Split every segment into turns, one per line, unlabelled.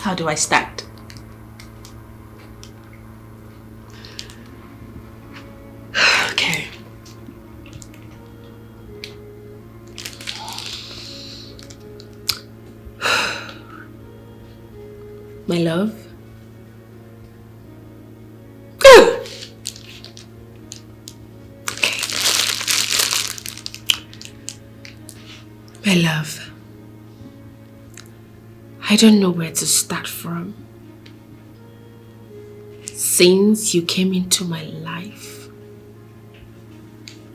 How do I start? Okay. My love. My love, I don't know where to start from. Since you came into my life,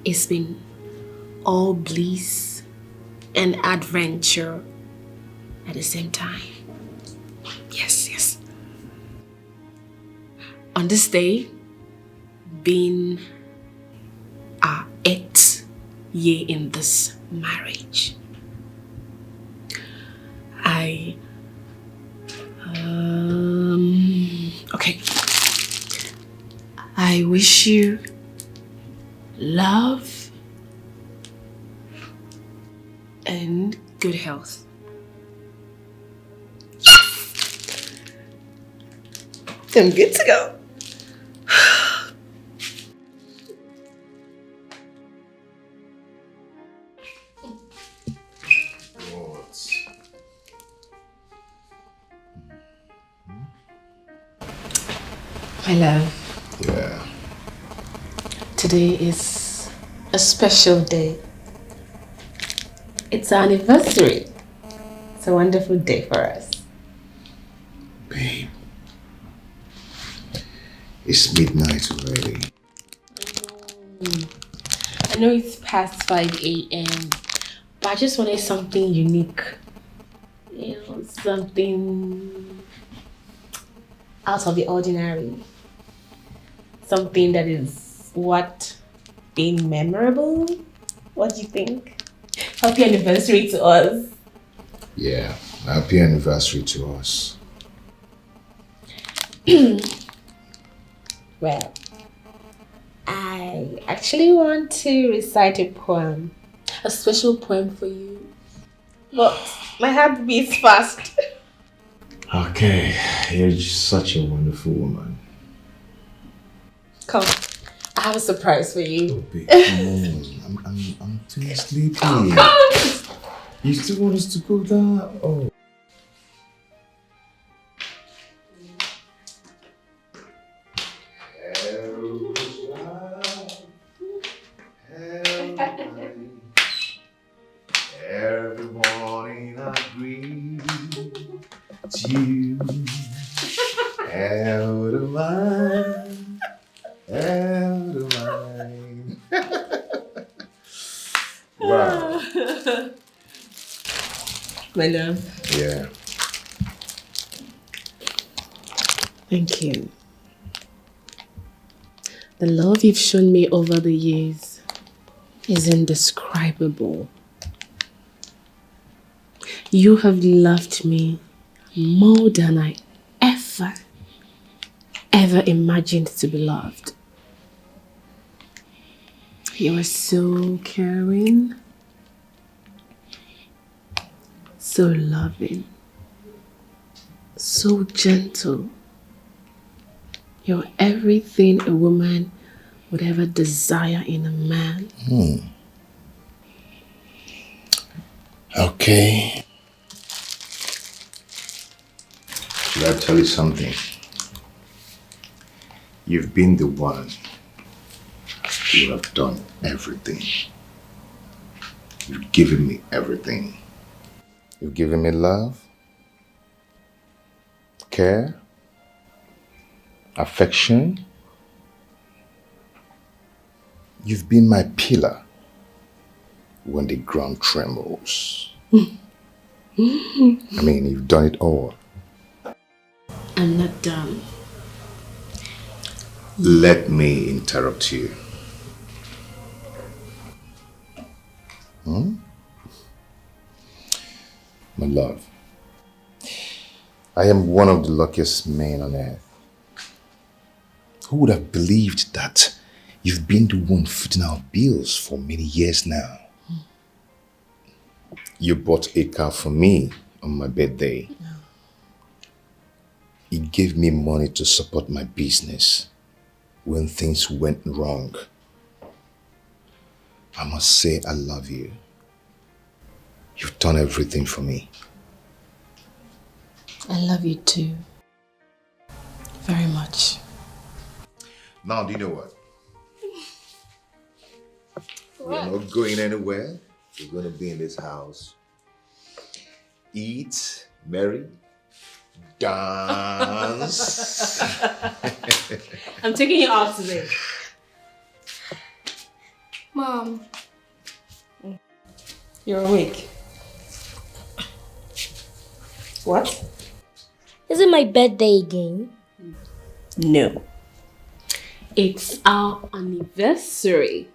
it's been all bliss and adventure at the same time. Yes. On this day, being our 8th year in this marriage, okay. I wish you love and good health. Yes! I'm good to go. My love.
Yeah.
Today is a special day. It's our anniversary. It's a wonderful day for us.
Babe. It's midnight already.
I know it's past 5 a.m. but I just wanted something unique. Something out of the ordinary. Something that is being memorable. What do you think? Happy anniversary to us.
Yeah, happy anniversary to us.
Well, I actually want to recite a poem. A special poem for you. But my heart beats fast.
Okay, you're just such a wonderful woman.
Come, I have a surprise for you.
Oh, babe, come on. I'm too sleepy.
Come.
You still want us to go down? Oh. Every morning I greet you out of mind, out of mind. Wow.
My love.
Yeah.
Thank you. The love you've shown me over the years is indescribable. You have loved me more than I ever imagined to be loved. You are so caring, so loving, so gentle. You're everything a woman would ever desire in a man.
Okay. Should I tell you something? You've been the one who have done everything. You've given me everything. You've given me love, care, affection. You've been my pillar when the ground trembles. I mean, you've done it all.
I'm not done.
Let me interrupt you. My love, I am one of the luckiest men on earth. Who would have believed that you've been the one footing our bills for many years now? You bought a car for me on my birthday. He gave me money to support my business when things went wrong. I must say I love you. You've done everything for me.
I love you too. Very much.
Now, do you know what? We're not going anywhere. We're going to be in this house. Eat, marry, dance.
I'm taking you out today.
Mom.
You're awake. What?
Is it my birthday again?
No. It's our anniversary.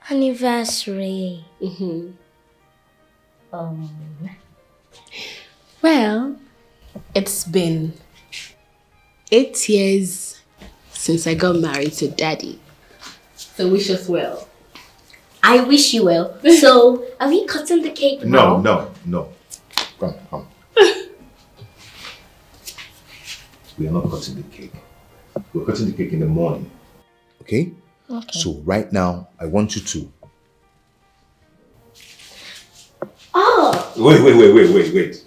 Anniversary.
Well, it's been 8 years since I got married to Daddy. So wish us well.
I wish you well. So, are we cutting the cake now?
No. Come. We are not cutting the cake. We're cutting the cake in the morning. Okay?
Okay.
So right now, I want you to...
Oh!
Wait.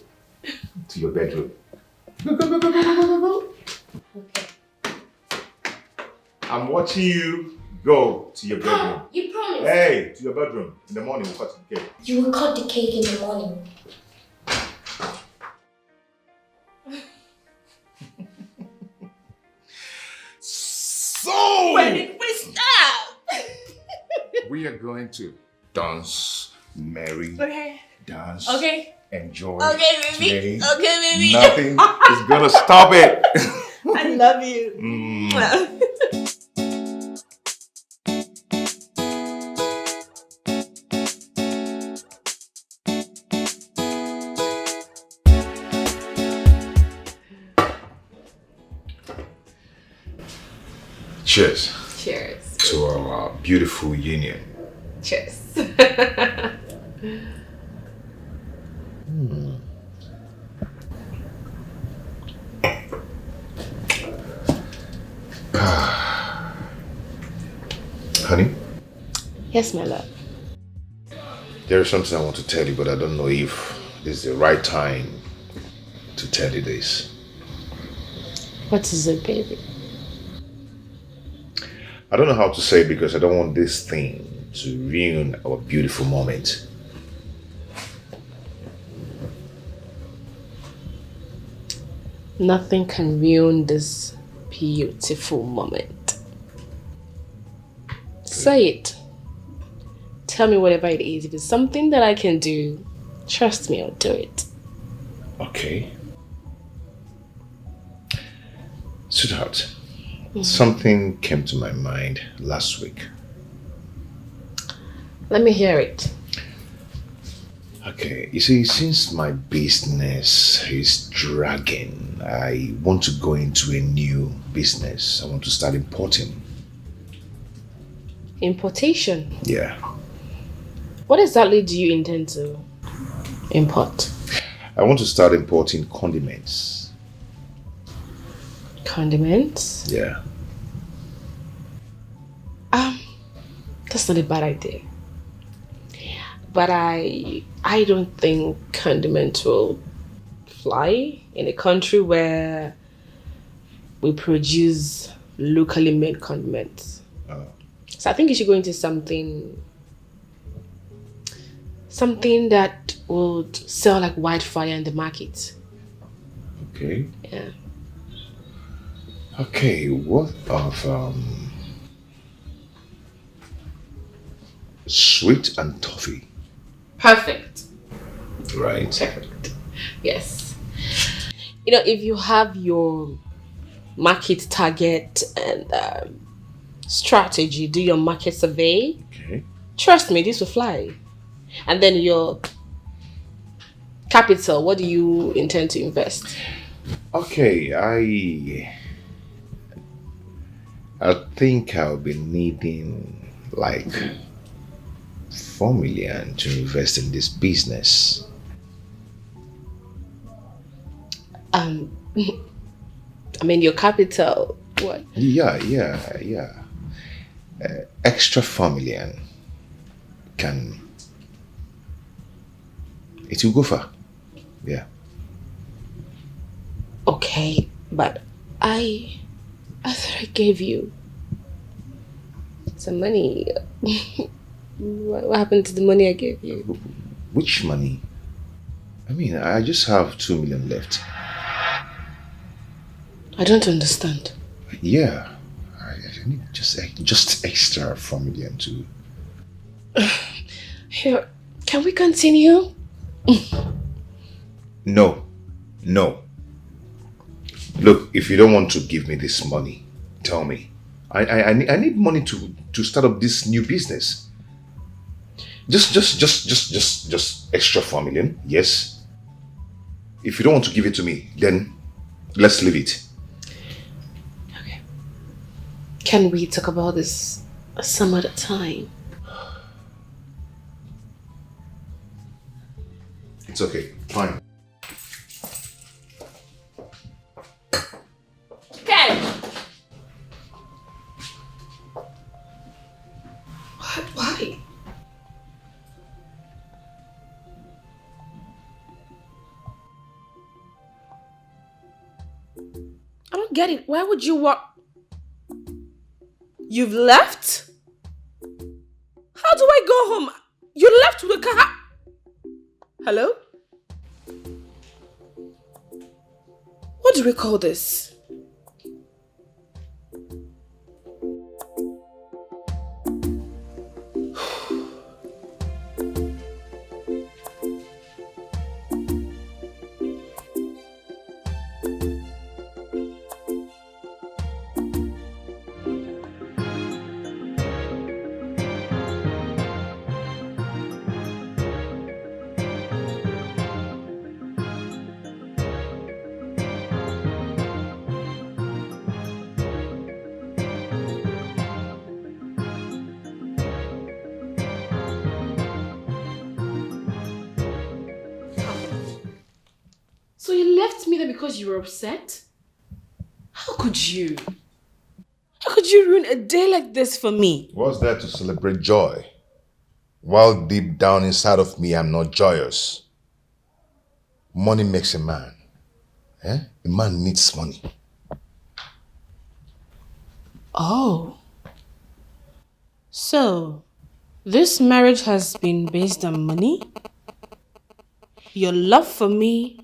To your bedroom. Go.
Okay.
I'm watching you go to your bedroom.
You promised.
Hey, to your bedroom. In the morning, we'll cut the cake.
You will cut the cake in the morning.
So!
When did we stop?
We are going to dance, marry,
Okay.
dance,
Okay.
enjoy.
Okay, baby.
Today.
Okay, baby.
Nothing is gonna stop it.
I love you.
Cheers
Cheers.
to our beautiful union.
Cheers.
Honey,
Yes, my love.
there is something I want to tell you, but I don't know if this is the right time to tell you this.
What is it, baby?
I don't know how to say it because I don't want this thing to ruin our beautiful moment.
Nothing can ruin this beautiful moment. Say it. Tell me whatever it is. If it's something that I can do, trust me, I'll do it.
Okay. Sweetheart, something came to my mind last week.
Let me hear it.
Okay, you see, since my business is dragging, I want to go into a new business. I want to start importing.
Importation.
Yeah.
What exactly do you intend to import?
I want to start importing condiments.
Condiments?
Yeah.
That's not a bad idea. But I don't think condiments will fly in a country where we produce locally made condiments. So I think you should go into something that would sell like wildfire in the market.
Okay.
Yeah.
Okay, what of sweet and toffee?
Perfect.
Right.
Perfect. Yes. You know, if you have your market target and strategy, do your market survey,
Okay.
trust me, this will fly. And then your capital, what do you intend to invest?
Okay, I think I'll be needing like 4 million to invest in this business.
I mean, your capital, what?
Yeah. Extra 4 million can... It will go far. Yeah.
Okay, but I thought I gave you some money. What happened to the money I gave you?
Which money? I mean, I just have 2 million left.
I don't understand.
Yeah. I need just extra 4 million to...
Here, can we continue?
No. Look, if you don't want to give me this money, tell me. I need money to start up this new business. Just extra 4 million, yes. If you don't want to give it to me, then let's leave it.
Okay. Can we talk about this some other time?
It's okay, fine.
Ken! Why? I don't get it. Why would you walk? You've left? How do I go home? You left with the car? Hello? What do we call this? So you left me there because you were upset? How could you? How could you ruin a day like this for me?
What's there to celebrate joy? While deep down inside of me, I'm not joyous. Money makes a man. A man needs money.
Oh. So, this marriage has been based on money? Your love for me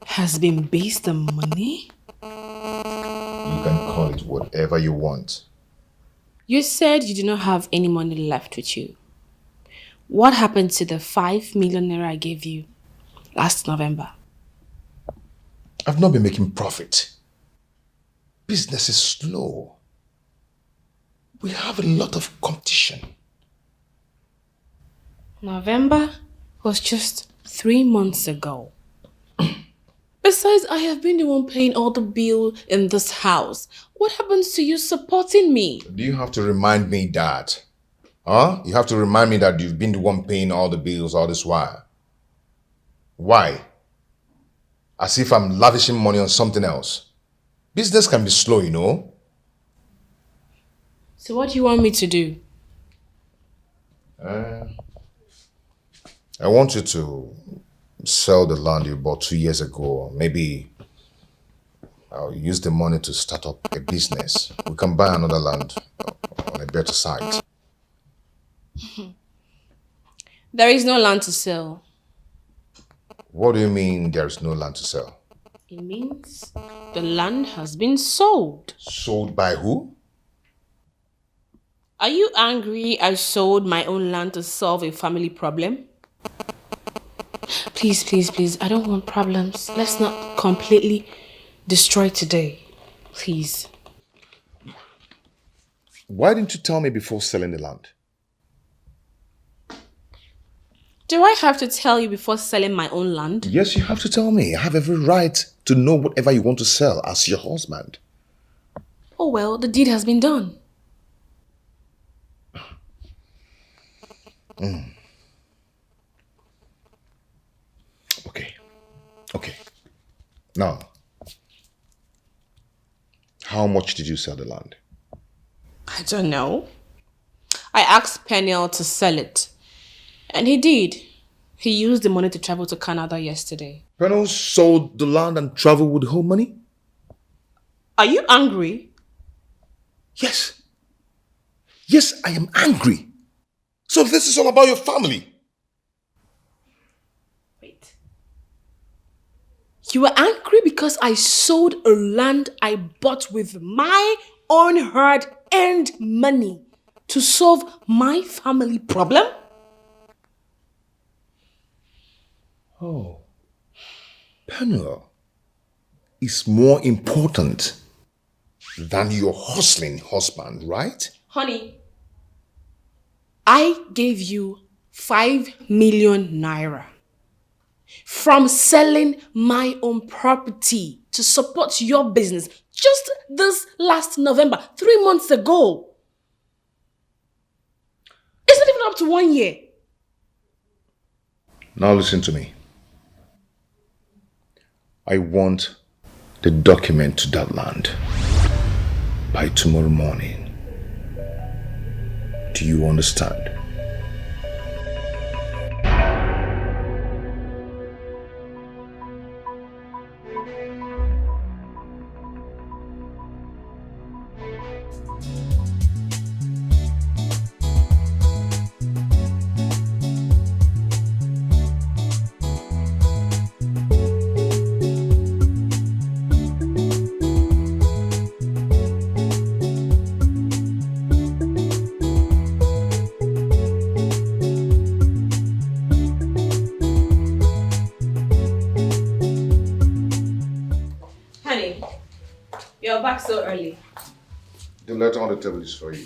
has been based on money?
You can call it whatever you want.
You said you do not have any money left with you. What happened to the 5 million naira I gave you last November?
I've not been making profit. Business is slow. We have a lot of competition.
November was just 3 months ago. Besides, I have been the one paying all the bill in this house. What happens to you supporting me?
Do you have to remind me that? Huh? You have to remind me that you've been the one paying all the bills all this while. Why? As if I'm lavishing money on something else. Business can be slow, you know.
So what do you want me to do?
I want you to sell the land you bought 2 years ago. Maybe I'll use the money to start up a business. We can buy another land on a better site.
There is no land to sell.
What do you mean there is no land to sell?
It means the land has been sold.
Sold by who?
Are you angry I sold my own land to solve a family problem? Please, I don't want problems. Let's not completely destroy today. Please.
Why didn't you tell me before selling the land?
Do I have to tell you before selling my own land?
Yes, you have to tell me. I have every right to know whatever you want to sell as your husband.
Oh well, the deed has been done.
Okay. Now, How much did you sell the land?
I don't know. I asked Peniel to sell it. And he did. He used the money to travel to Canada yesterday.
Peniel sold the land and traveled with the whole money?
Are you angry?
Yes. Yes, I am angry. So this is all about your family.
Wait. You are angry because I sold a land I bought with my own hard-earned money to solve my family problem?
Oh. Peniel is more important than your hustling husband, right?
Honey, I gave you 5 million naira from selling my own property to support your business just this last November, 3 months ago. It's not even up to 1 year.
Now listen to me. I want the document to that land by tomorrow morning. Do you understand?
Honey, you're back so early.
The letter on the table is for you.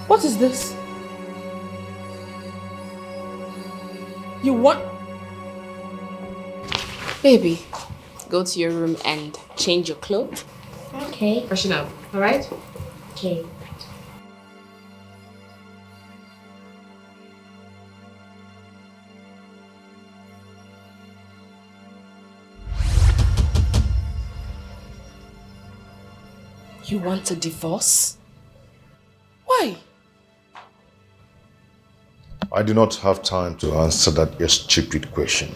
What is this? You want... Baby, go to your room and change your clothes.
Okay.
Freshen up, alright?
Okay.
You want a divorce? Why?
I do not have time to answer that your stupid question.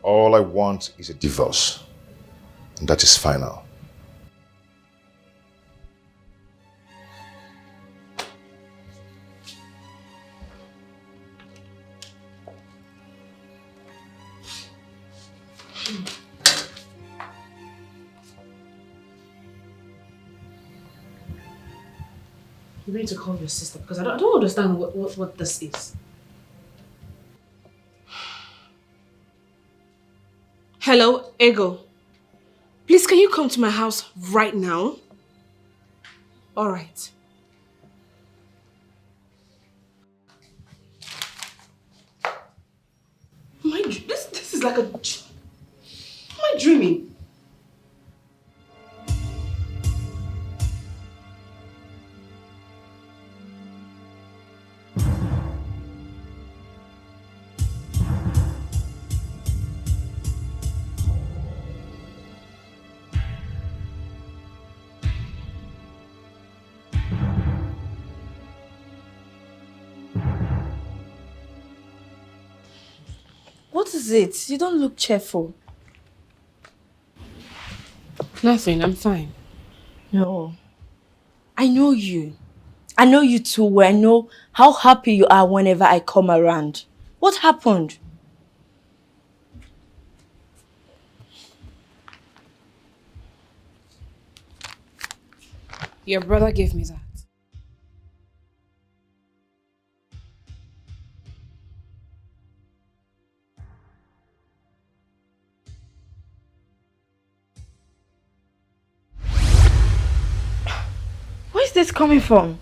All I want is a divorce. And that is final.
You need to call your sister because I don't understand what this is. Hello, Ego. Please, can you come to my house right now? All right. This is like a... Am I dreaming?
What is it? You don't look cheerful.
Nothing, I'm fine.
No. I know you. I know you too well. I know how happy you are whenever I come around. What happened?
Your brother gave me that.
Where is this coming from?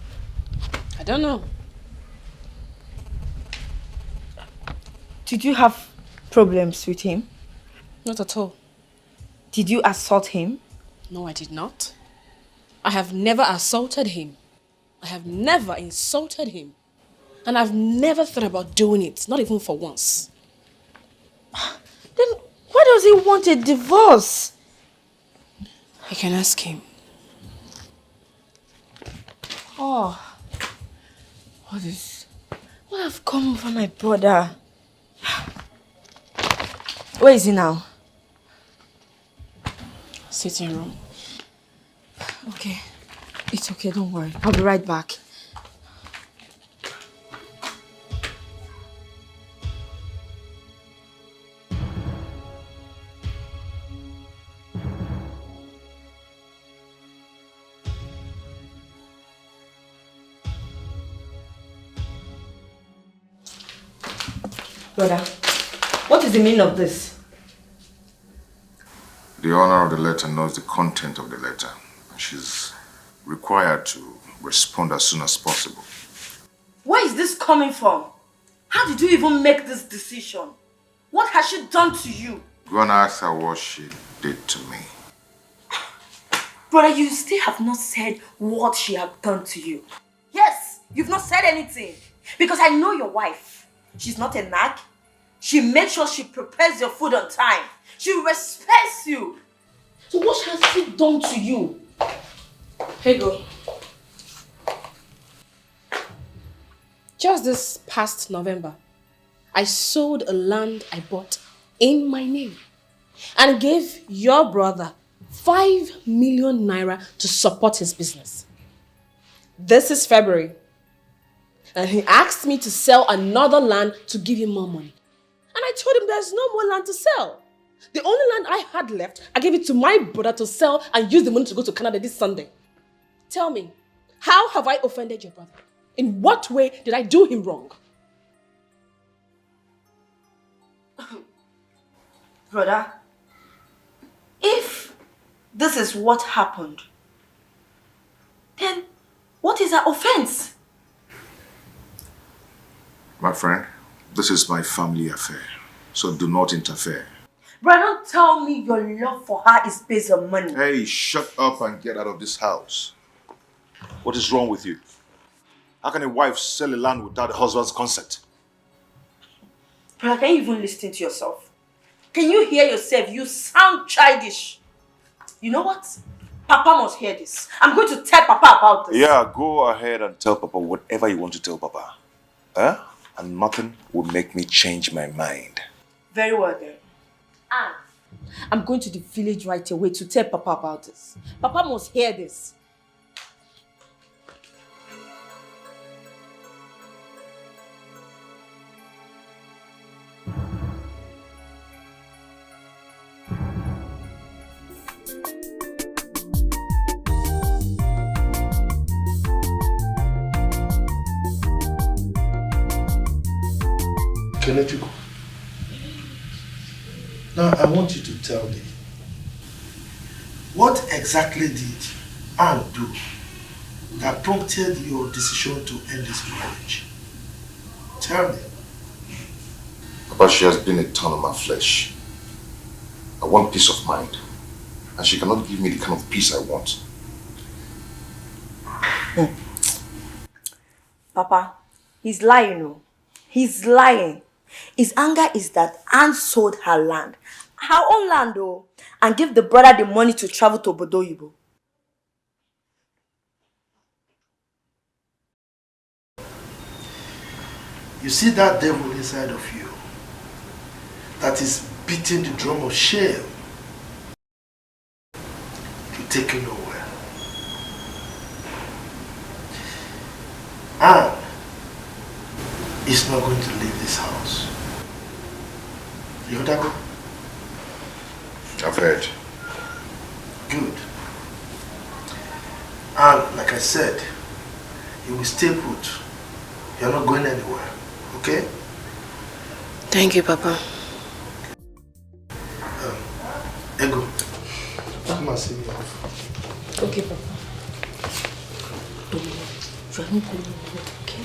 I don't know.
Did you have problems with him?
Not at all.
Did you assault him?
No, I did not. I have never assaulted him. I have never insulted him. And I've never thought about doing it, not even for once.
Then why does he want a divorce?
I can ask him.
Oh, what have come over my brother? Where is he now?
Sitting room.
Okay, it's okay, don't worry. I'll be right back. Brother, what is the meaning of this?
The owner of the letter knows the content of the letter. And she's required to respond as soon as possible.
Where is this coming from? How did you even make this decision? What has she done to you?
Go and ask her what she did to me.
Brother, you still have not said what she had done to you. Yes, you've not said anything. Because I know your wife. She's not a nag. She makes sure she prepares your food on time. She respects you. So what has she done to you?
Here you go. Just this past November, I sold a land I bought in my name and gave your brother 5 million naira to support his business. This is February, and he asked me to sell another land to give him more money. And I told him there's no more land to sell. The only land I had left, I gave it to my brother to sell and use the money to go to Canada this Sunday. Tell me, how have I offended your brother? In what way did I do him wrong?
Brother, if this is what happened, then what is her offense?
My friend, this is my family affair, so do not interfere.
Brother, don't tell me your love for her is based on money.
Hey, shut up and get out of this house. What is wrong with you? How can a wife sell a land without the husband's consent?
Brother, can you even listen to yourself? Can you hear yourself? You sound childish. You know what? Papa must hear this. I'm going to tell Papa about this.
Yeah, go ahead and tell Papa whatever you want to tell Papa. Huh? And nothing will make me change my mind.
Very well then. I'm going to the village right away to tell Papa about this. Papa must hear this.
Kenechukwu. Now I want you to tell me, what exactly did Anne do that prompted your decision to end this marriage? Tell me.
Papa, she has been a thorn on my flesh. I want peace of mind, and she cannot give me the kind of peace I want.
Papa, he's lying, no? He's lying. His anger is that Anne sold her land, her own land though, and gave the brother the money to travel to Bodoyibo.
You see that devil inside of you that is beating the drum of shame to take you nowhere. Anne is not going to leave this house. You heard that?
I've heard.
Good. And like I said, you will stay put. You're not going anywhere. Okay?
Thank you, Papa.
Ego, come and see me off.
Okay, Papa. Don't worry. You are not going anywhere, okay?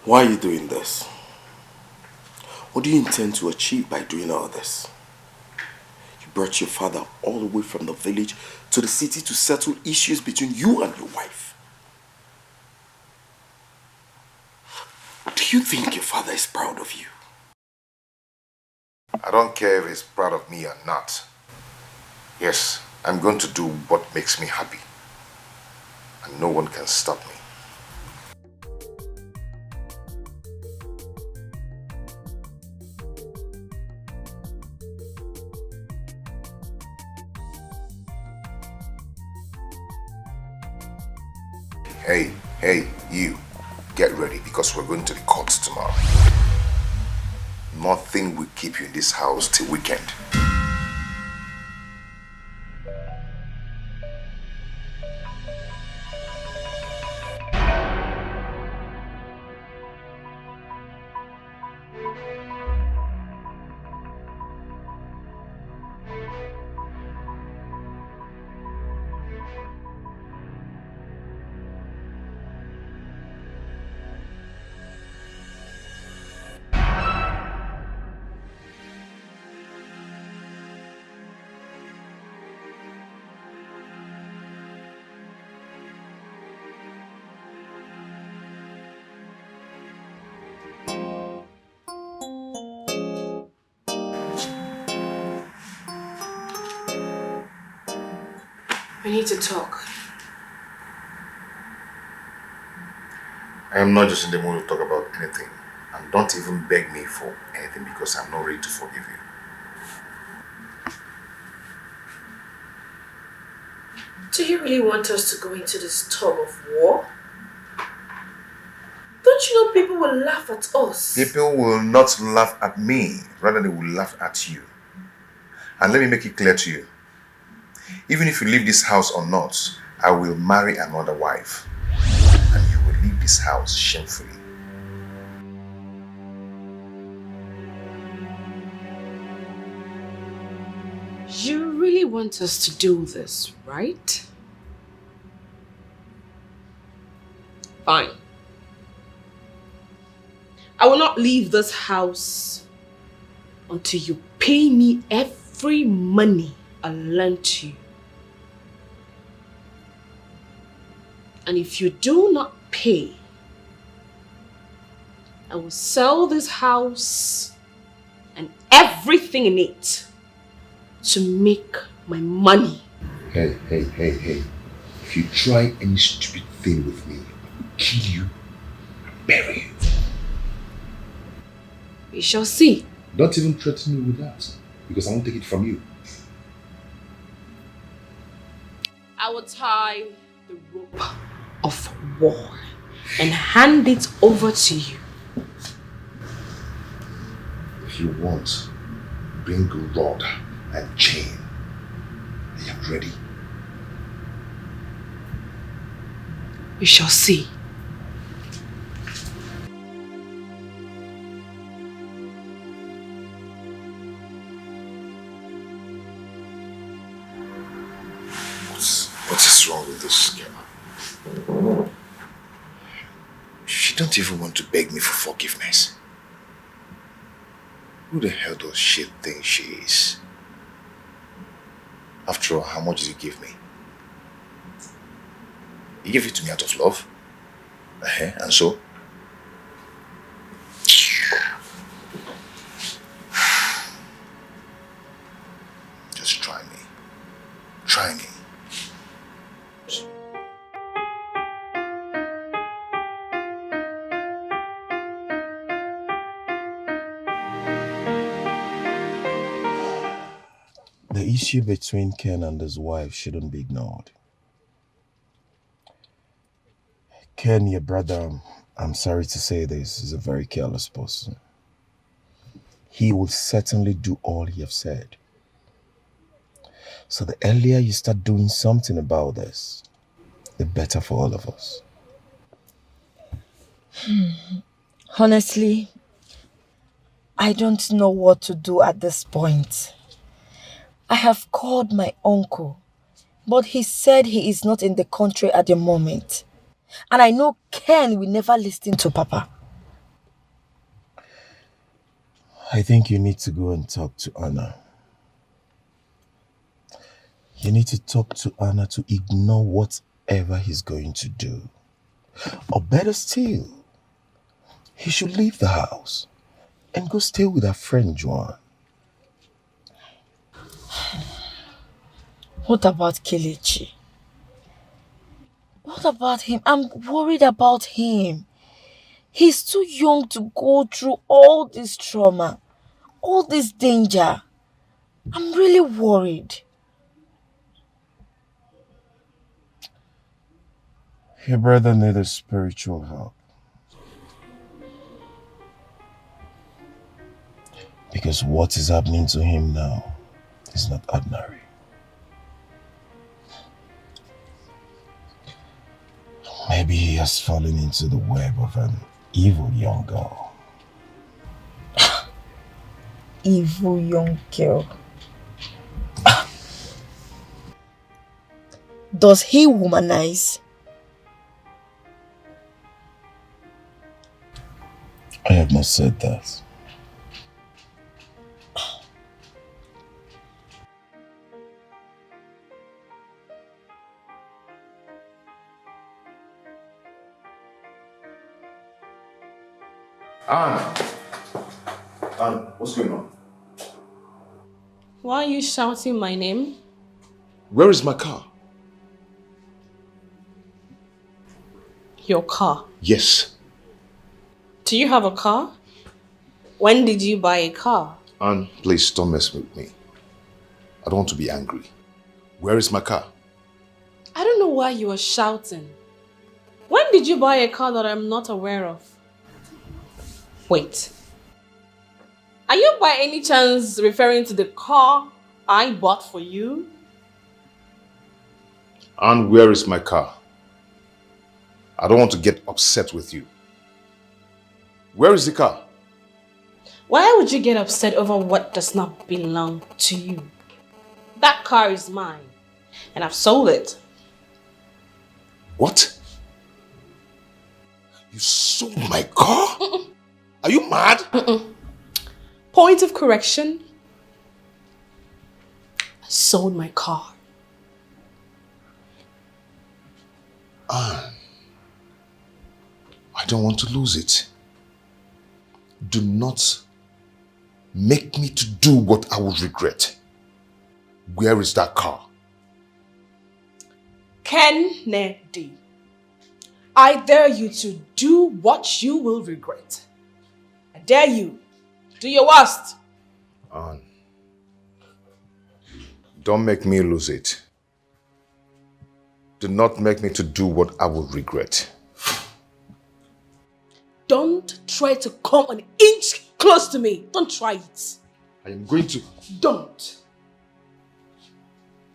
Why are you doing this? What do you intend to achieve by doing all this? You brought your father all the way from the village to the city to settle issues between you and your wife. Do you think your father is proud of you?
I don't care if he's proud of me or not. Yes, I'm going to do what makes me happy. And no one can stop me. Hey, you. Get ready because we're going to the courts tomorrow. Nothing will keep you in this house till weekend.
We need to talk.
I am not just in the mood to talk about anything. And don't even beg me for anything because I'm not ready to forgive you.
Do you really want us to go into this storm of war? Don't you know people will laugh at us?
People will not laugh at me, rather they will laugh at you. And let me make it clear to you. Even if you leave this house or not, I will marry another wife. And you will leave this house shamefully.
You really want us to do this, right? Fine. I will not leave this house until you pay me every money I lent you. And if you do not pay, I will sell this house and everything in it to make my money.
Hey. If you try any stupid thing with me, I will kill you and bury you.
We shall see.
Don't even threaten me with that, because I won't take it from you.
I will tie the rope of war and hand it over to you.
If you want, bring rod and chain. I am ready.
We shall see.
What is wrong with this girl? She don't even want to beg me for forgiveness. Who the hell does she think she is? After all, how much did you give me? You gave it to me out of love. And so? Just try me. Try me.
The issue between Ken and his wife shouldn't be ignored. Ken, your brother, I'm sorry to say this, is a very careless person. He will certainly do all he have said. So the earlier you start doing something about this, the better for all of us.
Honestly, I don't know what to do at this point. I have called my uncle, but he said he is not in the country at the moment. And I know Ken will never listen to Papa.
I think you need to go and talk to Anna. You need to talk to Anna to ignore whatever he's going to do. Or better still, he should leave the house and go stay with her friend Joan.
What about Kelechi? What about him? I'm worried about him. He's too young to go through all this trauma, all this danger. I'm really worried.
Your brother needs spiritual help. Because what is happening to him now is not ordinary. Maybe he has fallen into the web of an evil young girl.
Evil young girl. Does he womanize?
I have not said that.
Anne, what's going on?
Why are you shouting my name?
Where is my car?
Your car.
Yes.
Do you have a car? When did you buy a car?
Anne, please don't mess with me. I don't want to be angry. Where is my car?
I don't know why you are shouting. When did you buy a car that I'm not aware of? Wait. Are you by any chance referring to the car I bought for you?
Anne, where is my car? I don't want to get upset with you. Where is the car?
Why would you get upset over what does not belong to you? That car is mine, and I've sold it.
What? You sold my car? Are you mad?
Point of correction. I sold my car.
Anne, I don't want to lose it. Do not make me to do what I would regret. Where is that car?
Kennedy, I dare you to do what you will regret. I dare you. Do your worst.
Anne, don't make me lose it. Do not make me to do what I will regret.
Don't try to come an inch close to me. Don't try it.
I am going to...
Don't.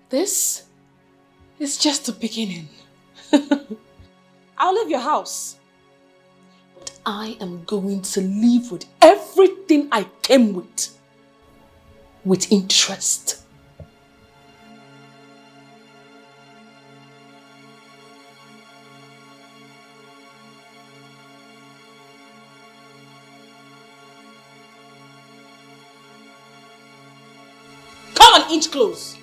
This is just the beginning. I'll leave your house. But I am going to leave with everything I came with. With interest. Come an inch close.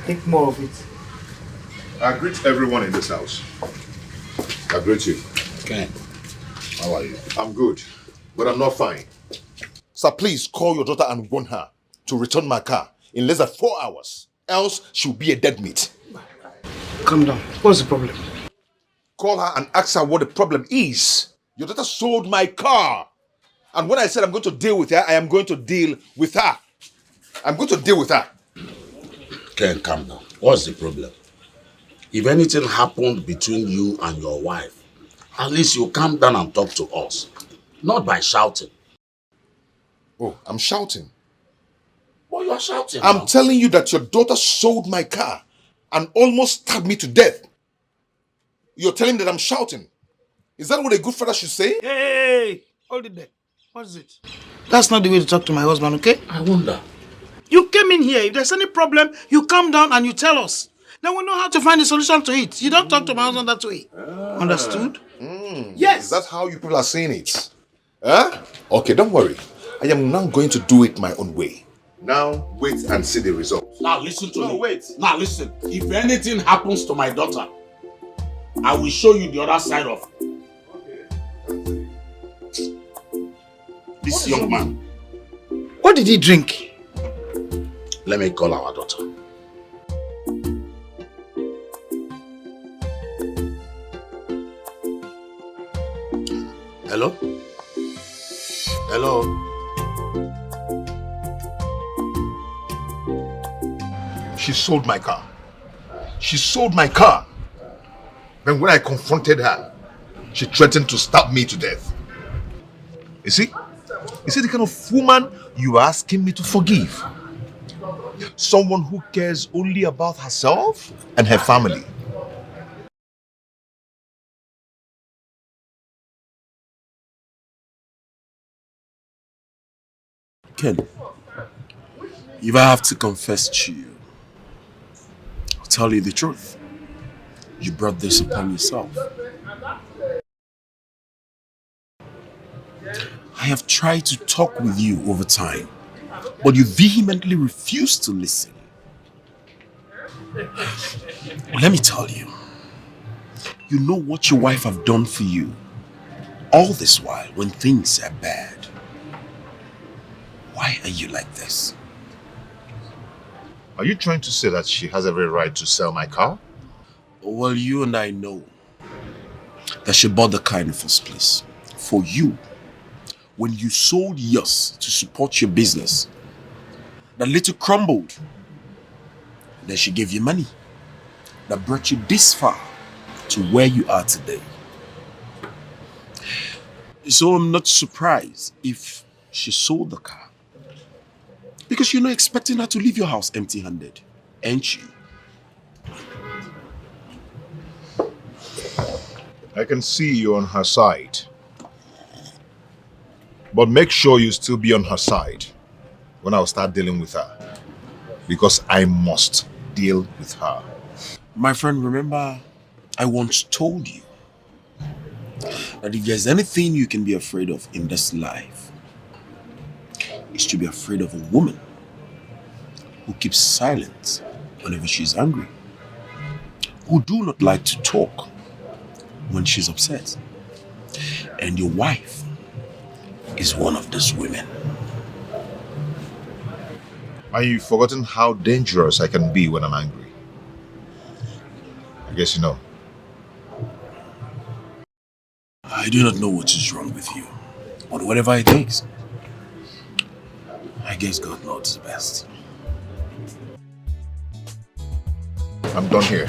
Think more of it.
I greet everyone in this house. I greet you.
Okay.
How are you? I'm good, but I'm not fine. Sir, please call your daughter and warn her to return my car in less than 4 hours. Else, she'll be a dead meat.
Calm down. What's the problem?
Call her and ask her what the problem is. Your daughter sold my car. And when I said I'm going to deal with her, I am going to deal with her. I'm going to deal with her.
Ken, calm down. What's the problem? If anything happened between you and your wife, at least you calm down and talk to us. Not by shouting.
Oh, I'm shouting.
But you are shouting
I'm
now.
telling you that your daughter sold my car and almost stabbed me to death. You're telling me that I'm shouting. Is that what a good father should say?
Hey, hold it there. What is it? That's not the way to talk to my husband, okay?
I wonder.
You came in here. If there's any problem, you come down and you tell us. Then we know how to find a solution to it. You don't talk to my husband that way. Understood?
Yes. Is that how you people are saying it? Huh? Okay, don't worry. I am now going to do it my own way. Now, wait and see the result.
Now listen to me.
No, wait.
Now listen. If anything happens to my daughter, I will show you the other side of this young man.
What did he drink?
Let me call our daughter. Hello? Hello?
She sold my car. She sold my car. Then when I confronted her, she threatened to stab me to death. You see? You see the kind of woman you are asking me to forgive? Someone who cares only about herself and her family.
Ken, if I have to confess to you, I'll tell you the truth. You brought this upon yourself. I have tried to talk with you over time, but you vehemently refuse to listen. Let me tell you, you know what your wife have done for you all this while when things are bad. Why are you like this?
Are you trying to say that she has every right to sell my car?
Well, you and I know that she bought the car in the first place for you. When you sold yours to support your business, that little crumbled. Then she gave you money that brought you this far to where you are today. So I'm not surprised if she sold the car. Because you're not expecting her to leave your house empty-handed, ain't you?
I can see you on her side. But make sure you still be on her side when I'll start dealing with her. Because I must deal with her.
My friend, remember, I once told you that if there's anything you can be afraid of in this life, it's to be afraid of a woman who keeps silent whenever she's angry, who do not like to talk when she's upset. And your wife is one of those women.
And you've forgotten how dangerous I can be when I'm angry. I guess you know.
I do not know what is wrong with you, but whatever it takes, I guess God knows best.
I'm done here.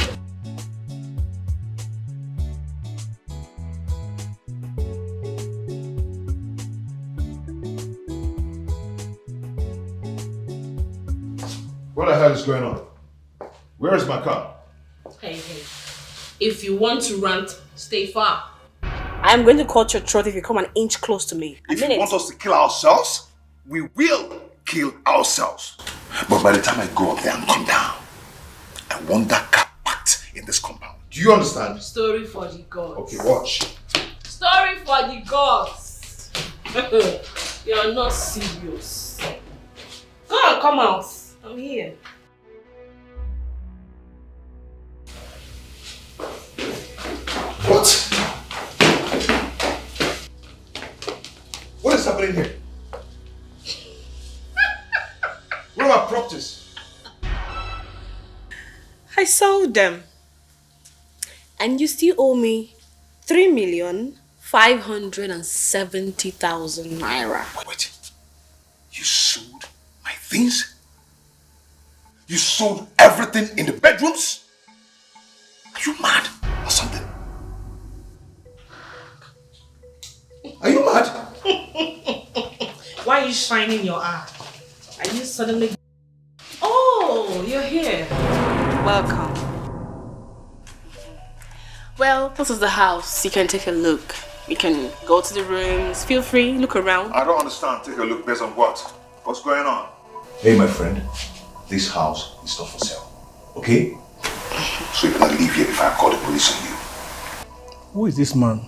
What the hell is going on? Where is my car?
Hey. If you want to rant, stay far.
I'm going to cut your throat if you come an inch close to me.
If you want us to kill ourselves, we will kill ourselves. But by the time I go up there and come down, I want that car packed in this compound. Do you understand?
Story for the gods.
Okay, watch.
Story for the gods. You're not serious. Go on, come out. I'm here.
What? What is happening here? Where are my properties?
I sold them. And you still owe me 3,570,000 naira.
Wait. You sold my things? You sold everything in the bedrooms? Are you mad or something? Are you mad?
you shining your eye? Are you suddenly... Oh, you're here. Welcome. Well, this is the house. You can take a look. You can go to the rooms. Feel free, look around.
I don't understand. Take a look based on what? What's going on? Hey, my friend. This house is not for sale. Okay? So you cannot leave here before I call the police on you.
Who is this man?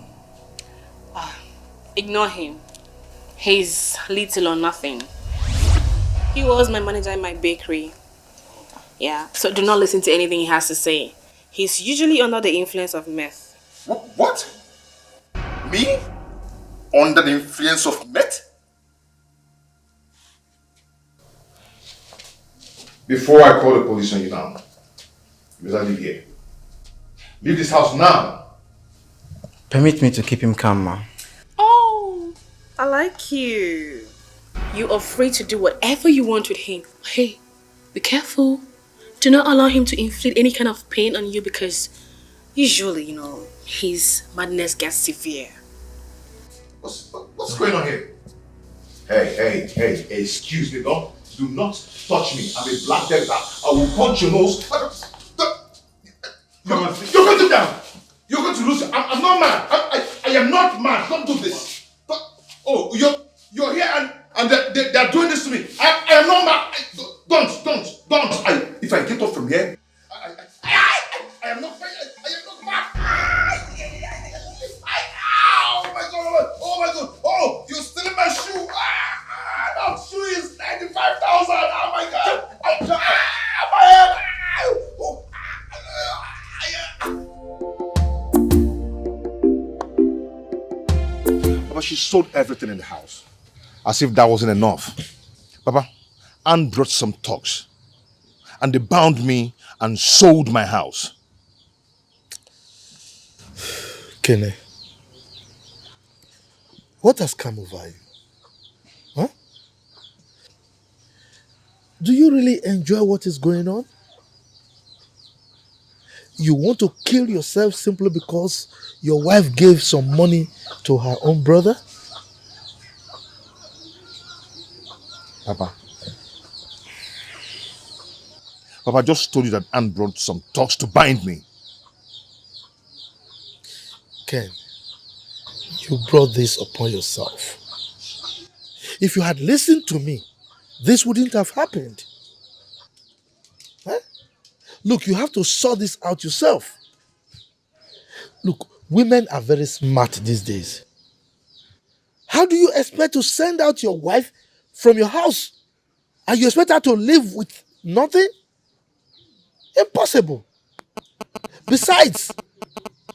Ignore him. He's little or nothing. He was my manager in my bakery. Yeah, so do not listen to anything he has to say. He's usually under the influence of meth.
What? Me? Under the influence of meth? Before I call the police on you now, you better leave here. Leave this house now.
Permit me to keep him calm, ma.
Oh, I like you. You are free to do whatever you want with him. Hey, be careful. Do not allow him to inflict any kind of pain on you because usually, his madness gets severe.
What's going on here? Hey, excuse me, do not touch me. I'm a black devil. I will punch your nose. You're going to down. You're going to lose it. I'm not mad. I am not mad. Don't do this. Oh, you're here and they're doing this to me. I am not mad. Don't. If I get off from here, I am not mad. Oh my God. Oh, you're stealing my shoe. That shoe is 95,000. Oh my God. My head. Papa, she sold everything in the house. As if that wasn't enough. Papa, Anne brought some thugs. And they bound me and sold my house.
Kenny, what has come over you? Huh? Do you really enjoy what is going on? You want to kill yourself simply because your wife gave some money to her own brother?
Papa, I just told you that Anne brought some thugs to bind me.
Ken, you brought this upon yourself. If you had listened to me, this wouldn't have happened. Huh? Look, you have to sort this out yourself. Look, women are very smart these days. How do you expect to send out your wife from your house and you expect her to live with nothing? Impossible. Besides,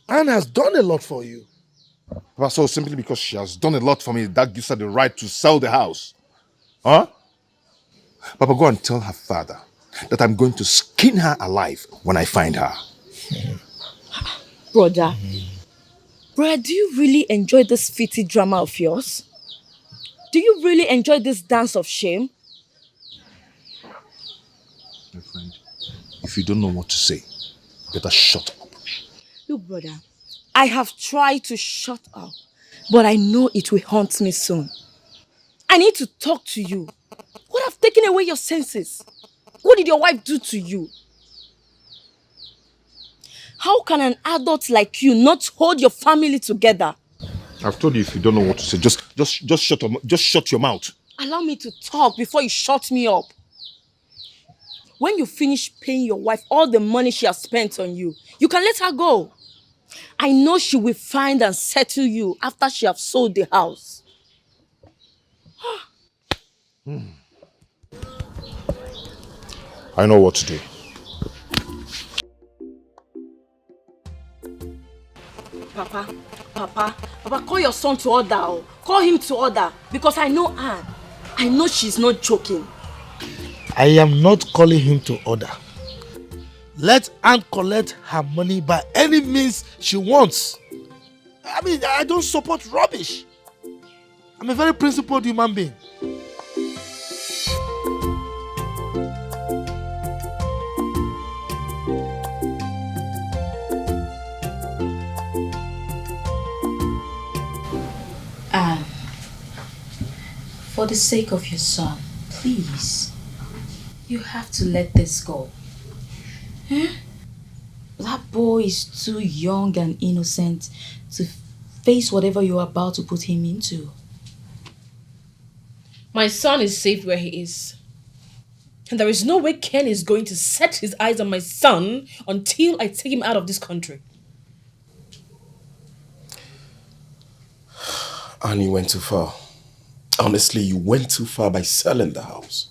Anne has done a lot for you.
Papa, so simply because she has done a lot for me, that gives her the right to sell the house. Huh? Papa, go and tell her father that I'm going to skin her alive when I find her.
Brother, do you really enjoy this fitty drama of yours? Do you really enjoy this dance of shame?
My friend, if you don't know what to say, better shut up.
Look, brother, I have tried to shut up, but I know it will haunt me soon. I need to talk to you. What have taken away your senses? What did your wife do to you? How can an adult like you not hold your family together?
I've told you if you don't know what to say, just shut your mouth.
Allow me to talk before you shut me up. When you finish paying your wife all the money she has spent on you, you can let her go. I know she will find and settle you after she has sold the house.
I know what to do.
Papa, call your son to order. Call him to order because I know Anne. I know she's not joking.
I am not calling him to order. Let Anne collect her money by any means she wants. I mean, I don't support rubbish. I'm a very principled human being.
For
For the sake of your son, please, you have to let this go. Huh? That boy is too young and innocent to face whatever you're about to put him into.
My son is safe where he is. And there is no way Ken is going to set his eyes on my son until I take him out of this country.
And you went too far. Honestly, you went too far by selling the house.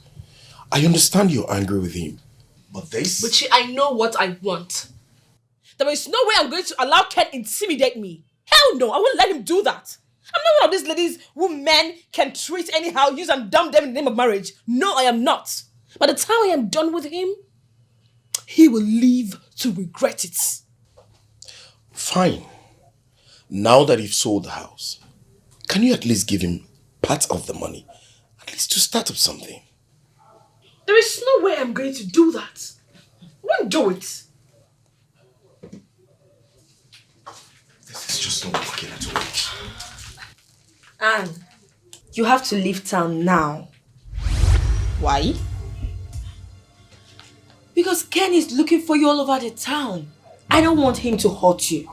I understand you're angry with him. But this...
But I know what I want. There is no way I'm going to allow Ken intimidate me. Hell no, I won't let him do that. I'm not one of these ladies who men can treat anyhow, use and dump them in the name of marriage. No, I am not. By the time I am done with him, he will live to regret it.
Fine. Now that you've sold the house, can you at least give him part of the money? At least to start up something.
There is no way I'm going to do that. I won't do it.
This is just not working at all.
Anne, you have to leave town now.
Why?
Because Ken is looking for you all over the town. I don't want him to hurt you.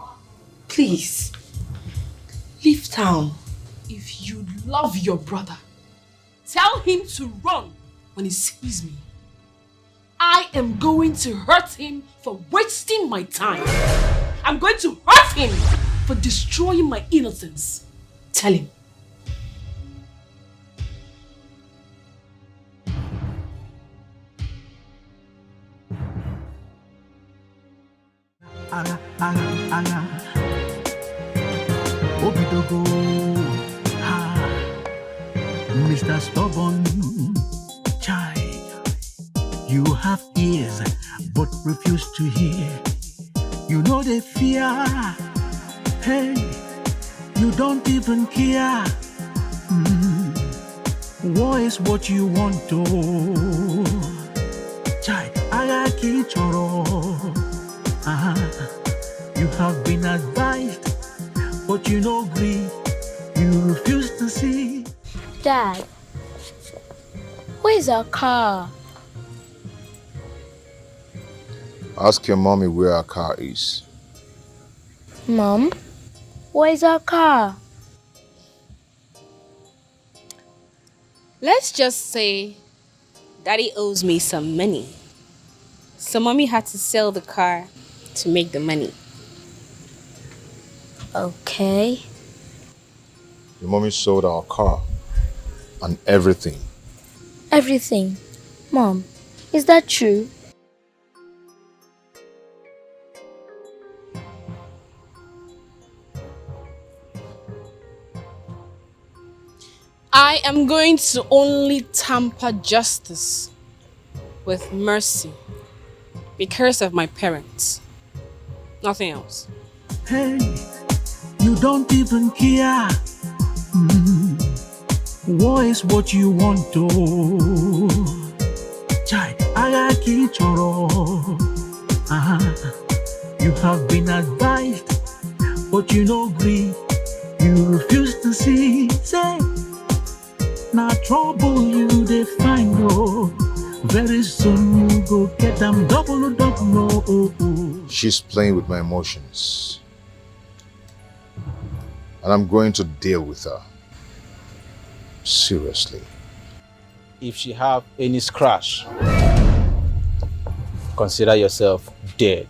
Please, leave town.
If you love your brother, tell him to run when he sees me. I am going to hurt him for wasting my time. I'm going to hurt him for destroying my innocence. Tell him.
Obidogo, Mr. Stubborn, Chai. You have ears but refuse to hear. You know the fear. Hey, you don't even care. War is what you want to. Chai, Ayaki Choro. You have been advised, but you no agree. You refuse to see.
Dad, where's our car?
Ask your mommy where our car is.
Mom, where's our car?
Let's just say Daddy owes me some money. So Mommy had to sell the car to make the money.
Okay.
Your mommy sold our car and everything.
Everything. Mom, is that true?
I am going to only tamper justice with mercy because of my parents. Nothing else.
Hey, you don't even care. War is what you want to. Chai, Ayaki Choro. You have been advised, but you no agree. You refuse to see. Say, now trouble you they find oh. Very soon you go get them double.
She's playing with my emotions. And I'm going to deal with her. Seriously.
If she have any scratch, consider yourself dead.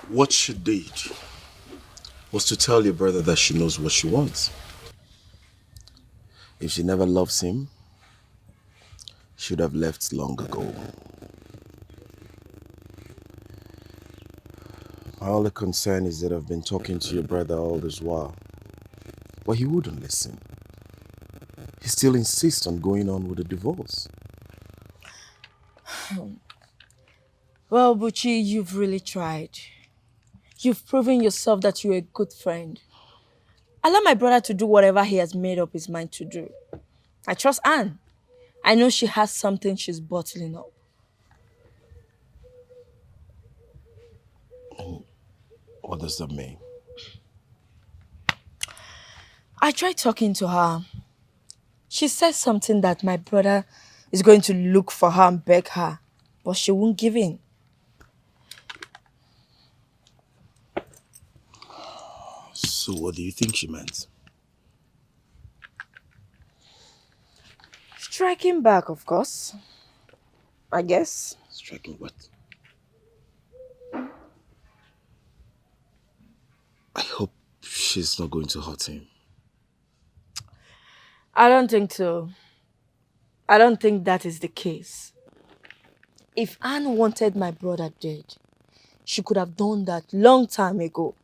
What she did was to tell your brother that she knows what she wants. If she never loves him, she would have left long ago. My only concern is that I've been talking to your brother all this while, but he wouldn't listen. He still insists on going on with the divorce.
Well, Buchi, you've really tried. You've proven yourself that you're a good friend. Allow my brother to do whatever he has made up his mind to do. I trust Anne. I know she has something she's bottling up.
What does that mean?
I tried talking to her. She said something that my brother is going to look for her and beg her, but she won't give in.
So what do you think she meant?
Striking back, of course. I guess.
Striking what? I hope she's not going to hurt him.
I don't think so. I don't think that is the case. If Anne wanted my brother dead, she could have done that long time ago.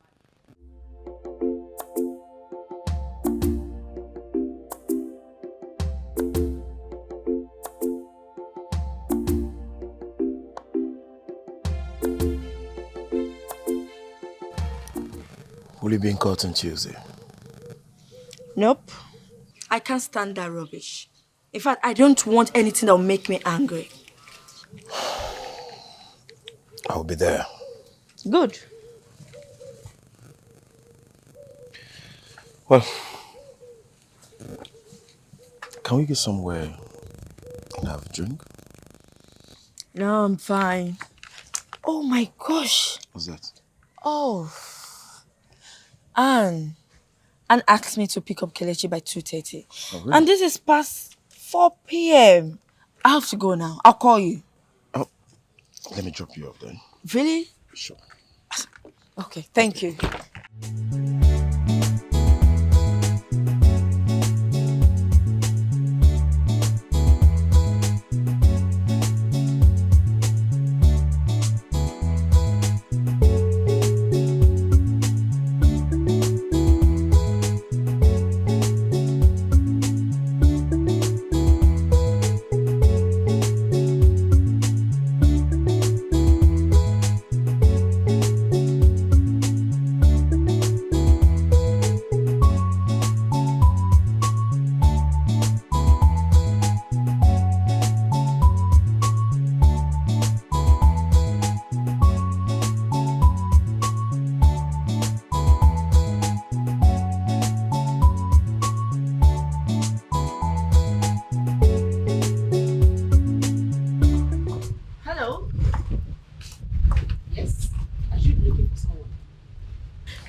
Will you be in court on Tuesday?
Nope. I can't stand that rubbish. In fact, I don't want anything that will make me angry.
I'll be there.
Good.
Well, can we get somewhere and have a drink?
No, I'm fine. Oh my gosh.
What's that?
Oh. Anne asked me to pick up Kelechi by 2:30.
Oh, really?
And this is past 4 p.m. I have to go now. I'll call you.
Oh, let me drop you off then.
Really?
Sure.
Okay, thank you.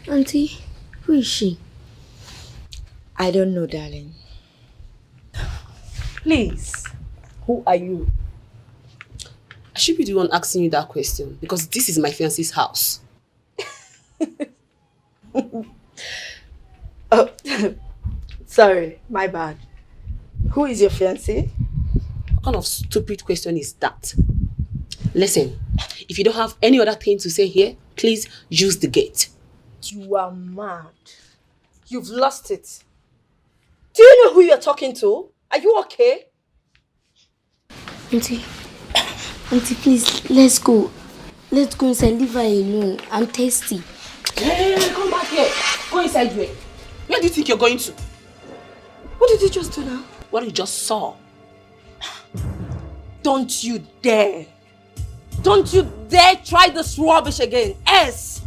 Auntie, who is she?
I don't know, darling. Please, who are you?
I should be the one asking you that question because this is my fiance's house.
Oh, sorry, my bad. Who is your fiancé?
What kind of stupid question is that? Listen, if you don't have any other thing to say here, please use the gate.
You are mad. You've lost it. Do you know who you're talking to? Are you okay?
Auntie, please, let's go. Let's go inside. Leave her alone. I'm thirsty.
Hey, come back here. Go inside here. Where do you think you're going to?
What did you just do now?
What you just saw.
Don't you dare. Don't you dare try this rubbish again. S.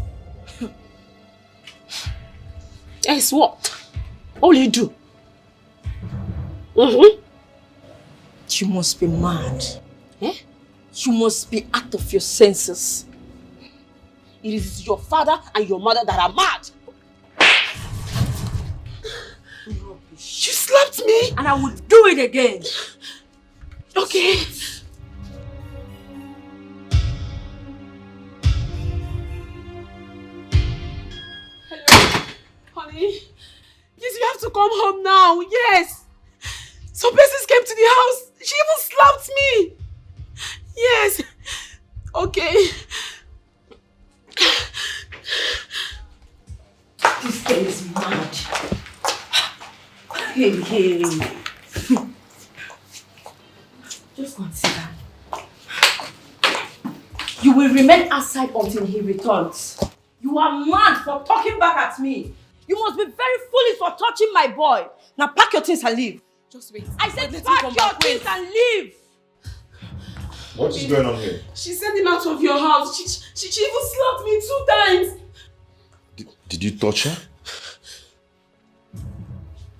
S what? What will you do? Mm-hmm.
You must be mad.
Eh?
You must be out of your senses.
It is your father and your mother that are mad.
Rubbish.
You slapped me.
And I will do it again.
Okay.
home now. Yes. Some persons came to the house. She even slapped me. Yes. Okay.
This girl is mad. Hey. Just consider. You will remain outside until he returns. You are mad for talking back at me.
You must be very foolish for touching my boy. Now pack your things and leave.
Just wait.
I said pack your things and leave.
What is going on here?
She sent him out of your house. She even slapped me 2 times.
Did you touch her?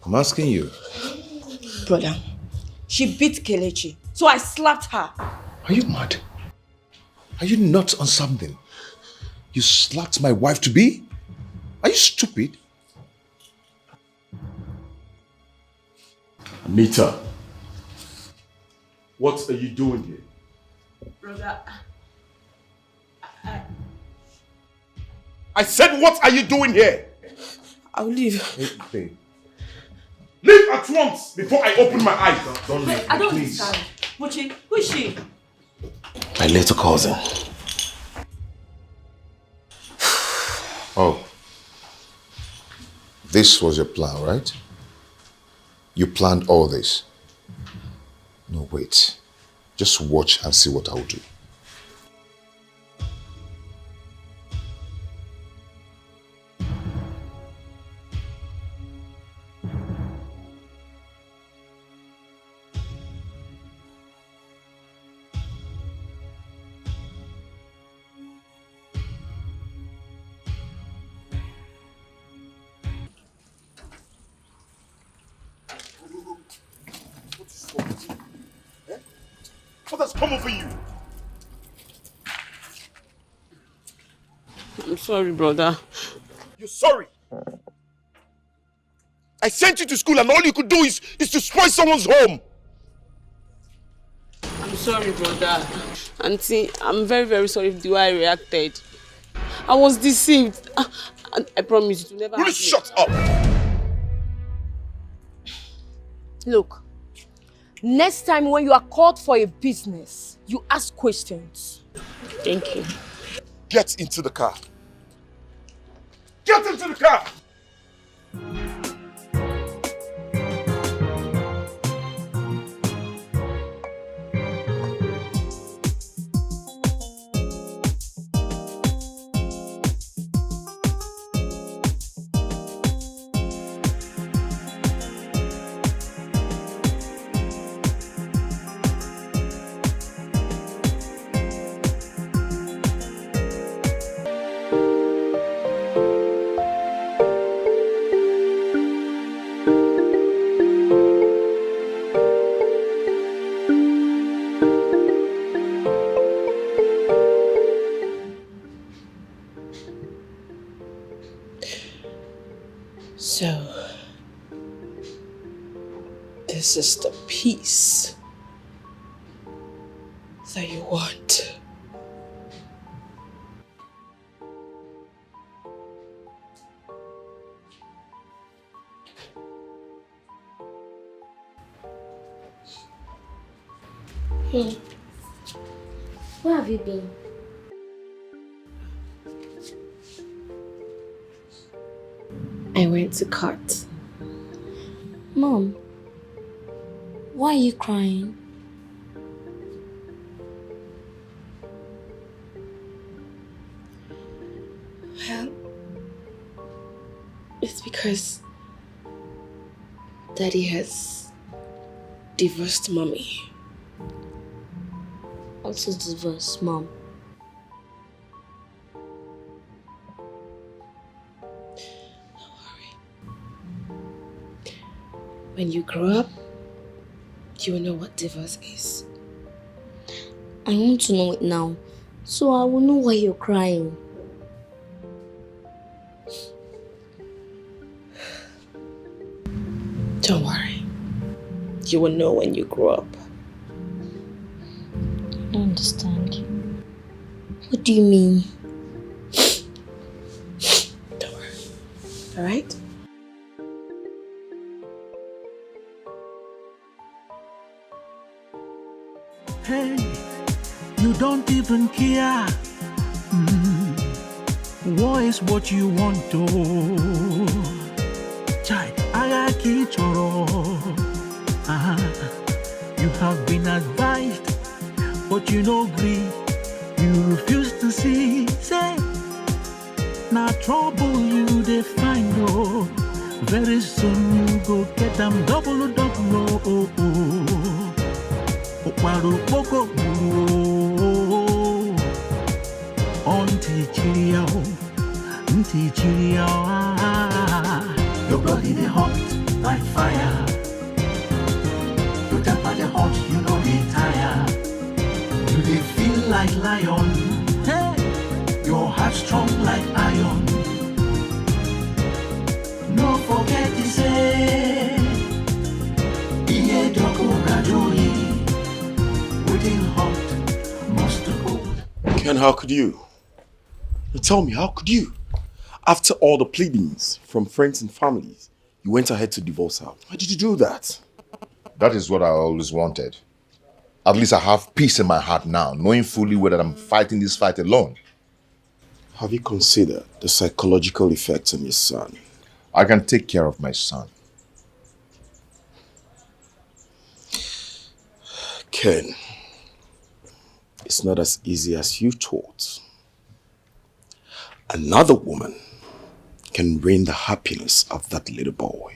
I'm asking you.
Brother, she beat Kelechi, so I slapped her.
Are you mad? Are you not on something? You slapped my wife to be? Are you stupid?
Nita, what are you doing here?
Brother,
I said, what are you doing here?
I'll leave.
Hey.
Leave at once before I open my eyes. Don't leave,
I don't
please.
understand. Mochi, who is she?
My little cousin.
Oh. This was your plan, right? You planned all this. No, wait. Just watch and see what I'll do.
What has come over you?
I'm sorry, brother.
You're sorry. I sent you to school and all you could do is to spoil someone's home.
I'm sorry, brother. Auntie, I'm very, very sorry for the way I reacted. I was deceived. I promise it will never happen.
Shut up!
Look, next time when you are called for a business, you ask questions.
Thank you.
Get into the car. Get into the car!
So, this is the peace that you want.
Hey, where have you been?
I went to court.
Mom, why are you crying?
Well, it's because Daddy has divorced Mommy.
What is divorce, Mom?
When you grow up, you will know what divorce is.
I want to know it now, so I will know why you're crying.
Don't worry. You will know when you grow up.
I don't understand. What do you mean?
Don't worry. Alright?
Hey, you don't even care. War is what you want to. Chai, agaki choro. You have been advised, but you no agree. You refuse to see. Say, now trouble you they find oh. Very soon you go get them double. Oh. Okwaru poko buru. Auntie Chiria. Your body they hot like fire. Your temper they hot, you know they tire. You they feel like lion. Hey, your heart strong like iron. No forget to say, Iye doko gadoi. Waiting hot, must cold.
Ken, how could you? Tell me, how could you? After all the pleadings from friends and families, you went ahead to divorce her. Why did you do that?
That is what I always wanted. At least I have peace in my heart now, knowing fully well that I'm fighting this fight alone.
Have you considered the psychological effects on your son?
I can take care of my son.
Ken, it's not as easy as you thought. Another woman can ruin the happiness of that little boy.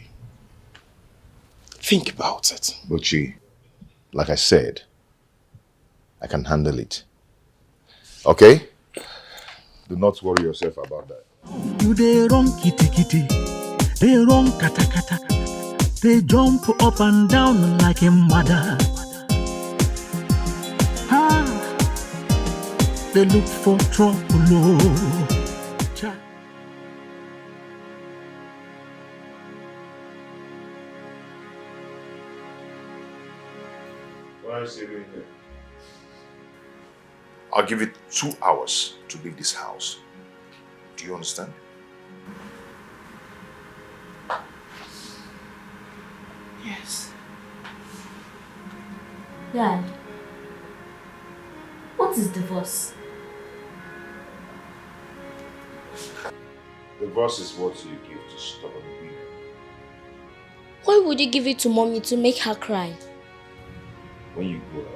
Think about it.
Bochi, like I said, I can handle it. Okay? Do not worry yourself about that.
You they run kitty, they run kata. They jump up and down like a mother. They look for trouble.
What is he doing here? I'll give it 2 hours to leave this house. Do you understand?
Yes. Dad, what is divorce?
Divorce is what you give to stubborn women.
Why would you give it to mommy to make her cry?
When you grow up,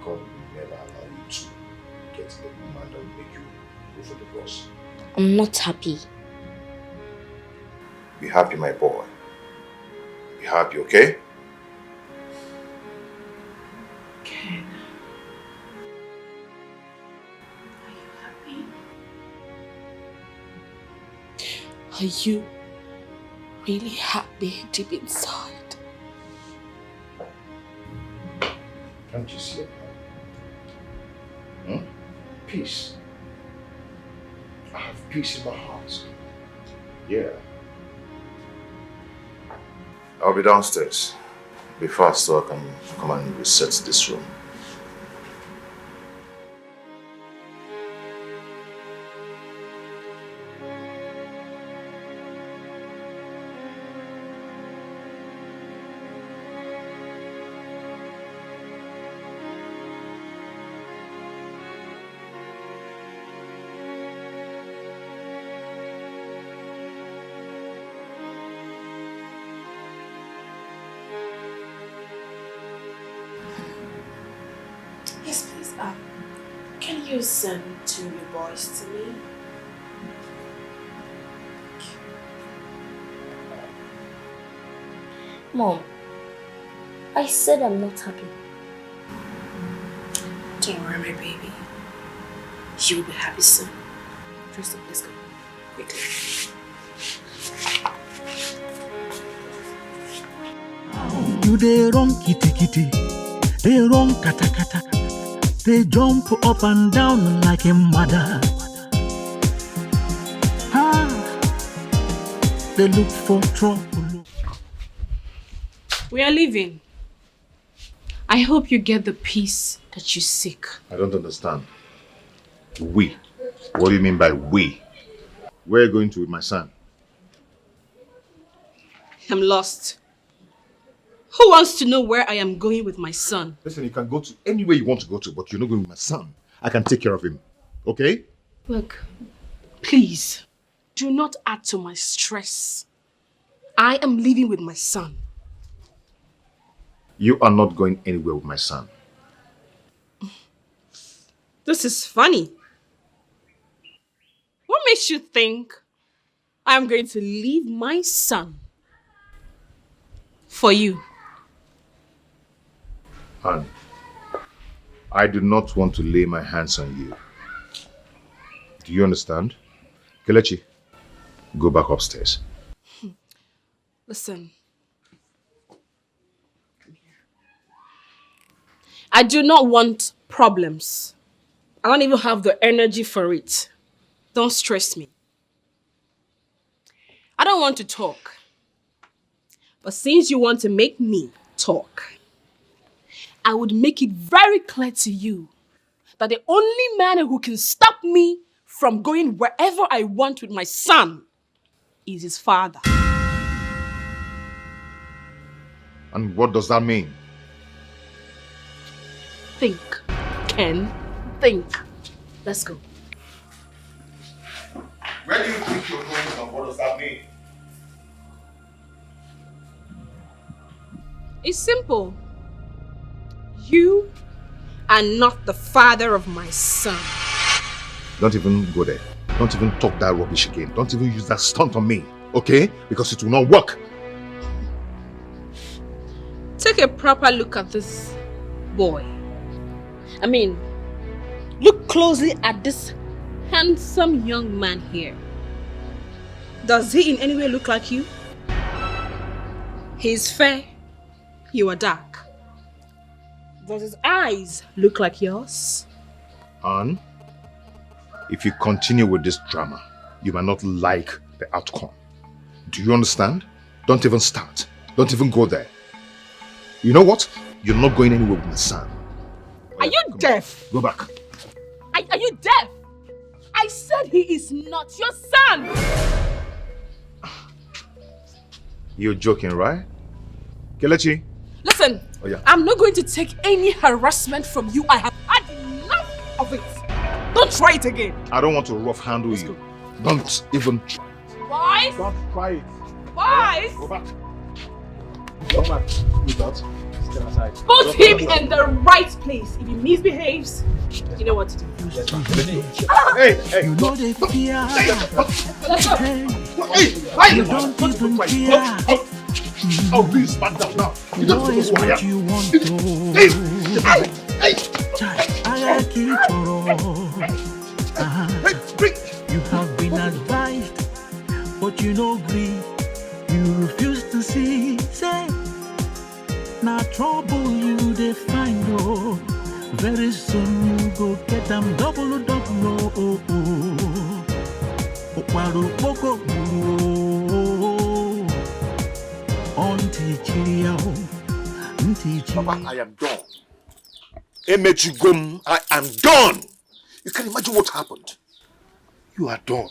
God will never allow you to get the woman that will make you go for divorce.
I'm not happy.
Be happy, my boy. Be happy, okay?
Ken, are you happy? Are you really happy deep inside?
Can't you see it now? Peace. I have peace in my heart. Yeah. I'll be downstairs. Be fast so I can come and reset this room.
Yes, please. Can you send 2 new boys to me?
Mom, I said I'm not happy.
Don't worry, my baby. You will be happy soon. First up, let's go. Quickly.
You they run kitty, they run kata. They jump up and down like a mother. They look for trouble.
We are leaving. I hope you get the peace that you seek.
I don't understand. We? What do you mean by we? Where are you going to with my son?
I'm lost. Who wants to know where I am going with my son?
Listen, you can go to anywhere you want to go to, but you're not going with my son. I can take care of him. Okay?
Look, please, do not add to my stress. I am leaving with my son.
You are not going anywhere with my son.
This is funny. What makes you think I am going to leave my son for you?
Han, I do not want to lay my hands on you. Do you understand? Kelechi, go back upstairs.
Listen. I do not want problems. I don't even have the energy for it. Don't stress me. I don't want to talk. But since you want to make me talk, I would make it very clear to you that the only man who can stop me from going wherever I want with my son is his father.
And what does that mean?
Think, Ken. Think. Let's go.
Where do you think you're going and what does that mean?
It's simple. You are not the father of my son.
Don't even go there. Don't even talk that rubbish again. Don't even use that stunt on me, okay? Because it will not work.
Take a proper look at this boy. I mean, look closely at this handsome young man here. Does he in any way look like you? He's fair, you are dark. Does his eyes look like yours?
And if you continue with this drama, you might not like the outcome. Do you understand? Don't even start. Don't even go there. You know what? You're not going anywhere with my son.
Are you deaf?
Go back.
Are you deaf? I said he is not your son.
You're joking, right? Kelechi?
Listen,
Oh, yeah.
I'm not going to take any harassment from you. I have had enough of it. Don't try it again.
I don't want to rough handle you. Don't even try.
Boys!
Don't try it.
Boys!
Go back.
Go back. You don't. Stay outside.
Put him in the right place. If he misbehaves, you know what to do.
Hey, hey.
You know they fear.
Hey,
You don't even care.
Oh, please, back down now. You don't
Boy
know
is
who I
what
am.
you want to.
Hey, hey,
I like it all.
hey, bring.
You have been advised, but you no agree. You refuse to see. Say, now trouble you they find oh. Very soon you go get them double. Oh. Okwaru boko
Papa, I am done. Emechigum, I am done. You can imagine what happened.
You are done.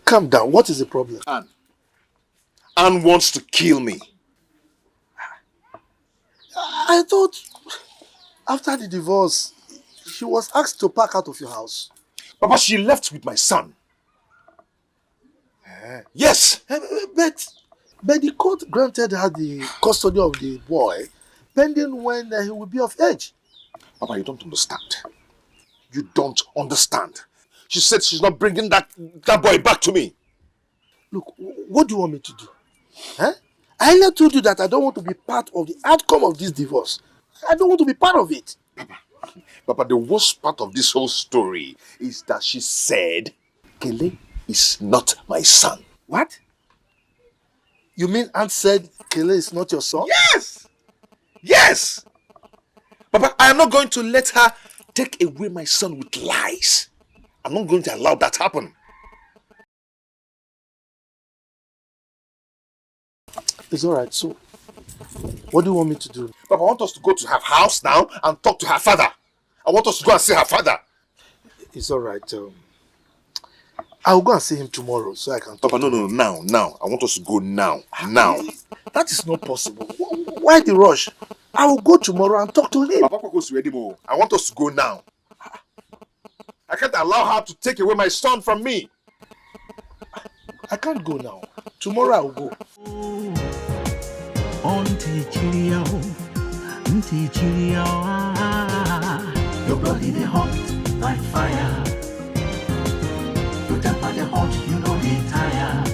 Calm down. What is the problem?
Anne wants to kill me.
I thought after the divorce, she was asked to pack out of your house.
Papa, she left with my son. Yes.
But the court granted her the custody of the boy pending when he will be of age.
Papa, you don't understand. You don't understand. She said she's not bringing that boy back to me.
Look, what do you want me to do? Huh? I earlier told you that I don't want to be part of the outcome of this divorce. I don't want to be part of it.
Papa, the worst part of this whole story is that she said Kele is not my son.
What? You mean Aunt said Kele is not your son?
Yes! Yes! Papa, I am not going to let her take away my son with lies. I'm not going to allow that happen.
It's alright, so what do you want me to do?
Papa, I want us to go to her house now and talk to her father. I want us to go and see her father.
It's alright. I'll go and see him tomorrow so I can talk.
Papa, no, now. I want us to go now. Now.
That is not possible. Why the rush? I will go tomorrow and talk to him.
Papa goes ready more. I want us to go now. I can't allow her to take away my son from me.
I can't go now. Tomorrow I will go.
Your body they hot like fire. You tap at the hot, you know they tire.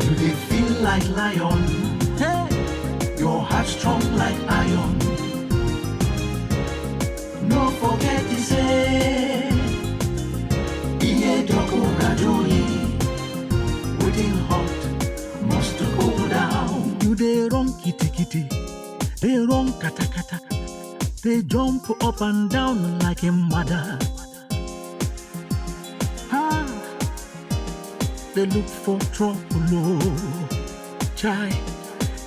You they feel like lion. Hey, your heart strong like iron. No forget to say, Iye doko radoi. Waiting hot must go down. You they run kitty kitty, they run kata kata. They jump up and down like a mother. Ah, they look for trouble, oh. Chai,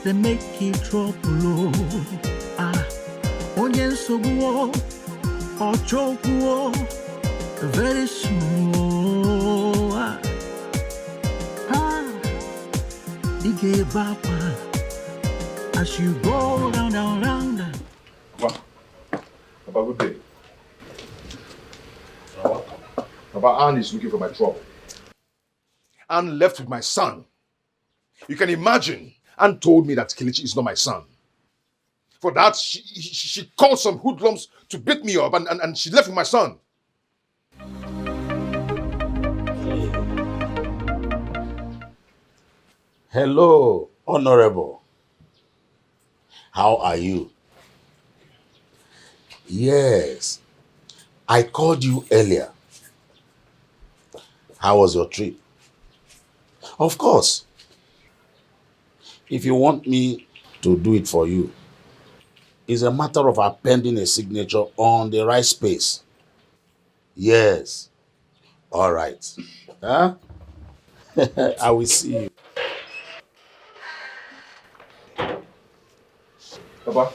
they make it trouble, oh. Ah, onyen soguo, or chokuo, very small. Ah, he gave up as you go down, down, down.
Papa, good day. Papa, Anne is looking for my trouble. Anne left with my son. You can imagine, Anne told me that Kelechi is not my son. For that, she called some hoodlums to beat me up and she left with my son.
Hello, Honorable. How are you? Yes, I called you earlier. How was your trip? Of course. If you want me to do it for you, it's a matter of appending a signature on the right space. Yes. All right. Huh? I will see you.
Papa,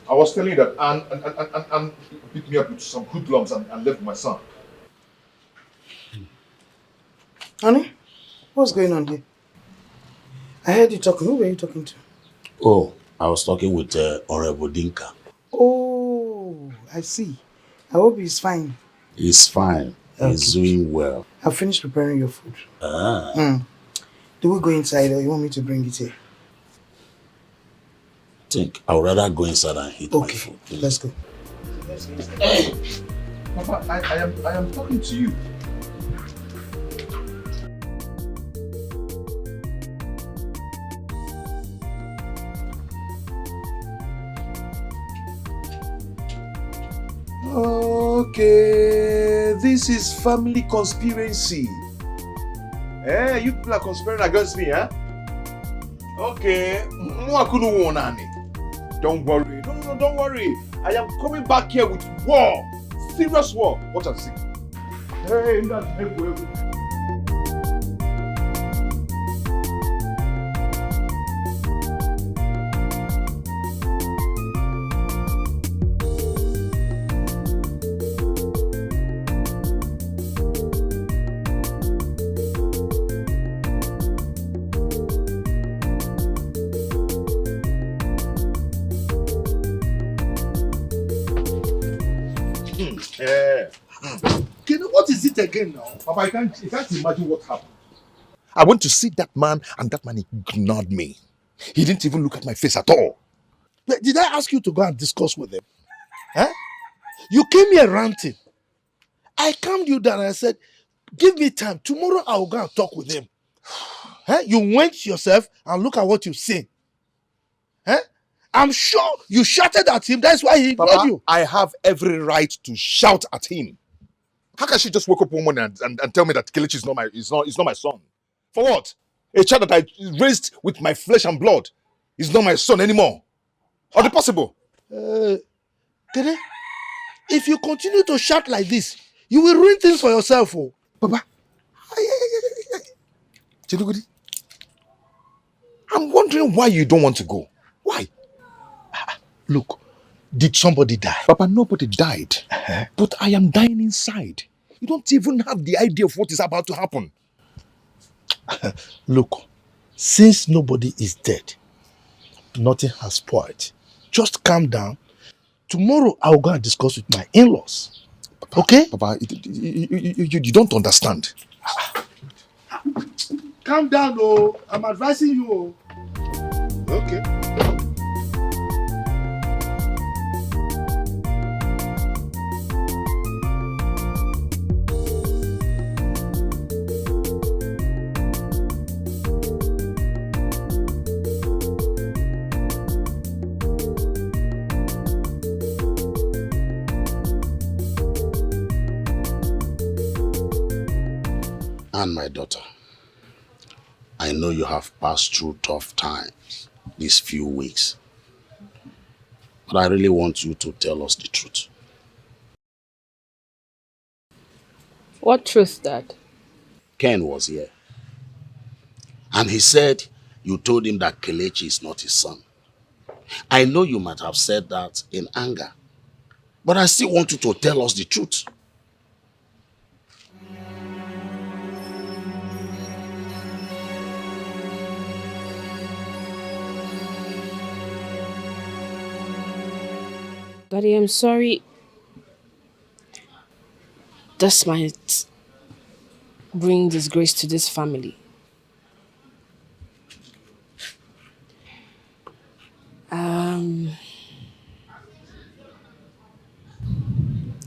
I was telling you that Anne beat me up with some hoodlums and left with my son.
Honey, what's going on here? I heard you talking. Who were you talking to?
Oh, I was talking with Honorable Dinka.
Oh, I see. I hope he's fine.
He's fine.
Okay.
He's doing well.
I've finished preparing your food.
Ah.
Do we go inside or you want me to bring it here?
Think I would rather go inside and eat my food.
Let's go.
Hey, Papa, I am talking to you. Okay, this is family conspiracy. Eh, you people are conspiring against me, huh? Okay, don't worry. No, don't worry. I am coming back here with war. Serious war. What are you? Hey, that's
What is it again now?
Papa, you can't imagine what happened. I went to see that man and that man ignored me. He didn't even look at my face at all.
Did I ask you to go and discuss with him? Huh? You came here ranting. I calmed you down and I said, give me time. Tomorrow I will go and talk with him. Huh? You went yourself and look at what you've seen. Huh? I'm sure you shouted at him. That's why he ignored you.
I have every right to shout at him. How can she just wake up one morning and tell me that Kelechi is not my son? For what? A child that I raised with my flesh and blood is not my son anymore. How is it possible?
Kede, if you continue to shout like this, you will ruin things for yourself. Oh.
Papa, Chidugudi, I'm wondering why you don't want to go. Why?
Look, did somebody die?
Papa, nobody died. But I am dying inside. You don't even have the idea of what is about to happen.
Look, since nobody is dead, nothing has spoiled. Just calm down. Tomorrow I'll go and discuss with my in-laws.
Papa,
Okay?
Papa, you don't understand.
Calm down, oh. I'm advising you, oh. Okay.
And my daughter, I know you have passed through tough times these few weeks, but I really want you to tell us the truth.
What truth, Dad?
Ken was here, and he said you told him that Kelechi is not his son. I know you might have said that in anger, but I still want you to tell us the truth.
Daddy, I'm sorry. This might bring disgrace to this family.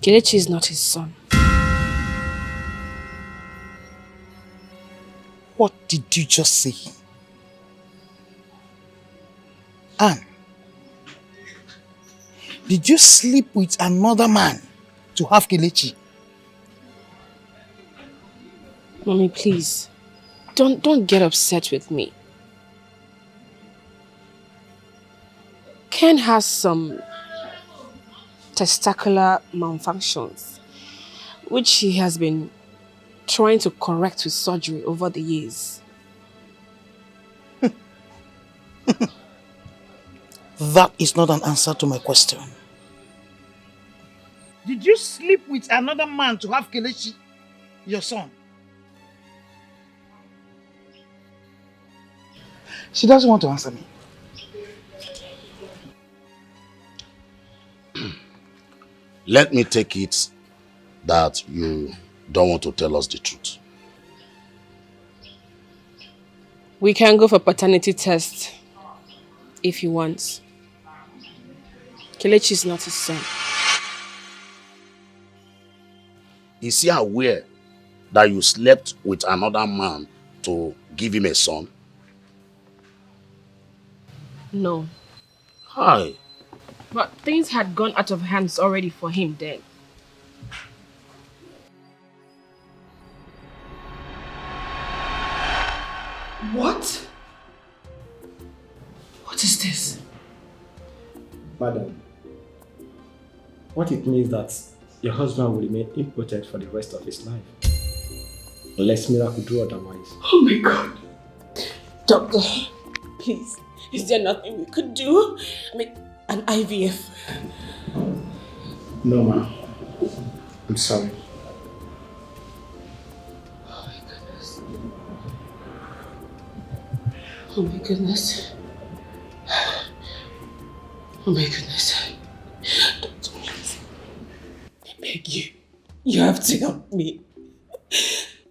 Kelechi is not his son.
What did you just say? Anne, did you sleep with another man to have Kelechi?
Mommy, please. Don't get upset with me. Ken has some testicular malfunctions, which he has been trying to correct with surgery over the years.
That is not an answer to my question. Did you sleep with another man to have Kelechi, your son? She doesn't want to answer me.
Let me take it that you don't want to tell us the truth.
We can go for paternity test if you want. Kelechi is not his son.
Is he aware that you slept with another man to give him a son?
No.
Hi.
But things had gone out of hands already for him then.
What? What is this?
Madam, what it means that your husband will remain impotent for the rest of his life. Unless miracle do otherwise.
Oh my God. Doctor, please, is there nothing we could do? I mean, an IVF.
No, ma'am. I'm sorry.
Oh my goodness. Oh my goodness. Oh my goodness. Doctor, please. I beg you. You have to help me.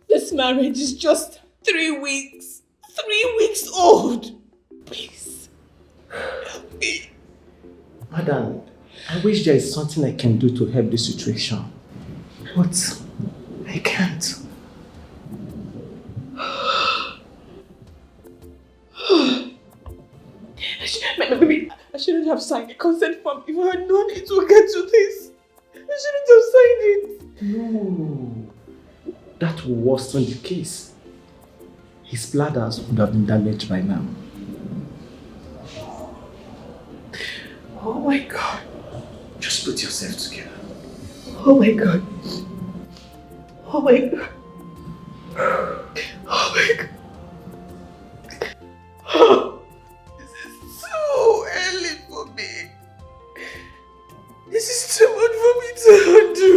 This marriage is just 3 weeks. 3 weeks old. Please. Help me.
Madam, I wish there is something I can do to help this situation. But I can't.
Maybe I shouldn't have signed the consent form if I had known it would get to this. I shouldn't have signed it.
No. That will worsen the case. His bladders would have been damaged by now.
Oh my God.
Just put yourself together.
Oh my God. Oh my God. Oh my God. This is too early for me. This is too much for me to undo.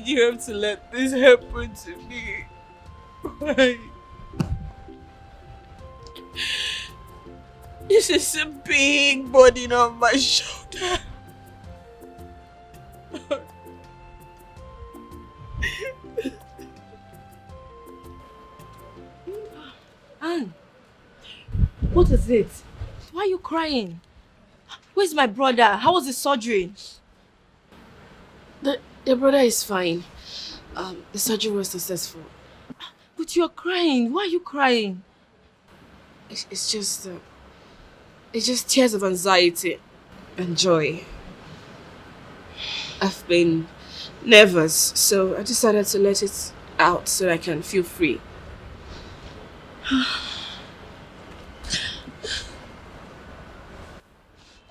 did you have to let this happen to me? Why? This is a big burden on my shoulder. Anne, what is it? Why are you crying? Where's my brother? How was the surgery?
The brother is fine. The surgery was successful.
But you're crying. Why are you crying?
It's just tears of anxiety and joy. I've been nervous, so I decided to let it out so I can feel free.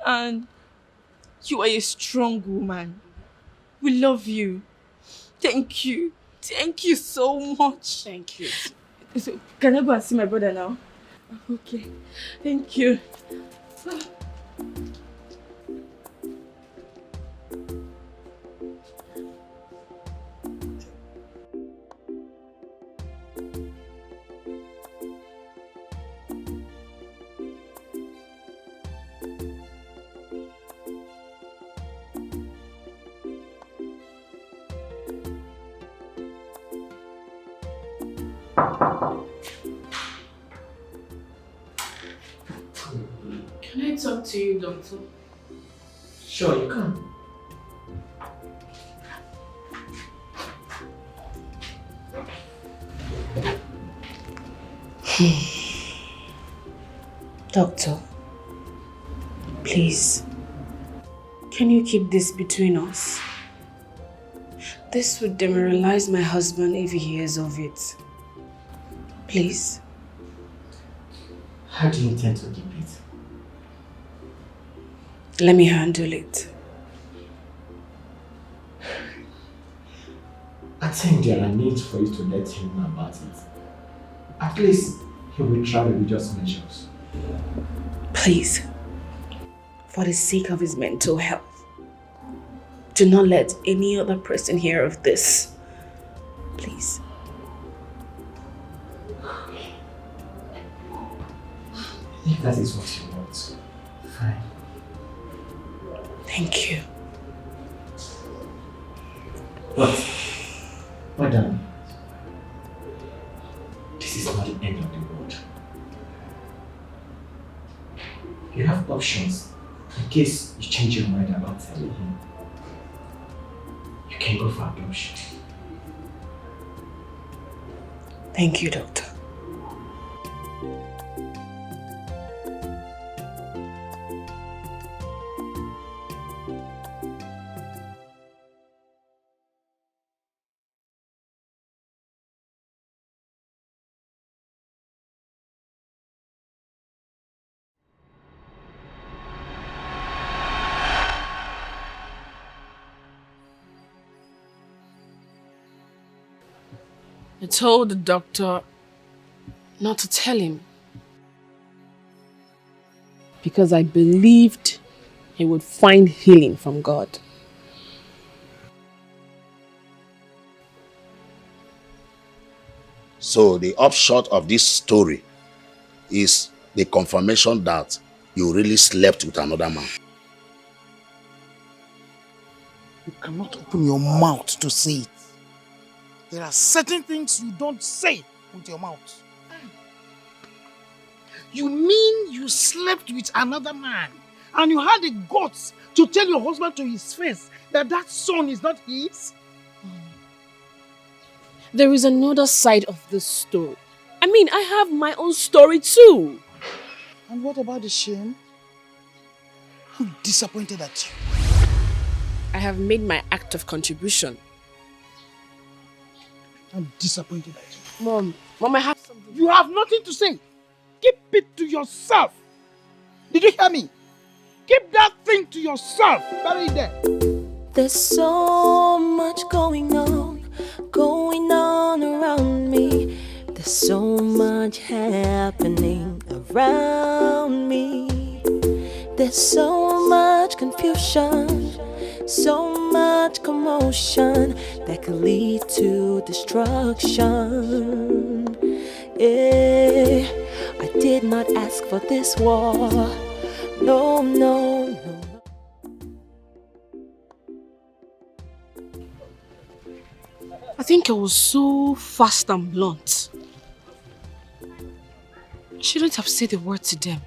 And you are a strong woman. We love you. Thank you. Thank you so much.
Thank you.
So, can I go and see my brother now? Okay. Thank you.
Can I talk to you, doctor?
Sure, you can.
Doctor, please, can you keep this between us? This would demoralize my husband if he hears of it. Please.
How do you intend to keep it?
Let me handle it.
I think there are needs for you to let him know about it. At least he will try religious measures.
Please, for the sake of his mental health, do not let any other person hear of this. Please.
If that is what you want, fine.
Thank you.
But, madam, this is not the end of the world. You have options in case you change your mind about telling him. You can go for adoption.
Thank you, doctor. I told the doctor not to tell him because I believed he would find healing from God.
So the upshot of this story is the confirmation that you really slept with another man.
You cannot open your mouth to say it. There are certain things you don't say with your mouth. You mean you slept with another man and you had the guts to tell your husband to his face that that son is not his?
There is another side of this story. I mean, I have my own story too.
And what about the shame? I'm disappointed at you.
I have made my act of contribution.
I'm disappointed at you.
Mom, I have something.
You have nothing to say. Keep it to yourself. Did you hear me? Keep that thing to yourself. Bury it there.
There's so much going on around me. There's so much happening around me. There's so much confusion, so much much commotion that could lead to destruction. Yeah, I did not ask for this war. No, no, no.
I think I was so fast and blunt. I shouldn't have said a word to them.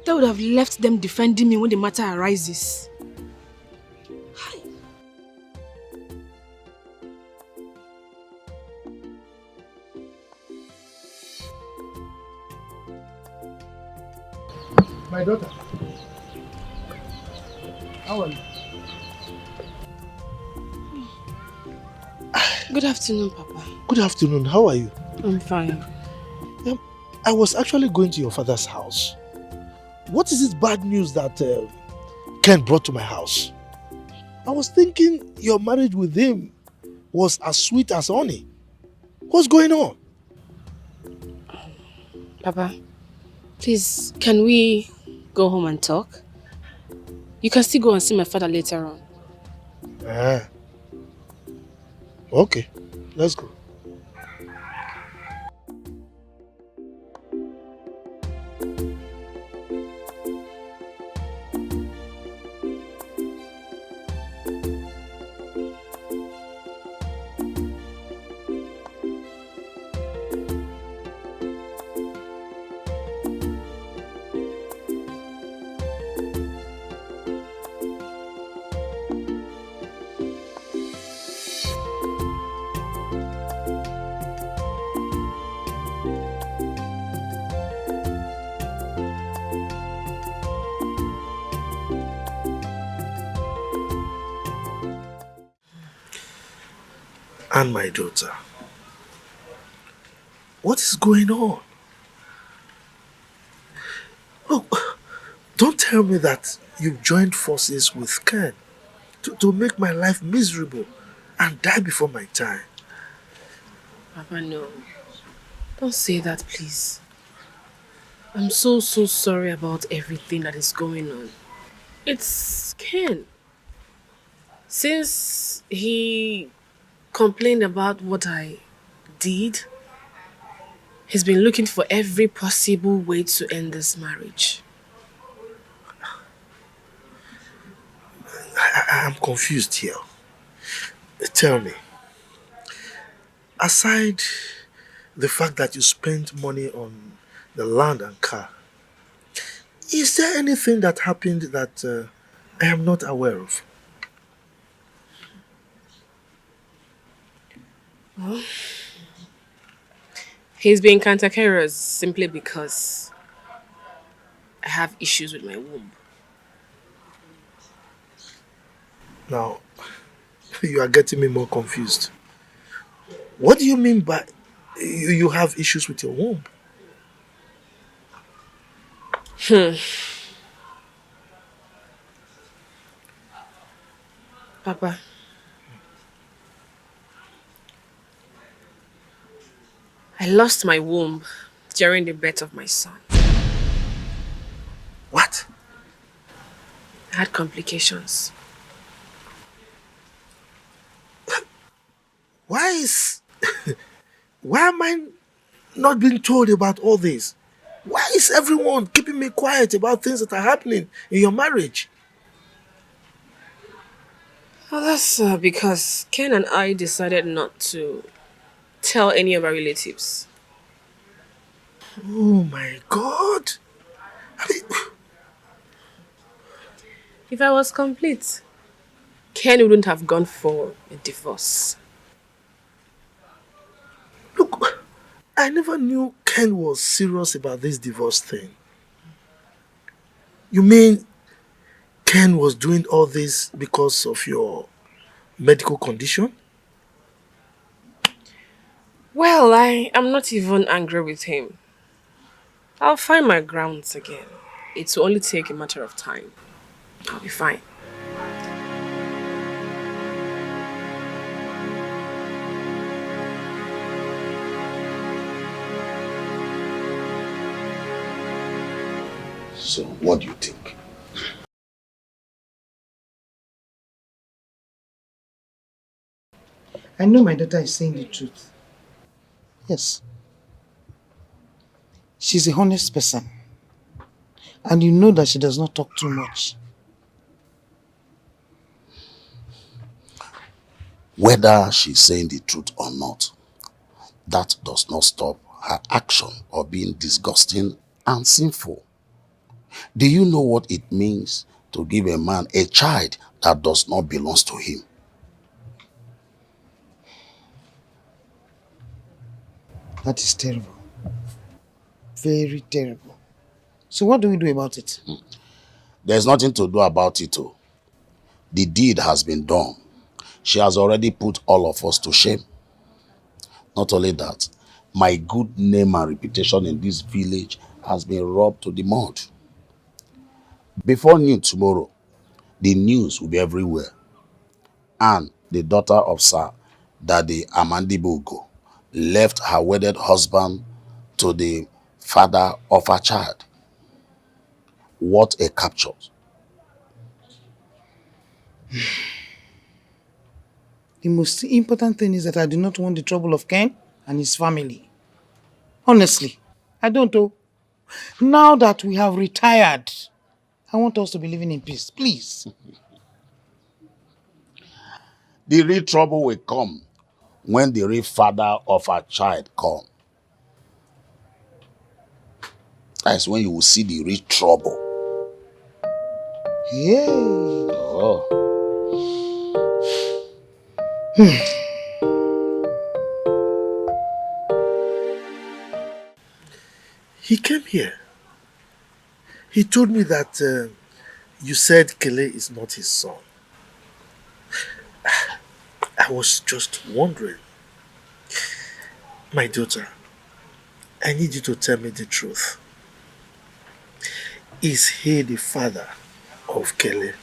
That would have left them defending me when the matter arises.
My daughter. How are you?
Good afternoon, Papa.
Good afternoon. How are you?
I'm fine.
I was actually going to your father's house. What is this bad news that Ken brought to my house? I was thinking your marriage with him was as sweet as honey. What's going on?
Papa, please, can we go home and talk? You can still go and see my father later on.
Okay, let's go. And my daughter, what is going on? Look, don't tell me that you've joined forces with Ken to make my life miserable and die before my time.
Papa, no. Don't say that, please. I'm so sorry about everything that is going on. It's Ken. Since he complained about what I did, he's been looking for every possible way to end this marriage.
I'm confused here. Tell me, aside the fact that you spent money on the land and car, is there anything that happened that I am not aware of?
Well, he's being cantankerous simply because I have issues with my womb.
Now, you are getting me more confused. What do you mean by you have issues with your womb?
Papa, I lost my womb during the birth of my son.
What?
I had complications.
Why am I not being told about all this? Why is everyone keeping me quiet about things that are happening in your marriage?
Well, that's because Ken and I decided not to tell any of our relatives.
Oh my God!
If I was complete, Ken wouldn't have gone for a divorce.
Look, I never knew Ken was serious about this divorce thing. You mean Ken was doing all this because of your medical condition?
Well, I am not even angry with him. I'll find my grounds again. It will only take a matter of time. I'll be fine.
So, what do you think?
I know my daughter is saying the truth. Yes. She's a honest person. And you know that she does not talk too much.
Whether she's saying the truth or not, that does not stop her action or being disgusting and sinful. Do you know what it means to give a man a child that does not belong to him?
That is terrible. Very terrible. So what do we do about it?
There's nothing to do about it. Oh. The deed has been done. She has already put all of us to shame. Not only that, my good name and reputation in this village has been rubbed to the mud. Before noon tomorrow, the news will be everywhere. And the daughter of Sir Daddy Amandibugo left her wedded husband to the father of her child. What a capture.
The most important thing is that I do not want the trouble of Ken and his family. Honestly, I don't know. Now that we have retired, I want us to be living in peace, please.
The real trouble will come when the real father of her child comes. That's when you will see the real trouble.
Yeah.
Oh.
He came here. He told me that you said Kele is not his son. I was just wondering. My daughter, I need you to tell me the truth. Is he the father of Kele?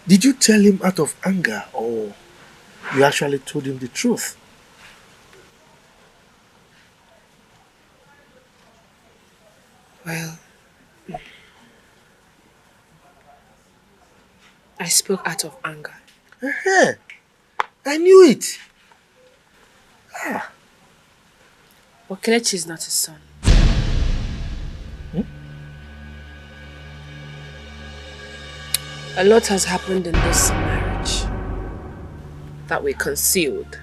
Did you tell him out of anger or you actually told him the truth?
Well, I spoke out of anger.
I knew it.
But Kelechi is not his son. A lot has happened in this marriage that we concealed.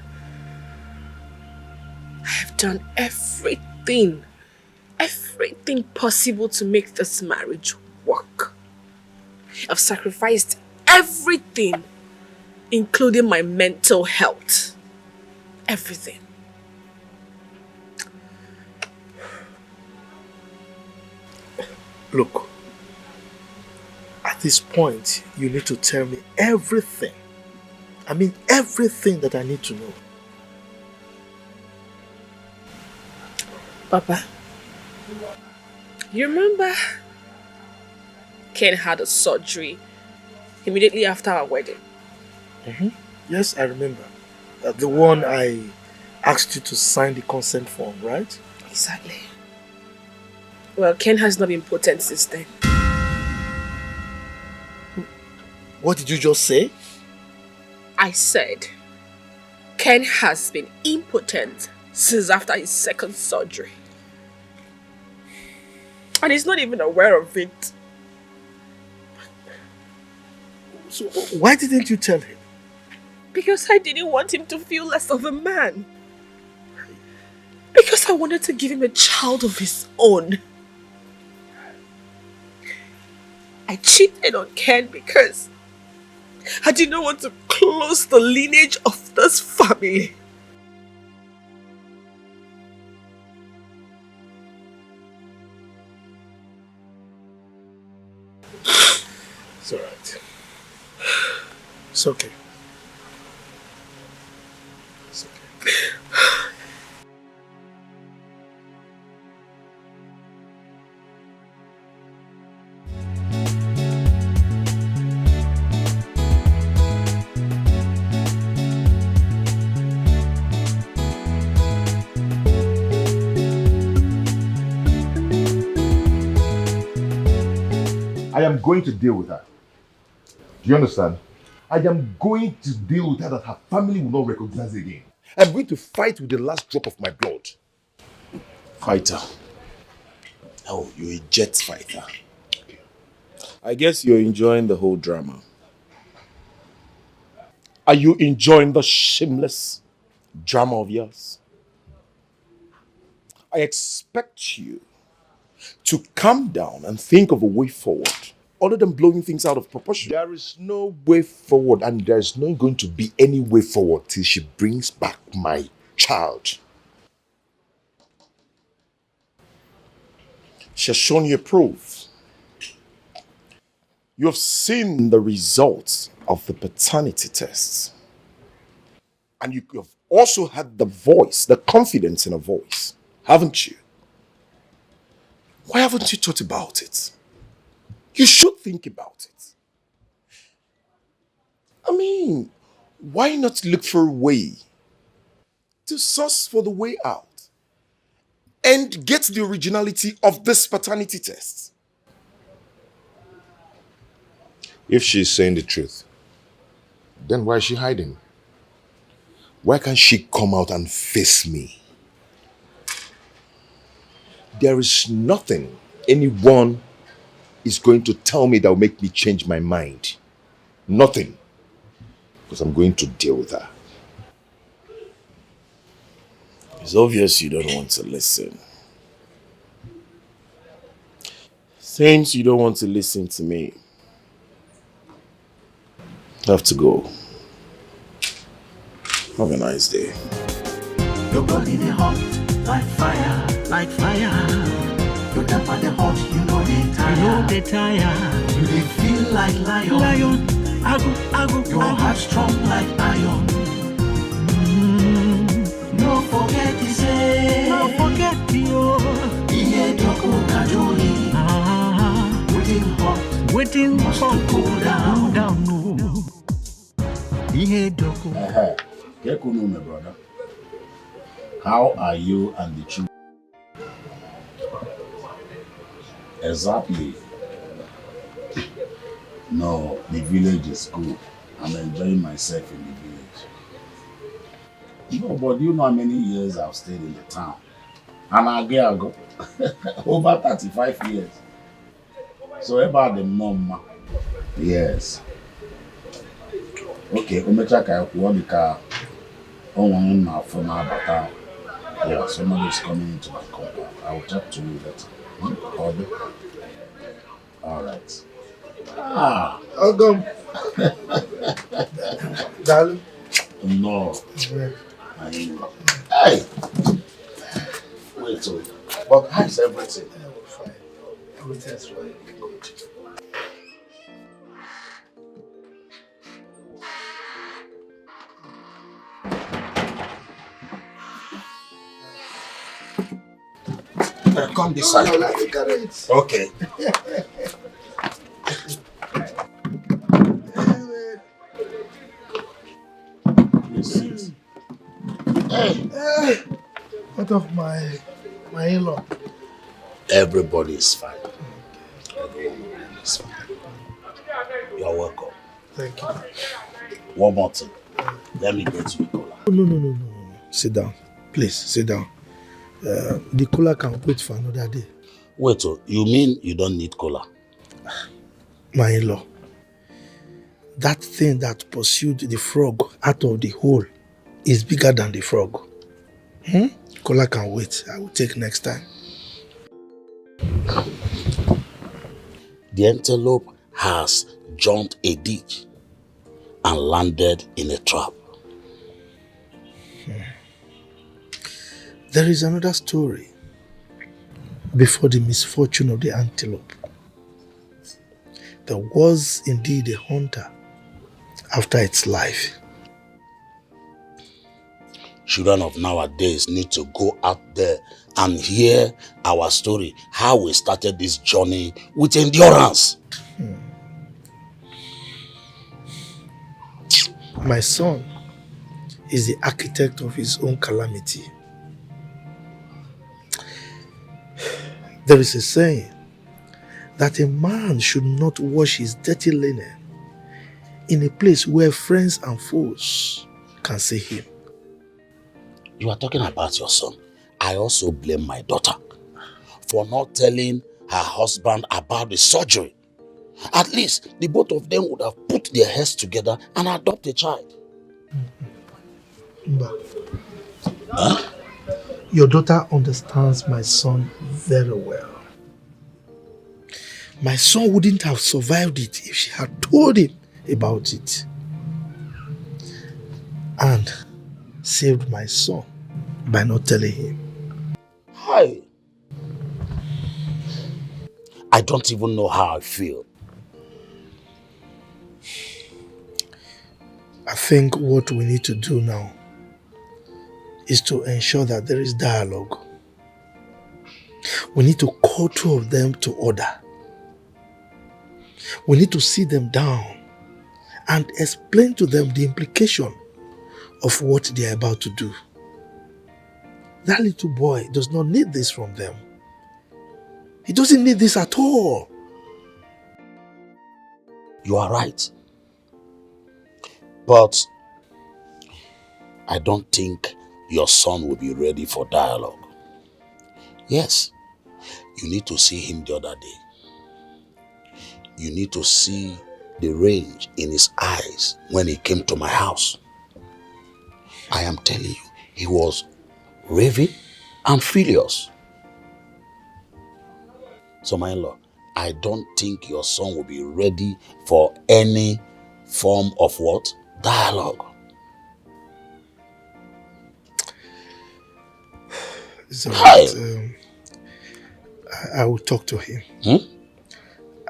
I have done everything possible to make this marriage work. I've sacrificed everything, including my mental health. Everything.
Look, at this point, you need to tell me everything. I mean, everything that I need to know.
Papa, you remember Ken had a surgery immediately after our wedding?
Yes, I remember. The one I asked you to sign the consent form, right?
Exactly. Well, Ken has not been potent since then.
What did you just say?
I said Ken has been impotent since after his second surgery. And he's not even aware of it.
So why didn't you tell him?
Because I didn't want him to feel less of a man. Because I wanted to give him a child of his own. I cheated on Ken because I did not want to close the lineage of this family.
It's alright. It's okay. It's okay.
I am going to deal with her. Do you understand? I am going to deal with her that her family will not recognize again. I'm going to fight with the last drop of my blood.
Fighter. Oh, you're a jet fighter. I guess you're enjoying the whole drama. Are you enjoying the shameless drama of yours? I expect you to calm down and think of a way forward other than blowing things out of proportion.
There is no way forward, and there is not going to be any way forward till she brings back my child.
She has shown you proof. You have seen the results of the paternity tests. And you have also had the voice, the confidence in a voice, haven't you? Why haven't you thought about it? You should think about it. I mean, why not look for a way to source for the way out and get the originality of this paternity test?
If she's saying the truth, then why is she hiding? Why can't she come out and face me? There is nothing anyone is going to tell me that will make me change my mind. Nothing. Because I'm going to deal with her.
It's obvious you don't want to listen. Since you don't want to listen to me, I have to go. Have a nice day.
Your body they hot like fire, like fire. Your temper they hot, you know they tire. You know they tire. You they feel like lion. Lion, I go. Your heart strong like iron. No forget to say. No forget you. Iye doko kajoli. Waiting hot to cool down. No. Iye doko.
Kekuno, my brother. How are you and the children? Exactly. No, the village is good. I'm enjoying myself in the village. No, but do you know how many years I've stayed in the town? And I go over 35 years. So about the mom. Yes. Okay, Umechaka, what the car? Oh, one now for now, but yeah, somebody is coming into my compound. I will talk to you later. All right. Ah,
Welcome. Darling.
No. Hey. Wait till. But how is everything?
Fine. Everything's fine. Good.
Come this side. Okay.
Hey. What of my in-law?
Everybody is fine. Everyone is fine. You're welcome.
Thank you.
One more thing. Let me get you a cola.
No. Sit down. Please, sit down. The cola can wait for another day.
Wait, so you mean you don't need cola?
My in-law. That thing that pursued the frog out of the hole is bigger than the frog. Cola can wait. I will take next time.
The antelope has jumped a ditch and landed in a trap.
There is another story before the misfortune of the antelope. There was indeed a hunter after its life.
Children of nowadays need to go out there and hear our story, how we started this journey with endurance.
My son is the architect of his own calamity. There is a saying that a man should not wash his dirty linen in a place where friends and foes can see him.
You are talking about your son. I also blame my daughter for not telling her husband about the surgery. At least the both of them would have put their heads together and adopt a child.
Mba, your daughter understands my son very well. My son wouldn't have survived it if she had told him about it. And saved my son by not telling him.
Hi. I don't even know how I feel.
I think what we need to do now is to ensure that there is dialogue. We need to call two of them to order. We need to sit them down and explain to them the implication of what they are about to do. That little boy does not need this from them. He doesn't need this at all.
You are right. But I don't think your son will be ready for dialogue. Yes, you need to see him the other day. You need to see the rage in his eyes when he came to my house. I am telling you, he was raving and furious. So my in-law, I don't think your son will be ready for any form of what? Dialogue.
It's all right. I will talk to him.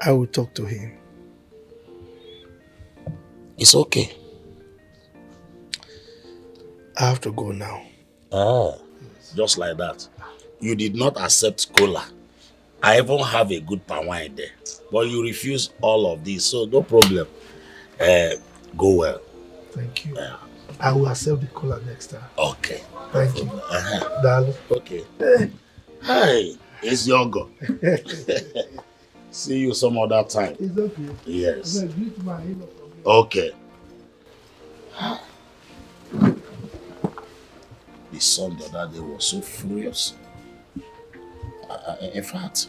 I will talk to him.
It's okay.
I have to go now.
Just like that. You did not accept cola. I even have a good palm wine there. But you refuse all of this, so no problem. Go well.
Thank you. I will accept the cola next time.
Okay.
Thank you. Darling.
Okay. Hi, it's Yogo. See you some other time.
It's okay.
Yes.
Greet my in-law from here.
Okay. The son the other day was so furious. In fact,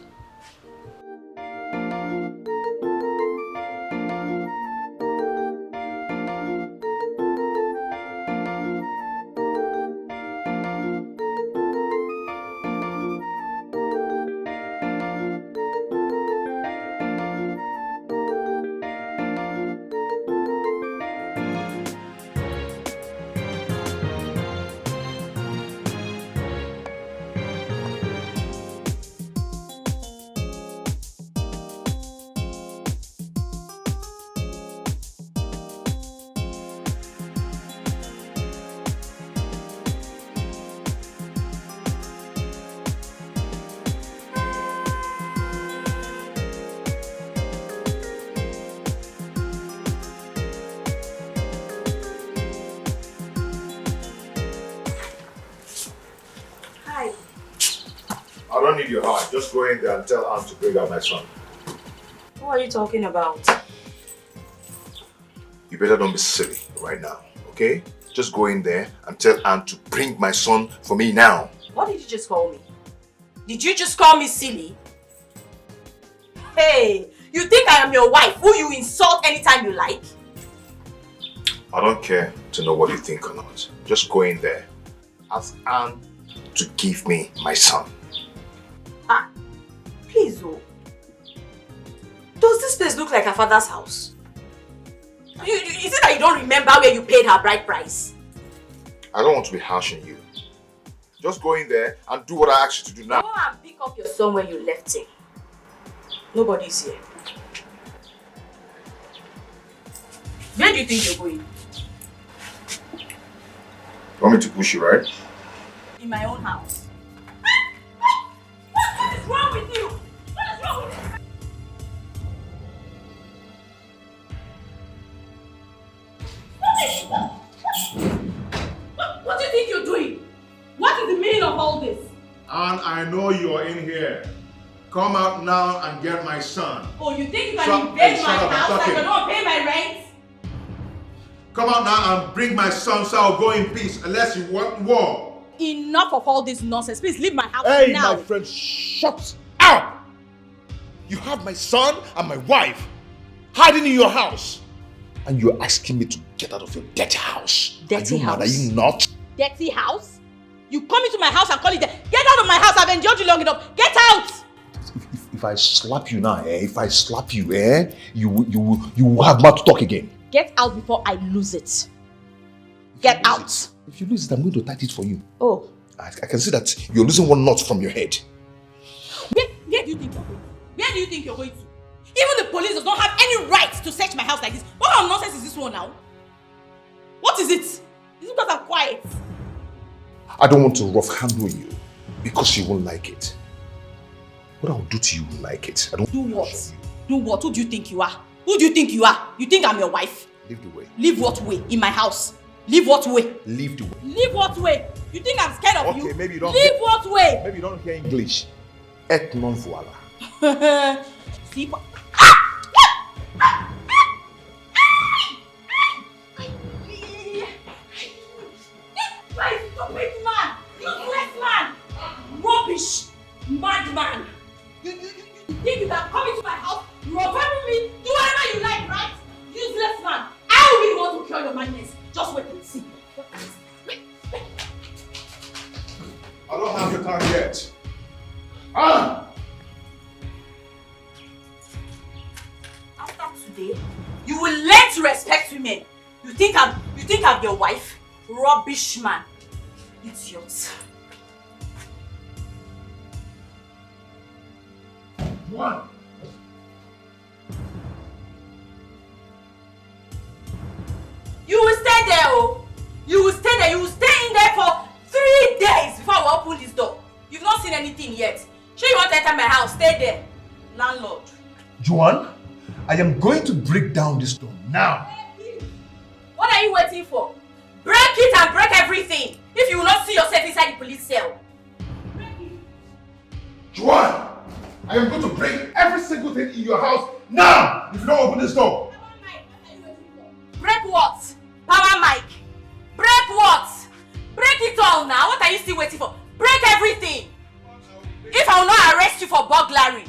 I don't need your heart. Just go in there and tell Anne to bring out my son.
What are you talking about?
You better don't be silly right now, okay? Just go in there and tell Anne to bring my son for me now.
What did you just call me? Did you just call me silly? Hey, you think I am your wife who you insult anytime you like?
I don't care to know what you think or not. Just go in there. Ask Anne to give me my son.
Please, oh. Does this place look like her father's house? Is it that you don't remember where you paid her bride price?
I don't want to be harsh on you. Just go in there and do what I asked you to do now.
Go and pick up your son where you left him. Nobody's here. Where do you think you're going?
You want me to push you, right?
In my own house. What is wrong with you? What is wrong with you? What do you think you're doing? What is the meaning of all this?
And I know you are in here. Come out now and get my son.
Oh, you think you can invade my house like you don't pay my rent?
Come out now and bring my son so I'll go in peace, unless you want war.
Enough of all this nonsense. Please leave my house
Hey,
now.
my friend, shut up! You have my son and my wife hiding in your house. And you're asking me to get out of your dirty house.
Dirty
Are you
house?
mad? Are you not?
Dirty house? You come into my house and call it there. Get out of my house. I've endured you long enough. Get out!
If I slap you now, if I slap you, you will have mouth to talk again.
Get out before I lose it. Get out.
If you lose it, I'm going to tight it for you.
Oh.
I can see that you're losing one knot from your head.
Where do you think you're going? Where do you think you're going to? Even the police does not have any right to search my house like this. What kind of nonsense is this one now? What is it? Is it because I'm quiet?
I don't want to rough handle you because you won't like it. What I'll do to you will like it. I don't
do what? Do what? Who do you think you are? Who do you think you are? You think I'm your wife?
Leave the way.
Leave what way? In my house? Leave what way?
Leave the way.
Leave what way? You think I'm scared of you?
Okay, maybe you don't.
Leave what way?
Maybe you don't hear English. Et non voila.
See? Stupid man! Useless man! Rubbish! Madman! You think you can come into my house, rob me, do whatever you like, right? Useless man! I will be the one to cure your madness. Just wait and see.
I don't have your time yet.
After today, you will learn to respect women. You think I'm your wife? Rubbish man. Idiot.
One.
You will stay there, oh. You will stay there. You will stay in there for 3 days before I will open this door. You've not seen anything yet. Sure you want to enter my house? Stay there. Landlord.
Juan, I am going to break down this door now.
What are you waiting for? Break it and break everything. If you will not see yourself inside the police cell.
Juan, I am going to break every single thing in your house now if you don't open this door.
Break what? Power mic. Break what? Break it all now. What are you still waiting for? Break everything. If I will not arrest you for burglary.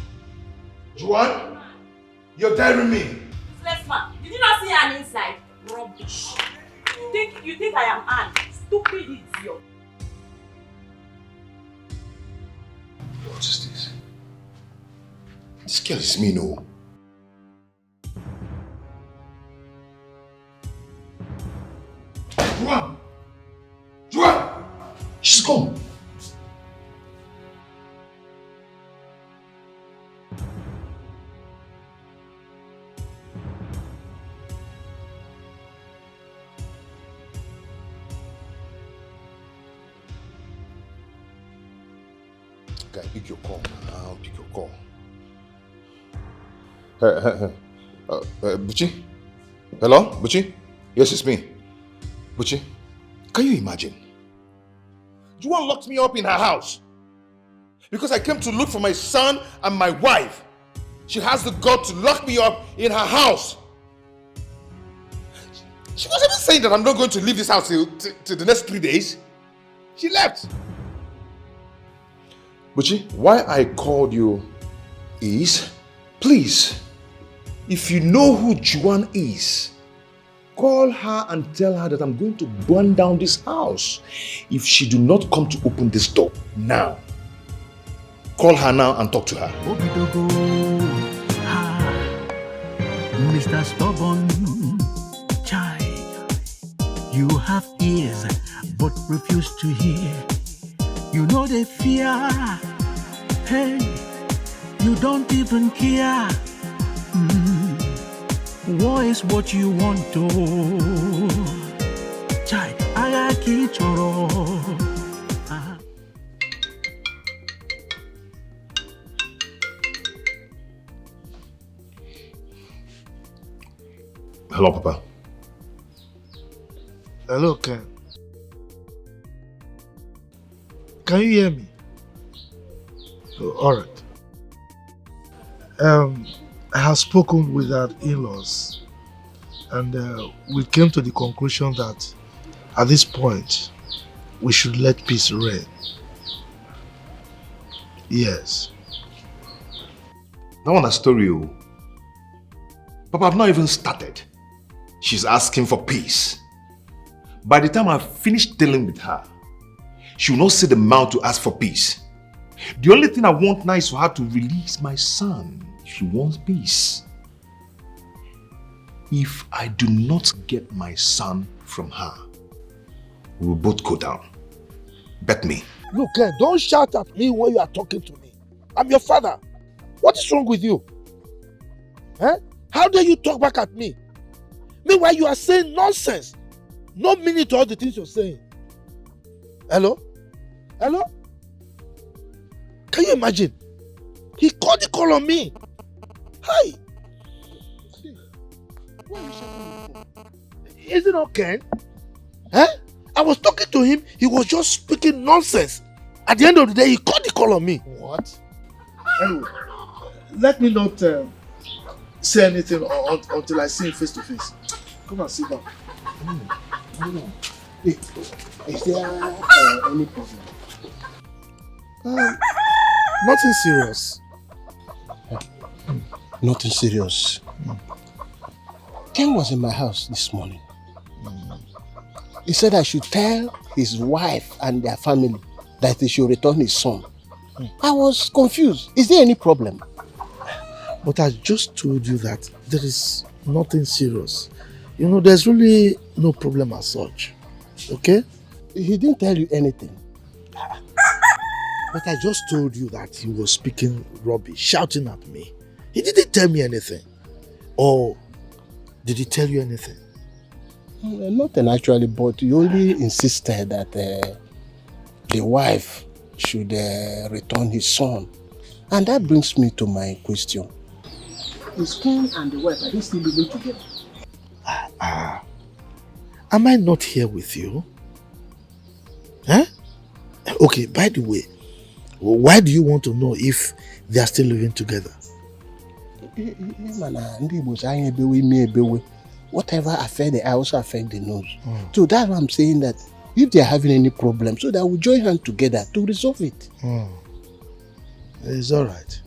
Juan, you're daring me.
Useless man. Did you not see Anne inside? Rubbish. You think I am Anne? Stupid idiot.
What is this? This girl is me, no. Juan! Juan! She's gone. Guy, pick your call now. Pick your call. Buchi? Hello? Buchi? Yes, it's me. Buchi, can you imagine? Juan locked me up in her house because I came to look for my son and my wife. She has the guts to lock me up in her house. She was even saying that I'm not going to leave this house till the next 3 days. She left. Buchi, why I called you is, please, if you know who Juan is, call her and tell her that I'm going to burn down this house if she do not come to open this door now. Call her now and talk to her.
Mr. Stubborn, child, you have ears but refuse to hear. You know they fear. Hey, you don't even care. War is what you want to. Chai, ayaki choro.
Hello, Papa.
Hello, Ken. Can you hear me? Oh, all right. I have spoken with our in-laws And we came to the conclusion that at this point, we should let peace reign. Yes.
That one a story, oh. Papa, I've not even started. She's asking for peace. By the time I finish dealing with her, she will not see the mouth to ask for peace. The only thing I want now is for her to release my son. She wants peace. If I do not get my son from her, we will both go down. Bet me.
Look, don't shout at me when you are talking to me. I'm your father. What is wrong with you? How dare you talk back at me? Meanwhile, you are saying nonsense. No meaning to all the things you're saying. Hello? Hello? Can you imagine? He called the call on me. Hi. Why are you shouting me for? Is it okay? I was talking to him. He was just speaking nonsense. At the end of the day, he called the call on me. What? Anyway, let me not say anything until I see him face to face. Come and sit down.
Is there any problem?
Nothing serious.
Nothing serious. Ken was in my house this morning. He said I should tell his wife and their family that he should return his son. I was confused. Is there any problem?
But I just told you that there is nothing serious. You know, there's really no problem as such. Okay?
He didn't tell you anything.
But I just told you that he was speaking rubbish, shouting at me. He didn't tell me anything. Or did he tell you anything?
Nothing actually, but he only insisted that the wife should return his son. And that brings me to my question. Is Ken and the wife, are they still living together?
Am I not here with you? Okay, by the way, why do you want to know if they are still living together?
Whatever affect the eye also affect the nose. So that's why I'm saying that if they are having any problem, so that we join hands together to resolve it.
It's alright.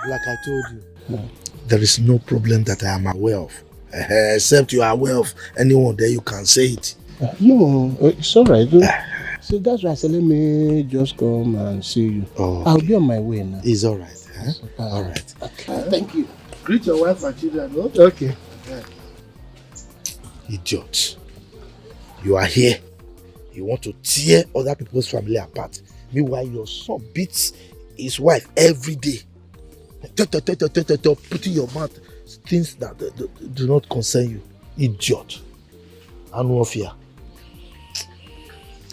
Like I told you, there is no problem that I am aware of. Except you are aware of anyone there, you can say it.
No, it's alright. So that's why I said, let me just come and see you. I'll be on my way now.
It's alright. Alright.
Okay. Thank you.
Greet your wife and children. Okay. Idiot. You are here. You want to tear other people's family apart. Meanwhile, your son beats his wife every day. Putting your mouth things that do not concern you. Idiot. Anwafia.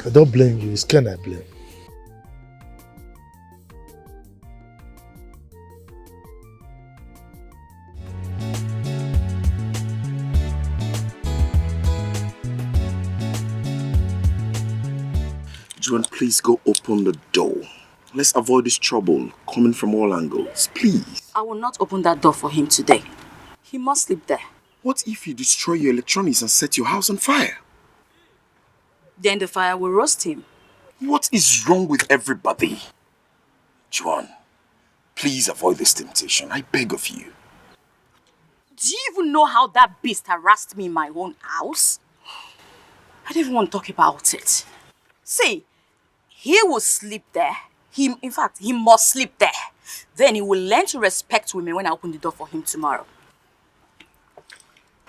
I don't blame you. It's Ken I blame.
John, please go open the door. Let's avoid this trouble coming from all angles, please.
I will not open that door for him today. He must sleep there.
What if you destroy your electronics and set your house on fire?
Then the fire will roast him.
What is wrong with everybody? Juan, please avoid this temptation. I beg of you.
Do you even know how that beast harassed me in my own house? I don't even want to talk about it. See, he will sleep there. In fact, he must sleep there. Then he will learn to respect women when I open the door for him tomorrow.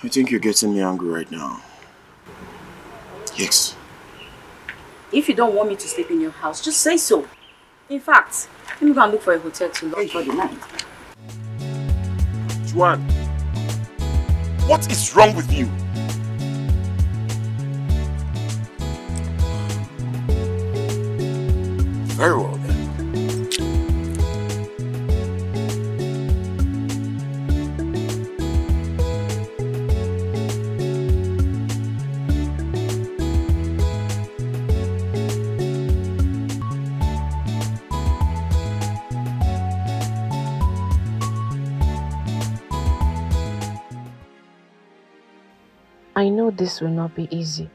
I think you're getting me angry right now. Yes.
If you don't want me to sleep in your house, just say so. In fact, let me go and look for a hotel to lodge for the night.
Juan, what is wrong with you? Very well then.
know this will not be easy,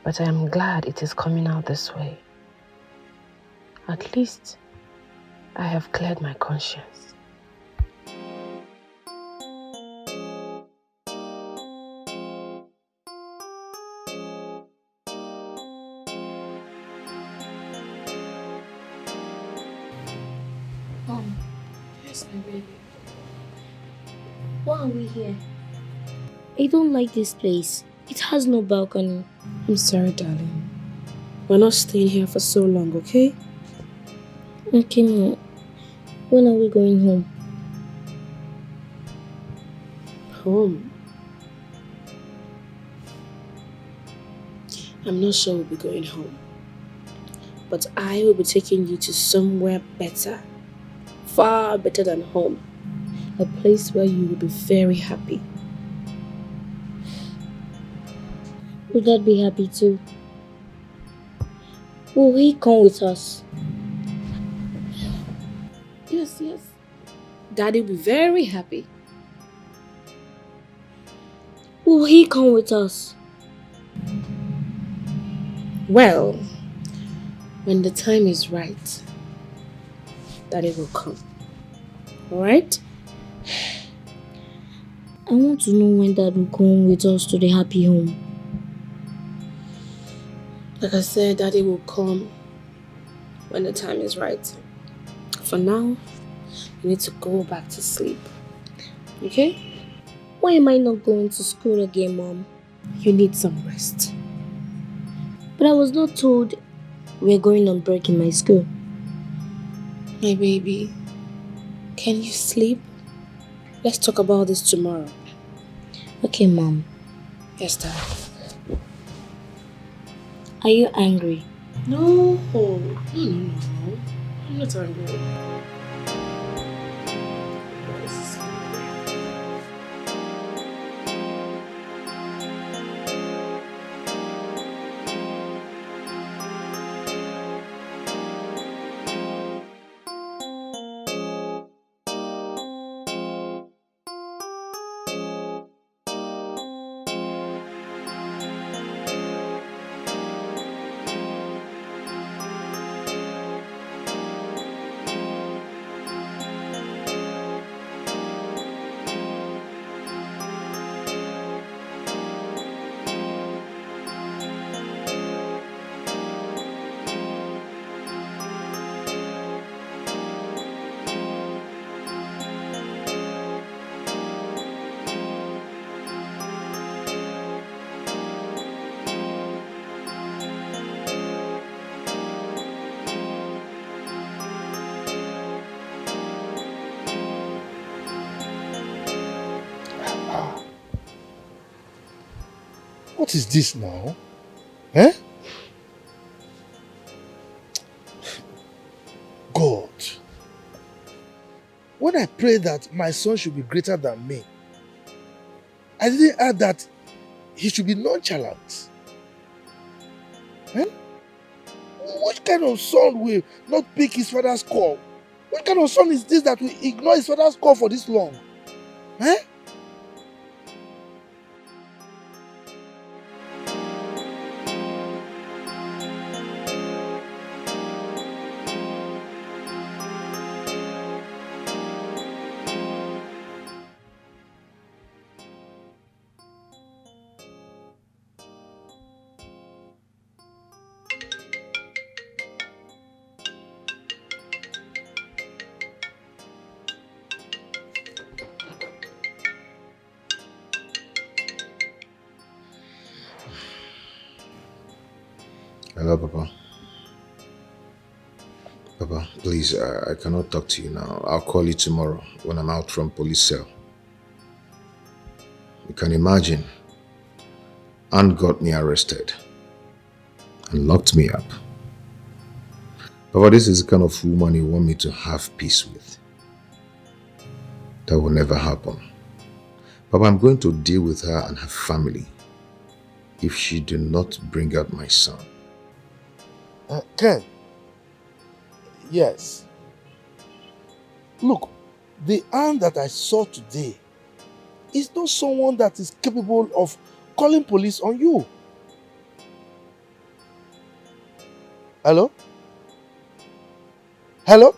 but I am glad it is coming out this way. At least I have cleared my conscience.
Yes, my baby. Why are we here? I don't like this place. It has no balcony.
I'm sorry, darling. We're not staying here for so long, okay?
Okay, Mom. When are we going home?
Home? I'm not sure we'll be going home. But I will be taking you to somewhere better. Far better than home. A place where you will be very happy.
Would Dad be happy too? Will he come with us?
Yes. Daddy will be very happy.
Will he come with us?
Well, when the time is right, Daddy will come. Alright?
I want to know when Dad will come with us to the happy home.
Like I said, Daddy will come when the time is right. For now, you need to go back to sleep. Okay?
Why am I not going to school again, Mom?
You need some rest.
But I was not told we're going on break in my school.
My baby, can you sleep? Let's talk about this tomorrow.
Okay, Mom.
Yes, Dad.
Are you angry?
No. I'm not angry.
What is this now? Eh? God, when I pray that my son should be greater than me, I didn't add that he should be nonchalant. Eh? Which kind of son will not pick his father's call? What kind of son is this that will ignore his father's call for this long? Eh?
Hello, Papa. Papa, please, I cannot talk to you now. I'll call you tomorrow when I'm out from police cell. You can imagine, Aunt got me arrested and locked me up. Papa, this is the kind of woman you want me to have peace with. That will never happen. Papa, I'm going to deal with her and her family if she do not bring out my son.
Ken, yes. Look, the aunt that I saw today is not someone that is capable of calling police on you. Hello? Hello?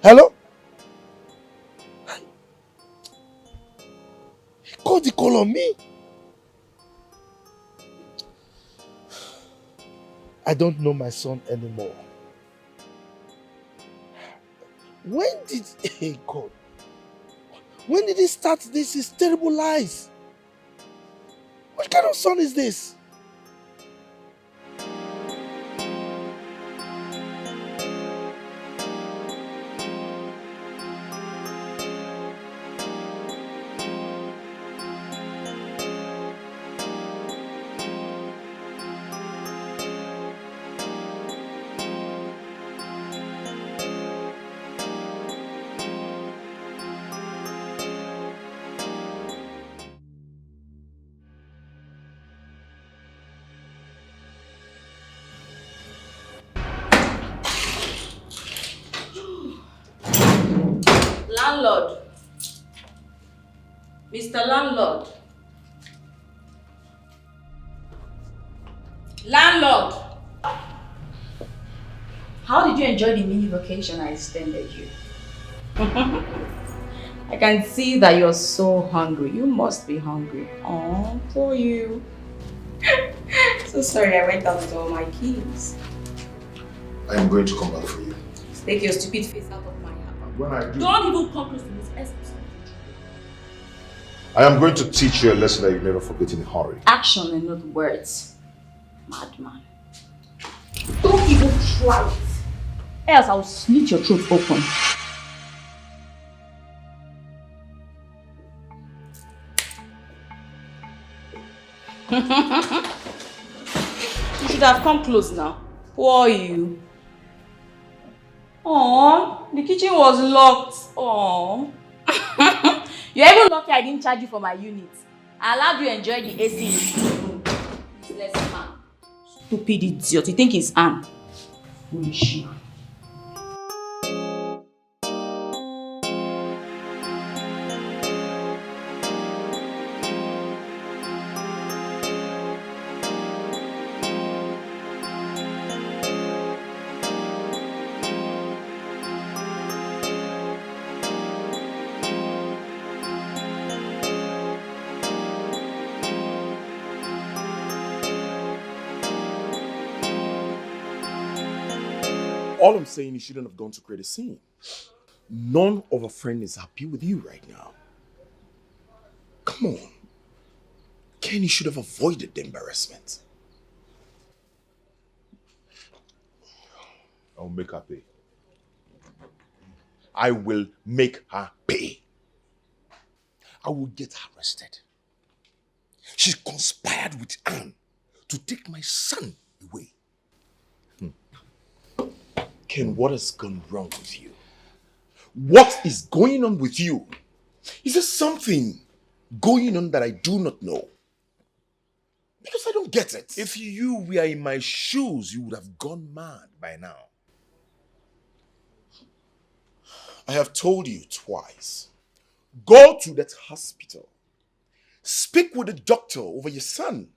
Hello? He called the call on me. I don't know my son anymore. When did, hey God, when did he start this? His terrible lies? What kind of son is this?
Landlord. Mr. Landlord. Landlord. How did you enjoy the mini vacation I extended you? I can see that you're so hungry. You must be hungry. Oh, poor you. So sorry I went out with all my keys.
I am going to come back for you.
Take your stupid face out of my house.
When I do,
Don't even come close to this essence.
I am going to teach you a lesson that you never forget in a hurry.
Action and not words. Madman. Don't even try it. Else I'll slit your throat open. You should have come close now. Who are you? Oh, the kitchen was locked. Oh. You're even lucky I didn't charge you for my unit. I allowed you to enjoy the AC in the room. Useless man. Stupid idiot. You think he's Anne? Foolish man.
All I'm saying, you shouldn't have gone to create a scene. None of our friend is happy with you right now. Come on. Kenny should have avoided the embarrassment.
I'll make her pay. I will make her pay. I will get her arrested. She conspired with Anne to take my son away.
Ken, what has gone wrong with you? What is going on with you? Is there something going on that I do not know? Because I don't get it.
If you were in my shoes, you would have gone mad by now.
I have told you twice. Go to that hospital. Speak with the doctor over your son.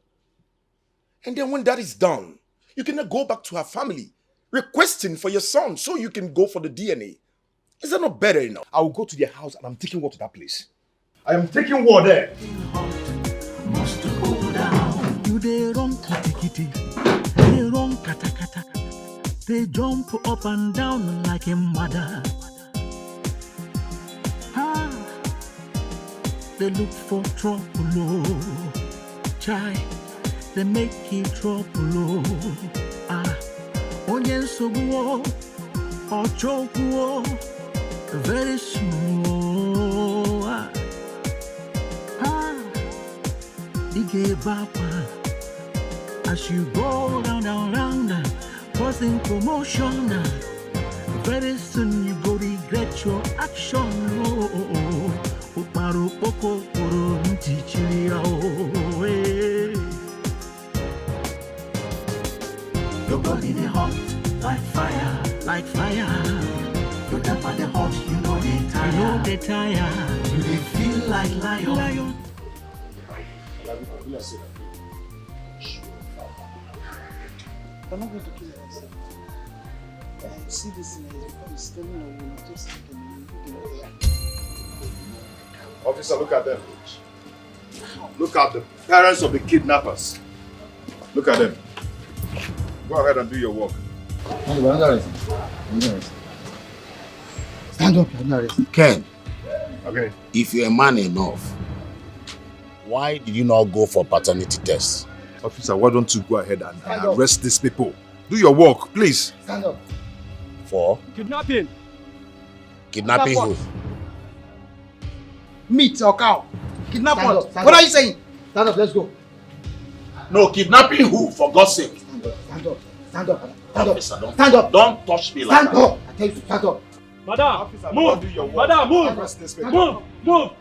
And then when that is done, you can go back to her family, requesting for your son so you can go for the DNA. Is that not better enough?
I will go to their house and I'm taking war to that place. I am taking war there.
Must go down. You they run kitty kitty, they run kata kata, they jump up and down like a mother. They look for trouble, oh. Chai, they make it trouble, oh. Onyen soguo, or chokuo, very small. Ige bapa, as you go round, causing commotion. Very soon you go regret your action, oh. Uparu poko puru ntichiria, oh. Your body they hot like fire, like fire. Your temper they hot, you know they tire. You know they tire. You they feel like lion.
I'm not going to kill myself. See this thing is because it's telling on you, just
Officer, look at them. Look at the parents of the kidnappers. Look at them. Go ahead and do your work.
Stand up, you're under arrest.
Ken,
Okay.
if you're a man enough, why did you not go for paternity test?
Officer, why don't you go ahead and arrest these people? Do your work, please.
Stand up.
For
Kidnapping.
kidnapping who?
Meat or cow? Kidnap
Stand
what?
up, stand
What
up.
are you saying?
Stand up, let's go.
No, kidnapping who? For God's sake.
Stand up, stand up, stand up, stand up.
Officer,
Stand up.
Don't touch me like
Stand
that.
up. I tell you to stand up.
Madam,
Officer,
move.
do your work.
Madam, move.
Arrest these
Stand
people.
Move.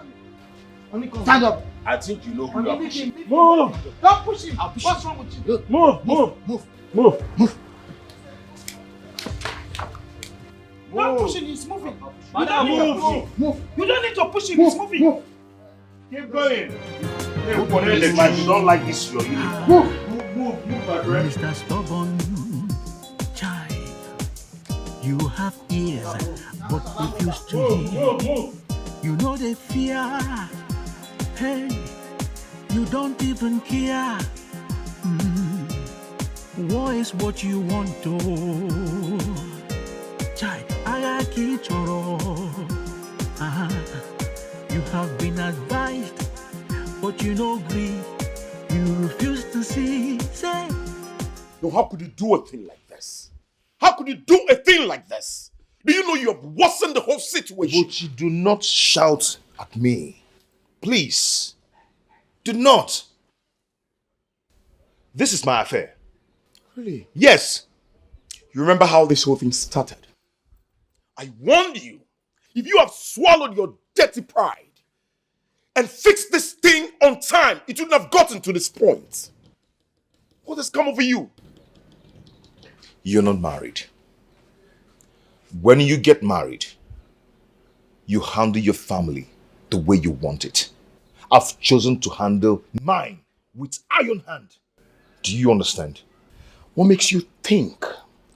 Stand up.
I think you know who you are pushing.
Move.
Don't push him.
I'll push
What's
you.
wrong with you?
Move.
Move.
Don't push him, he's moving.
Madam, move.
Move.
You don't need to push him, he's moving.
Move.
Keep going.
If you don't like this, you're leaving.
Move, my friend.
Mr. Stubborn child, you have ears but refuse to hear. You know they fear. Hey, you don't even care. War is what you want to. Child, I keep You have been advised, but you no agree. You refuse to see. Say.
No, how could you do a thing like this? How could you do a thing like this? Do you know you have worsened the whole situation?
Buchi, do not shout at me. Please. Do not. This is my affair.
Really?
Yes.
You remember how this whole thing started? I warned you. If you have swallowed your dirty pride and fixed this thing on time, it wouldn't have gotten to this point. What has come over you?
You're not married. When you get married, you handle your family the way you want it. I've chosen to handle mine with iron hand. Do you understand?
What makes you think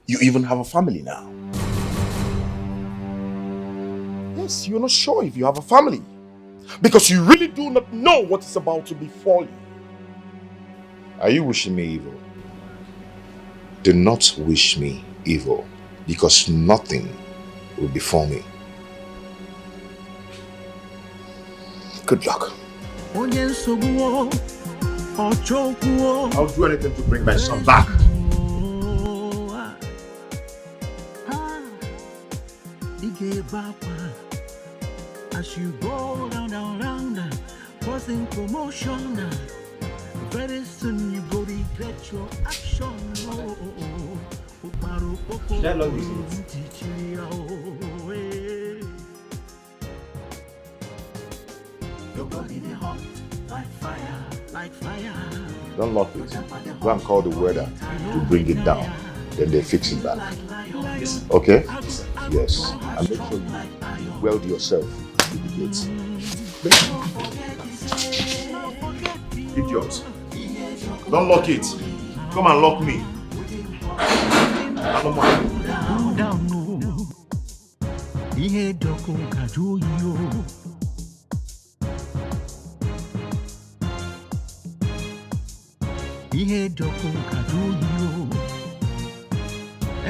you even have a family now? Yes, you're not sure if you have a family. Because you really do not know what is about to befall you.
Are you wishing me evil? Do not wish me evil, because nothing will befall me. Good luck.
I'll do
I'll do anything to bring my son back.
As you go round, causing commotion. Very soon you go regret your action.
Should I log this
Your body they hot like fire.
Don't lock it. Go and call the welder to bring it down. Then they fix it back. Okay? Yes. And make sure you weld yourself to the gates. Idiot. Don't lock it. Come and lock me. I don't mind.
Down no. Ihe doko kaju yo. Ihe doko kaju yo.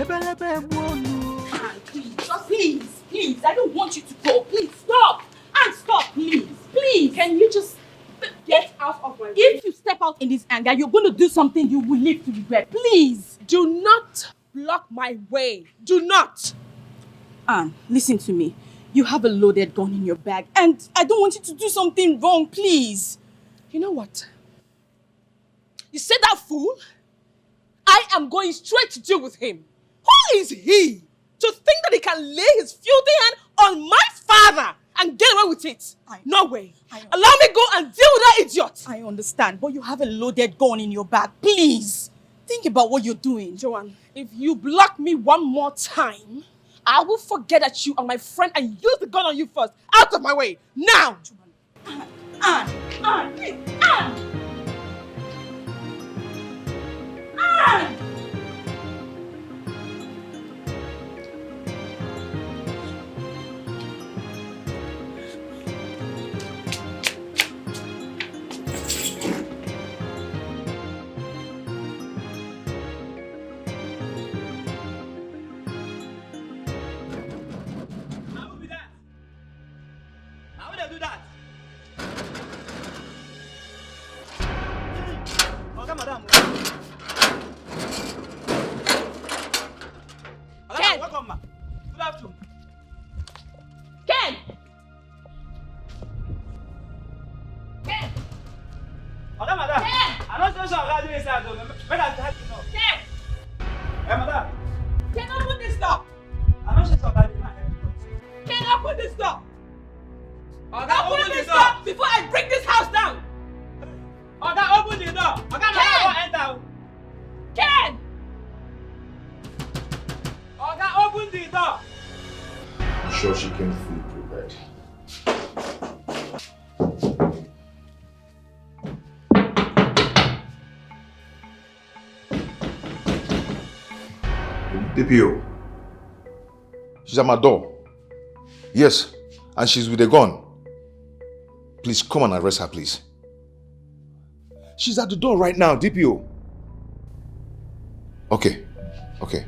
Ebelebe wonu.
Please, I don't want you to go. Please, stop. And stop, please. Can you just get out of my way? If you step out in this anger, you're going to do something you will live to regret. Please, do not block my way. Do not. Anne, listen to me. You have a loaded gun in your bag, and I don't want you to do something wrong, please. You know what? You said that fool? I am going straight to deal with him. Who is he to think that he can lay his filthy hand on my father and get away with it? No way. Allow me go and deal with that idiot. I understand, but you have a loaded gun in your bag. Please, think about what you're doing. Joanne, if you block me one more time, I will forget that you are my friend and use the gun on you first. Out of my way, now. Joanne,
I'm sure she came fully prepared. DPO. She's at my door. Yes, and she's with a gun. Please come and arrest her, please. She's at the door right now, DPO. Okay, okay.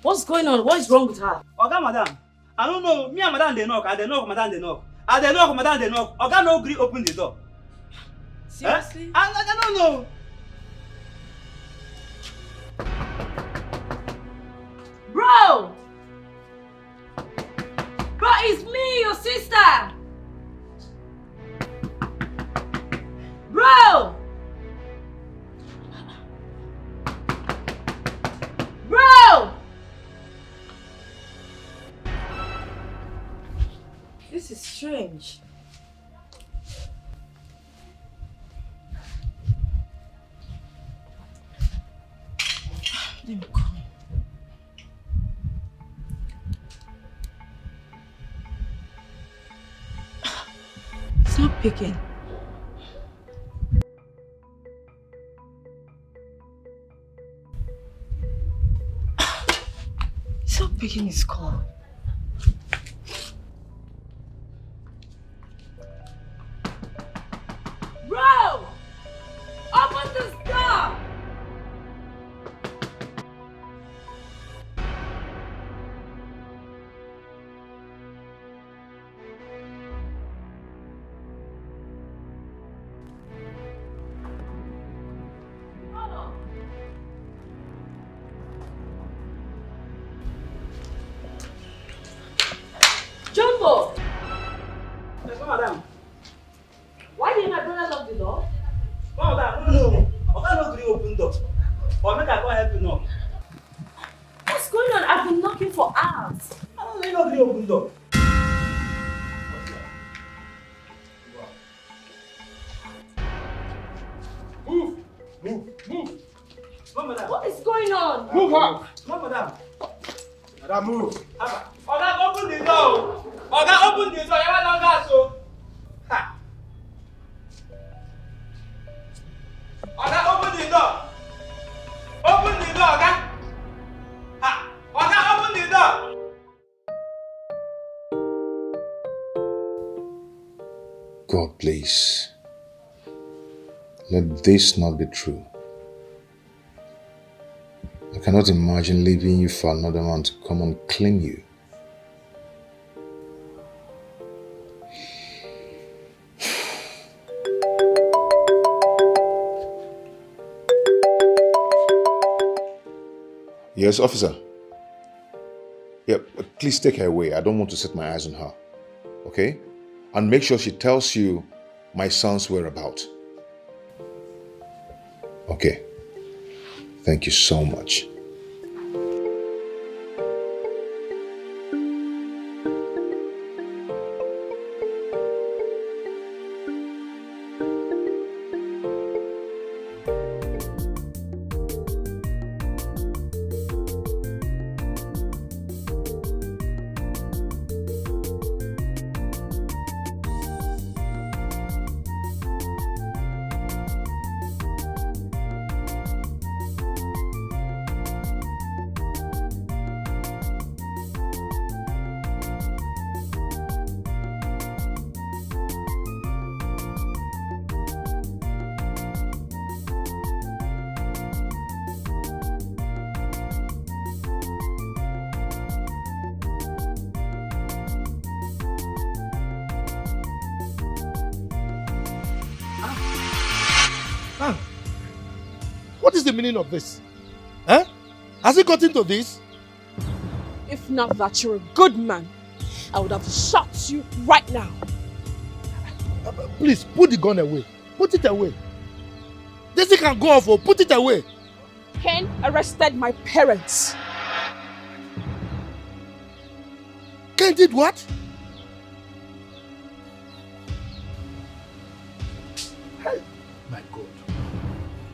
What's going on? What is wrong with her?
Oga, madam. I don't know. Me and madam they knock. And they knock, madam they knock. And they knock, madam they knock. Oga no agree open the door.
Seriously?
Eh? I don't know.
Bro! Bro, it's me, your sister! Bro! Bro! This is strange. Let me come. It's not picking. It's not picking his call. Bro! Open this door! Jumbo!
Yes, madam.
Why did my brother lock the door?
Madam, no. Oga no agree open door. Or make I go help you knock.
What's going on? I've been knocking for hours.
I don't know you no agree open door. Move. Come, madam.
What is going on?
Move her. Come, madam. Madam, move. Oga, open the door. Oga, open the door. You want to gas, so. Ha. Oga, open the door. Open the door, Oga. Ha. Oga, open the door.
God, please. Let this not be true. I cannot imagine leaving you for another man to come and claim you. Yes, officer. Yeah, please take her away. I don't want to set my eyes on her. Okay? And make sure she tells you my son's whereabouts. Okay. Thank you so much.
What is the meaning of this? Huh? Has it got into this?
If not that you're a good man, I would have shot you right now.
Please, put the gun away. Put it away. This thing can go off, or put it away.
Ken arrested my parents.
Ken did what? Hey, my God.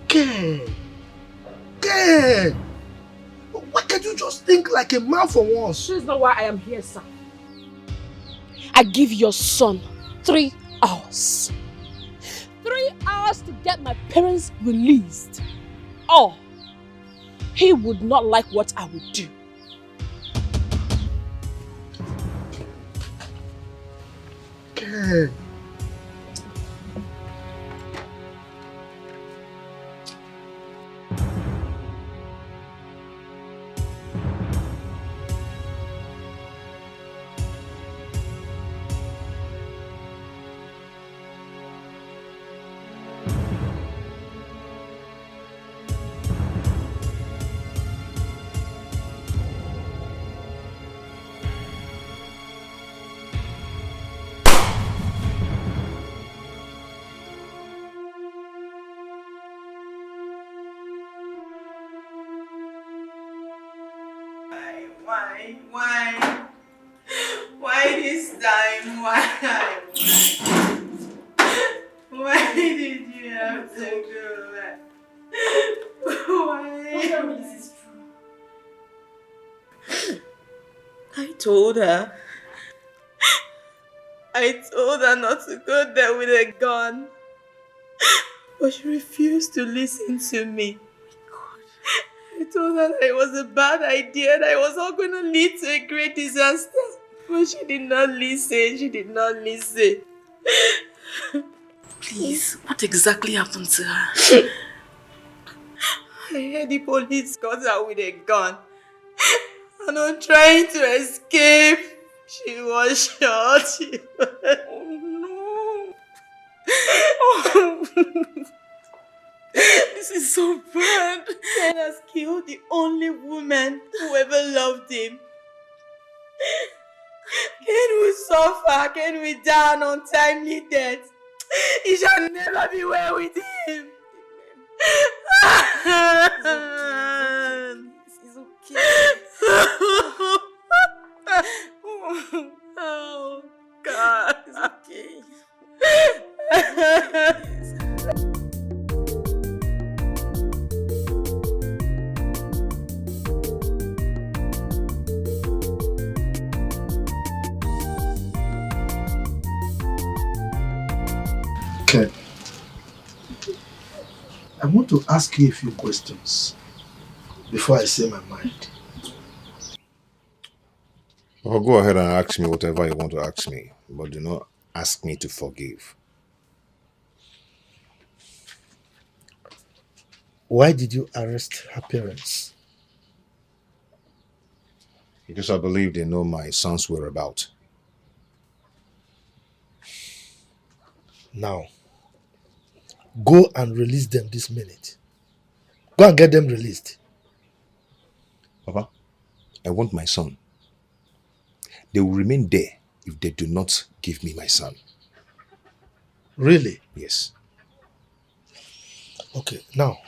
Ken! Ken! Why can't you just think like a man for once?
This is not why I am here, sir. I give your son 3 hours. 3 hours to get my parents released. Or he would not like what I would do.
Ken!
Why this time? Why? Why did you have to go back? Why? This is true. I told her not to go there with a gun. But she refused to listen to me. I told her that it was a bad idea, that it was all going to lead to a great disaster. But she did not listen. She did not listen. Please, what exactly happened to her? I heard the police got her with a gun. And on trying to escape, she was shot. Oh no. Oh. This is so bad. Ken has killed the only woman who ever loved him. Ken will suffer. Ken will die an untimely death. He shall never be well with him. It's okay. Oh, God. It's okay.
Ken, I want to ask you a few questions before I say my mind.
Well, go ahead and ask me whatever you want to ask me, but do not ask me to forgive.
Why did you arrest her parents?
Because I believe they know my son's whereabouts.
Now, go and release them this minute. Go and get them released.
Papa, I want my son. They will remain there if they do not give me my son.
Really?
Yes.
Okay, now,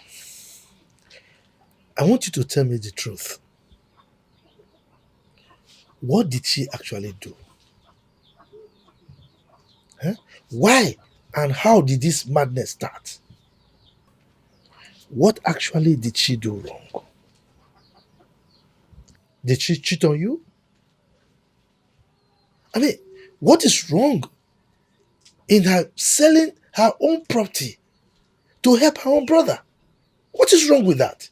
I want you to tell me the truth. What did she actually do? Huh? Why and how did this madness start? What actually did she do wrong? Did she cheat on you? I mean, what is wrong in her selling her own property to help her own brother? What is wrong with that?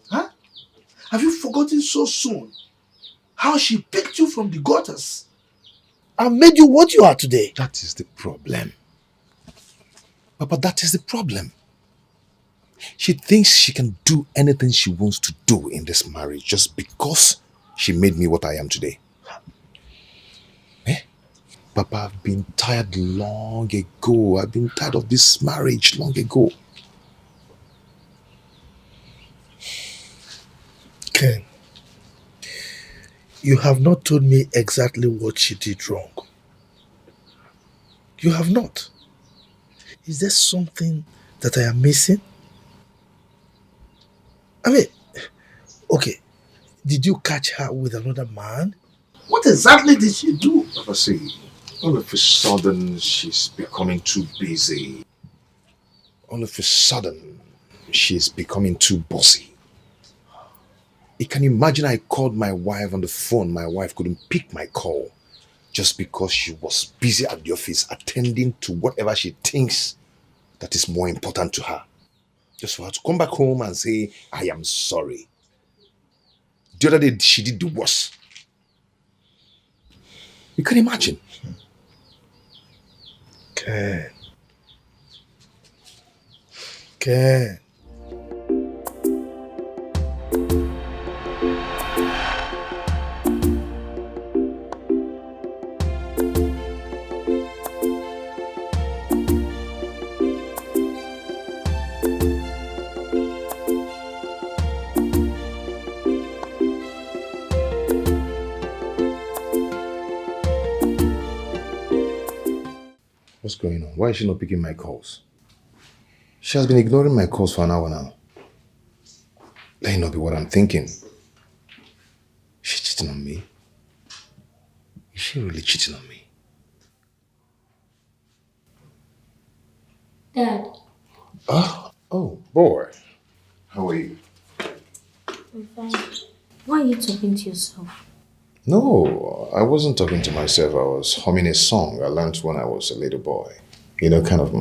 Huh? Have you forgotten so soon how she picked you from the gutters and made you what you are today?
That is the problem. Papa, that is the problem. She thinks she can do anything she wants to do in this marriage just because she made me what I am today. Eh? Papa, I've been tired long ago. I've been tired of this marriage long ago.
Ken, you have not told me exactly what she did wrong. You have not. Is there something that I am missing? I mean, okay, did you catch her with another man? What exactly did she do?
Papa, see, all of a sudden she's becoming too busy. All of a sudden she's becoming too bossy. You can imagine I called my wife on the phone. My wife couldn't pick my call just because she was busy at the office attending to whatever she thinks that is more important to her. Just for her to come back home and say, I am sorry. The other day, she did the worst. You can imagine.
Ken. Ken.
What's going on? Why is she not picking my calls? She has been ignoring my calls for an hour now. That may not be what I'm thinking. She's cheating on me. Is she really cheating on me?
Dad.
Oh, boy. How are you?
I'm fine. Why are you talking to yourself?
No, I wasn't talking to myself. I was humming a song I learned when I was a little boy. You know, kind of.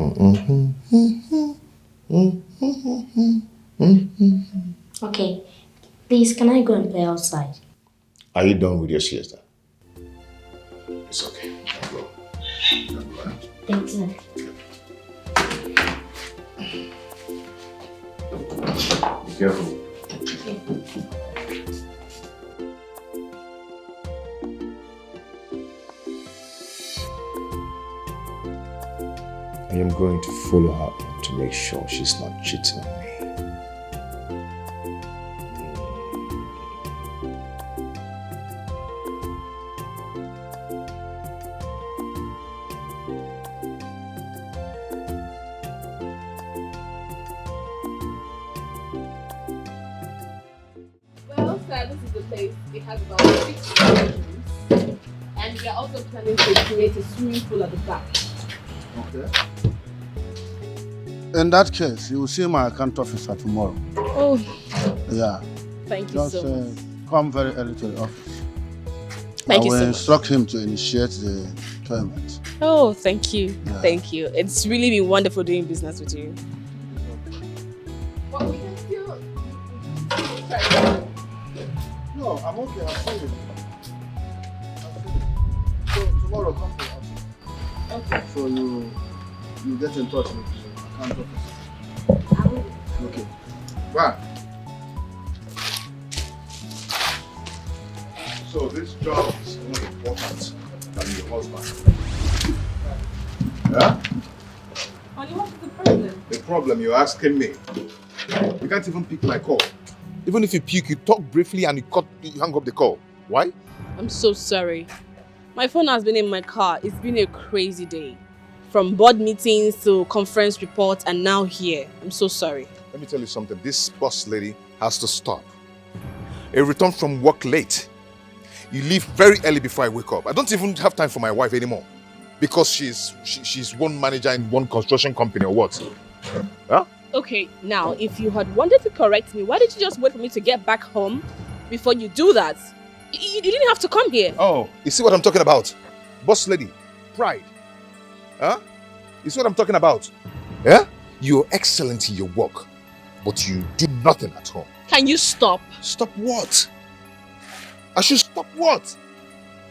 Okay, please, can I go and play outside?
Are you done with your siesta? It's okay. I'll go.
Thank you.
Be careful. I am going to follow her to make sure she's not cheating on me.
Well, sir, this is the place. It has about 6 bedrooms. And we are also planning to create a swimming pool at the back.
Okay. In that case, you will see my account officer tomorrow.
Oh.
Yeah.
Thank you
Just
so much.
come very early to the office.
Thank you
I
so
will
much.
instruct him to initiate the payment.
Oh, thank you.
Yeah.
Thank you. It's really been wonderful doing business with you. Well, we can still...
No, I'm okay. I'll see you. So tomorrow, come to the office.
Okay.
So you get in touch with the account officer.
Okay. Wow. So this job is more important than your husband. Yeah?
Honey, what's the problem?
The problem you're asking me. You can't even pick my call. Even if you pick, you talk briefly and you hang up the call. Why?
I'm so sorry. My phone has been in my car. It's been a crazy day. From board meetings to conference reports and now here. I'm so sorry.
Let me tell you something. This boss lady has to stop. I return from work late. You leave very early before I wake up. I don't even have time for my wife anymore. Because she's one manager in one construction company or what? Huh?
Okay, now, if you had wanted to correct me, why did you just wait for me to get back home before you do that? You didn't have to come here.
Oh, you see what I'm talking about? Boss lady, pride. Huh? You see what I'm talking about? Yeah? You're excellent in your work, but you do nothing at home.
Can you stop?
Stop what? I should stop what?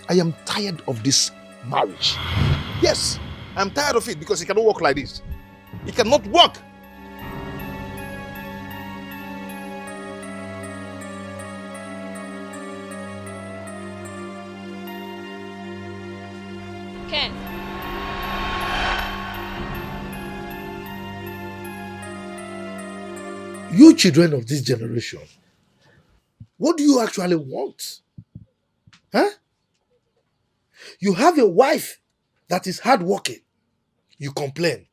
I am tired of this marriage. Yes, I'm tired of it because he cannot work like this. He cannot work.
Ken.
You children of this generation, what do you actually want? Huh? You have a wife that is hardworking. You complain.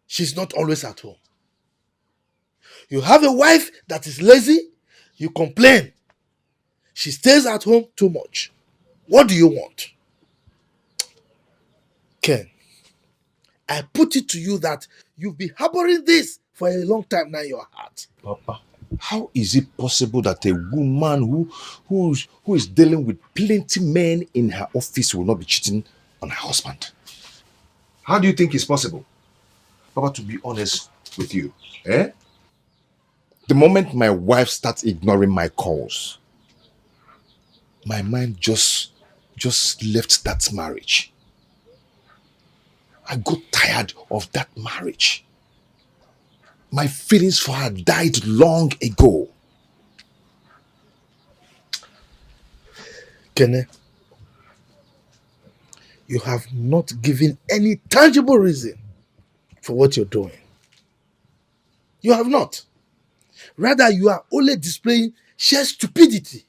She's not always at home. You have a wife that is lazy. You complain. She stays at home too much. What do you want? Ken, I put it to you that you've been harboring this for a long time now in your heart.
Papa, how is it possible that a woman who is dealing with plenty men in her office will not be cheating on her husband? How do you think it's possible? Papa, to be honest with you, the moment my wife starts ignoring my calls, my mind just left that marriage. I got tired of that marriage. My feelings for her died long ago.
Kene, you have not given any tangible reason for what you're doing. You have not. Rather, you are only displaying sheer stupidity.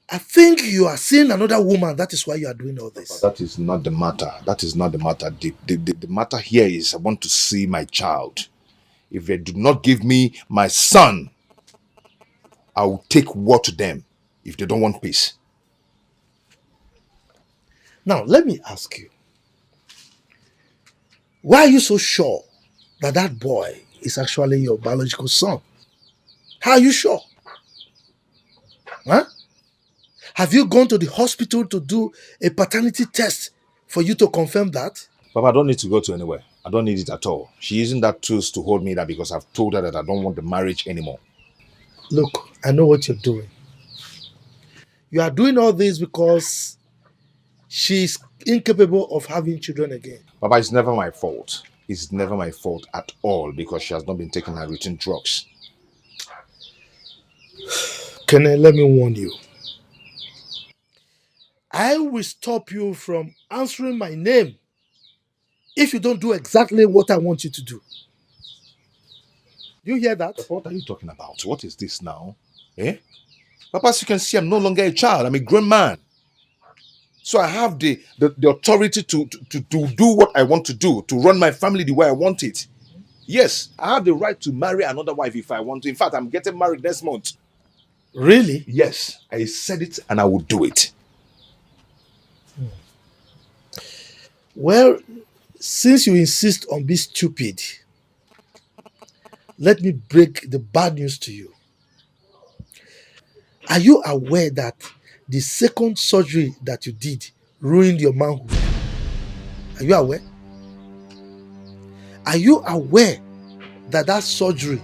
I think you are seeing another woman. that is why you are doing all this.
That is not the matter. That is not the matter. The matter here is I want to see my child. If they do not give me my son, I will take war to them if they don't want peace.
Now, let me ask you. Why are you so sure that that boy is actually your biological son? How are you sure? Huh? Have you gone to the hospital to do a paternity test for you to confirm that?
Papa, I don't need to go to anywhere. I don't need it at all. She isn't that tools to hold me there because I've told her that I don't want the marriage anymore.
Look, I know what you're doing. You are doing all this because she's incapable of having children again.
Papa, it's never my fault. It's never my fault at all because she has not been taking her routine drugs.
Kene, let me warn you. I will stop you from answering my name if you don't do exactly what I want you to do. You hear that?
Papa, what are you talking about? What is this now? Papa, as you can see, I'm no longer a child. I'm a grown man. So I have the authority to do what I want to do, to run my family the way I want it. Yes, I have the right to marry another wife if I want to. In fact, I'm getting married next month.
Really?
Yes, I said it and I will do it.
Well, since you insist on being stupid, let me break the bad news to you. Are you aware that the second surgery that you did ruined your manhood? Are you aware? Are you aware that that surgery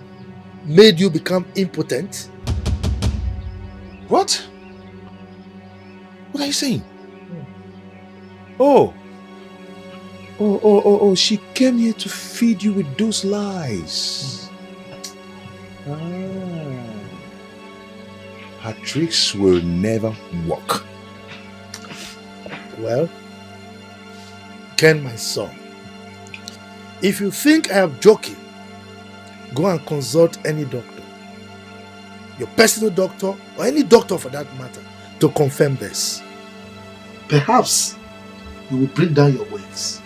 made you become impotent?
What? What are you saying? Oh, Oh, she came here to feed you with those lies. Her tricks will never work.
Well, Ken, my son, if you think I am joking, go and consult any doctor, your personal doctor, or any doctor for that matter, to confirm this. Perhaps you will bring down your weights.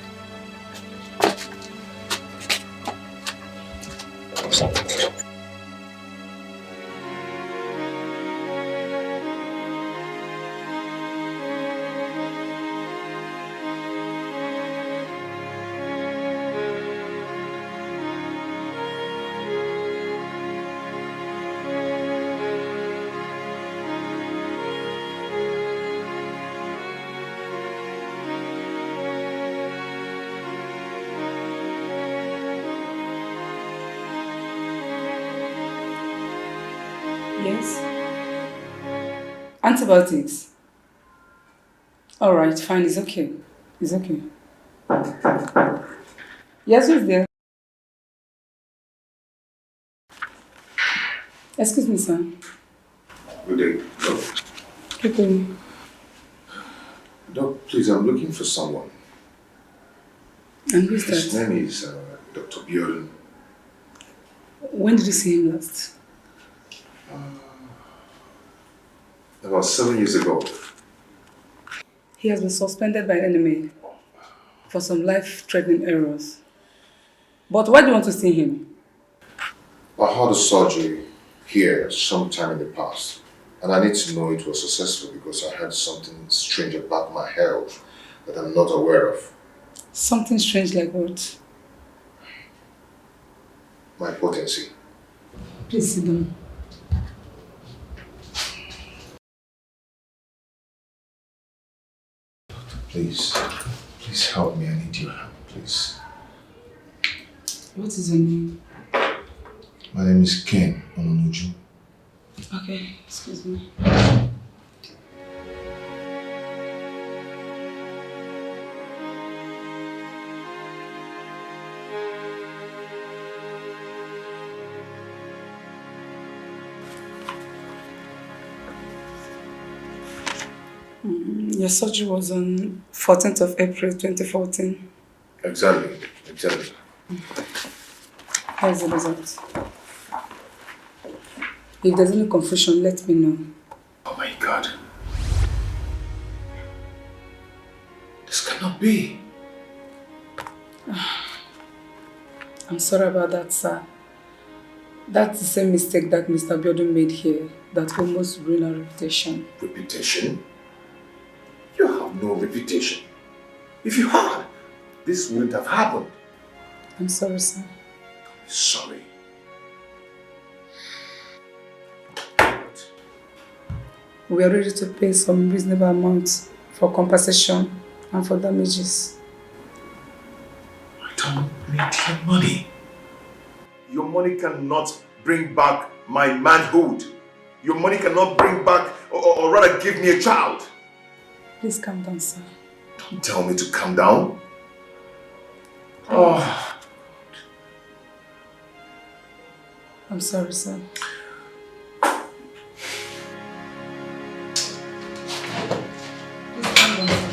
Yes. Antibiotics. All right, fine. It's okay. It's okay. Yes, who's there? Excuse me, sir.
Good day. Doc.
Good day.
Doc, please, I'm looking for someone.
And who's
His
that?
name is Dr. Bjorn.
When did you see him last?
About 7 years ago.
He has been suspended by enemy for some life-threatening errors. But why do you want to see him?
I had a surgery here sometime in the past. And I need to know it was successful because I had something strange about my health that I'm not aware of.
Something strange like what?
My potency.
Please sit down.
Please help me. I need your help, please.
What is your name?
My name is Ken Ononuju.
Okay, excuse me. Your surgery was on 14th of April 2014.
Exactly.
Here's the result. If there's any confusion, let me know.
Oh my God. This cannot be.
I'm sorry about that, sir. That's the same mistake that Mr. Biodun made here that almost ruined our reputation.
Reputation? You have no reputation. If you had, this wouldn't have happened.
I'm sorry, sir.
Sorry.
We are ready to pay some reasonable amount for compensation and for damages.
I don't need your money. Your money cannot bring back my manhood. Your money cannot bring back, or rather give me a child.
Please calm down, sir.
Don't tell me to calm down. Oh.
I'm sorry, sir. Please calm down, sir.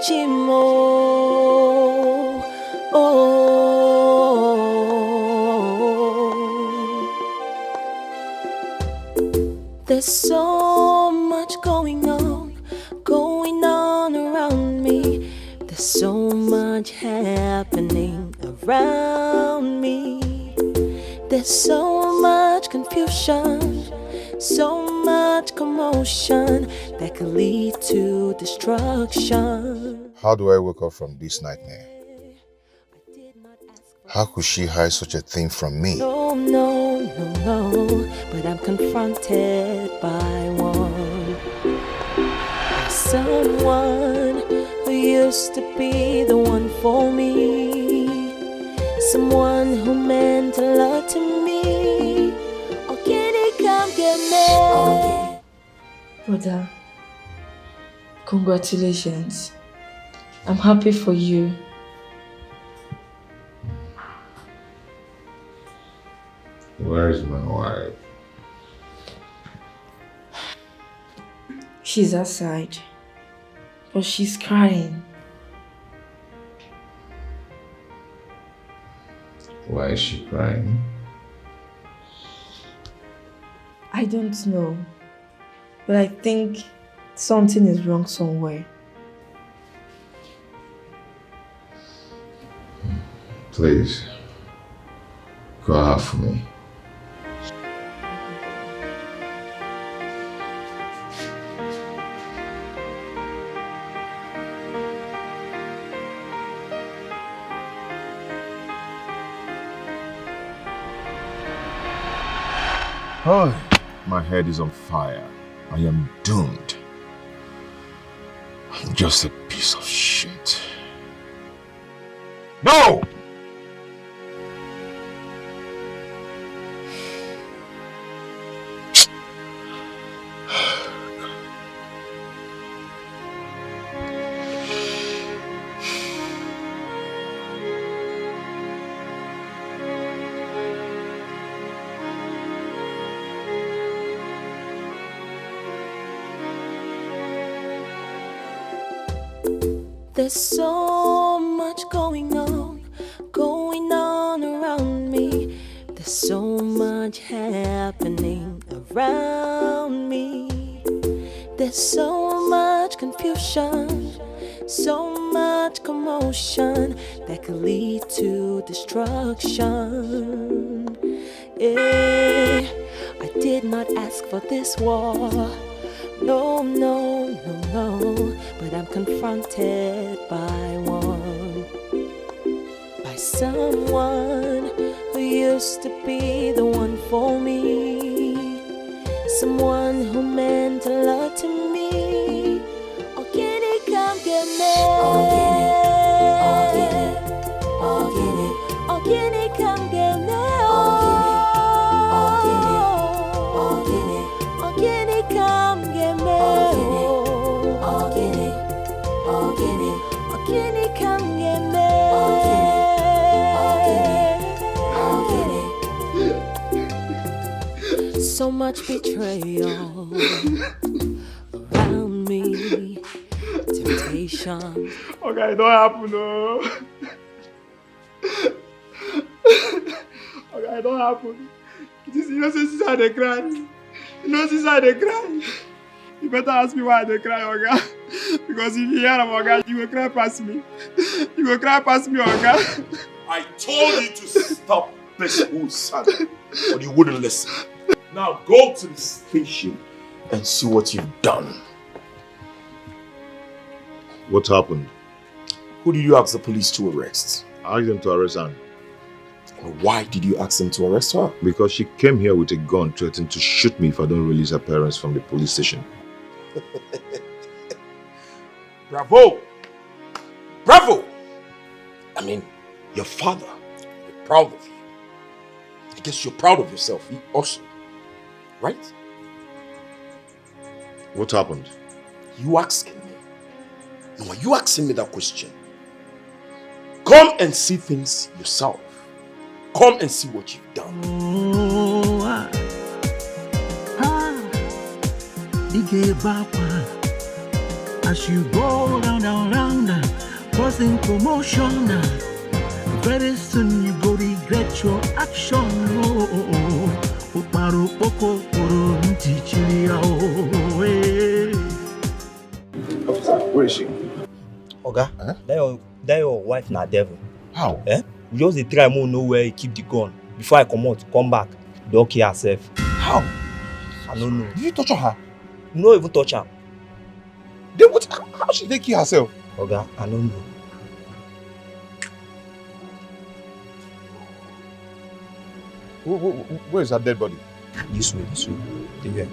Chimo, there's so much going on around me. There's so much happening around me. There's so much confusion, so much commotion that could lead to destruction.
How do I wake up from this nightmare? How could she hide such a thing from me?
No, no, but I'm confronted by one. Someone who used to be the one for me. Someone who meant a lot to me. Oh, can he come get me?
Brother, congratulations. I'm happy for you.
Where is my wife?
She's outside, but she's crying.
Why is she crying?
I don't know, but I think something is wrong somewhere.
Please, go out for me. Oh, my head is on fire. I am doomed. I'm just a piece of shit. No!
There's so much going on around me. There's so much happening around me. There's so much confusion, so much commotion that could lead to destruction. I did not ask for this war. No, no, no, no, but I'm confronted by one. By someone who used to be the one for me. Someone who meant a lot to me. Oh, can he come get me? Oh, get it, oh, get it, oh, get it. Oh, can he come get me? Oh, get it, oh, get it, oh, get it. Oh, can he come get me? Oh, get it, oh, get it, oh, can he come get me? Oh, get it, oh, get it. So much betrayal around me, temptation.
Okay, it don't happen, no. Okay, it don't happen. You know, since I they cry. You know, since I they cry. You better ask me why they cry, Oga. Because if you hear them, Oga, you will cry past me. You will cry past me, Oga.
I told you to stop this whole son, but you wouldn't listen. Now go to the station and see what you've done.
What happened?
Who did you ask the police to arrest?
I asked them to arrest Anne.
And why did you ask them to arrest her?
Because she came here with a gun threatening to shoot me if I don't release her parents from the police station.
Bravo! Bravo! I mean, your father, you're proud of you. I guess you're proud of yourself, you also. Right?
What happened?
You asking me. No, are you asking me that question? Come and see things yourself. Come and see what you've done.
As you go round, causing commotion. Very soon you go regret your action.
Where is she?
Oga, that your wife na devil.
How?
We just dey try more know where he keep the gun. Before I come back, don't kill herself.
How?
I don't know.
Did you torture her?
No even touch her.
Then what? How she take kill herself?
Oga, I don't know.
Where is that dead body?
This way, this way. Yeah.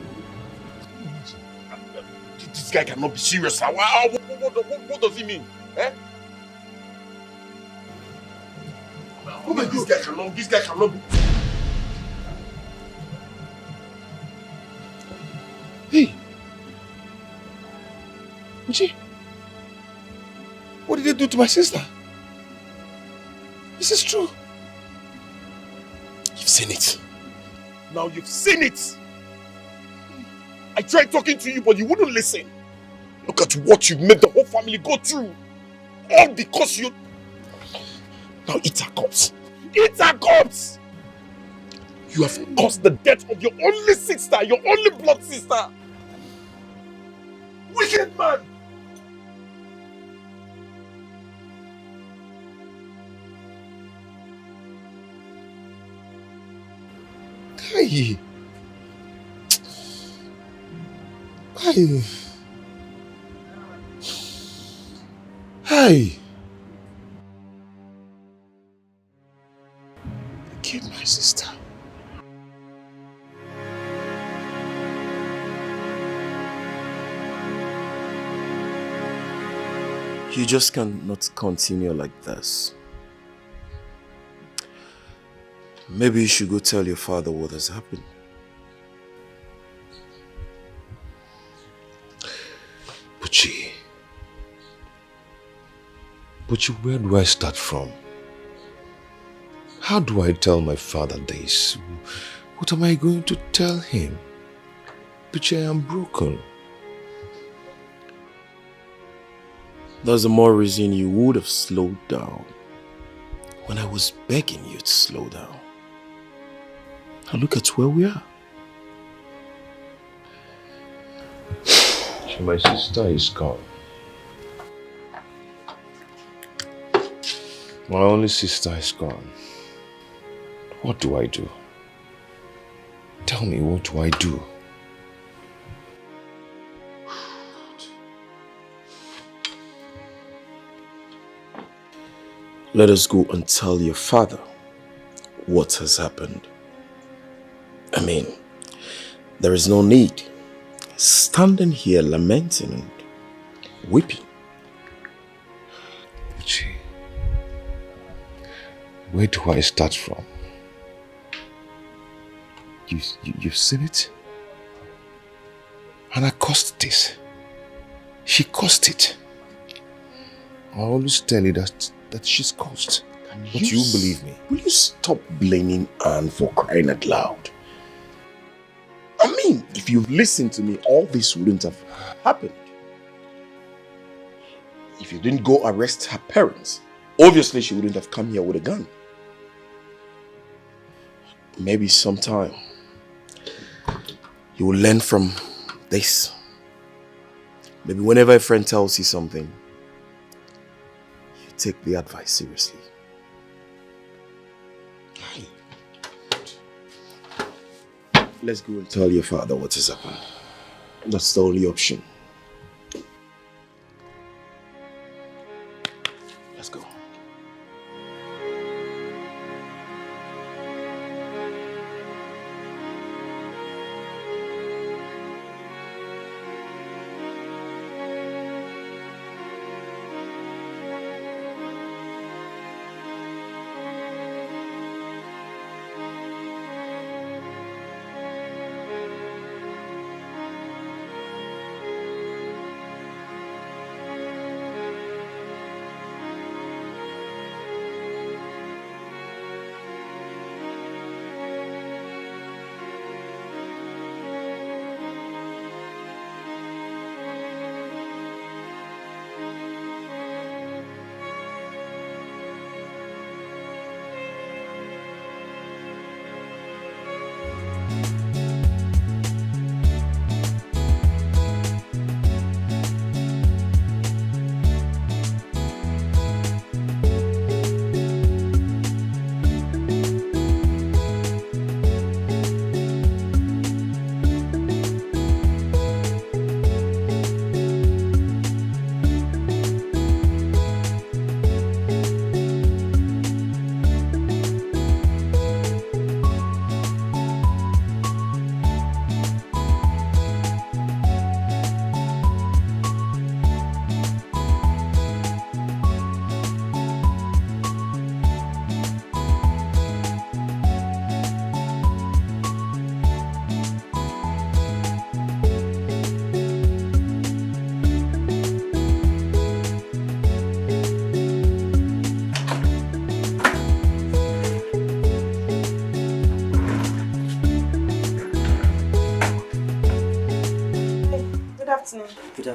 This guy cannot be serious. What does he mean? Eh? Oh my God. This guy cannot be.
Hey! Uchi! What did they do to my sister? This is true.
You've seen it. Now you've seen it. I tried talking to you, but you wouldn't listen. Look at what you've made the whole family go through. All because you... Now eat our corpse. Eat our corpse! You have caused the death of your only sister, your only blood sister. Wicked man!
Hey! Hey! Hey! Killed my sister.
You just cannot continue like this. Maybe you should go tell your father what has happened.
Buchi, where do I start from? How do I tell my father this? What am I going to tell him? Buchi, I am broken.
That's the more reason you would have slowed down when I was begging you to slow down. Now look at where we are.
My sister is gone. My only sister is gone. What do I do? Tell me, what do I do?
Let us go and tell your father what has happened. I mean, there is no need standing here lamenting and weeping.
Gee, where do I start from? You've seen it? And I caused this. She caused it. I always tell you that she's caused. But you believe me.
Will you stop blaming Anne for crying out loud? I mean, if you've listened to me, all this wouldn't have happened. If you didn't go arrest her parents, obviously she wouldn't have come here with a gun. Maybe sometime you will learn from this. Maybe whenever a friend tells you something, you take the advice seriously. Let's go and tell your father what has happened. That's the only option. Let's go.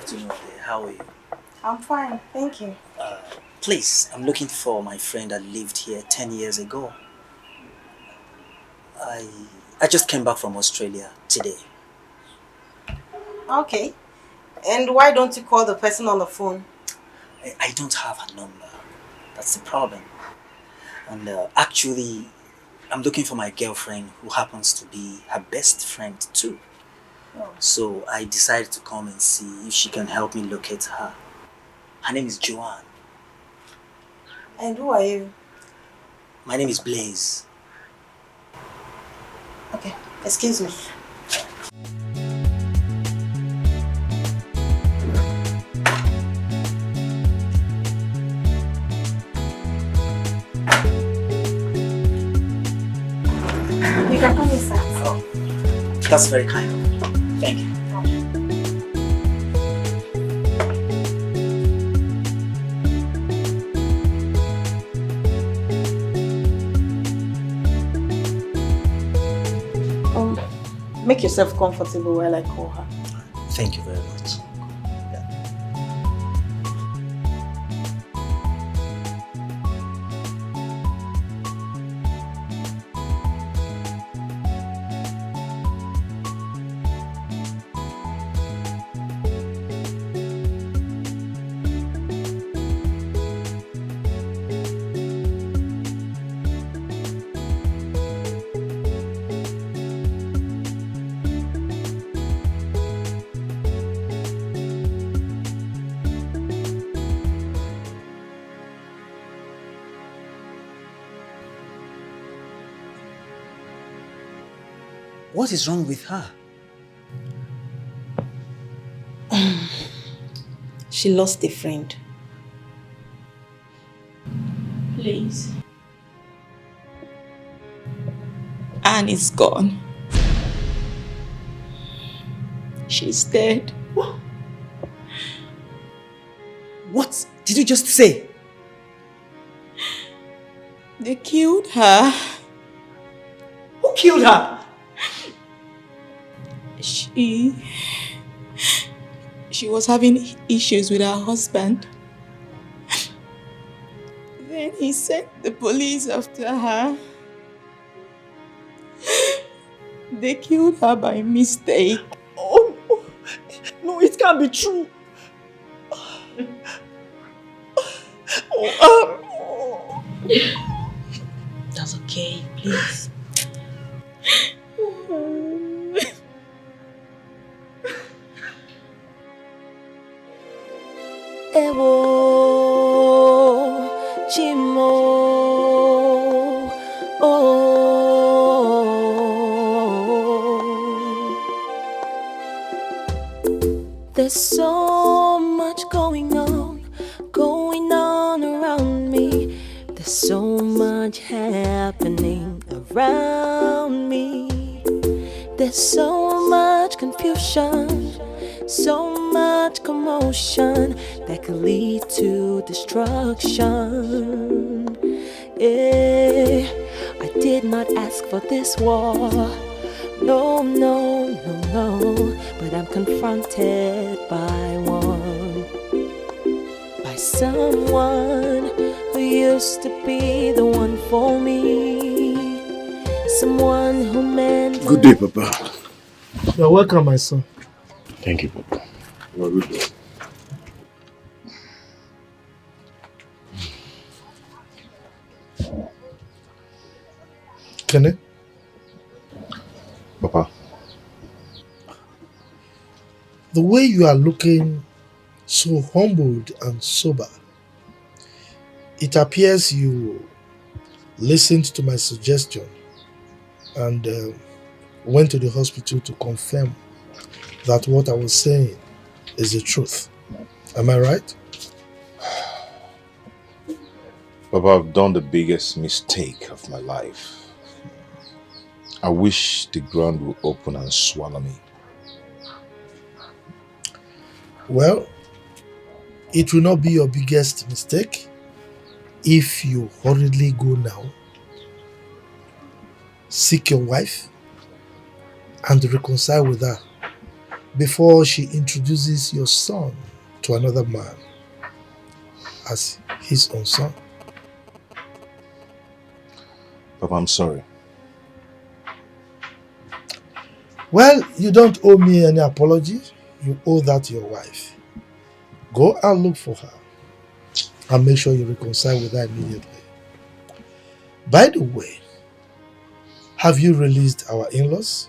afternoon, dear. How are you?
I'm fine, thank you.
Please, I'm looking for my friend that lived here 10 years ago. I just came back from Australia today.
Okay. And why don't you call the person on the phone?
I don't have her number. That's the problem. And actually, I'm looking for my girlfriend who happens to be her best friend too.
Oh.
So I decided to come and see if she can help me locate her. Her name is Joanne.
And who are you?
My name is Blaze.
Okay, excuse me. You can come inside.
Oh, that's very kind of you. Thank you.
Make yourself comfortable while I call her.
Thank you very much. What is wrong with her?
She lost a friend.
Please. Anne is gone. She's dead.
What did you just say?
They killed her.
Who killed her?
She was having issues with her husband. Then he sent the police after her. They killed her by mistake.
Oh, no, it can't be true.
That's okay, please.
Ewo Chimo oh. There's so much going on around me. There's so much happening around me. There's so much confusion, so much commotion that could lead to destruction. Yeah, I did not ask for this war. No, no, no, no. But I'm confronted by one. By someone who used to be the one for me. Someone who meant.
Good day, Papa. You're welcome, my son.
Thank you, Papa. You're good.
Kenny?
Papa.
The way you are looking so humbled and sober, it appears you listened to my suggestion and went to the hospital to confirm that what I was saying is the truth. Am I right?
Papa, I've done the biggest mistake of my life. I wish the ground would open and swallow me.
Well, it will not be your biggest mistake if you hurriedly go now, seek your wife, and reconcile with her before she introduces your son to another man as his own son.
Papa, I'm sorry.
Well, you don't owe me any apology. You owe that to your wife. Go and look for her and make sure you reconcile with her immediately. By the way, have you released our in-laws?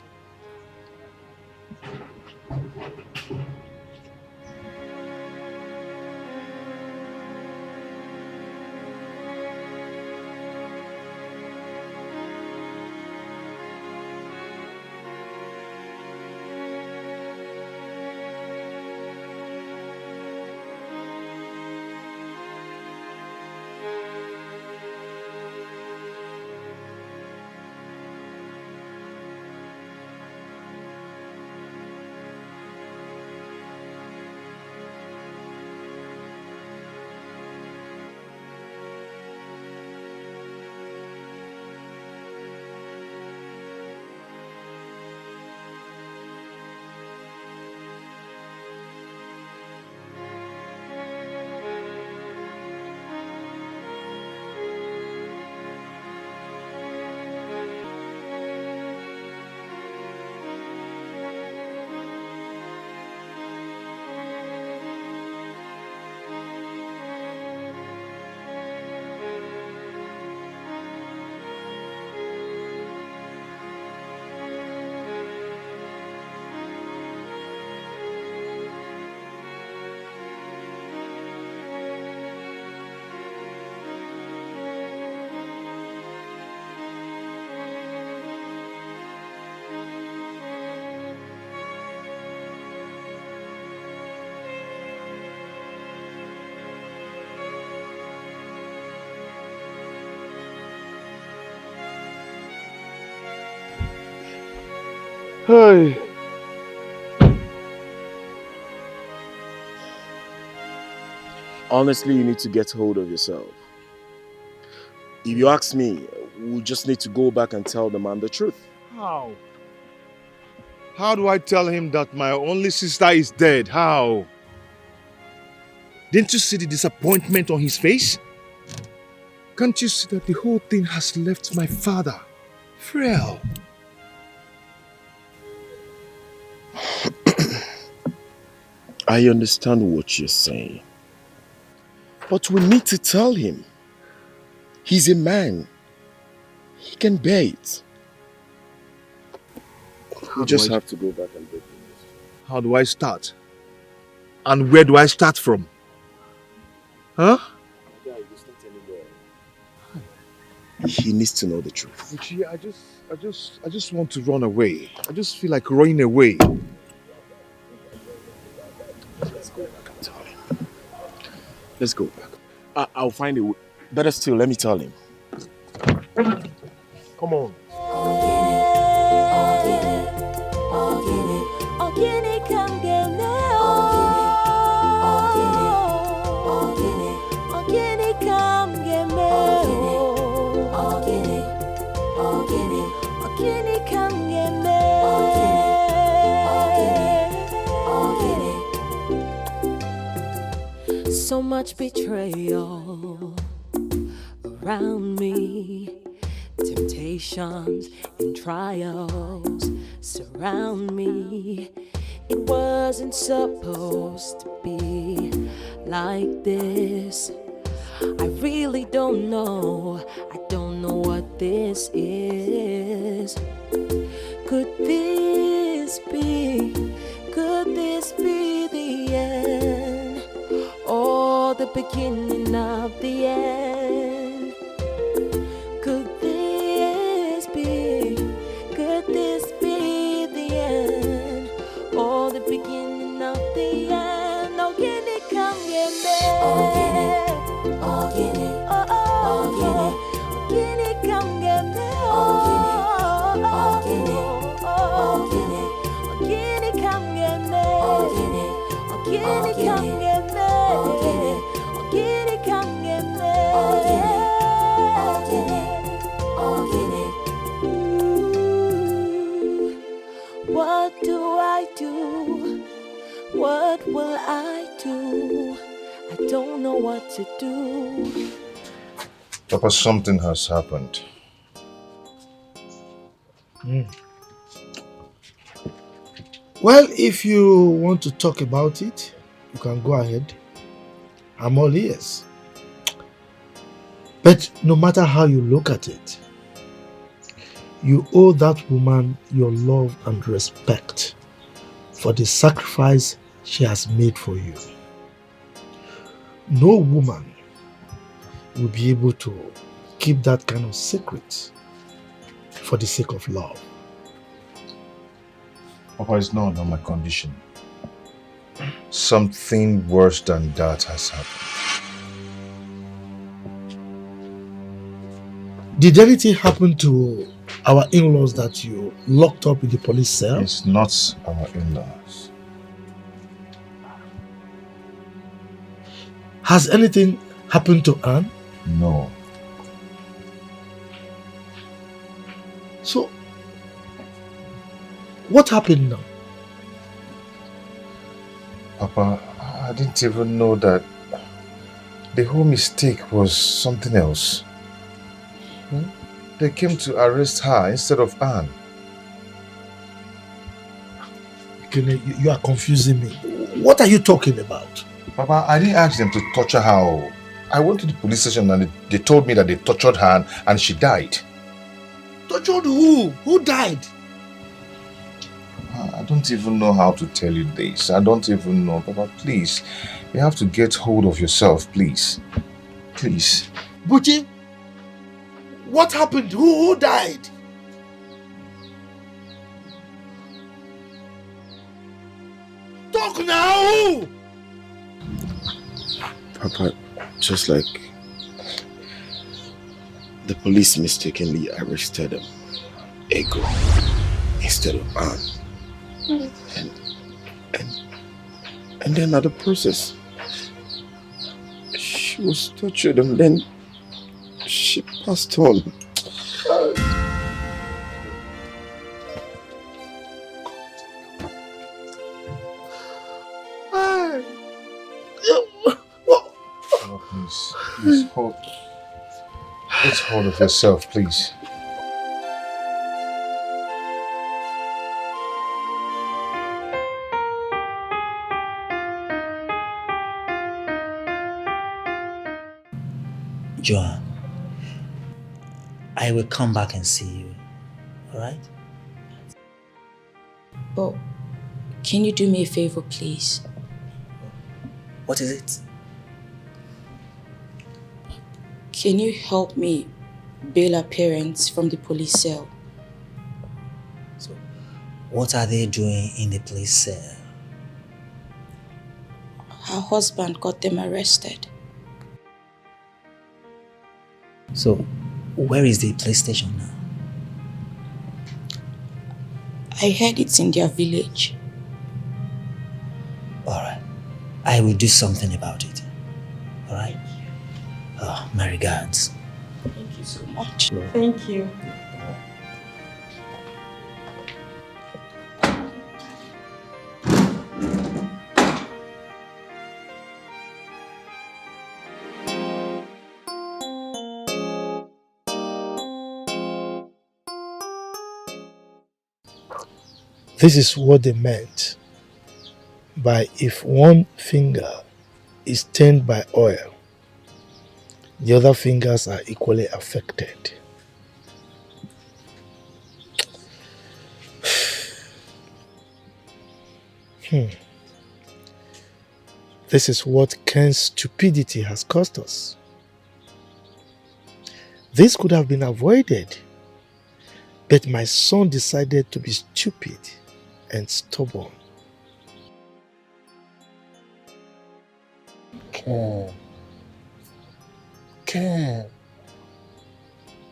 Hey. Honestly, you need to get hold of yourself. If you ask me, we just need to go back and tell the man the truth.
How? How do I tell him that my only sister is dead? How? Didn't you see the disappointment on his face? Can't you see that the whole thing has left my father frail?
I understand what you're saying. But we need to tell him. He's a man. He can bear it. We just have to go back and break the news.
How do I start? And where do I start from? Huh?
He needs to know the truth.
Uchi, I just want to run away. I just feel like running away.
Let's go back and tell him. Let's go back. I'll find a way. Better still, let me tell him.
Come on.
So much betrayal around me, temptations and trials surround me. It wasn't supposed to be like this. I really don't know. I don't know what this is. Could this be? Could this be the end? Or the beginning of the end? Could this be? Could this be the end? Or the beginning of the end? Oh, can it come get me? Oh, can it? Oh, can it? Can it come get me? Oh, can it? Oh, can it? Can it come get me? Oh, can it? Oh, can it come get me? Oh, can it come get me? to do.
Papa, something has happened.
Well, if you want to talk about it, you can go ahead. I'm all ears. But no matter how you look at it, you owe that woman your love and respect for the sacrifice she has made for you. No woman will be able to keep that kind of secret for the sake of love.
Papa, it's not on my condition. Something worse than that has happened.
Did anything happen to our in-laws that you locked up in the police cell?
It's not our in-laws.
Has anything happened to Anne?
No.
So, what happened now?
Papa, I didn't even know that the whole mistake was something else. They came to arrest her instead of Anne.
You are confusing me. What are you talking about?
Papa, I didn't ask them to torture her. I went to the police station and they told me that they tortured her and she died.
Tortured who? Who died?
I don't even know how to tell you this. I don't even know. Papa, please. You have to get hold of yourself, please. Please.
Buchi, what happened? Who died? Talk now!
Papa, just like the police mistakenly arrested Ego instead of Anne. And then at the process, she was tortured and then she passed on.
Please hold. Get hold of yourself, please.
Joan, I will come back and see you, alright?
But can you do me a favor, please?
What is it?
Can you help me bail our parents from the police cell?
So, what are they doing in the police cell?
Her husband got them arrested.
So, where is the police station now?
I heard it's in their village.
Alright, I will do something about it. Alright? Oh, my regards.
Thank you so much.
Thank you.
This is what they meant by if one finger is stained by oil, the other fingers are equally affected. This is what Ken's stupidity has cost us. This could have been avoided, but my son decided to be stupid and stubborn.
Ken,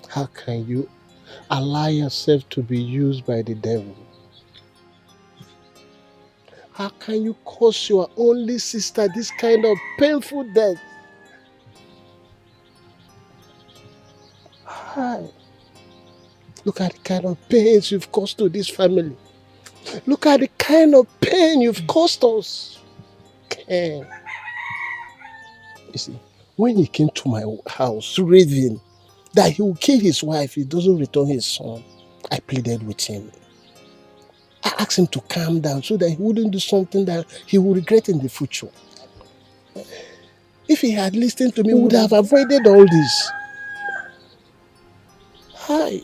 how can you allow yourself to be used by the devil? How can you cause your only sister this kind of painful death? Hi. Look at the kind of pains you've caused to this family. Look at the kind of pain you've caused us. Ken. You see, when he came to my house raving that he will kill his wife if he doesn't return his son, I pleaded with him. I asked him to calm down so that he wouldn't do something that he would regret in the future. If he had listened to me, he would have avoided all this. Hi.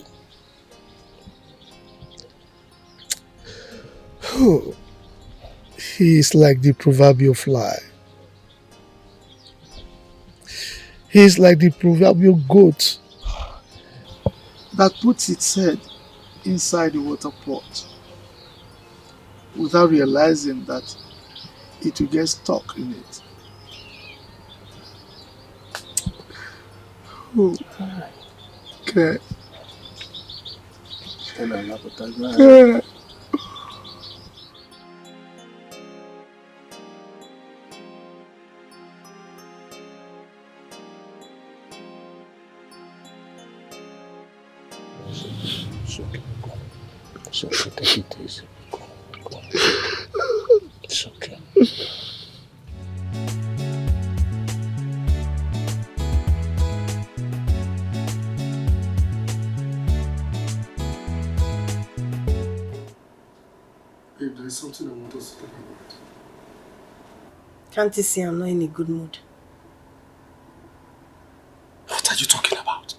He is like the proverbial fly. He is like the proverbial goat that puts its head inside the water pot without realizing that it will get stuck in it. Oh, okay. Okay.
It's okay, take it easy. It's okay.
Babe, there is something I want us to talk about.
Can't you see I'm not in a good mood?
What are you talking about?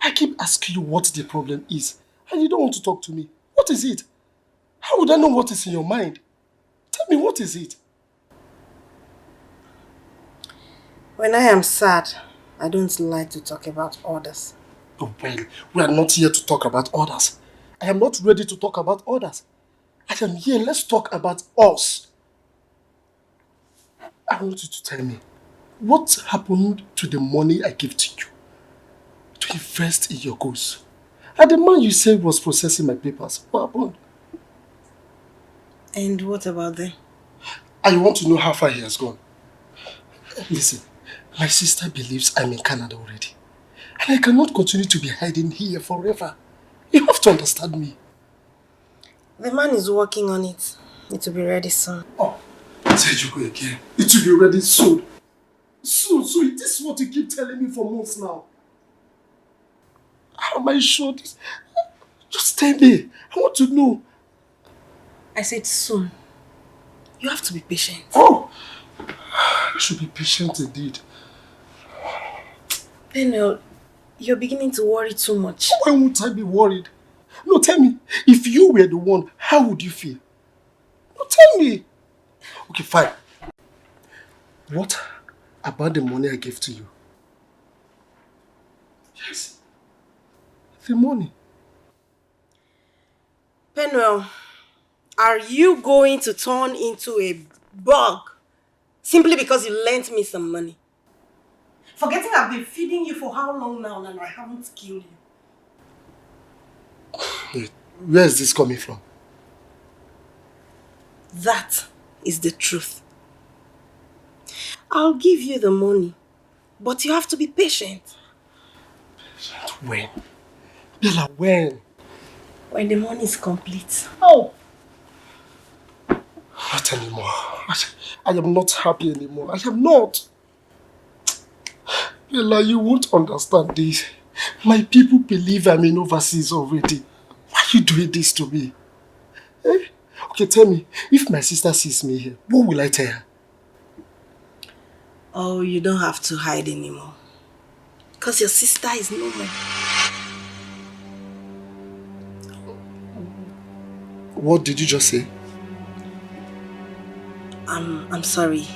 I keep asking you what the problem is, and you don't want to talk to me. What is it? How would I know what is in your mind? Tell me, what is it?
When I am sad, I don't like to talk about others.
Oh, well, we are not here to talk about others. I am not ready to talk about others. I am here, let's talk about us. I want you to tell me, what happened to the money I gave to you to invest in your goals? And the man you said was processing my papers, what happened?
And what about them?
I want to know how far he has gone. Listen, my sister believes I'm in Canada already. And I cannot continue to be hiding here forever. You have to understand me.
The man is working on it. It will be ready soon.
Oh, said you go again. It will be ready soon. Soon. This is what you keep telling me for months now. How am I sure this? Just tell me. I want to know.
I said soon. You have to be patient.
Oh! I should be patient indeed.
Daniel, you're beginning to worry too much.
Why won't I be worried? No, tell me. If you were the one, how would you feel? No, tell me. Okay, fine. What about the money I gave to you? Yes. The money.
Penuel, are you going to turn into a bug simply because you lent me some money? Forgetting I've been feeding you for how long now and I haven't killed you?
Wait, where is this coming from?
That is the truth. I'll give you the money, but you have to be patient.
When? Bella, when?
When the money is complete.
Oh! Not anymore. I am not happy anymore. I am not. Bella, you won't understand this. My people believe I'm in overseas already. Why are you doing this to me? Eh? Okay, tell me, if my sister sees me here, what will I tell her?
Oh, you don't have to hide anymore. Because your sister is no more.
What did you just say?
I'm sorry.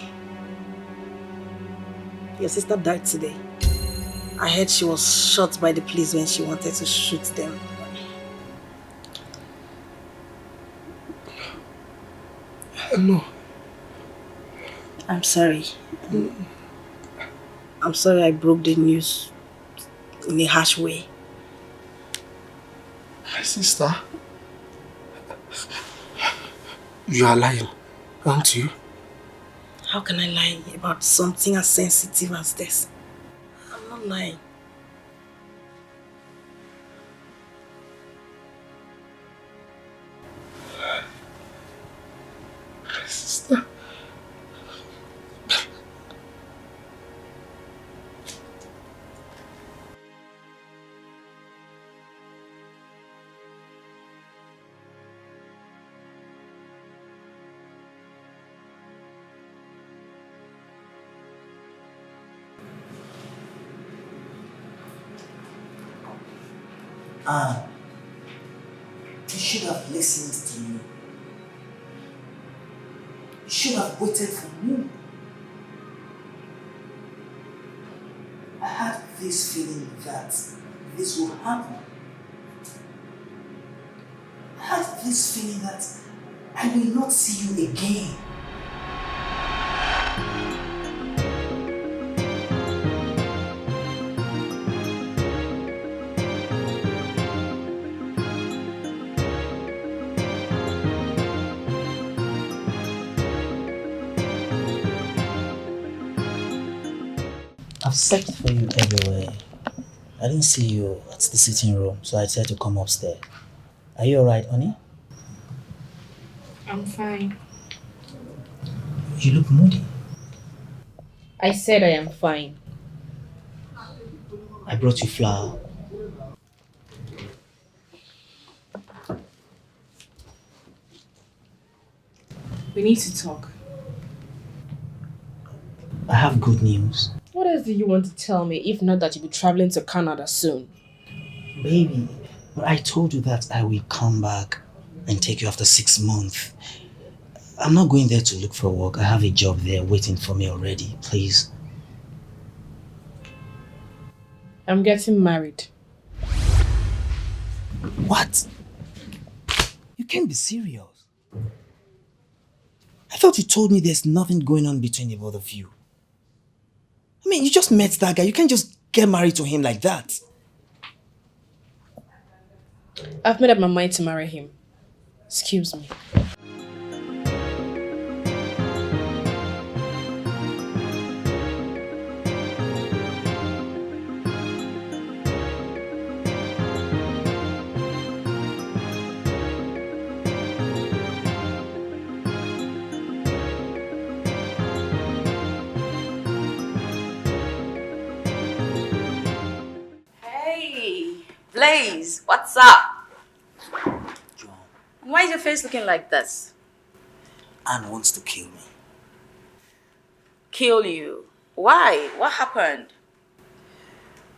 Your sister died today. I heard she was shot by the police when she wanted to shoot them.
No.
I'm sorry. I'm sorry I broke the news in a harsh way.
My sister? You are lying, aren't you?
How can I lie about something as sensitive as this? I'm not lying.
My sister.
And you should have listened to me. You should have waited for me. I had this feeling that this would happen. I had this feeling that I will not see you again. I've searched for you everywhere. I didn't see you at the sitting room, so I decided to come upstairs. Are you alright, honey?
I'm fine.
You look moody.
I said I am fine.
I brought you flour.
We need to talk.
I have good news.
What else do you want to tell me if not that you'll be traveling to Canada soon?
Baby, but I told you that I will come back and take you after 6 months. I'm not going there to look for work. I have a job there waiting for me already. Please.
I'm getting married.
What? You can't be serious. I thought you told me there's nothing going on between the both of you. I mean, you just met that guy. You can't just get married to him like that.
I've made up my mind to marry him. Excuse me.
Hey, Blaze, what's up? Why is your face looking like this?
Anne wants to kill me.
Kill you? Why? What happened?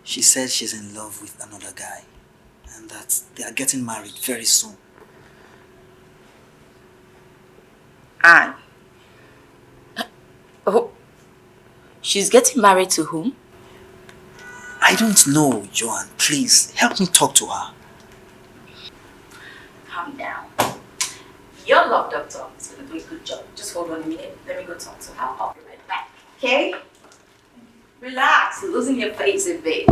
She said she's in love with another guy and that they are getting married very soon.
Anne. Oh, she's getting married to whom?
I don't know, Joanne. Please, help me talk to her.
Calm down. Your love doctor is going to do a good job. Just hold on a minute. Let me go talk to her. I'll be right back. Okay? Relax. You're losing your face a bit.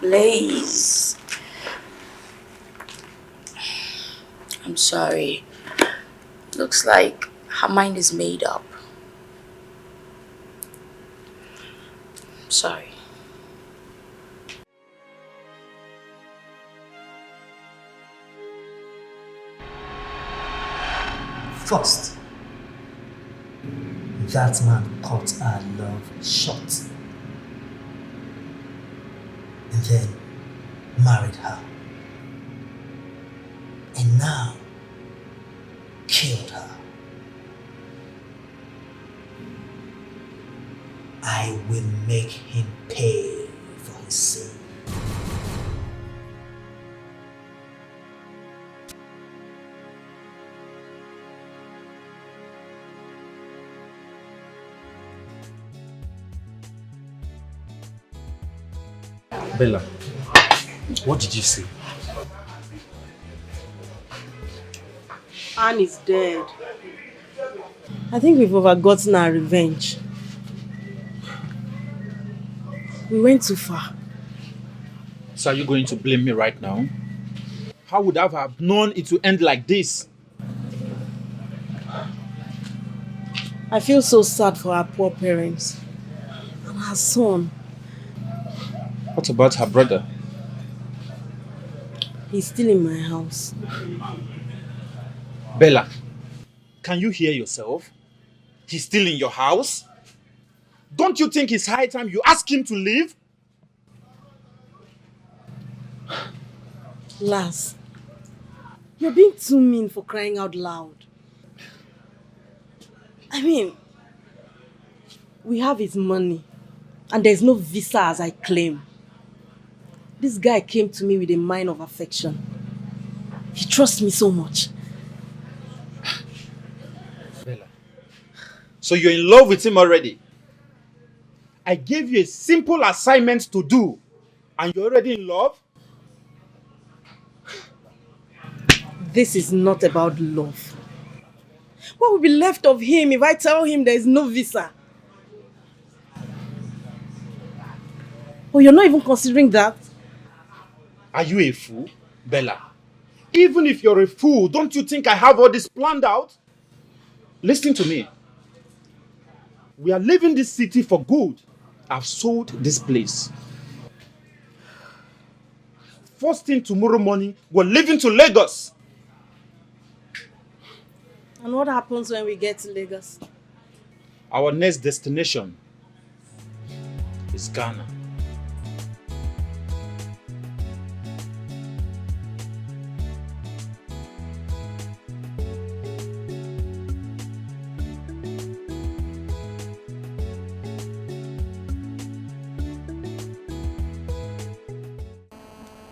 Blaze. I'm sorry. Looks like her mind is made up. Sorry.
First, that man cut her love short. And then married her. And now killed her. I will make him pay for his sin.
Bella, what did you say?
Anne is dead. I think we've overgotten our revenge. We went too far.
So are you going to blame me right now? How would I have known it would end like this?
I feel so sad for our poor parents and her son.
What about her brother?
He's still in my house.
Bella, can you hear yourself? He's still in your house? Don't you think it's high time you ask him to leave?
Lars, you're being too mean for crying out loud. I mean, we have his money, and there's no visa as I claim. This guy came to me with a mind of affection. He trusts me so much.
Bella, so you're in love with him already? I gave you a simple assignment to do, and you're already in love?
This is not about love. What will be left of him if I tell him there is no visa? Oh, you're not even considering that?
Are you a fool, Bella? Even if you're a fool, don't you think I have all this planned out? Listen to me. We are leaving this city for good. I've sold this place. First thing tomorrow morning, we're leaving to Lagos.
And what happens when we get to Lagos?
Our next destination is Ghana.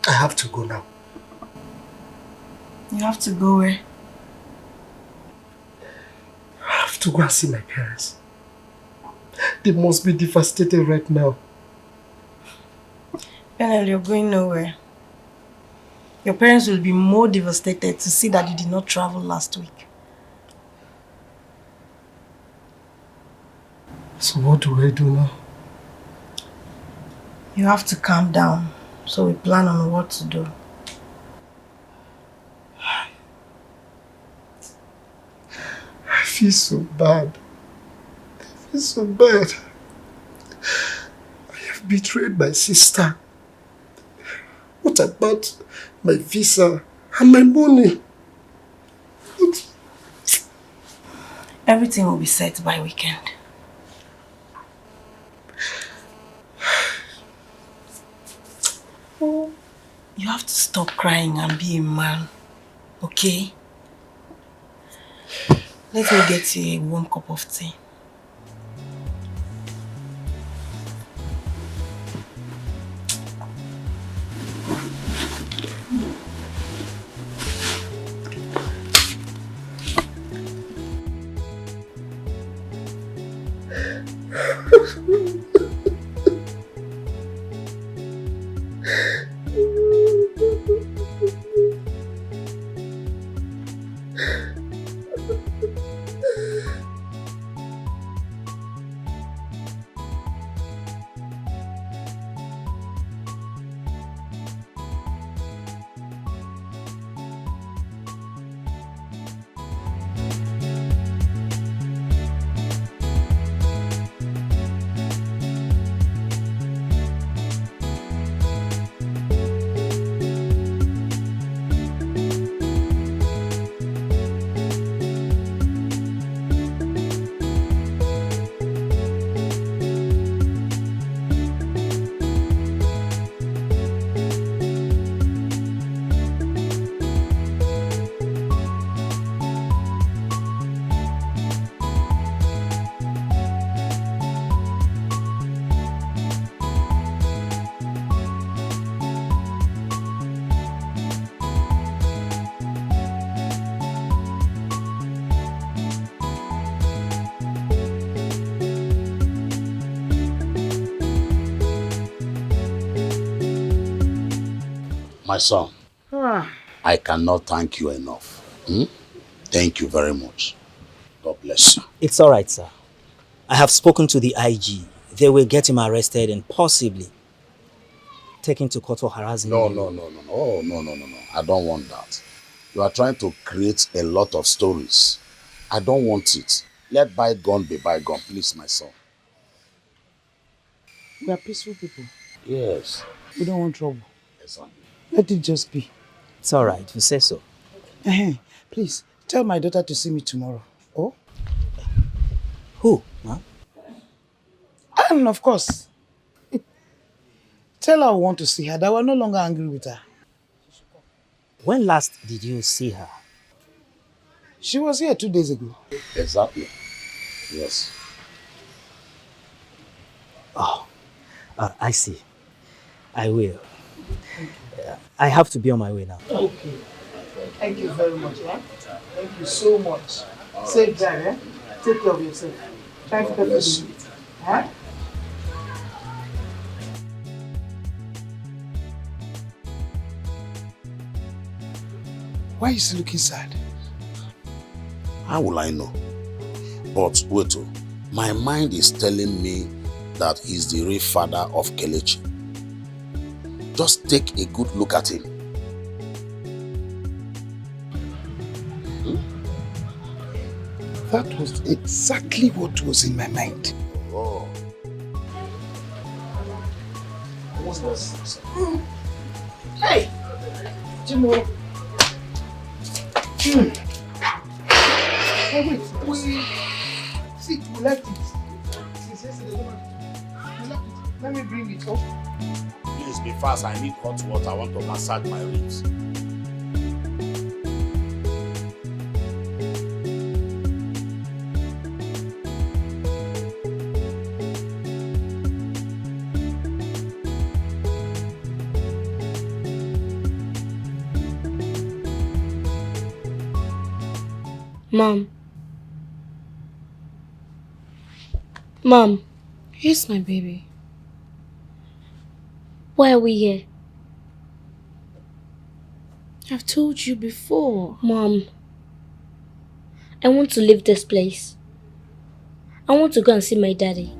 I have to go now.
You have to go where?
I have to go and see my parents. They must be devastated right now.
Penel, you're going nowhere. Your parents will be more devastated to see that you did not travel last week.
So what do I do now?
You have to calm down, so we plan on what to do.
I feel so bad. I feel so bad. I have betrayed my sister. What about my visa and my money?
Everything will be set by weekend. You have to stop crying and be a man, okay? Let me get you a warm cup of tea.
My son, I cannot thank you enough. Thank you very much. God bless you.
It's all right, sir. I have spoken to the IG. They will get him arrested and possibly taken to court for harassing
No.
you.
No. I don't want that. You are trying to create a lot of stories. I don't want it. Let bygone be bygone, please, my son.
We are peaceful people.
Yes.
We don't want trouble.
Exactly.
Let it just be. It's all right. You say so.
Please, tell my daughter to see me tomorrow. Oh?
Who? Huh?
can, of course. Tell her I want to see her, that we're no longer angry with her.
When last did you see her?
She was here 2 days ago.
Exactly. Yes.
Oh, I see. I will. I have to be on my way now.
Okay. Thank you very much, yeah? Thank you so much. Safe drive, eh? Take care of yourself. Try to get to you. Huh? Why is he looking sad?
How will I know? But wait, my mind is telling me that he's the real father of Kelechi. Just take a good look at him.
That was exactly what was in my mind.
Oh.
What's this? Hey! Jimo. Hey, wait. See, we left it. Since yesterday, we left it. Let me bring it up.
Please be fast. I need hot water. I want to massage my ribs.
Mom. Mom.
Yes, my baby.
Why are we here?
I've told you before.
Mom. I want to leave this place. I want to go and see my daddy.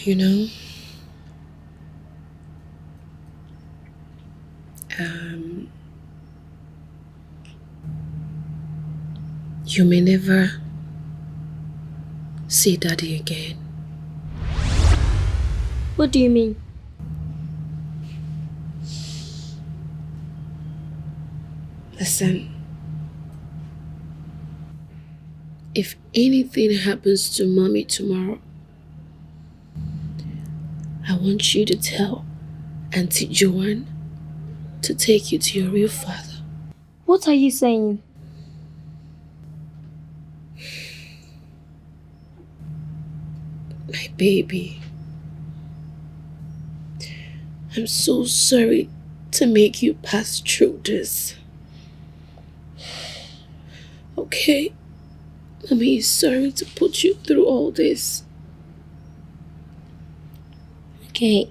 You know, you may never see Daddy again.
What do you mean?
Listen, if anything happens to Mommy tomorrow, I want you to tell Auntie Joanne to take you to your real father.
What are you saying?
My baby, I'm so sorry to make you pass through this. Okay? Mommy is sorry to put you through all this.
Okay.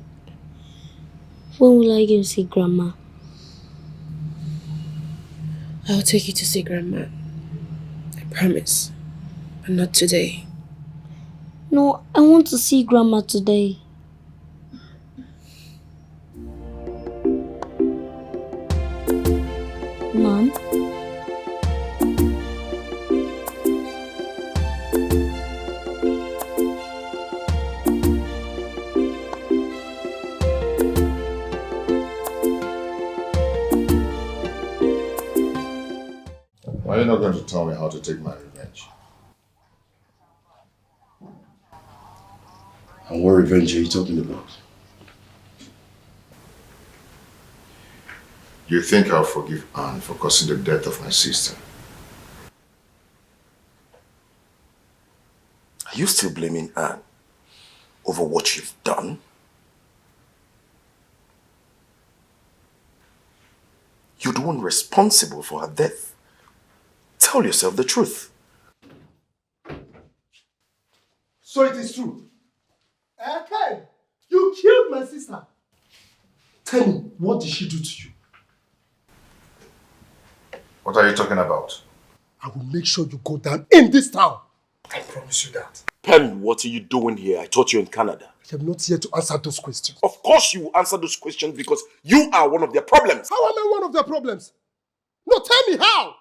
When will I go see Grandma?
I'll take you to see Grandma. I promise. But not today.
No, I want to see Grandma today. Mom?
Why are you not going to tell me how to take my revenge?
And what revenge are you talking about?
You think I'll forgive Anne for causing the death of my sister?
Are you still blaming Anne over what you've done? You're the one responsible for her death. Tell yourself the truth.
So it is true. Okay, you killed my sister. Tell me, what did she do to you?
What are you talking about?
I will make sure you go down in this town. I promise you that.
Pen, what are you doing here? I thought you were in Canada.
I am not here to answer those questions.
Of course you will answer those questions because you are one of their problems.
How am I one of their problems? No, tell me how!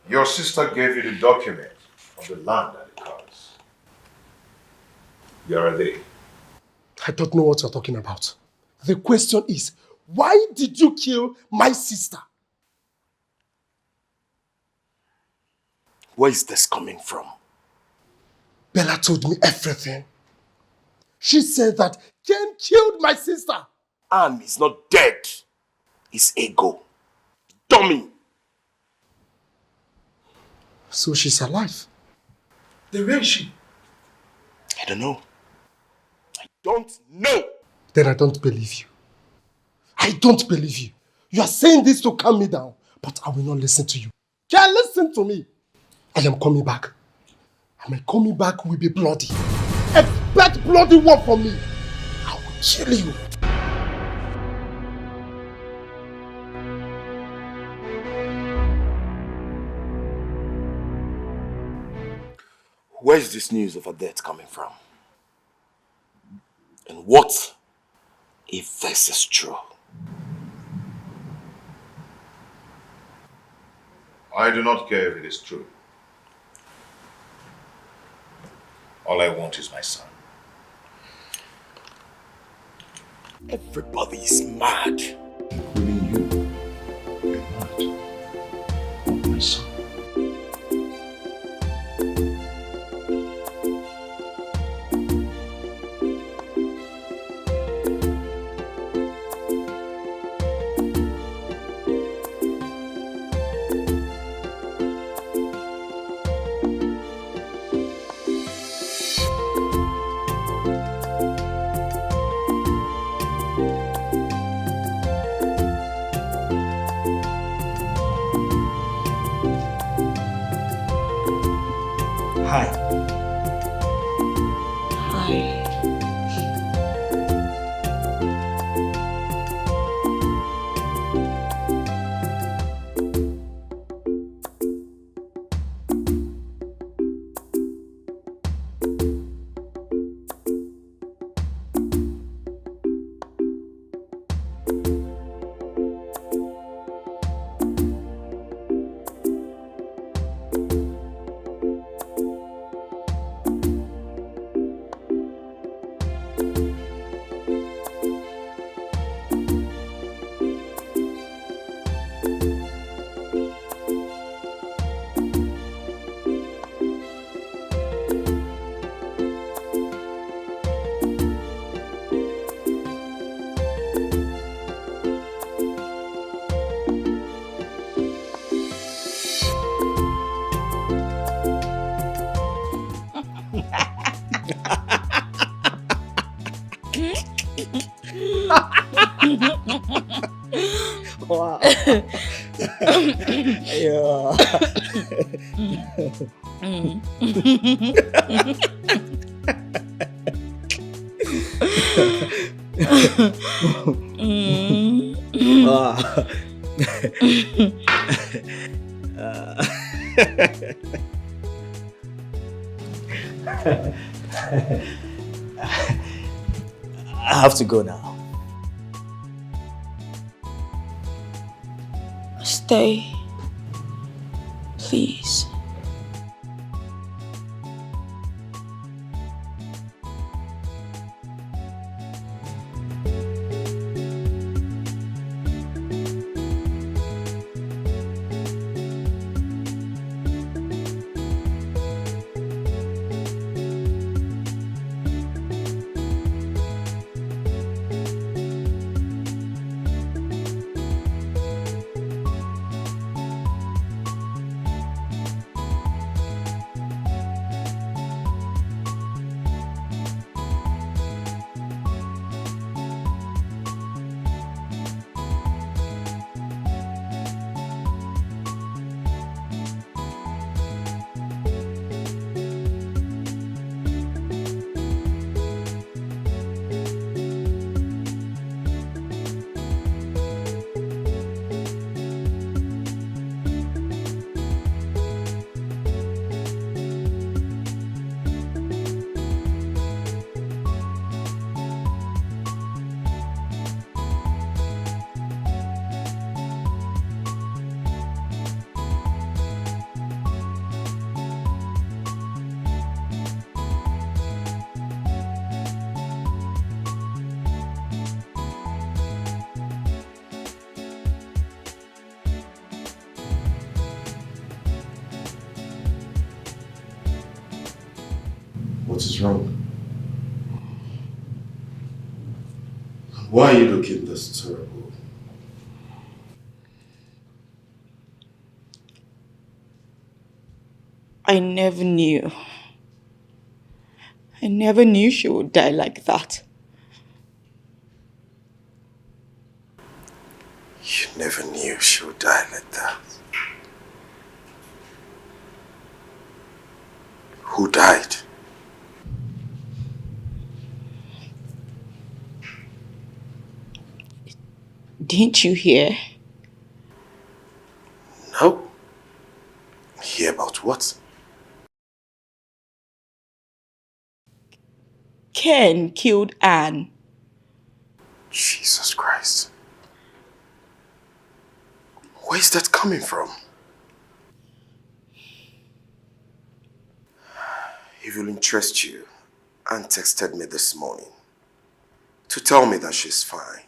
Your sister gave you the document of the land and the cars. Where are they?
I don't know what you're talking about. The question is, why did you kill my sister?
Where is this coming from?
Bella told me everything. She said that Ken killed my sister.
And he's not dead. He's ego. Dummy.
So she's alive. Then where is she?
I don't know. I don't know.
Then I don't believe you. I don't believe you. You are saying this to calm me down, but I will not listen to you. Ken, listen to me. I am coming back. And my coming back will be bloody. Expect bloody one from me. I will kill you.
Where is this news of her death coming from? And what if this is true?
I do not care if it is true. All I want is my son.
Everybody is mad.
Including you. You're mad. Want my son.
Hi.
Hi.
Wow. Yeah. Wow. I have to go now.
Stay. Please.
What is wrong? Why are you looking this terrible?
I never knew. I never knew she would die like that.
You never knew she would die like that. Who died?
Didn't you hear?
No. Hear about what?
Ken killed Anne.
Jesus Christ. Where is that coming from? It will interest you. Anne texted me this morning to tell me that she's fine.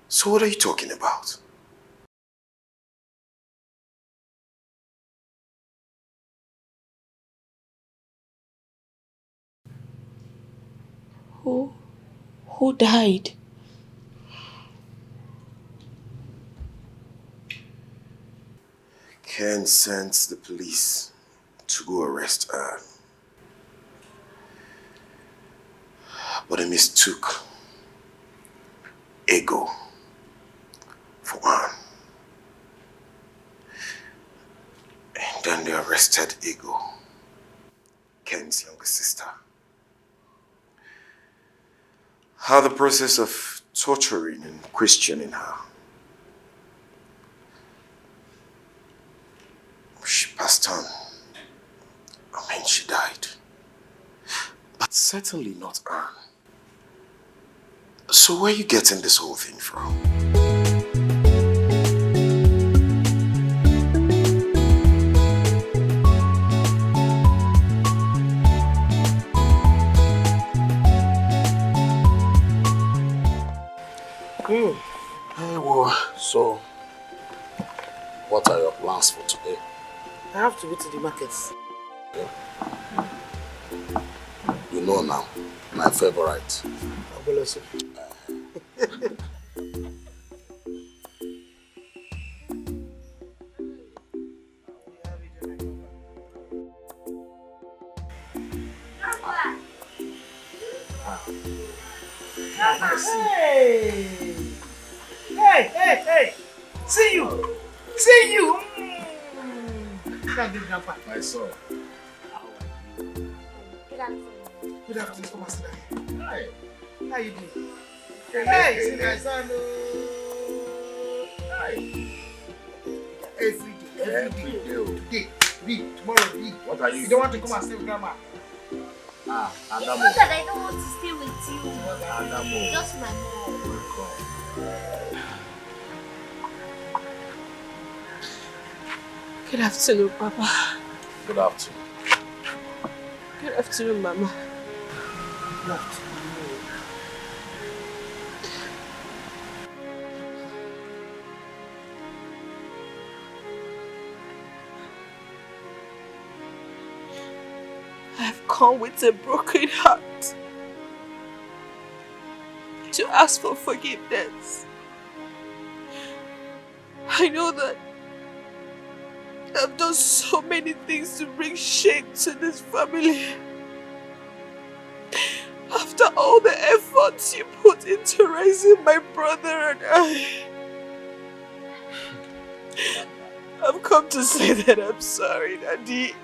So what are you talking about?
Who died?
Ken sent the police to go arrest Anne. But they mistook Ego for Anne. And then they arrested Ego, Ken's younger sister. How the process of torturing and questioning her. She passed on. I mean, she died. But certainly not Anne. So where are you getting this whole thing from?
Hey, well, so what are your plans for today?
I have to go to the markets.
You know now, my favorite.
Aboloso. Hey! Hey! See you! See you! Thank you, Grandpa.
My son.
Good afternoon. Good afternoon. Come and sit down here.
Hi.
How you doing? Hey, see my son.
Hi.
Every day. Today, read. Tomorrow, read.
What are you?
You don't want to come and stay with Grandma?
Ah,
It's
Adamo.
not that I don't want to stay with you.
Adamo.
Just my mom.
Good afternoon, Papa.
Good afternoon.
Good afternoon, Mama.
Good afternoon.
I've come with a broken heart to ask for forgiveness. I know that I've done so many things to bring shame to this family. After all the efforts you put into raising my brother and I, I've come to say that I'm sorry, Daddy.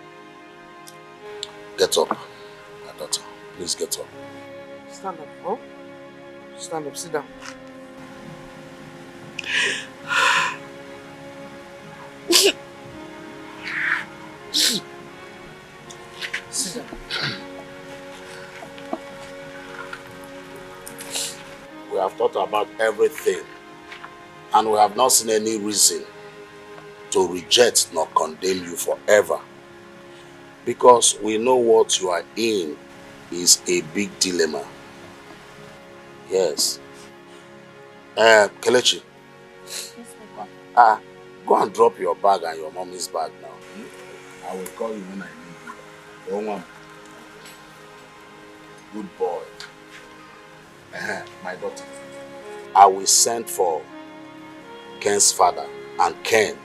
Get up, my daughter. Please get up.
Stand up, huh? Stand up, sit down. Sit down.
We have thought about everything, and we have not seen any reason to reject nor condemn you forever. Because we know what you are in is a big dilemma. Yes. Kelechi. Go and drop your bag and your mommy's bag now. I will call you when I need you. Onwam. Good boy. My daughter. I will send for Ken's father and Ken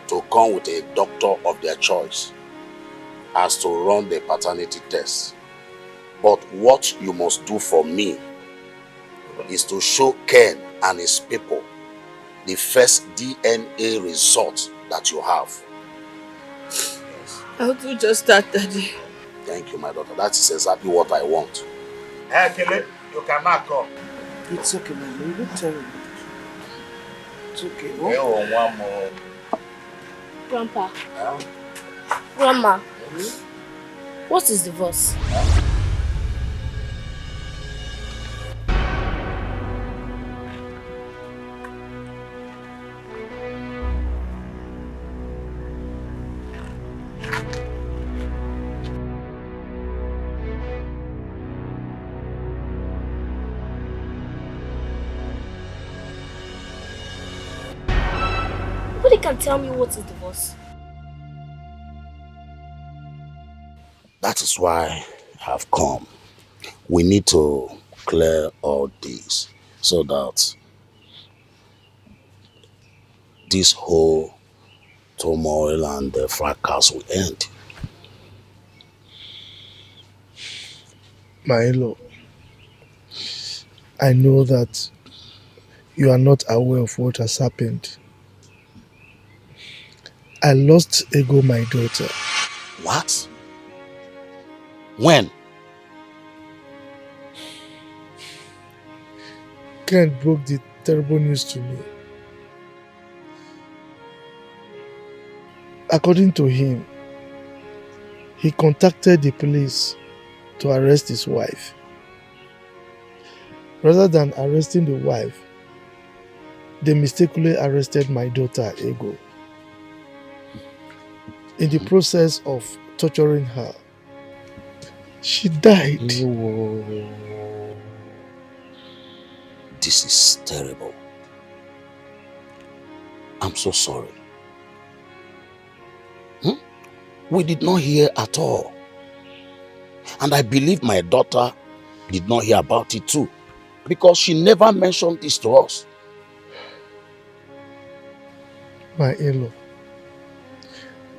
to come with a doctor of their choice as to run the paternity test. But what you must do for me is to show Ken and his people the first DNA result that you have.
I'll do just that, Daddy.
Thank you, my daughter. That is exactly what I want.
Hey, Kele, you cannot come.
It's okay, man. You look terrible. It's okay.
Hey,
Oh?
one more.
Grandpa. Grandma. What is divorce? Nobody can tell me what is divorce.
That is why I have come. We need to clear all this so that this whole turmoil and the fracas will end.
My in-law, I know that you are not aware of what has happened. I lost Ego, my daughter.
What? When?
Ken broke the terrible news to me. According to him, he contacted the police to arrest his wife. Rather than arresting the wife, they mistakenly arrested my daughter, Ego. In the process of torturing her, she died.
This is terrible. I'm so sorry. We did not hear at all. And I believe my daughter did not hear about it too, because she never mentioned this to us.
My in-law,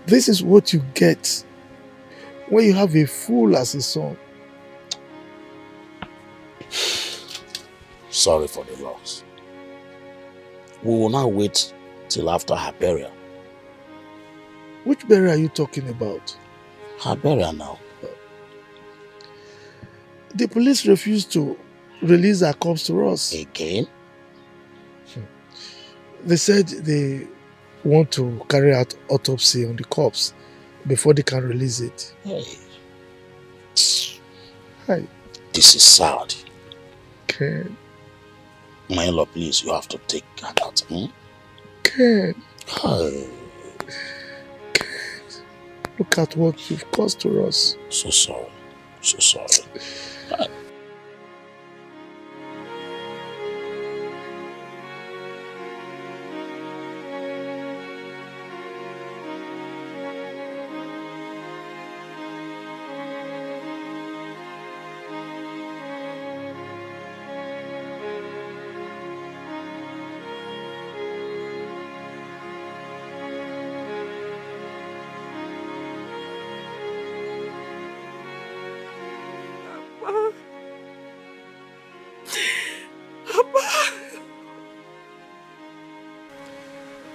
this is what you get when you have a fool as a son.
Sorry for the loss. We will now wait till after her burial.
Which burial are you talking about?
Her burial now.
The police refused to release her corpse to us.
Again?
They said they want to carry out autopsy on the corpse before they can release it.
Hey.
Hi.
This is sad.
Ken.
My in-law, please, you have to take her out.
Ken.
Hey.
Ken. Look at what you've caused to us.
So sorry. So sorry.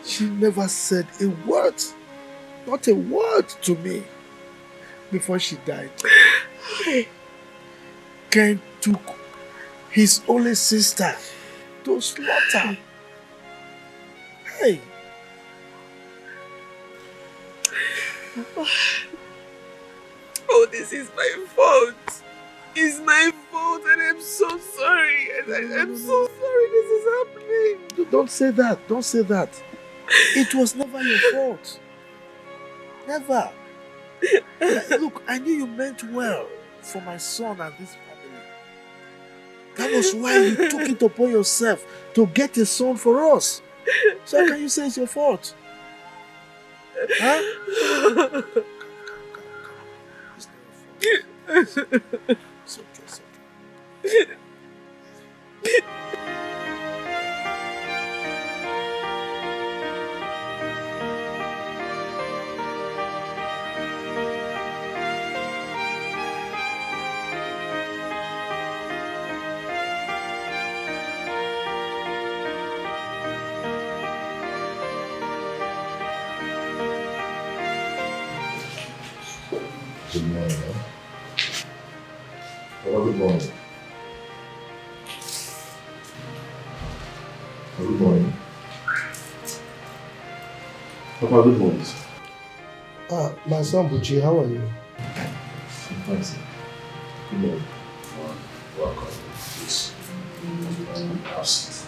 She never said a word, not a word to me before she died. Ken took his only sister to slaughter. Hey.
Oh, this is my fault. It's my fault and I'm so sorry. I'm so sorry this is happening.
Don't say that. Don't say that. It was never your fault. Never. Look, I knew you meant well for my son and this family. That was why you took it upon yourself to get a son for us. So how can you say it's your fault? Huh?
It's okay, it's okay.
Good morning, man. Well, good morning. Good morning. Papa, good morning.
My son Buchi, how are you?
I'm fine, sir. Good morning. Welcome. Please. Have a seat.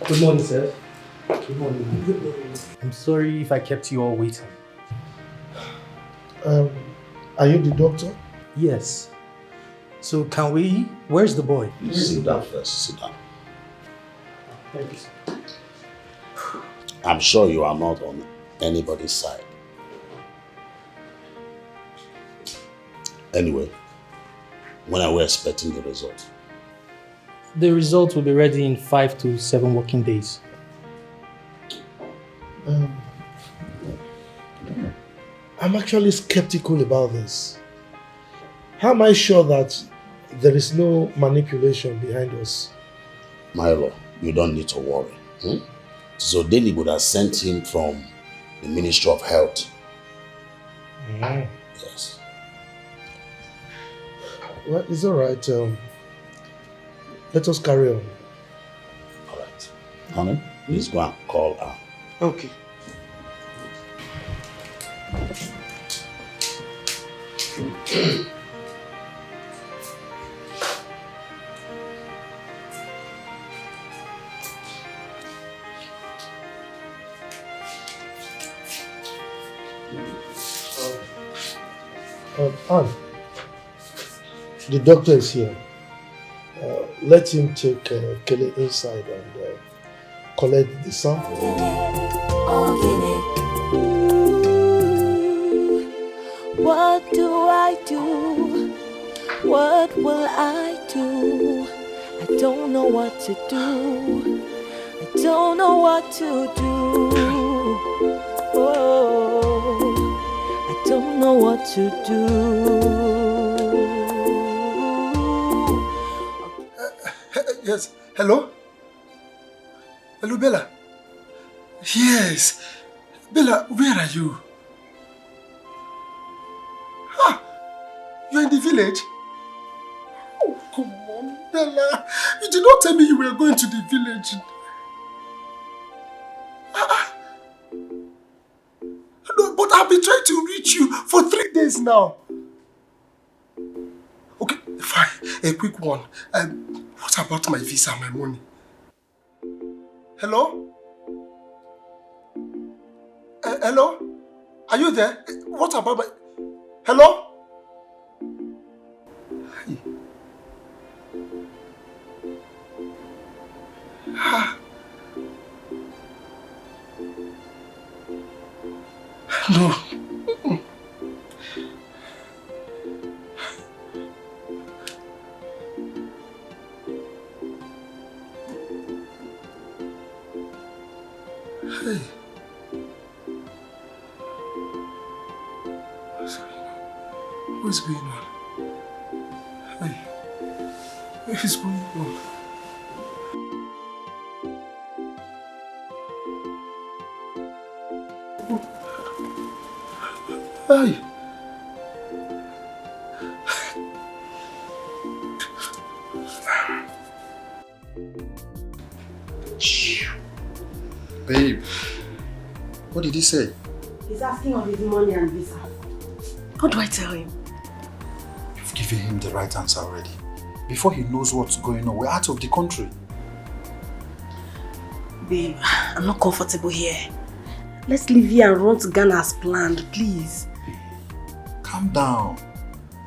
Good morning, sir.
Good morning. Good morning.
I'm sorry if I kept you all waiting.
Are you the doctor?
Yes. So where's the boy?
Please sit down first, sit down.
Thank you, sir.
I'm sure you are not on anybody's side. Anyway, when are we expecting the result?
The result will be ready in 5 to 7 working days.
I'm actually skeptical about this. How am I sure that there is no manipulation behind us?
Milo, you don't need to worry. So Daily would have sent him from the Ministry of Health. Yes.
Well, it's all right. Let us carry on.
All right. Honey, please go and call her.
Okay. Anne, the doctor is here. Let him take Kelly inside and collect the sample.
What do I do? What will I do? I don't know what to do. I don't know what to do. Oh, I don't know what to do.
Yes. Hello? Hello, Bella? Yes. Bella, where are you? Ah, you're in the village? Oh, come on, Bella. You did not tell me you were going to the village. No, but I've been trying to reach you for 3 days now. Okay, fine. A quick one. What about my visa and my money? Hello? Hello? Are you there? What about my... Hello? Ah. No. Hey. What's going on? Hey. What is going on? Hey.
Babe, what did he say?
He's asking of his money and visa. What do I tell him?
You've given him the right answer already. Before he knows what's going on, we're out of the country.
Babe, I'm not comfortable here. Let's leave here and run to Ghana as planned, please.
Calm down.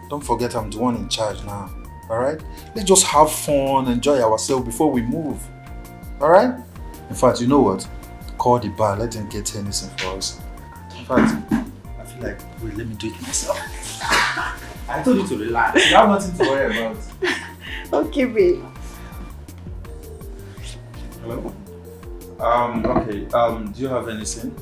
Don't forget I'm the one in charge now. Alright? Let's just have fun, enjoy ourselves before we move. Alright? In fact, you know what? Call the bar, let them get anything for us. In fact, feel like, wait, let me do it myself. I told you to relax. You have nothing to worry about.
Okay, babe.
Hello? Okay. Do you have anything?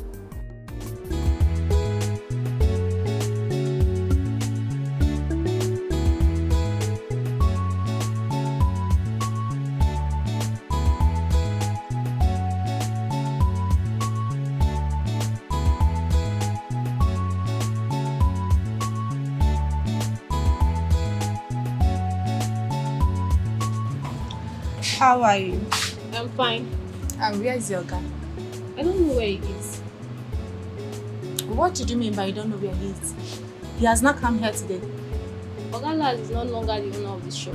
How are you?
I'm fine.
And where is your guy?
I don't know where he is.
What do you mean by you don't know where he is? He has not come here today.
Ogalad is no longer the owner of the shop.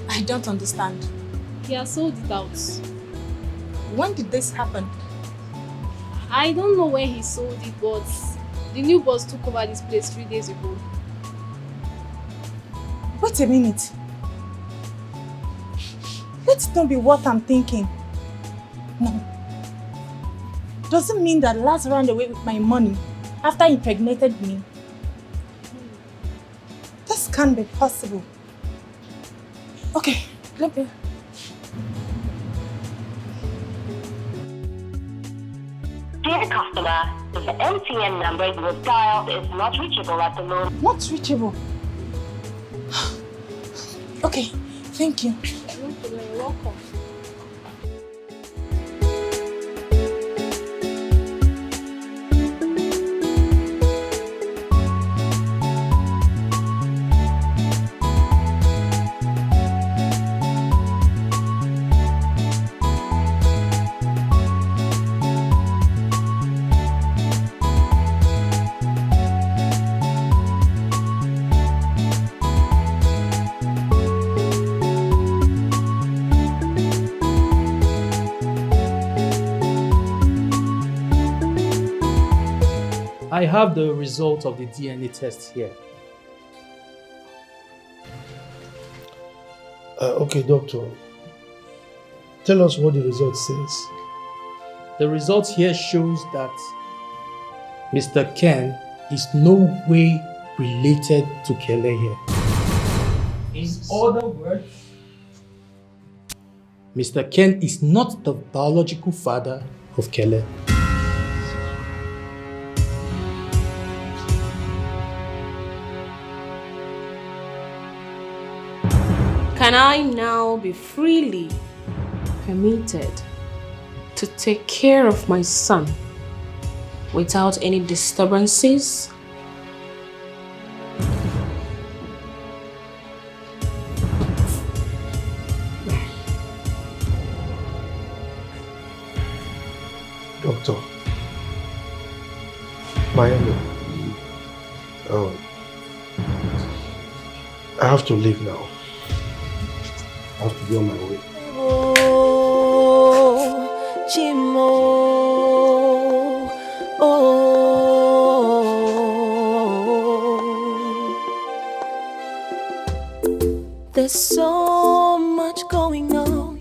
I don't understand.
He has sold it out.
When did this happen?
I don't know when he sold it, but the new boss took over this place 3 days ago.
Wait a minute. Let it not be what I'm thinking. No. Doesn't mean that Laz ran away with my money after he impregnated me. This can't be possible. Okay, let me...
Dear customer, the MTN number you have dialed is not reachable at the moment.
Not reachable? Okay, thank you.
You're welcome.
I have the result of the DNA test here.
Okay, doctor. Tell us what the result says.
The result here shows that Mr. Ken is no way related to Kele here. In other words, Mr. Ken is not the biological father of Kele.
Can I now be freely permitted to take care of my son without any disturbances?
Doctor. Miami. I have to leave now. I have to be on my way.
Oh, Chimo. Oh. There's so much going on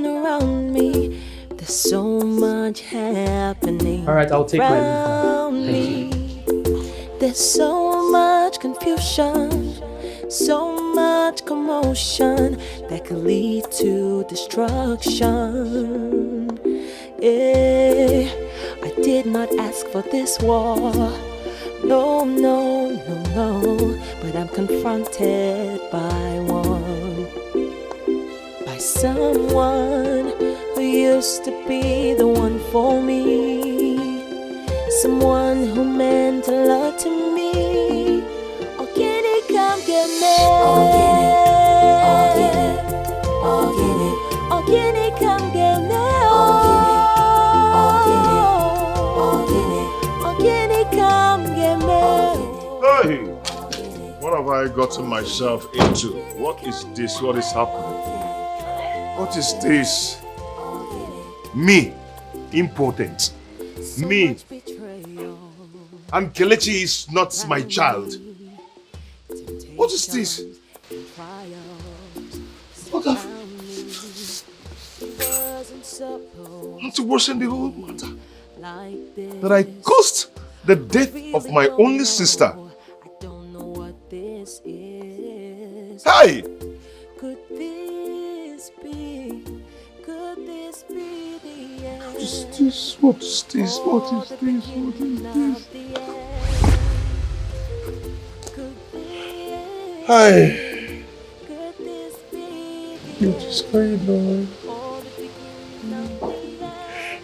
around me. There's so much happening.
All right, I'll take my leave now.
Thank
Thank
you. There's so much confusion, so much commotion that could lead to destruction. Yeah, I did not ask for this war. No, no, no, no. But I'm confronted by one. By someone who used to be the one for me. Someone who meant a lot to me. Oh, can he come get me? Oh, can he come get me? Oh, can he come get me?
Hey! What have I gotten myself into? What is this? What is happening? What is this? Me, impotent. Me. And Kelechi is not my child. What is this? What have... Not to worsen the whole matter.
like this.
that I caused the death of my only sister.
I don't know what this is.
Hey!
Could this be? Could this be the end?
What is this? What is this? What is this? What is this? Hey! What is going on?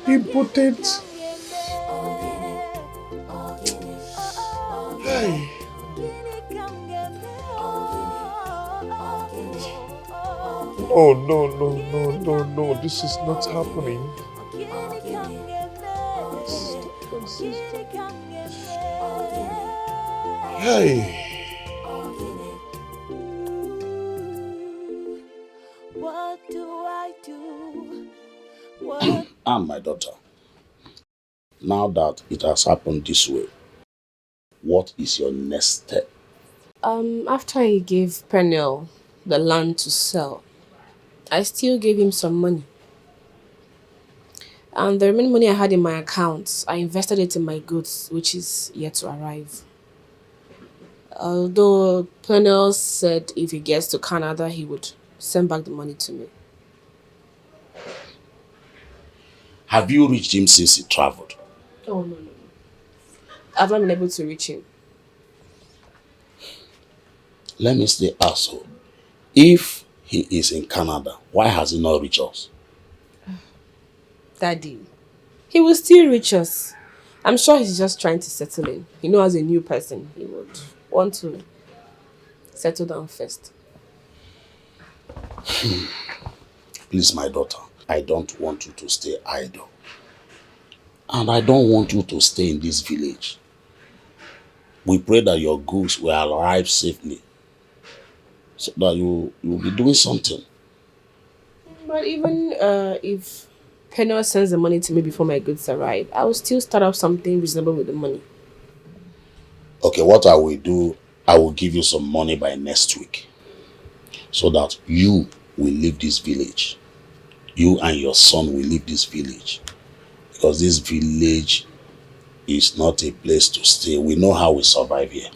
Impotent. Hey! Oh no, no, no, no, no, this is not happening. Hey!
What do I do? What?
And my daughter, now that it has happened this way, what is your next step?
After I gave Pernell the land to sell, I still gave him some money. And the remaining money I had in my account, I invested it in my goods, which is yet to arrive. Although Pernell said if he gets to Canada, he would send back the money to me.
Have you reached him since he traveled?
Oh, no. I've not been able to reach him.
Let me stay asshole. If he is in Canada, why has he not reached us?
Daddy, he will still reach us. I'm sure he's just trying to settle in. As a new person, he would want to settle down first.
Please, my daughter, I don't want you to stay idle. And I don't want you to stay in this village. We pray that your goods will arrive safely, so that you will be doing something.
But even if Pernell sends the money to me before my goods arrive, I will still start up something reasonable with the money.
Okay, what I will do, I will give you some money by next week, so that you will leave this village. You and your son will leave this village, because this village is not a place to stay. We know how we survive here.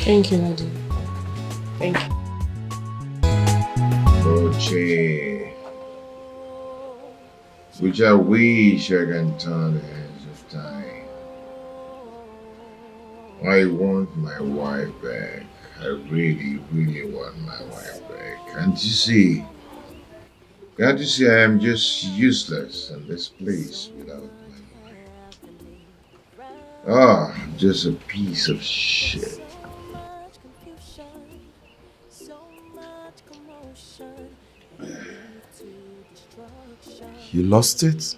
Thank you, Daddy. Thank you.
Boche, which I wish I can turn the hands of time. I want my wife back. I really, really want my wife back. Can't you see? Can't you see I am just useless in this place without my wife? Ah, just a piece of shit.
You lost it?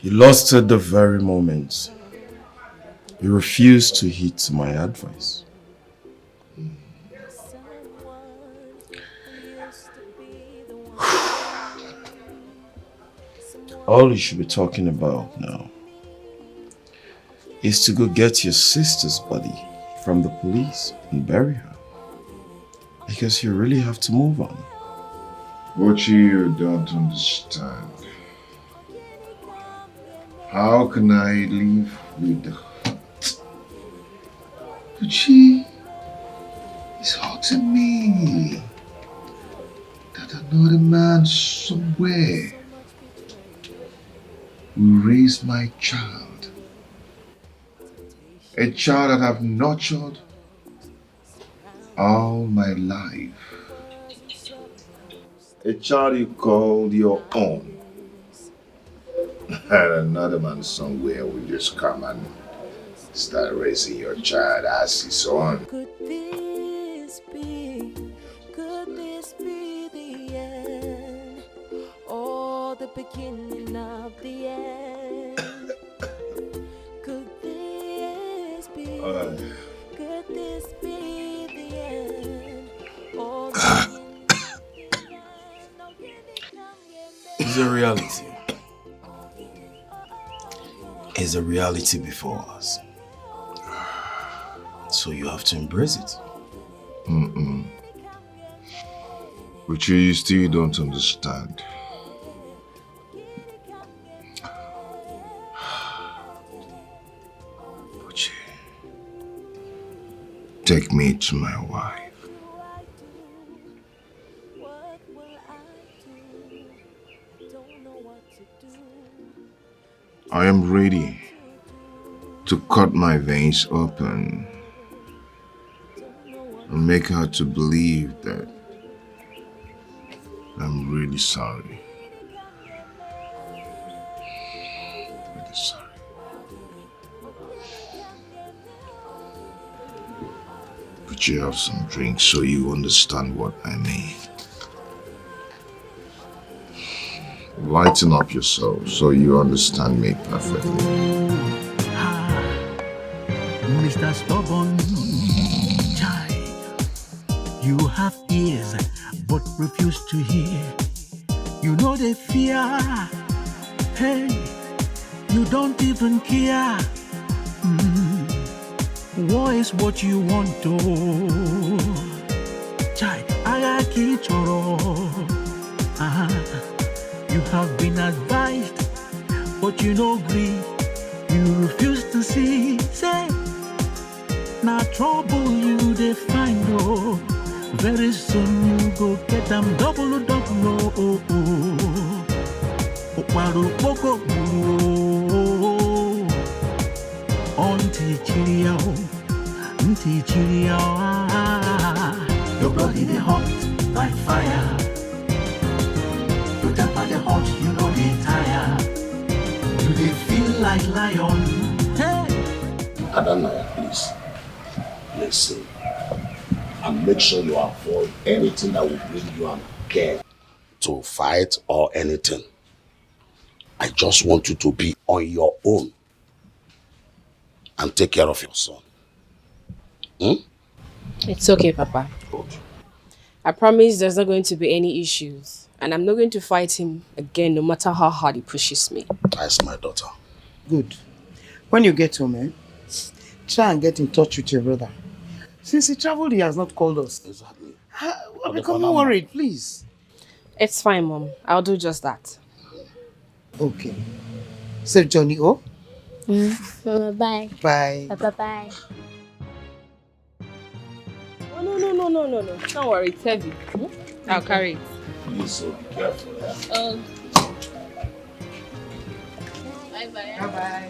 You lost it the very moment you refused to heed my advice. All you should be talking about now is to go get your sister's body from the police and bury her. Because you really have to move on.
What you don't understand. How can I live with the hurt? But she is hurting me. That another man somewhere will raise my child. A child that I've nurtured all my life. A child you called your own. And another man somewhere will just come and start raising your child as his own.
Could this be the end? Or the beginning of the end? Could this be the end? Or
It's a reality. It's a reality before us. So you have to embrace it.
Mm-mm. But you still don't understand. But take me to my wife. I am ready to cut my veins open and make her to believe that I'm really sorry. Really sorry. But you have some drinks so you understand what I mean. Lighten up yourself so you understand me perfectly.
Mr. Stubborn, child, you have ears but refuse to hear. You know the fear, hey, you don't even care. War is what you want to. Child, Agaki Choro. You have been advised, but you no agree. You refuse to see. Say, now trouble you they find oh. Very soon you go get them double. Oh. Okwaru poko Auntie Chiria, your body they hot like fire. Your temper they hot, you know they tire. You they feel like lion. Hey,
Adonai, please listen and make sure you avoid anything that will bring you and Ken to fight or anything. I just want you to be on your own and take care of your son.
It's okay, Papa.
Good.
I promise there's not going to be any issues. And I'm not going to fight him again, no matter how hard he pushes me.
That's my daughter.
Good. When you get home, try and get in touch with your brother. Since he traveled, he has not called us.
Exactly.
I'm becoming worried, please.
It's fine, Mom. I'll do just that.
Okay. Save Johnny O.
Bye.
Bye.
Bye.
No. Don't worry, it's heavy. I'll carry it.
Please, so be careful.
Bye.
Bye.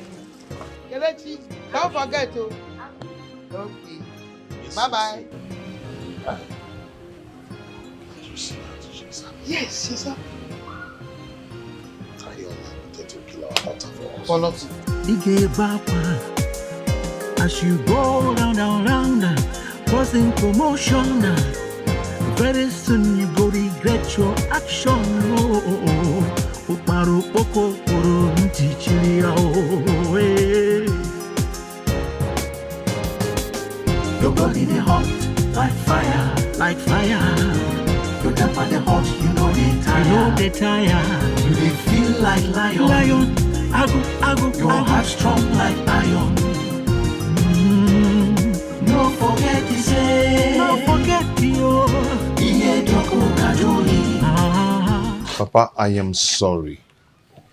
Kelechi, don't forget to. Okay. Bye. Yes, sir.
As you go round, causing commotion. Very soon you go regret your action. Your body they hot like fire. Your temper they hot, you know they tire. You they feel like lion. Your heart strong like iron. No forget to say. No forget you.
Papa, I am sorry.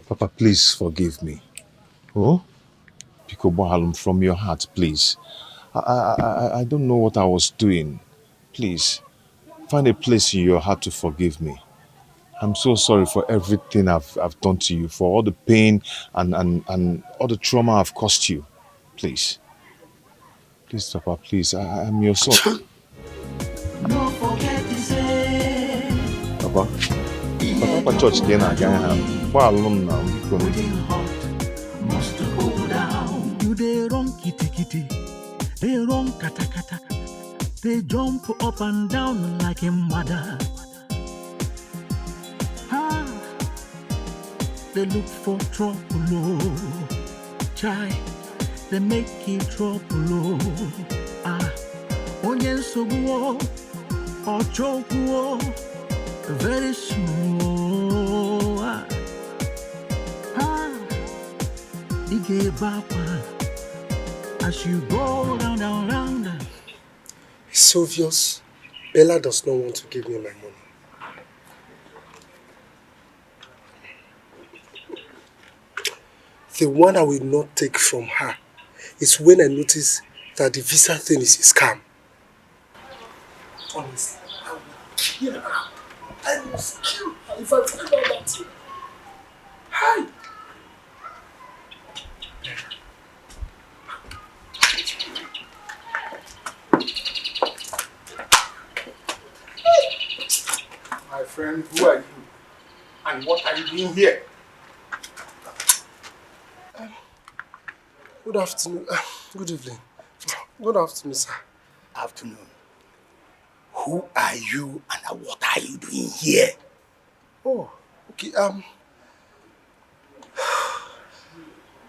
Papa, please forgive me. Oh? Pikobohalum, from your heart, please. I don't know what I was doing. Please, find a place in your heart to forgive me. I'm so sorry for everything I've done to you, for all the pain and all the trauma I've caused you. Please. Please, Papa, please. I'm your son.
No forget to say.
Papa church again again. Why alone now?
Must go down. You they wrong kitty. They wrong kata. They jump up and down like a mother. They look for trouble. Try, they make it trouble. Onyen sobuo or chokuo very soon. Ige bapa as you go round.
It's obvious
Bella does not want to give me my money. The one I will not take from her is when I notice that the visa thing is a scam. Honestly, I will kill her. I must kill her if I find out that thing. Hi!
My friend, who are you? And what are you doing here?
Good afternoon. Good evening. Good afternoon, sir.
Afternoon. Who are you and what are you doing here?
Oh, okay.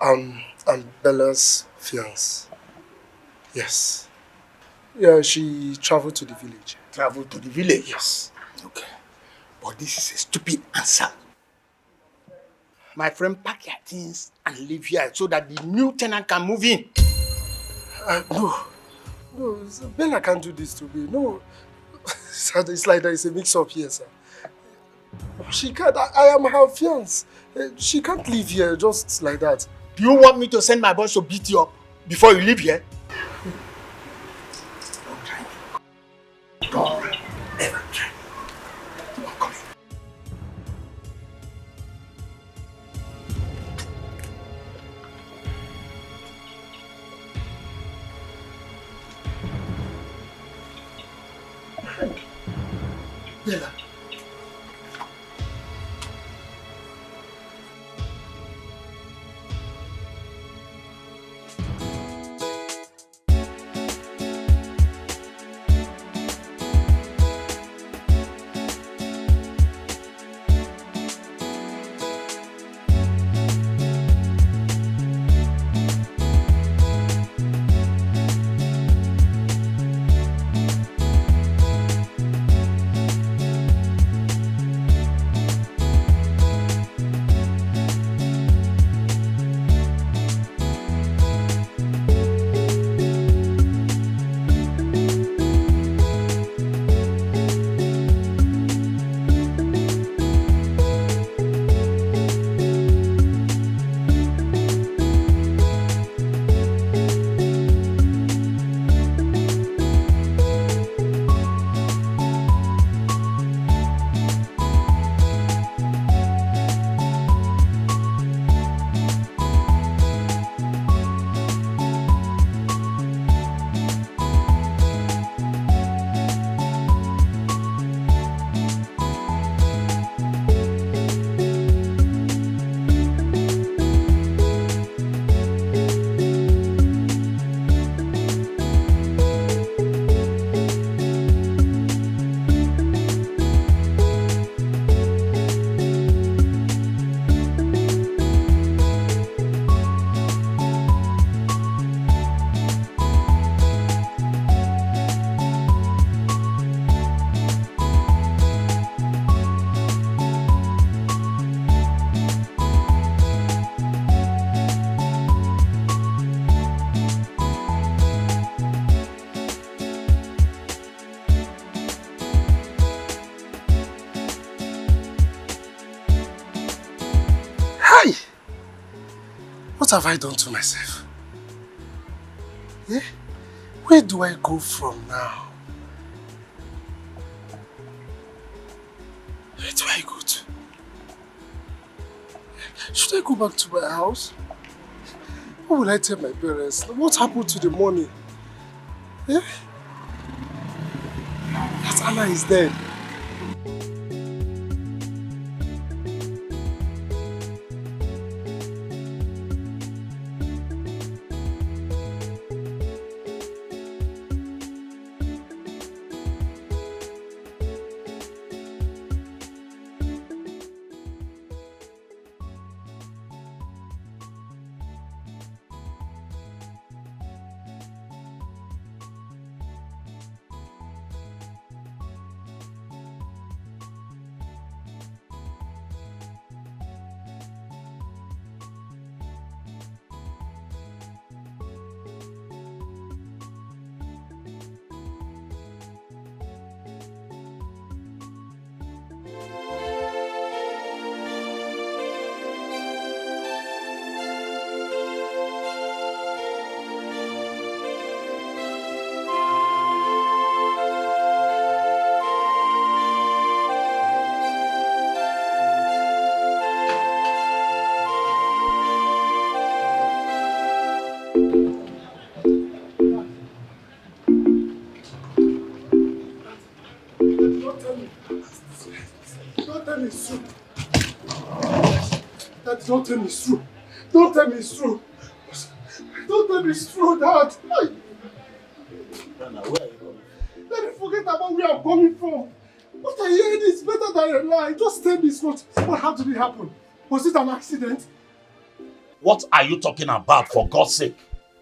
I'm Bella's fiance. Yes. Yeah, she traveled to the village.
Traveled to the village?
Yes.
Okay. But this is a stupid answer. My friend, pack your things and leave here so that the new tenant can move in.
No, Bella can't do this to me. No, sir, it's like there is a mix-up here, sir. She can't. I am her fiance. She can't live here just like that.
Do you want me to send my boys to beat you up before you leave here? Don't try me. Don't ever try me. I'm coming.
Bella. What have I done to myself? Eh? Where do I go from now? Where do I go to? Should I go back to my house? What will I tell my parents? What happened to the money? Eh? That Anna is dead. don't tell me it's true. Don't tell me it's true. Don't tell me it's true, Dad.
Where are you going?
Let me forget about where I'm coming from. What I heard is better than a lie. Just tell me it's not. How did it happen? Was it an accident?
What are you talking about, for God's sake?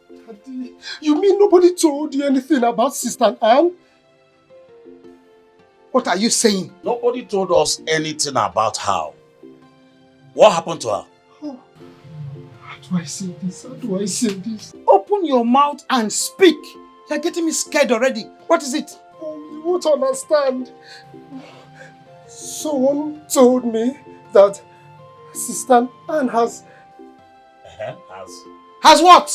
Daddy, you mean nobody told you anything about Sister Anne? What are you saying?
Nobody told us anything about her. What happened to her?
Oh, how do I say this? How do I say this?
Open your mouth and speak. You're getting me scared already. What is it?
Oh, you won't understand. Someone told me that Sister Anne has...
Has what?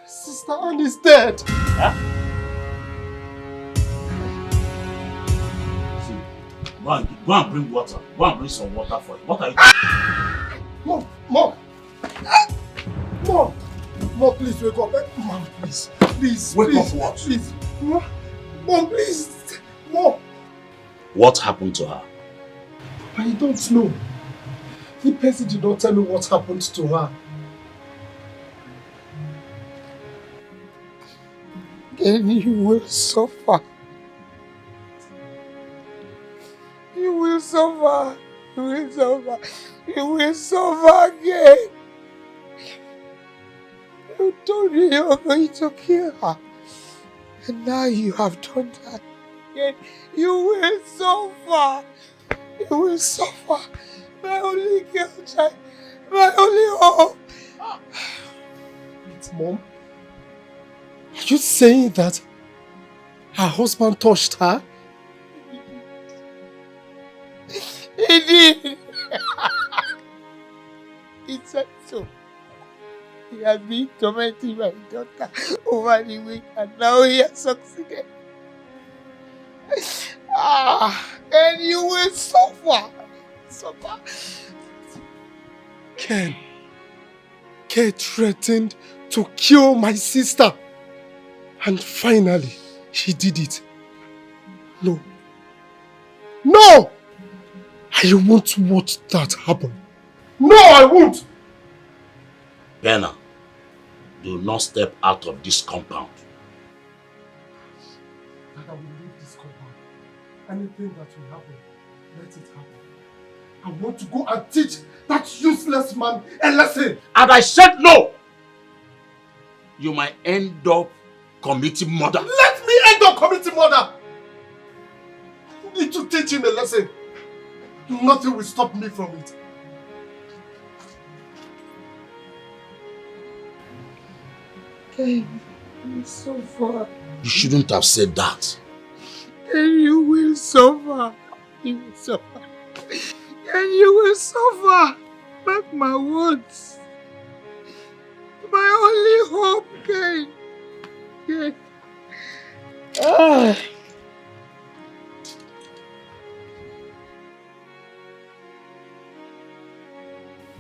Sister Anne is dead.
Huh? Go and bring water. Go and bring some water for you. What are you doing?
Mom! Mom, please wake up. Mom, please.
Wake up what?
Please. Mom, please. Mom.
What happened to her?
I don't know. The person did not tell me what happened to her. Then you will suffer. You will suffer. You will suffer. You will suffer again. You told me you were going to kill her. And now you have done that again. You will suffer. You will suffer. My only girl child. My only hope. Wait, Mom. Are you saying that her husband touched her? He did. He said so. He has been tormenting my daughter over the week and now he has succeeded. And you will suffer. Ken threatened to kill my sister. And finally, he did it. No. I won't watch that happen. No, I won't.
Benna, do not step out of this compound.
That I will leave this compound. Anything that will happen, let it happen. I want to go and teach that useless man a lesson.
And I said no! You might end up committing murder.
Let me end up committing murder! I need to teach him a lesson. Nothing will stop me from it. Okay, you will suffer.
You shouldn't have said that.
And you will suffer. You will suffer. And you will suffer. Mark my words. My only hope, Ken. Yeah.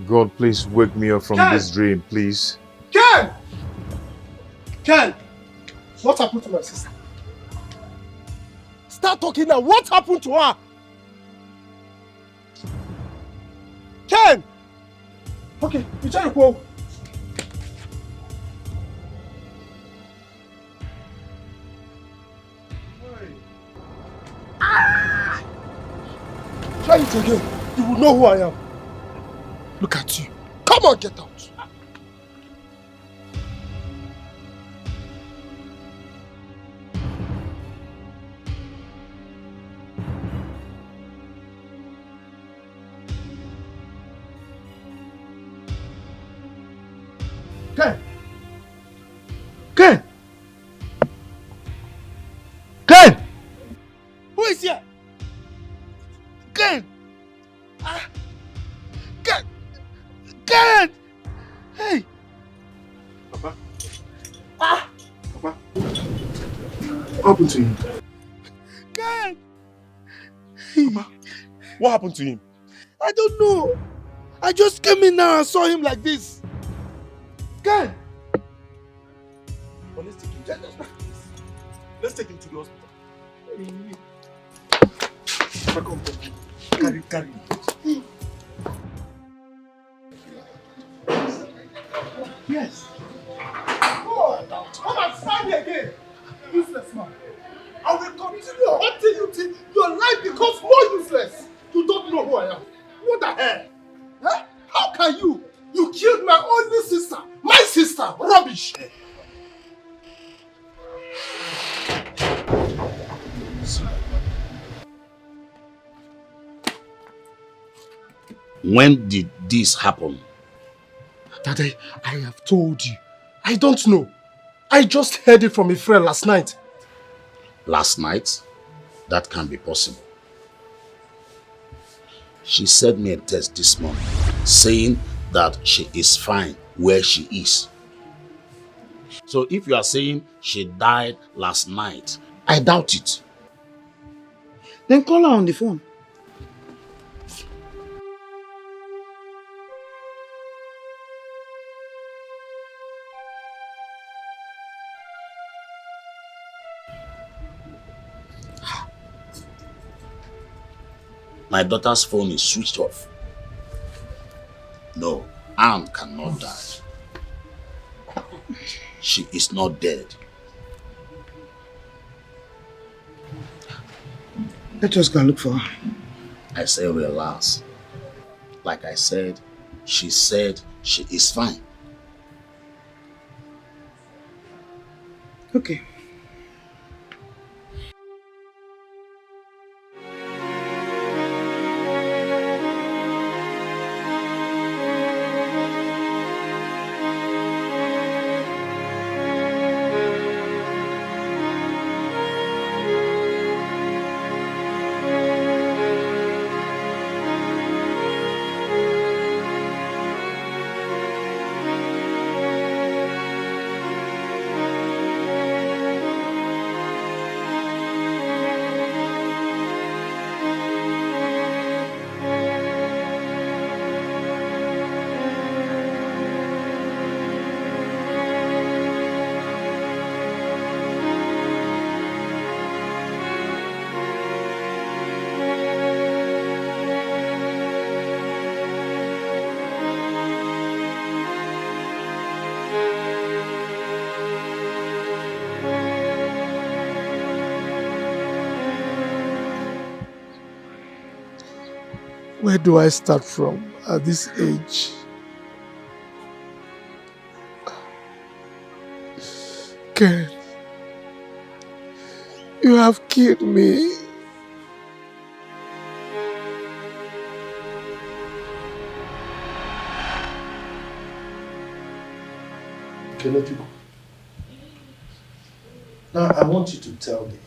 God, please wake me up from this dream, please.
Ken! What happened to my sister? Start talking now. What happened to her? Ken! Okay, you try to go. Try it again. You will know who I am. Look at you. Come on, get out. Ken! Who is here? Ken! Ken! Hey!
Papa? Papa? What happened to him?
Ken!
Papa, what happened to him?
I don't know. I just came in now and saw him like this. Ken!
Well, let's take him. Let's take him to the hospital. Papa, come. Carry.
Yes. Go on. Come and find me again. Useless man. I will continue hunting you till your life becomes more useless. You don't know who I am. What the hell? Huh? How can you? You killed my only sister. My sister. Rubbish.
When did this happen?
Daddy, I have told you. I don't know. I just heard it from a friend last night.
Last night? That can't be possible. She sent me a text this morning saying that she is fine where she is. So if you are saying she died last night, I doubt it.
Then call her on the phone.
My daughter's phone is switched off. No, Anne cannot die. She is not dead.
Let us go and look for her.
I say relax. Like I said she is fine.
Okay.
Where do I start from at this age? Ken, you have killed me. Kelechi, now I want you to tell me,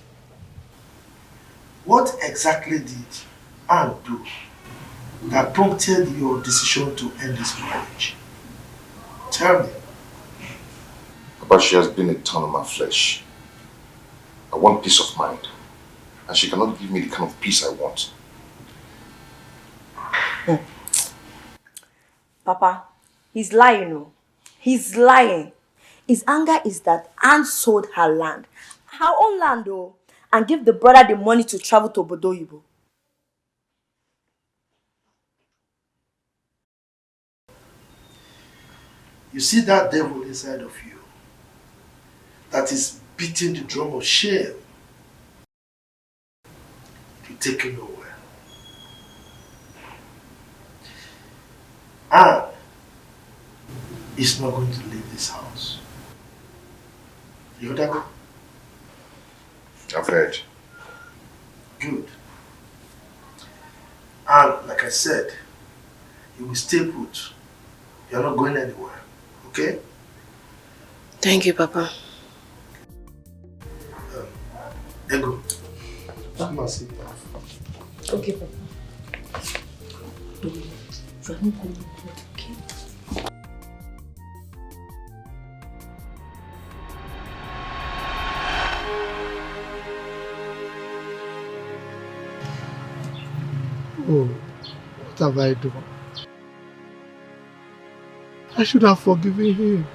what exactly did Anne do that prompted your decision to end this marriage? Tell me.
But she has been a thorn in my flesh. I want peace of mind, and she cannot give me the kind of peace I want.
Papa, he's lying, no? He's lying. His anger is that Anne sold her land, her own land though, and give the brother the money to travel to Bodoyibo.
You see that devil inside of you that is beating the drum of shame to take you nowhere. Anne is not going to leave this house. You heard that?
I've heard.
Good. And like I said, you will stay put. You're not going anywhere. Okay?
Thank you, Papa.
Ego. Come and sit down.
Okay, Papa. You are not going anywhere, okay?
Oh, what have I done? I should have forgiven him.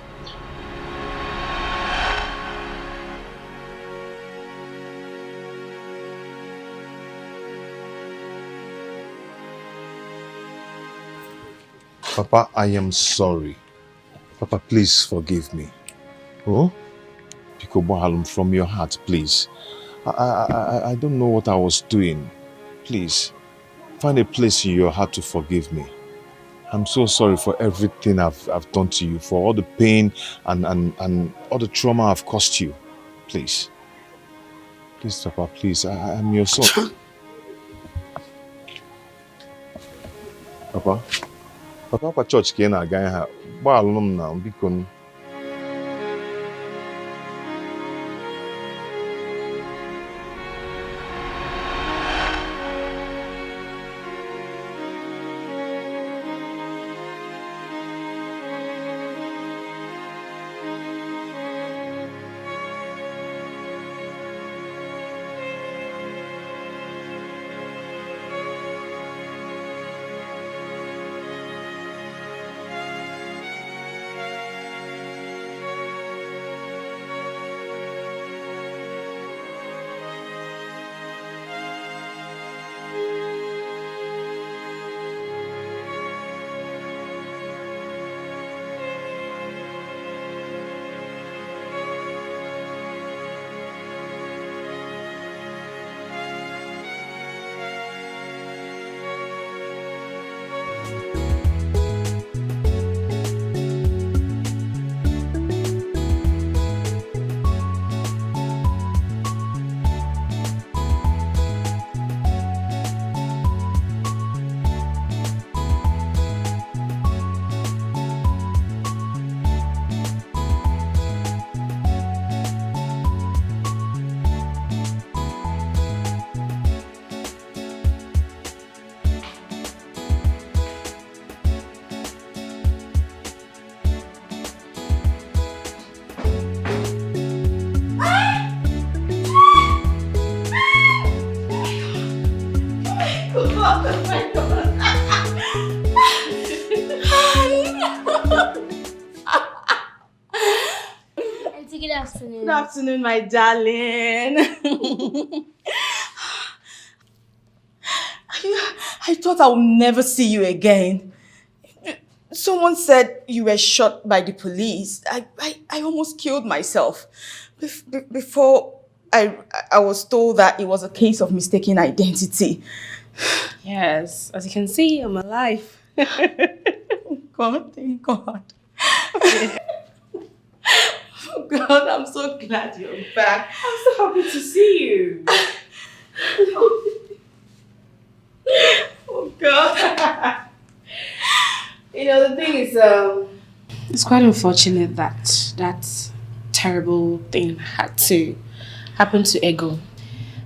Papa, I am sorry. Papa, please forgive me. Oh? Pikobohalum, from your heart, please. I don't know what I was doing. Please, find a place in your heart to forgive me. I'm so sorry for everything I've done to you, for all the pain and all the trauma I've caused you. Please. Please, Papa, please. I'm your son. Papa? Papa, church ka ị na-aga ha. Gbaalụ m na biko.
Good afternoon.
Good afternoon, my darling. I thought I would never see you again. Someone said you were shot by the police. I almost killed myself before I was told that it was a case of mistaken identity.
Yes, as you can see, I'm alive.
God, thank God. Oh God, I'm so glad you're back.
I'm so happy to see you.
Oh God.
You know, the thing is, it's quite unfortunate that that terrible thing had to happen to Ego.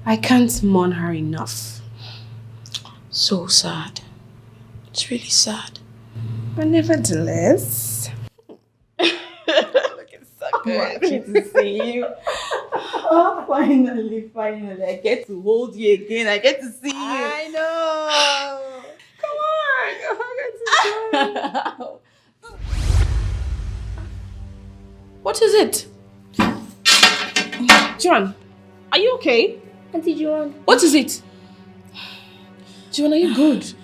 I can't mourn her enough.
So sad. It's really sad.
But nevertheless,
I'm happy to see you. Oh, finally, I get to hold you again. I get to see you.
I know. Come on. What is it? John, are you okay?
Auntie Joan.
What is it? John, are you good?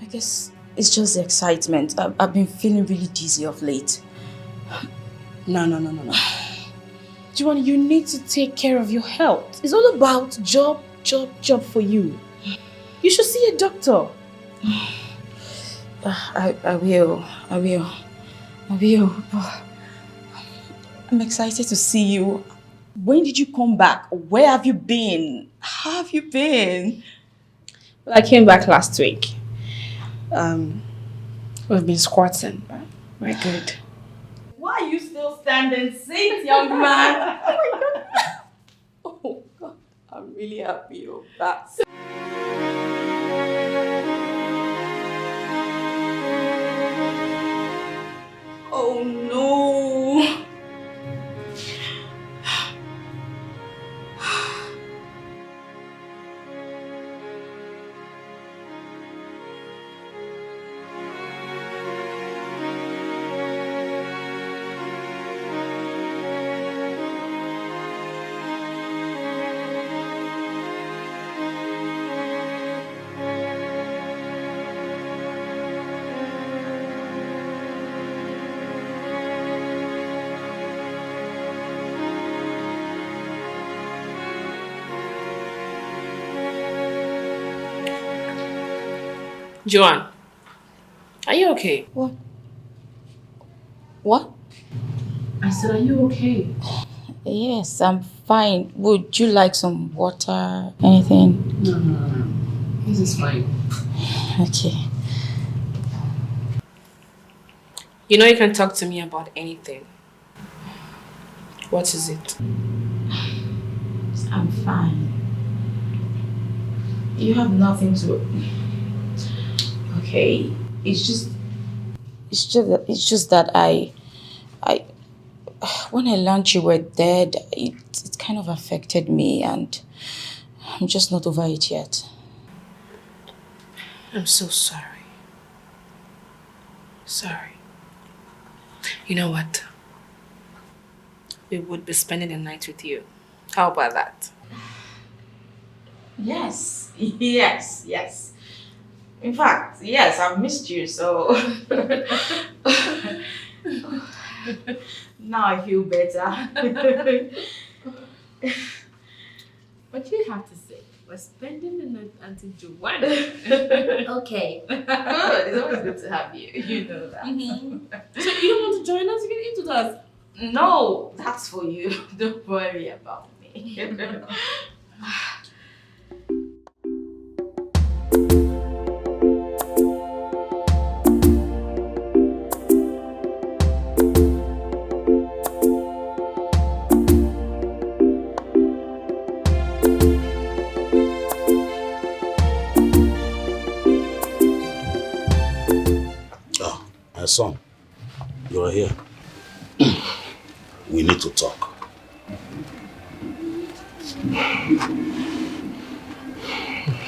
I guess it's just the excitement. I've been feeling really dizzy of late. No.
Joan, you need to take care of your health. It's all about job for you. You should see a doctor.
I will. I'm excited to see you. When did you come back? Where have you been? How have you been?
Well, I came back last week. We've been squatting, but we're good.
Why are you still standing? Sit, young man. Oh my God. Oh God. I'm really happy you're back. Oh no.
Joanne, are you okay?
What? What?
I said, are you okay?
Yes, I'm fine. Would you like some water? Anything?
No. This is fine.
Okay.
You know you can talk to me about anything. What is it?
I'm fine. You have nothing to. Okay. It's just that I when I learned you were dead, it kind of affected me, and I'm just not over it yet.
I'm so sorry. Sorry. You know what? We would be spending the night with you. How about that?
Yes, yes. In fact, yes, I've missed you, so now I feel better.
What you have to say? We're spending the night until Joanna.
Okay. Good. It's always good to have you. You know that.
So you don't want to join us? You can eat with us.
No, that's for you. Don't worry about me.
My son, you are here. We need to talk.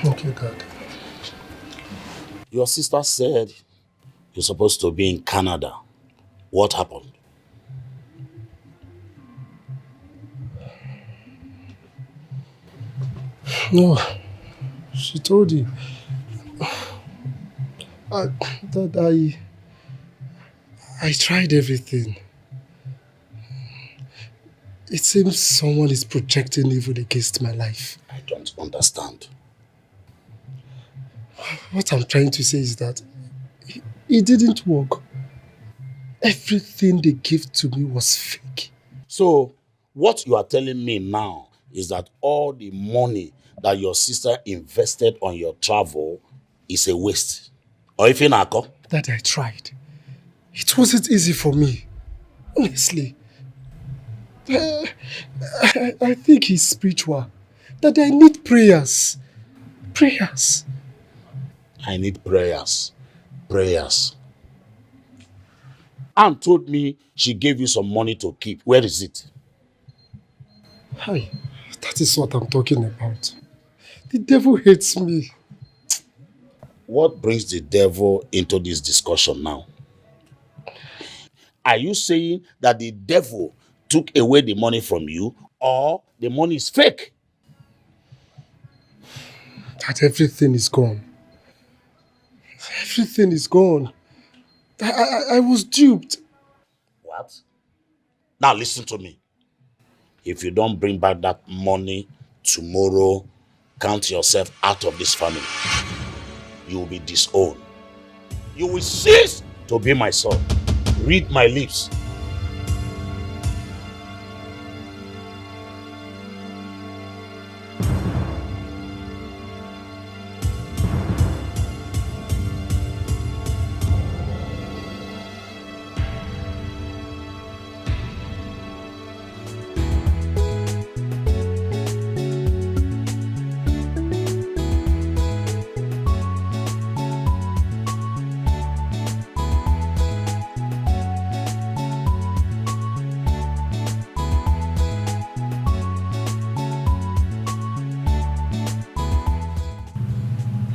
Okay, Dad.
Your sister said you're supposed to be in Canada. What happened?
No, she told you. That I tried everything. It seems someone is projecting evil against my life.
I don't understand.
What I'm trying to say is that it didn't work. Everything they gave to me was fake.
So, what you are telling me now is that all the money that your sister invested on your travel is a waste. Or if Nako?
That I tried. It wasn't easy for me. Honestly. I think he's spiritual. That I need prayers. Prayers.
I need prayers. Prayers. Anne told me she gave you some money to keep. Where is it?
Hi. That is what I'm talking about. The devil hates me.
What brings the devil into this discussion now? Are you saying that the devil took away the money from you, or the money is fake?
That everything is gone. Everything is gone. I was duped.
What? Now listen to me. If you don't bring back that money tomorrow, count yourself out of this family. You will be disowned. You will cease to be my son. Read my lips.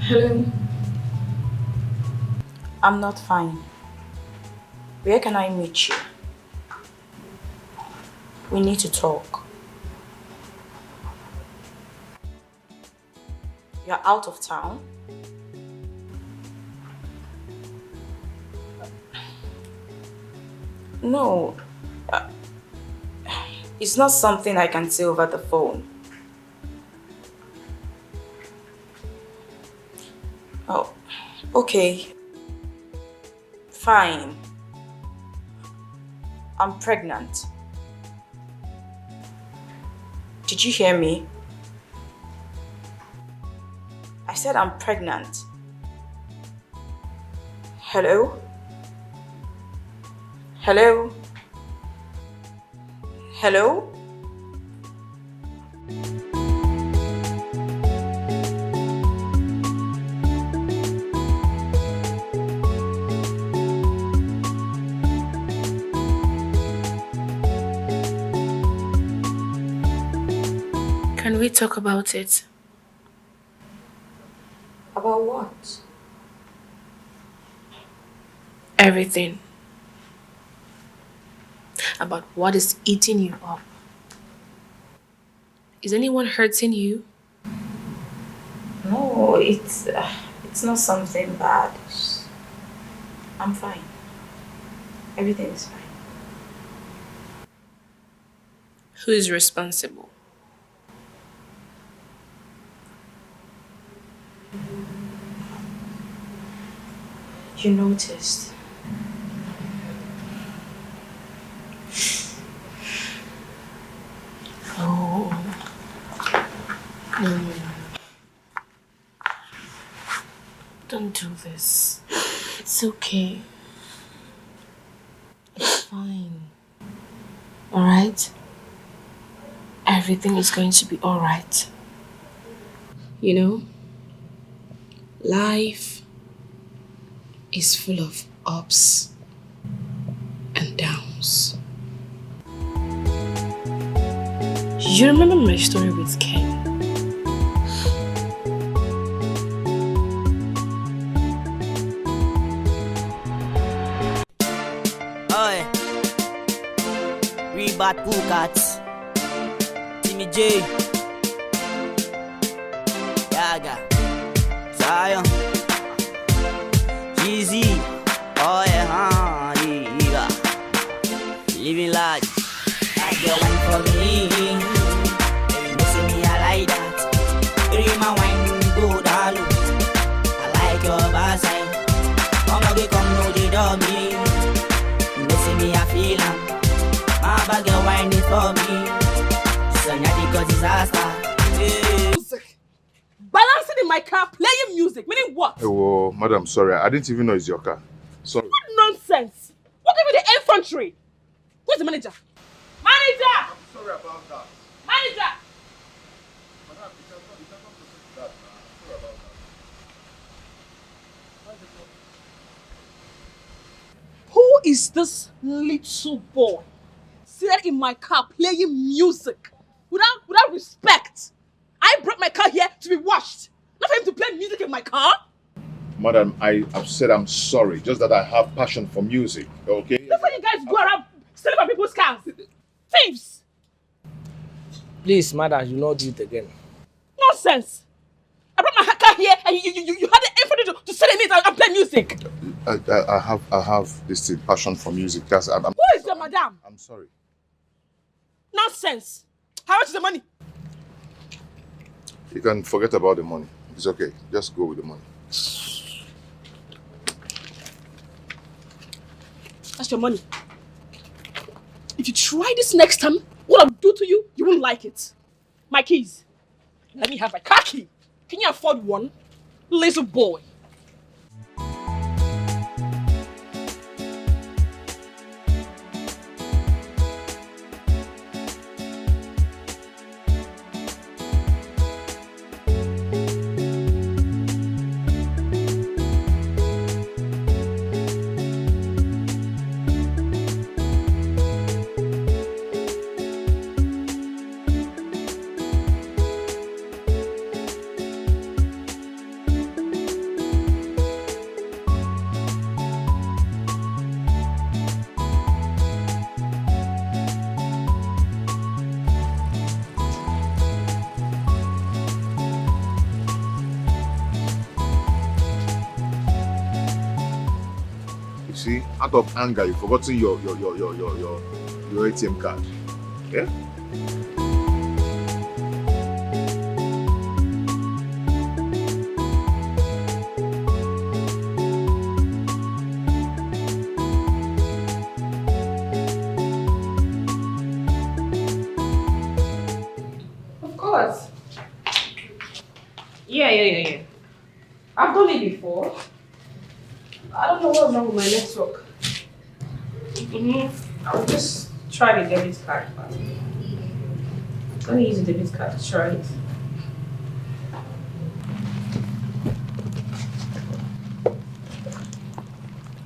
Hello. I'm not fine. Where can I meet you? We need to talk. You're out of town? No. It's not something I can say over the phone. Oh, Okay, fine. I'm pregnant. Did you hear me? I said I'm pregnant. Hello? Hello? Hello?
Can we talk about it?
About what?
Everything. About what is eating you up. Is anyone hurting you?
No, it's not something bad. I'm fine. Everything is fine.
Who is responsible?
You noticed.
Oh. No. Don't do this. It's okay. It's fine. Alright? Everything is going to be alright. You know, life is full of ups and downs. You remember my story with Ken?
Oi, Rebat Cats, Timmy J, Yaga, Zion, Jeezy, oh yeah, living large. I get one for me. Baby, no see me, I like that. Baby, my wine go down low. I like your backside. Come no, they dog me. You see me, I feel am. My bag of wine is for me. So now because disaster.
Music. Balancing in my car, playing music. Meaning what?
Oh, madam, sorry. I didn't even know it's your car. Sorry.
What nonsense? What gave you the infantry? Where's the manager? Manager!
I'm sorry about that.
Manager!
Madam, you cannot proceed that. I'm sorry about that.
Who is this little boy seated in my car playing music without respect? I brought my car here to be washed, not for him to play music in my car.
Madam, I have said I'm sorry. Just that I have passion for music, okay?
That's why you guys go around stealing from people's cars. Thieves!
Please, madam, you not do it again.
Nonsense! I brought my car here and you had the infantry to sit in it and play music.
I have this passion for music. Who
is the madam?
I'm sorry.
Nonsense! How much is the money?
You can forget about the money. It's okay. Just go with the money.
That's your money. If you try this next time, what I'll do to you, you won't like it. My keys. Let me have my car key. Can you afford one? Little boy.
See, out of anger, you've forgotten your ATM card. Yeah?
Yeah. I've done it before. I don't know what's wrong with my network. I'll just try the debit card. Let me use the debit card to try it.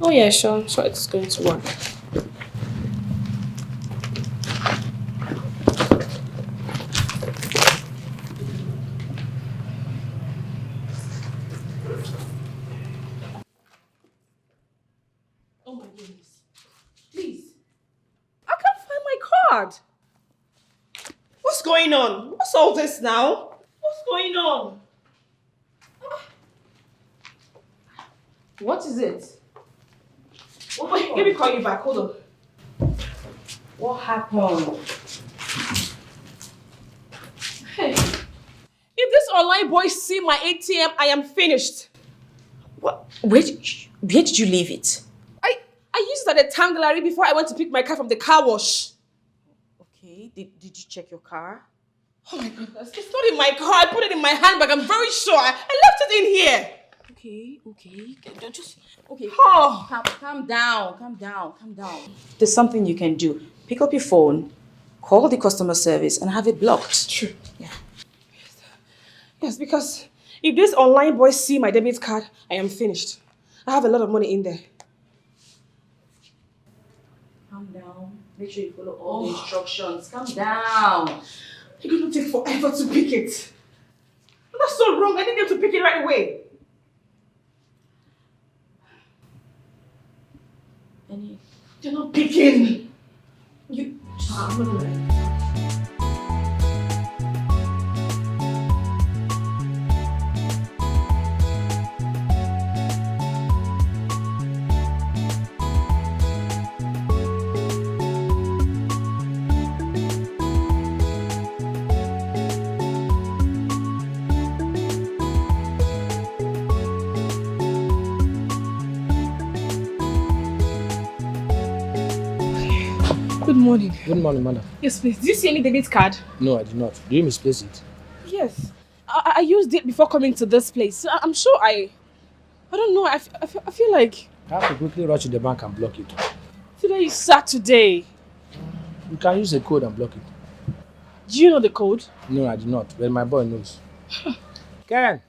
Oh yeah, sure. So it's going to work. Oh my goodness. Please. I can't find my card. What's going on? What's all this now? What's going on? What is it? Oh, wait, let me call you back. Hold on. What happened? Hey. If this online boy see my ATM, I am finished.
What? Where did you leave it?
I used it at the town gallery before I went to pick my car from the car wash.
Okay, did you check your car?
Oh my goodness, it's not in my car. I put it in my handbag. I'm very sure. I left it in here.
Okay. Just okay.
Oh.
Calm down. There's something you can do. Pick up your phone, call the customer service, and have it blocked.
True. Yeah. Yes, because if this online boy see my debit card, I am finished. I have a lot of money in there.
Calm down. Make sure you follow all the instructions. Calm down.
You're going to take forever to pick it. That's so wrong. I need them to pick it right away. They're not picking. I'm gonna lie. Good morning.
Good morning, madam.
Yes, please. Do you see any debit card?
No, I did not. Do you misplace it?
Yes. I used it before coming to this place. I'm sure I don't know. I feel like...
I have to quickly rush to the bank and block it.
Today is Saturday.
You can use a code and block it.
Do you know the code?
No, I do not. But my boy knows. Ken!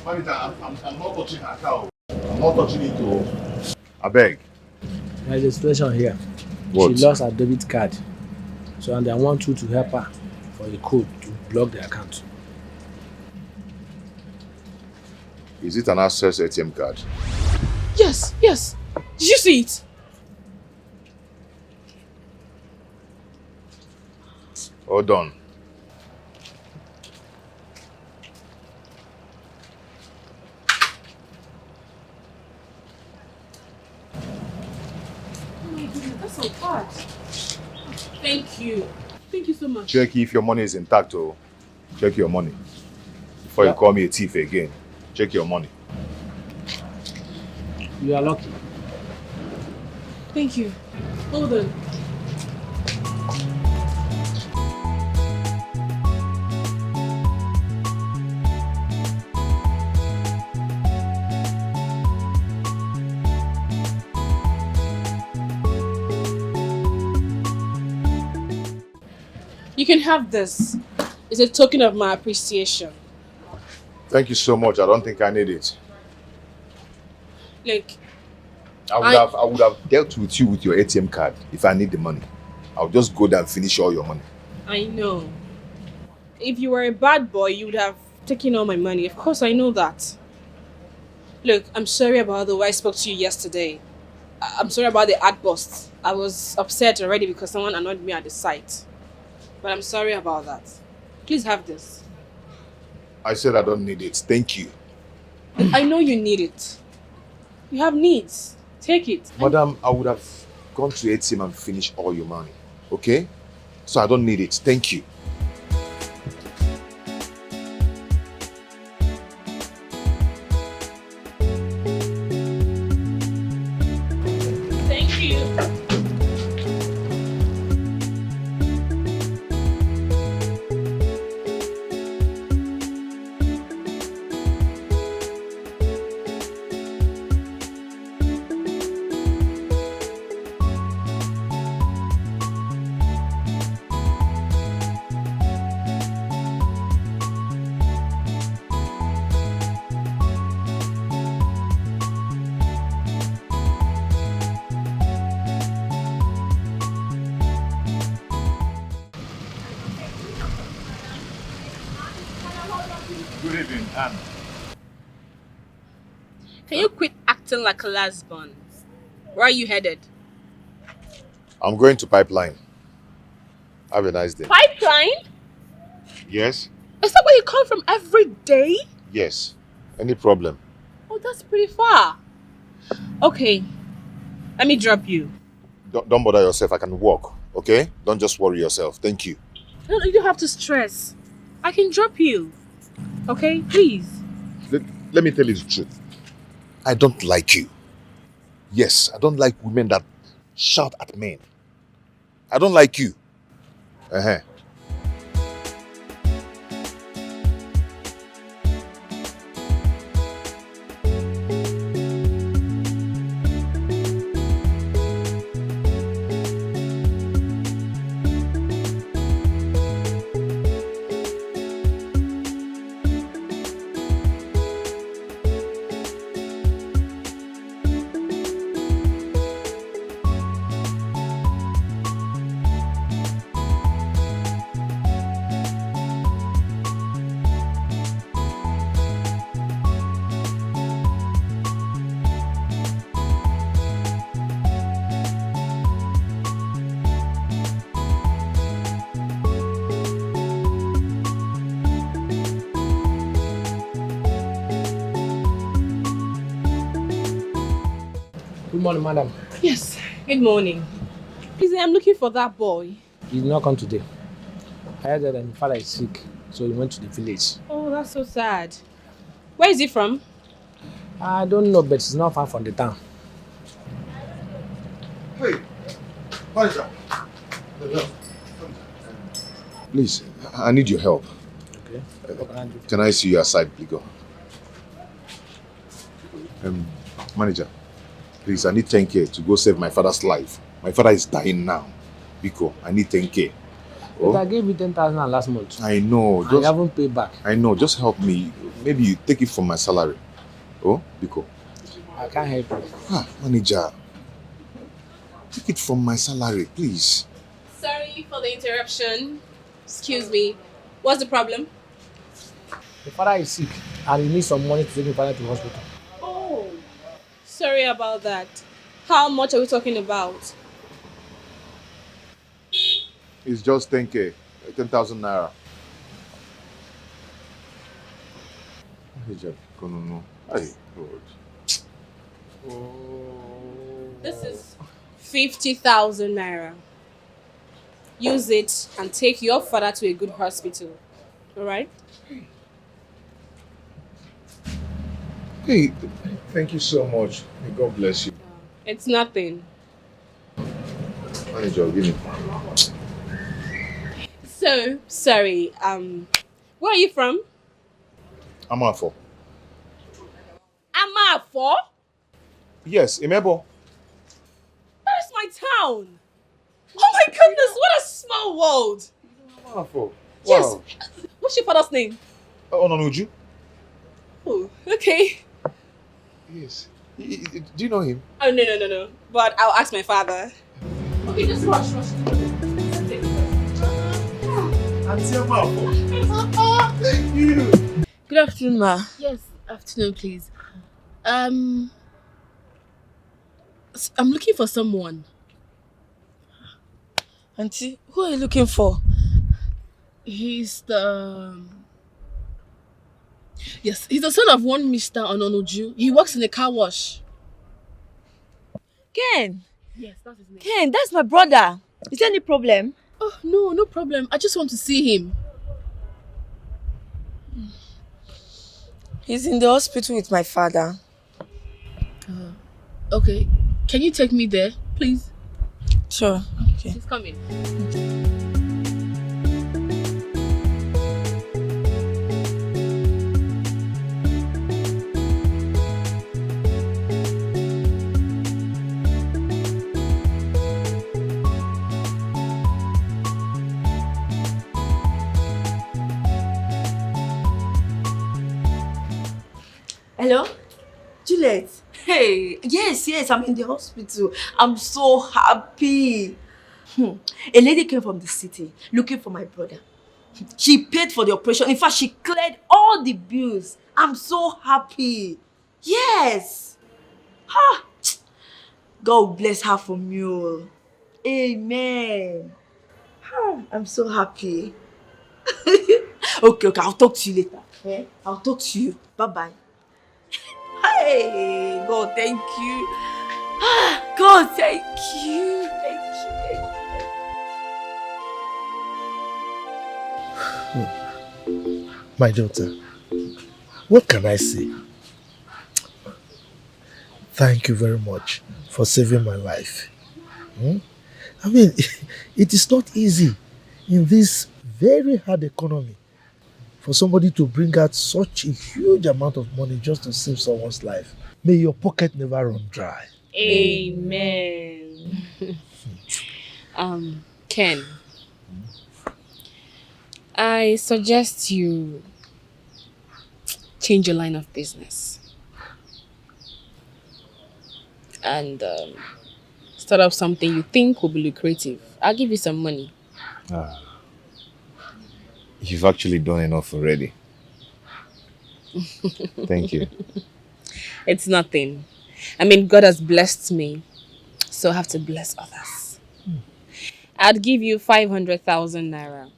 Manager, I'm not touching her cow. I'm not touching it too. I beg.
There's a situation here.
What?
She lost her debit card. So and I want you to help her for a code to block the account.
Is it an access ATM card?
Yes. Did you see it?
Hold on.
That's so bad. Thank you. Thank you so much.
Check if your money is intact, oh. Check your money. Before you call me a thief again. Check your money.
You are lucky.
Thank you. Hold on. You can have this. It's a token of my appreciation.
Thank you so much. I don't think I need it.
Like,
I would have dealt with you with your ATM card if I need the money. I'll just go there and finish all your money.
I know. If you were a bad boy, you would have taken all my money. Of course, I know that. Look, I'm sorry about the way I spoke to you yesterday. I'm sorry about the ad bust. I was upset already because someone annoyed me at the site. But I'm sorry about that. Please have this.
I said I don't need it. Thank you.
I know you need it. You have needs. Take it.
Madam, I would have gone to ATM and finished all your money. Okay? So I don't need it. Thank you. Good evening, Anne.
Can you quit acting like a lesbian? Where are you headed?
I'm going to Pipeline. Have a nice day.
Pipeline?
Yes?
Is that where you come from every day?
Yes. Any problem?
Oh, that's pretty far. Okay, let me drop you.
Don't bother yourself. I can walk. Okay? Don't just worry yourself. Thank you.
No, you don't have to stress. I can drop you. Okay, please.
Let me tell you the truth. I don't like you. Yes, I don't like women that shout at men. I don't like you. Uh-huh.
Good morning, madam.
Yes, good morning. Please, I'm looking for that boy.
He did not come today. I heard that my father is sick, so he went to the village.
Oh, that's so sad. Where is he from?
I don't know, but it's not far from the town.
Hey, what is that? Please, I need your help.
Okay. What can I do?
Can I see you aside, Pligo? Manager, please, I need 10K to go save my father's life. My father is dying now. Biko, I need 10K.
But I gave you 10,000 last month.
I know.
I haven't paid back.
I know. Just help me. Maybe you take it from my salary. Oh, Biko.
I can't help you.
Manager. Take it from my salary, please.
Sorry for the interruption. Excuse me. What's the problem?
The father is sick and he needs some money to take the father to the hospital.
Oh, sorry about that. How much are we talking about?
It's just 10K. 10,000 naira. Manager, no. Hey, Lord.
This is 50,000 naira. Use it and take your father to a good hospital. Alright?
Hey, thank you so much. May God bless you.
It's nothing.
Manager, give me.
So, sorry. Where are you from?
Amafo.
Amafo?
Yes, Imebo.
That is my town. Oh my goodness, what a small world.
Amafo.
Yes.
Wow.
What's your father's name?
Ononuju.
Oh, okay.
Yes. Do you know him?
Oh, no. But I'll ask my father. Okay, just rush.
Auntie Amafo. Thank you.
Good afternoon, ma.
Yes, afternoon, please.
I'm looking for someone. Auntie, who are you looking for?
He's the... Yes, he's the son of one Mr. Ononuju. He works in a car wash.
Ken.
Yes, that's his name.
Ken, that's my brother. Is there any problem?
Oh, no problem. I just want to see him.
He's in the hospital with my father.
Okay. Can you take me there, please?
Sure. Okay.
He's coming.
Hello? Juliet? Hey, yes, I'm in the hospital. I'm so happy. A lady came from the city looking for my brother. She paid for the operation. In fact, she cleared all the bills. I'm so happy. Yes. Ha! God bless her for me. Oh. Amen. I'm so happy. Okay, I'll talk to you later. Okay? I'll talk to you. Bye-bye. Hey, God, thank you. God, thank you. Thank you.
My daughter, what can I say? Thank you very much for saving my life. I mean, it is not easy in this very hard economy for somebody to bring out such a huge amount of money just to save someone's life. May your pocket never run dry.
Amen. Ken, I suggest you change your line of business and start up something you think will be lucrative. I'll give you some money.
You've actually done enough already. Thank you.
It's nothing. I mean, God has blessed me, so I have to bless others. I'd give you 500,000 naira.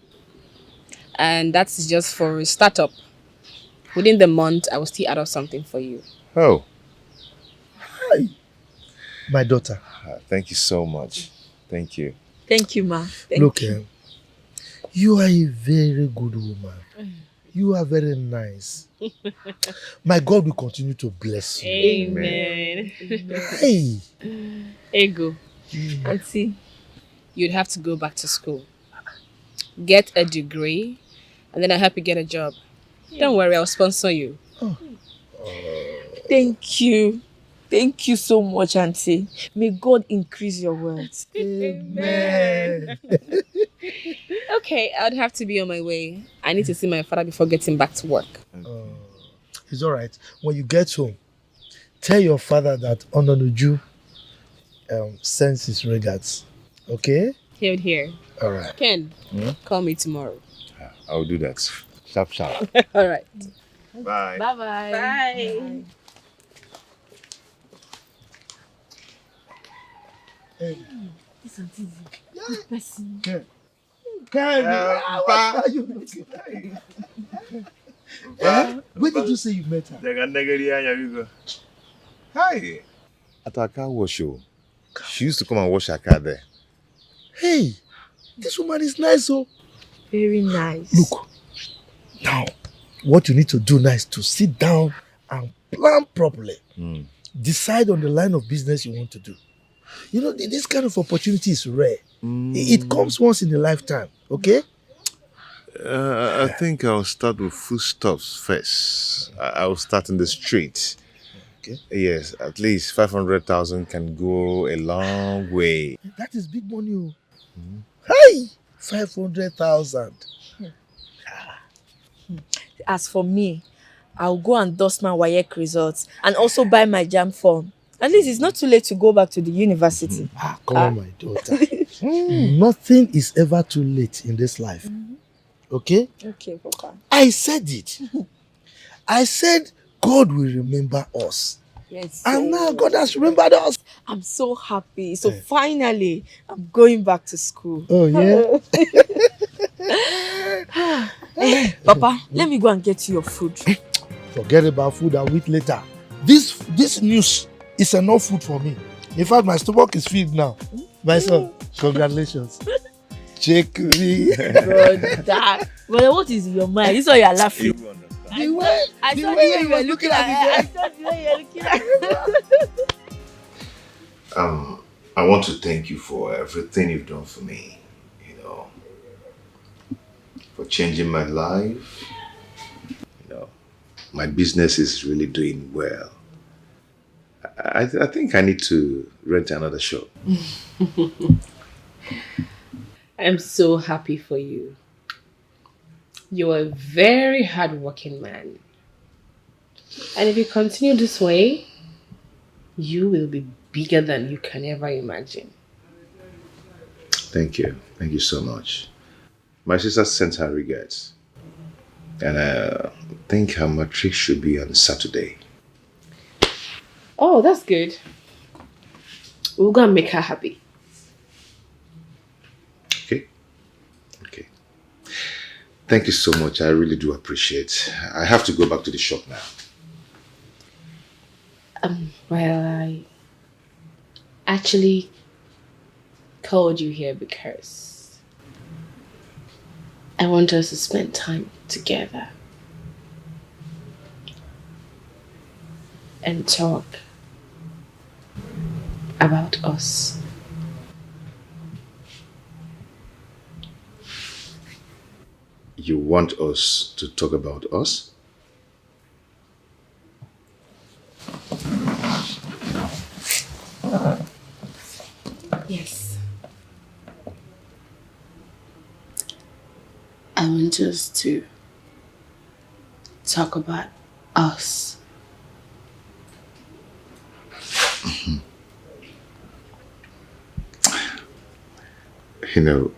And that's just for a startup. Within the month, I will still add up something for you.
Oh.
Hi. My daughter.
Thank you so much. Thank you.
Thank you, ma.
Look, you are a very good woman. You are very nice. My God will continue to bless you.
Amen.
Hey.
Ego.
Auntie.
You'd have to go back to school. Get a degree, and then I'll help you get a job. Don't worry, I'll sponsor you.
Thank you. Thank you so much, Auntie. May God increase your wealth.
Amen.
Okay, I'd have to be on my way. I need to see my father before getting back to work.
It's all right. When you get home, tell your father that Ononuju sends his regards. Okay?
Here.
All right.
Ken, call me tomorrow.
I'll do that. Sharp, sharp.
All right.
Bye.
Bye-bye.
Bye.
Hey.
This auntie is a good person.
What are you looking at? Where did you say you met her?
Hi. At our car wash show. She used to come and wash her car there.
Hey, this woman is nice, oh.
Very nice.
Look, now, what you need to do now is to sit down and plan properly. Decide on the line of business you want to do. You know, this kind of opportunity is rare. It comes once in a lifetime, okay?
I think I'll start with foodstuffs first. I'll start in the street.
Okay.
Yes, at least 500,000 can go a long way.
That is big money, oh. Hey, 500,000.
As for me, I'll go and dust my WAEC results and also buy my JAM form. At least it's not too late to go back to the university.
Come on, my daughter. Nothing is ever too late in this life. Okay?
Okay, Papa.
I said it. I said God will remember us.
Yes.
And now God has remembered us.
I'm so happy. So finally, I'm going back to school.
Oh, yeah?
Papa, let me go and get you your food.
Forget about food, I'll eat later. This news is enough food for me. In fact, my stomach is filled now. My son, congratulations. Check me.
Brother. Well, what is in your mind? This is why you are laughing.
The way you were looking at me.
I saw the way you were looking at me.
I want to thank you for everything you've done for me. You know, for changing my life. You know, my business is really doing well. I think I need to rent another shop.
I'm so happy for you. You're a very hardworking man. And if you continue this way, you will be bigger than you can ever imagine.
Thank you. Thank you so much. My sister sent her regards. And I think her matric should be on Saturday.
Oh, that's good. We'll go and make her happy.
Okay. Okay. Thank you so much. I really do appreciate. I have to go back to the shop now.
Well, I actually called you here because I want us to spend time together and talk about us.
You want us to talk about us?
Yes. I want us to talk about us.
You know,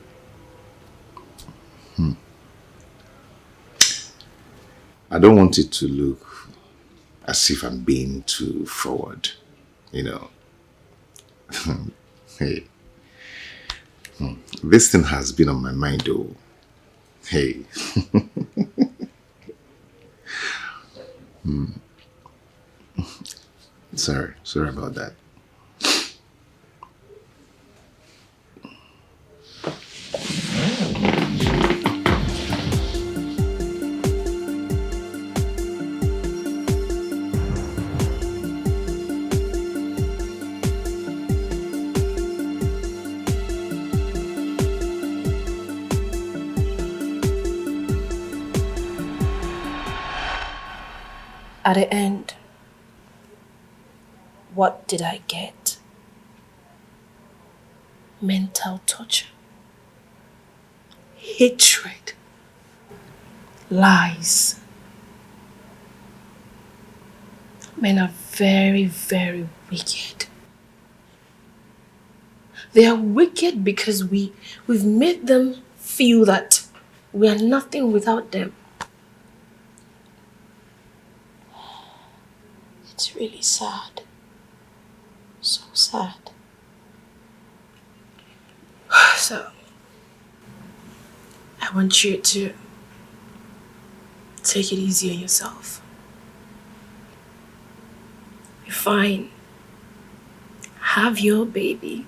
I don't want it to look as if I'm being too forward, you know. Hey, this thing has been on my mind though. Hey. Sorry about that.
At the end, what did I get? Mental torture, hatred, lies. Men are very, very wicked. They are wicked because we've made them feel that we are nothing without them.
It's really sad. So sad.
So, I want you to take it easy on yourself. Be fine. Have your baby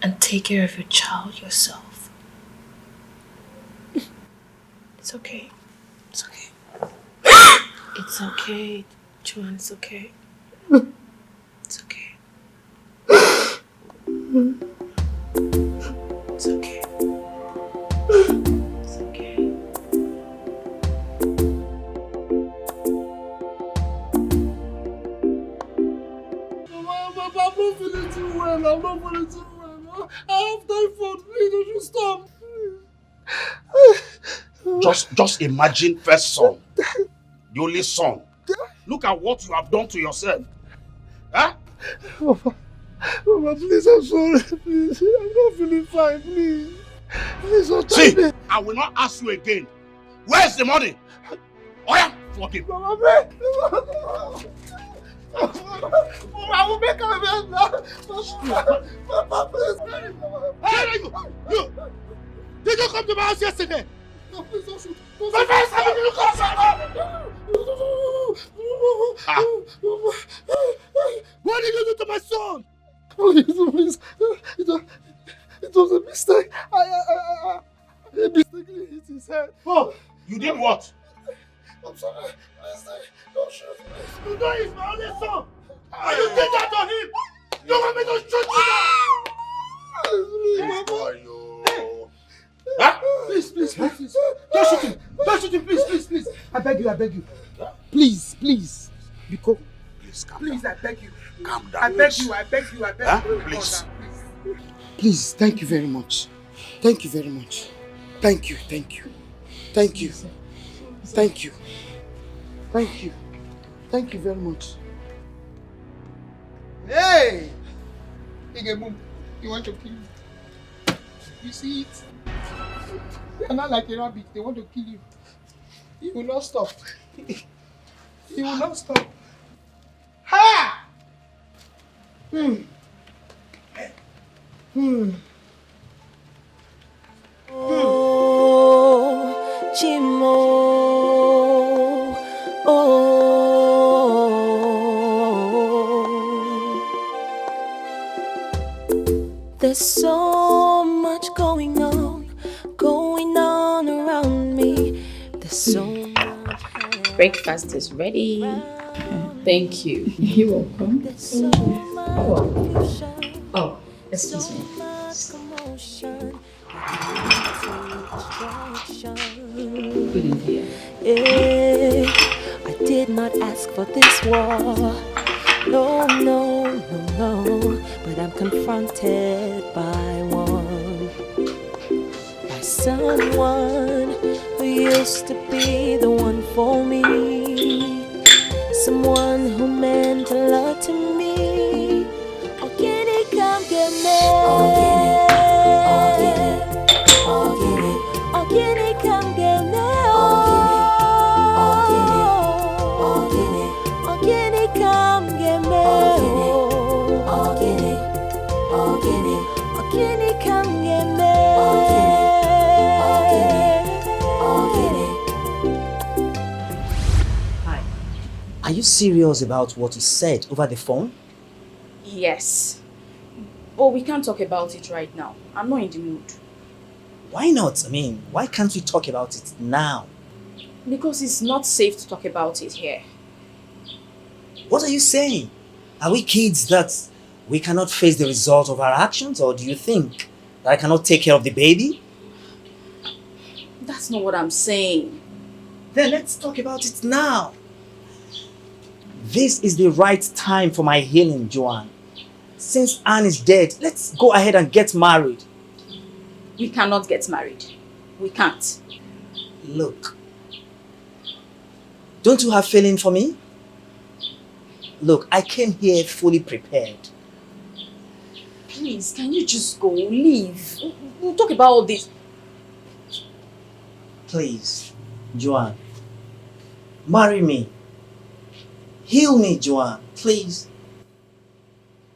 and take care of your child yourself. It's okay. It's okay. It's okay, Joanne, it's okay. It's okay. It's okay. It's okay.
I'm not feeling too well. I'm not feeling too well. I have typhoid. Please, don't you stop.
Just imagine first son. The only son. Look at what you have done to yourself. Huh?
Mama, please, I'm sorry. Please, I'm not feeling fine. Please. Please, don't
See,
me.
I will not ask you again. Where's the money? Oh yeah, fuck him.
Mama, please. I will make amends now. Mama, please.
Hey, you! Did you come to my house yesterday?
No, please don't shoot.
My face, how did you come? What did you do to my son?
Please. It was a mistake. I mistakenly hit his head.
Oh, you did what?
I'm sorry. Please, don't shoot. Please.
You know he's my only son. And you did that to him. You want me to shoot you now?
Please,
Huh?
Please. Don't shoot him. Don't shoot him, please. I beg you. Please. Because, please, I beg you.
Calm down.
I beg you.
Huh? Please.
Please, thank you very much. Thank you very much. Thank you. Thank you very much. Hey! You want your key? You see it? They are not like a rabbit. They want to kill you. He will not stop. He will not stop. Ha! Hmm. Hmm.
Oh, Chimo. Oh. There's so much going on around me. There's so much.
Breakfast is ready.
Thank you. You're welcome. Thank you. Oh, excuse me. Couldn't hear.
I did not ask for this war. No, no, no, no. But I'm confronted by one. By someone who used to be the one for me. Someone who meant a lot to me. Oh, can he come get me? Oh, can he? Oh, can he? Oh, can he? Oh, can he come get me? Oh, can he? Oh, can he? Oh, can he come get me? Oh, can he? Oh, can he? Oh, can he come get me? Oh, can he? Oh, can he?
Hi. Are you serious about what you said over the phone?
Yes. But we can't talk about it right now. I'm not in the mood.
Why not? I mean, why can't we talk about it now?
Because it's not safe to talk about it here.
What are you saying? Are we kids that we cannot face the result of our actions, or do you think that I cannot take care of the baby?
That's not what I'm saying.
Then let's talk about it now. This is the right time for my healing, Joanne. Since Anne is dead, let's go ahead and get married.
We cannot get married. We can't.
Look. Don't you have feeling for me? Look, I came here fully prepared.
Please, can you just go? Leave. We'll talk about all this.
Please, Joanne. Marry me. Heal me, Joanne. Please.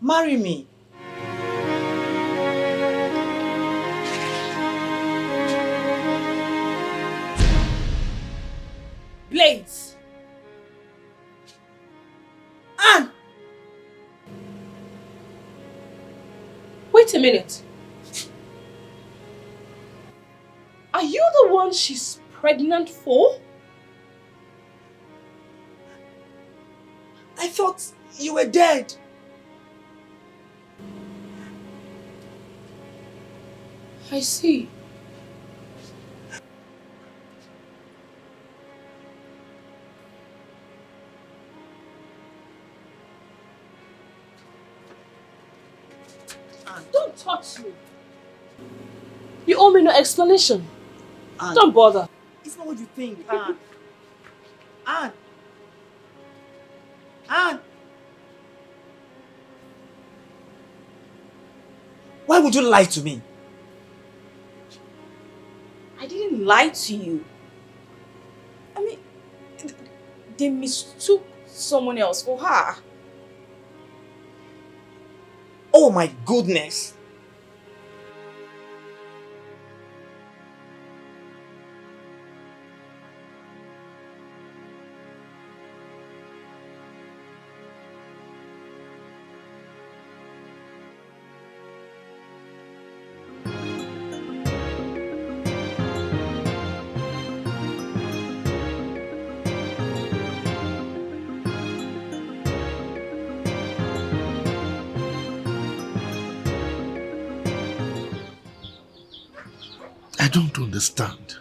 Marry me.
Blades!
Anne!
Wait a minute. Are you the one she's pregnant for?
I thought you were dead.
I see. Don't touch me. You owe me no explanation.
Anne.
Don't bother.
It's not what you think, Anne. Anne. Anne. Why would you lie to me?
I didn't lie to you. I mean, they mistook someone else for her.
Oh my goodness.
I don't understand.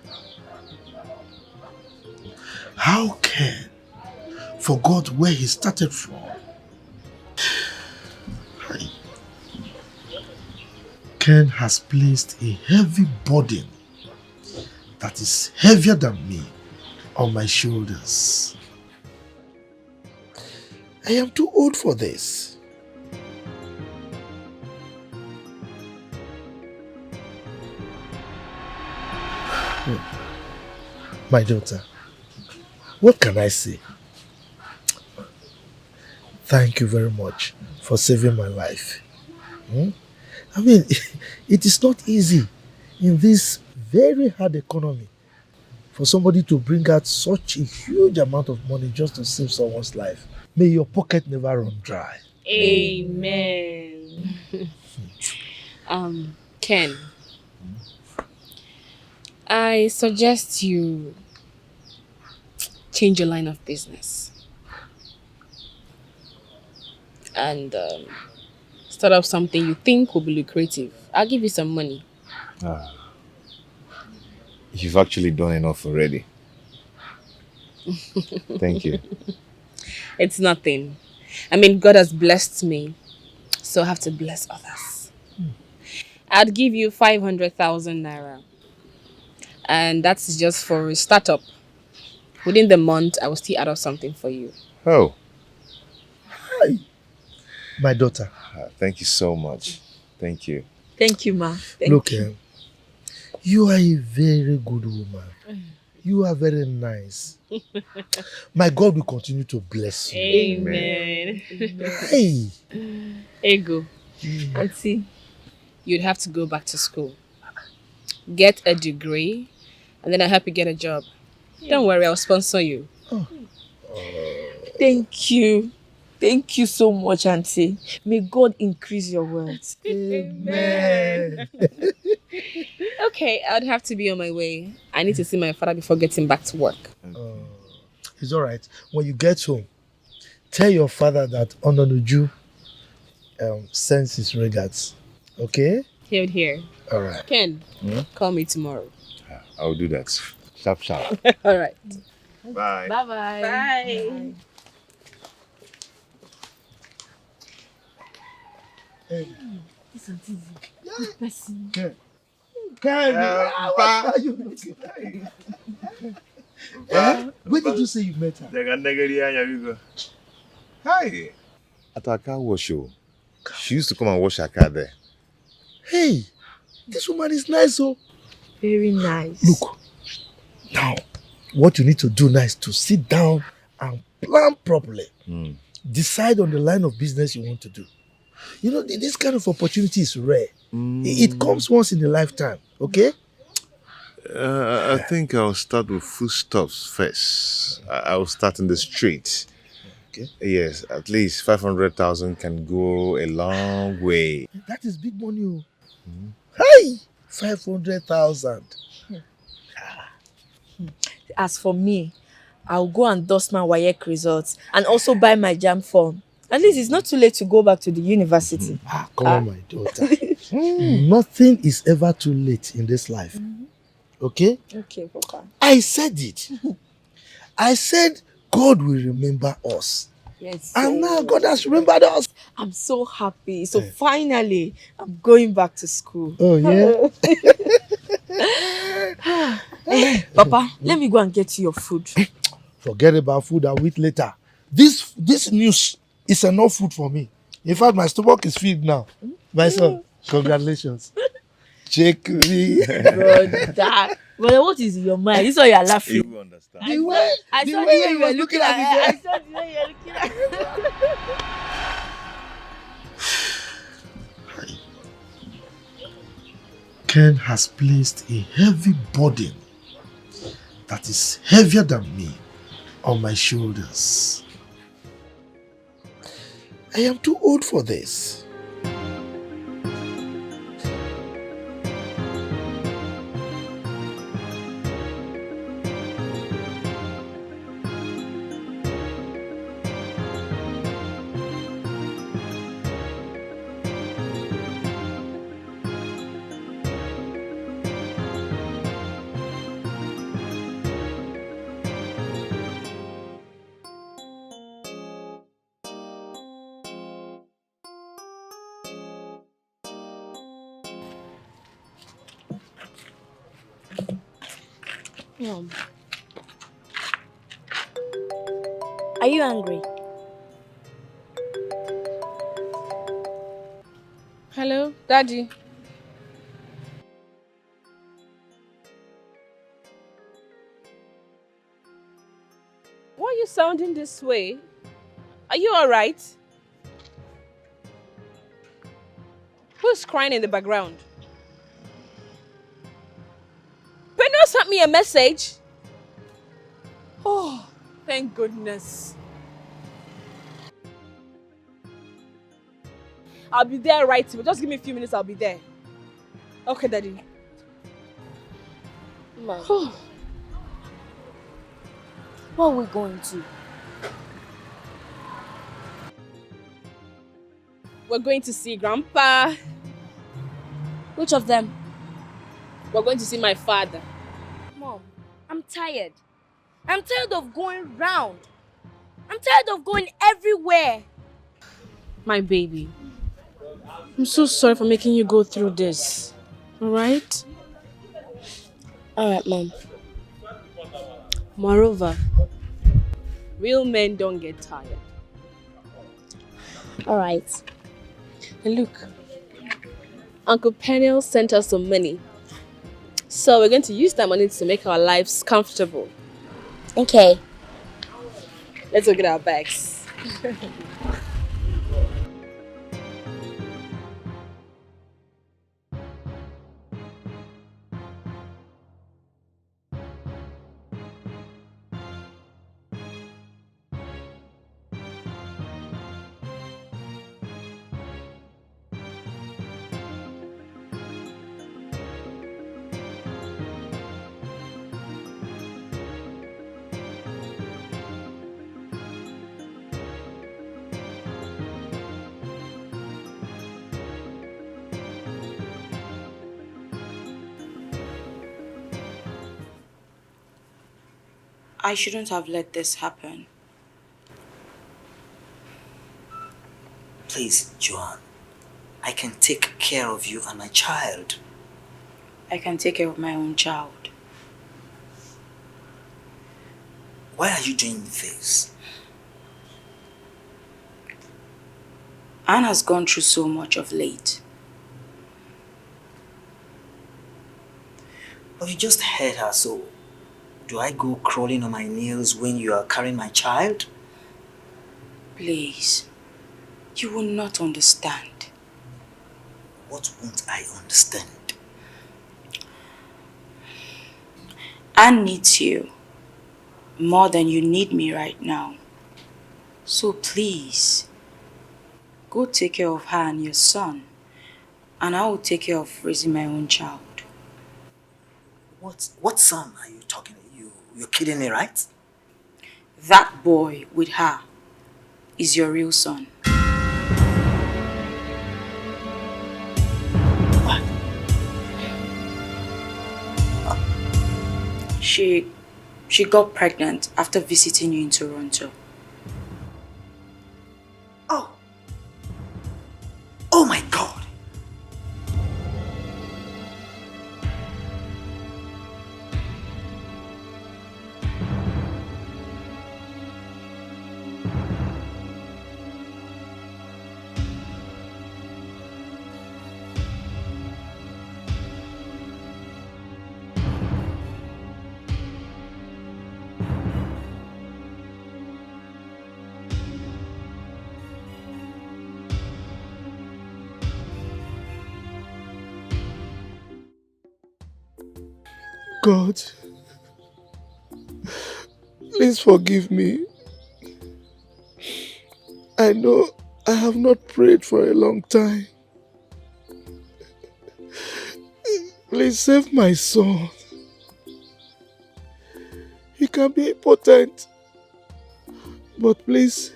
How Ken forgot where he started from? Ken has placed a heavy burden that is heavier than me on my shoulders. I am too old for this. My daughter, what can I say? Thank you very much for saving my life. I mean, it is not easy in this very hard economy for somebody to bring out such a huge amount of money just to save someone's life. May your pocket never run dry.
Amen. Ken, I suggest you change your line of business and start up something you think will be lucrative. I'll give you some money.
You've actually done enough already. Thank you.
It's nothing. I mean, God has blessed me, so I have to bless others. I'd give you 500,000 naira. And that's just for a startup. Within the month, I will still add up something for you.
Oh.
Hi. My daughter.
Thank you so much. Thank you.
Thank you, ma.
Look, you are a very good woman. You are very nice. My God will continue to bless you.
Amen.
Hey.
Ego.
Auntie.
You'd have to go back to school. Get a degree, and then I'll help you get a job. Don't worry, I'll sponsor you.
Thank you. Thank you so much, Auntie. May God increase your wealth.
Amen.
Okay, I'd have to be on my way. I need to see my father before getting back to work.
It's all right. When you get home, tell your father that Ononuju sends his regards. Okay?
Here.
All right.
Ken, call me tomorrow.
I'll do that. Sharp, sharp.
All right.
Bye.
Bye-bye.
Bye.
Hey.
This auntie is a good person.
What are you looking like? Where did you say you met her?
Hi. At our car wash show. She used to come and wash her car there.
Hey, this woman is nice, oh.
Very nice.
Look, now, what you need to do now is to sit down and plan properly. Decide on the line of business you want to do. You know, this kind of opportunity is rare. It comes once in a lifetime, okay?
I think I'll start with foodstuffs first. I'll start in the street.
Okay.
Yes, at least 500,000 can go a long way.
That is big money, oh. Hey, 500,000.
As for me, I'll go and dust my WAEC results and also buy my JAM form. At least it's not too late to go back to the university.
Come on, my daughter. Nothing is ever too late in this life. Okay?
Okay, Papa.
I said it. I said God will remember us.
Yes.
And now God has remembered us.
I'm so happy. So finally, I'm going back to school.
Oh, yeah?
Papa, let me go and get you your food.
Forget about food, I'll eat later. This news is enough food for me. In fact, my stomach is filled now. My son, congratulations. Check me.
Brother. Brother, what is in your mind? This is why you are laughing.
You will understand.
The way you were looking at me.
I saw the way you were looking at me.
Ken has placed a heavy burden that is heavier than me on my shoulders. I am too old for this.
Are you angry?
Hello, Daddy. Why are you sounding this way? Are you alright? Who's crying in the background? Benno sent me a message. Oh, thank goodness. I'll be there right away. Just give me a few minutes, I'll be there. Okay, Daddy.
Mom. What are we going to?
We're going to see Grandpa.
Which of them?
We're going to see my father.
Mom, I'm tired. I'm tired of going round. I'm tired of going everywhere.
My baby. I'm so sorry for making you go through this. Alright?
Alright, Mom.
Moreover, real men don't get tired.
Alright.
And look, Uncle Peniel sent us some money. So we're going to use that money to make our lives comfortable.
Okay.
Let's go get our bags.
I shouldn't have let this happen.
Please, Joanne. I can take care of you and my child.
I can take care of my own child.
Why are you doing this?
Anne has gone through so much of late.
But you just heard her, so do I go crawling on my nails when you are carrying my child?
Please, you will not understand.
What won't I understand?
Anne needs you more than you need me right now. So please, go take care of her and your son, and I will take care of raising my own child.
What son are you talking to? You're kidding me, right?
That boy with her is your real son.
What?
She got pregnant after visiting you in Toronto.
Oh my God!
God, please forgive me. I know I have not prayed for a long time. Please save my son. He can be impotent, but please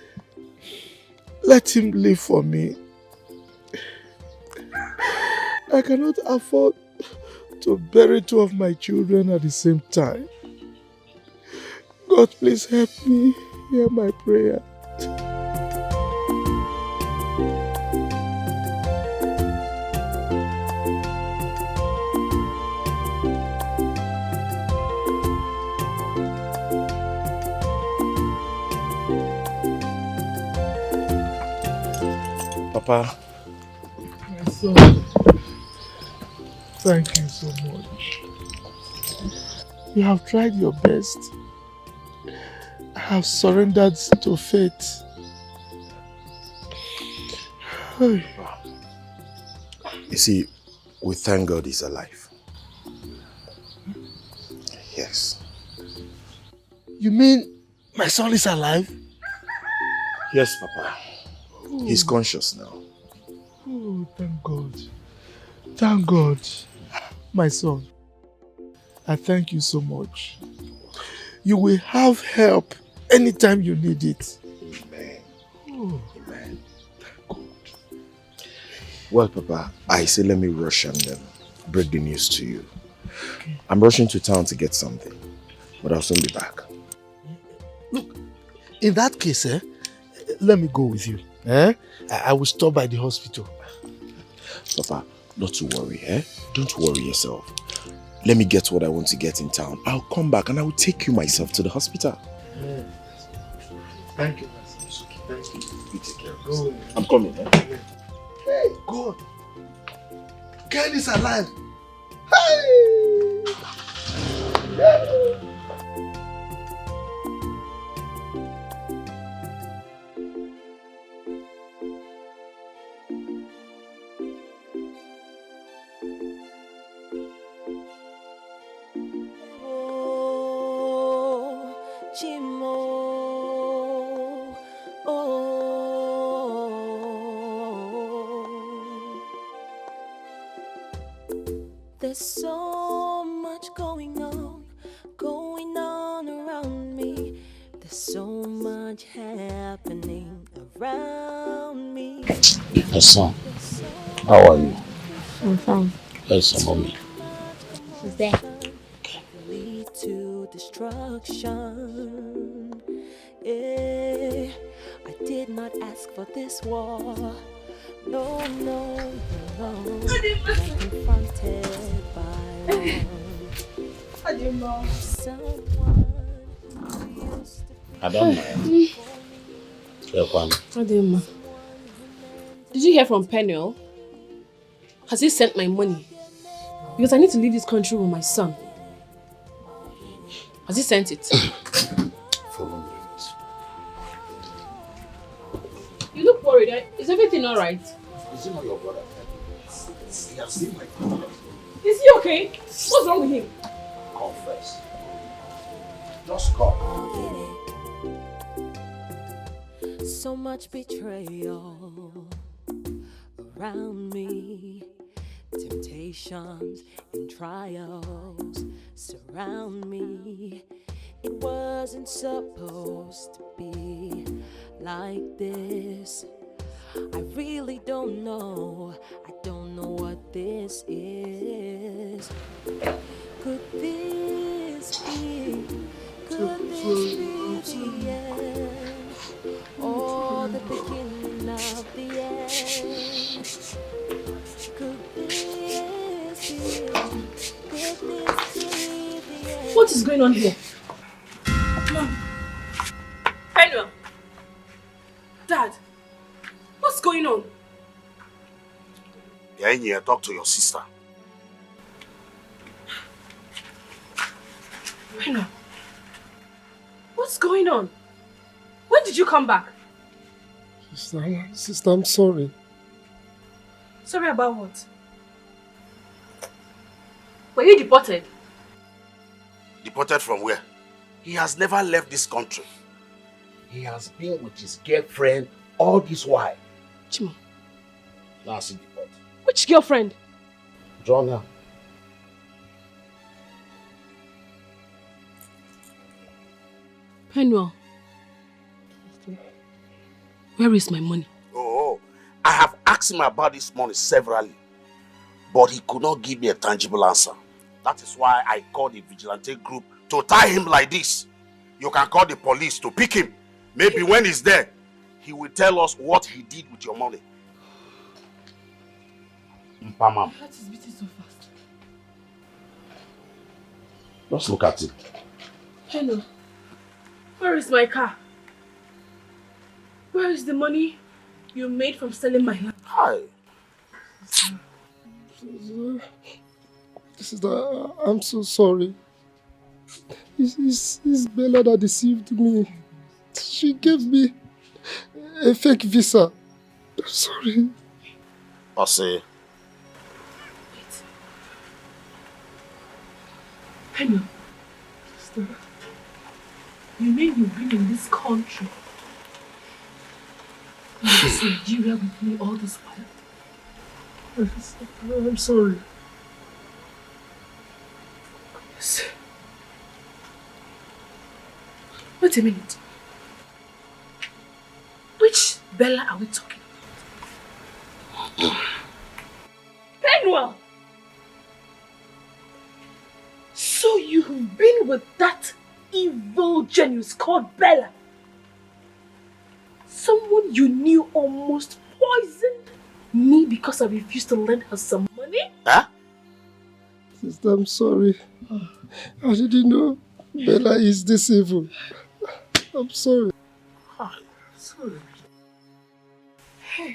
let him live for me. I cannot afford to bury two of my children at the same time. God, please help me. Hear my prayer.
Papa.
My son, thank you so much. You have tried your best. I have surrendered to fate. Hey.
You see, we thank God he's alive. Yes.
You mean my son is alive?
Yes, Papa. He's conscious now.
Oh, thank God. Thank God. My son, I thank you so much. You will have help anytime you need it.
Amen.
Oh.
Amen. Well, Papa, I say let me rush and break the news to you. Okay. I'm rushing to town to get something, but I'll soon be back.
Look, in that case, let me go with you. I will stop by the hospital.
Papa, not to worry, Don't worry yourself. Let me get what I want to get in town. I'll come back and I will take you myself to the hospital.
Yeah. Thank you, thank you.
You take care of yourself. I'm coming,
Hey, God. Ken is alive. Hey!
There's so much going on around me. There's so much happening around me.
Hey son, how are you?
I'm fine.
Yes, mommy.
Who's there?
Lead to destruction. I did not ask for this war. No. I'm confronted by someone who used to be.
I don't know.
Adema, did you hear from Penuel? Has he sent my money? Because I need to leave this country with my son. Has he sent it?
For 1 minute.
You look worried. Is everything alright?
Is he not your brother? He has seen my father.
Is he okay? What's wrong with him?
Confess. Just come.
So much betrayal around me. Temptations and trials surround me. It wasn't supposed to be like this. I really don't know. I don't know what this is. Could this be? Could this be the end? Or the beginning of the end? Could this be? Could this be the end?
What is going on here? Mom. Penuel. Dad. What's going on?
You're in here, talk to your sister.
Penuel. What's going on? When did you come back?
Sister, I'm sorry.
Sorry about what? Were you deported?
Deported from where? He has never left this country. He has been with his girlfriend all this while.
Chimo.
Now see deported.
Which girlfriend?
Joanna.
Penuel. Where is my money?
Oh, I have asked him about this money severally, but he could not give me a tangible answer. That is why I called the vigilante group to tie him like this. You can call the police to pick him. Maybe when he's there, he will tell us what he did with your money. Mpama.
My heart is beating so fast.
Just look at it.
Penuel, where is my car? Where is the money you made from selling my land?
Hi.
I'm so sorry. It's Bella that deceived me. She gave me a fake visa. I'm sorry.
Ose.
Penny, sister, you mean you've been in this country, in this Nigeria with me all this while?
I'm sorry.
Yes. Wait a minute. Which Bella are we talking about? Penwell! So you've been with that evil genius called Bella? Someone you knew almost poisoned me because I refused to lend her some money?
Huh?
Sister, I'm sorry. I didn't know Bella is this evil. I'm sorry.
Sorry. Hey.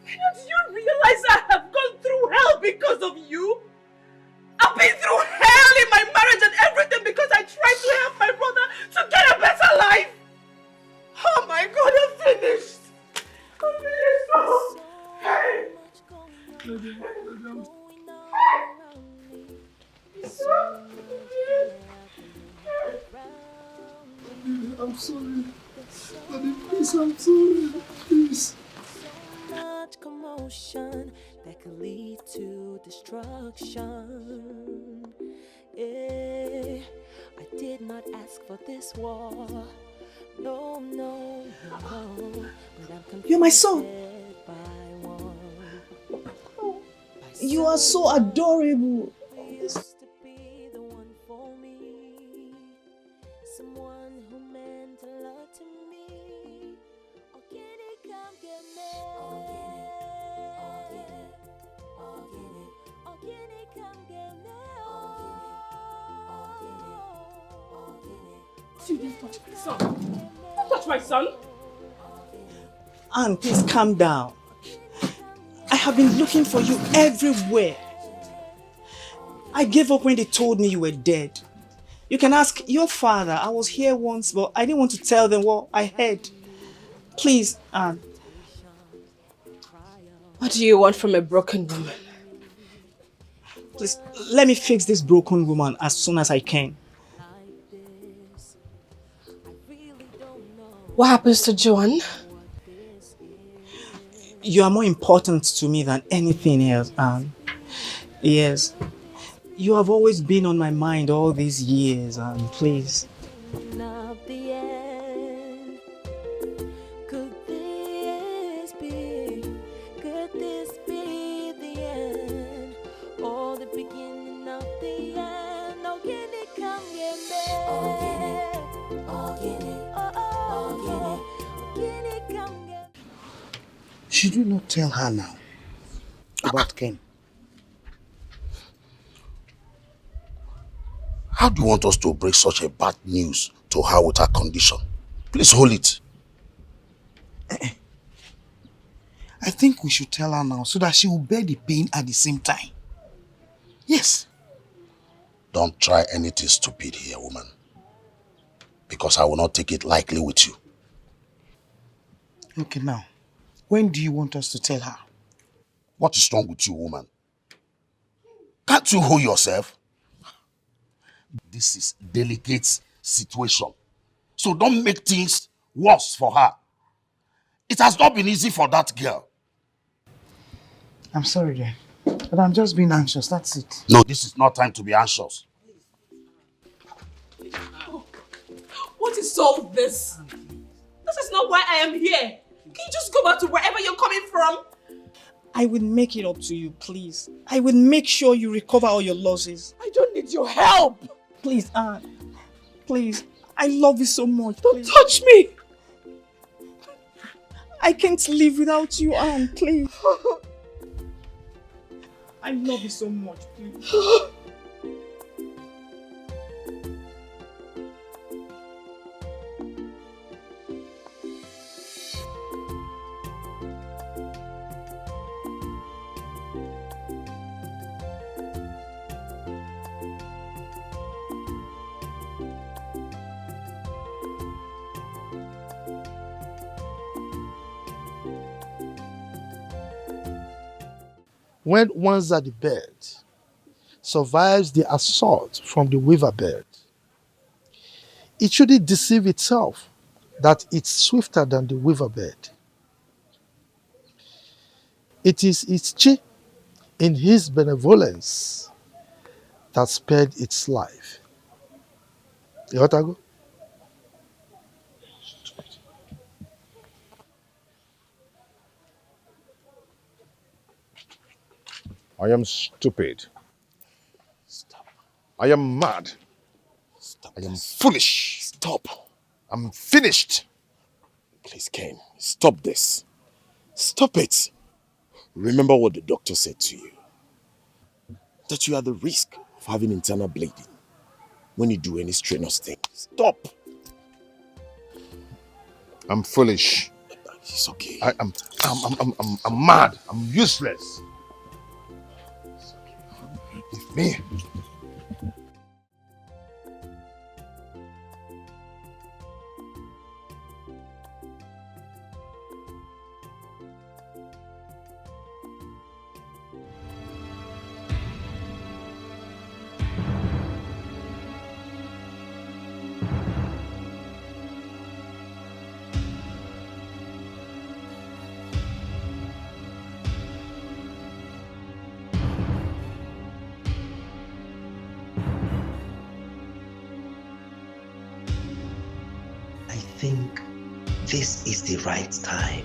Do you realize I have gone through hell because of you? I've been through hell in my marriage and everything because I tried to help my brother to get a better life. Oh my God, I'm finished. I'm finished. Oh. Hey.
I'm sorry. Daddy, please, I'm sorry. Please.
So much commotion that could lead to destruction. Yeah, I did not ask for this war. No, no, no. But
You're my son. You are so adorable.
Someone who meant a lot to me. Oh, can it come get me? Oh, get it. Oh, get it. Oh, can it come get me? Oh, get it.
You didn't touch my son. Don't touch my son.
Anne, please calm down. I have been looking for you everywhere. I gave up when they told me you were dead. You can ask your father. I was here once, but I didn't want to tell them what I heard. Please, Anne.
What do you want from a broken woman?
Please, let me fix this broken woman as soon as I can.
What happens to Joanne?
You are more important to me than anything else, Anne. Yes. You have always been on my mind all these years, Anne, please.
Not the end. Could this be the end? Or the beginning of the end? Oh, can it come get me? Oh, get it. Oh, get it. Oh, get it. Can it come get me?
Should you not tell her now about Ken?
How do you want us to break such a bad news to her with her condition? Please hold it.
I think we should tell her now so that she will bear the pain at the same time. Yes.
Don't try anything stupid here, woman. Because I will not take it lightly with you.
Okay, now. When do you want us to tell her?
What is wrong with you, woman? Can't you hold yourself? This is a delicate situation. So don't make things worse for her. It has not been easy for that girl.
I'm sorry, then. But I'm just being anxious, that's it.
No, this is not time to be anxious.
What is all this? This is not why I am here. Can you just go back to wherever you're coming from?
I will make it up to you, please. I will make sure you recover all your losses.
I don't need your help.
Please, Anne. Please. I love you so much.
Don't touch me.
I can't live without you, Anne. Please. I love you so much, please.
when one's at the bed survives the assault from the weaver bird, it shouldn't deceive itself that it's swifter than the weaver bird. It is its chi in his benevolence that spared its life. You want to go?
I am stupid. Stop. I am mad. Stop. I am foolish.
Stop.
I'm finished.
Please, Ken, stop this. Stop it. Remember what the doctor said to you. That you are the risk of having internal bleeding when you do any strenuous thing. Stop.
I'm foolish.
It's okay.
I'm mad. I'm useless. Leave me.
I think this is the right time.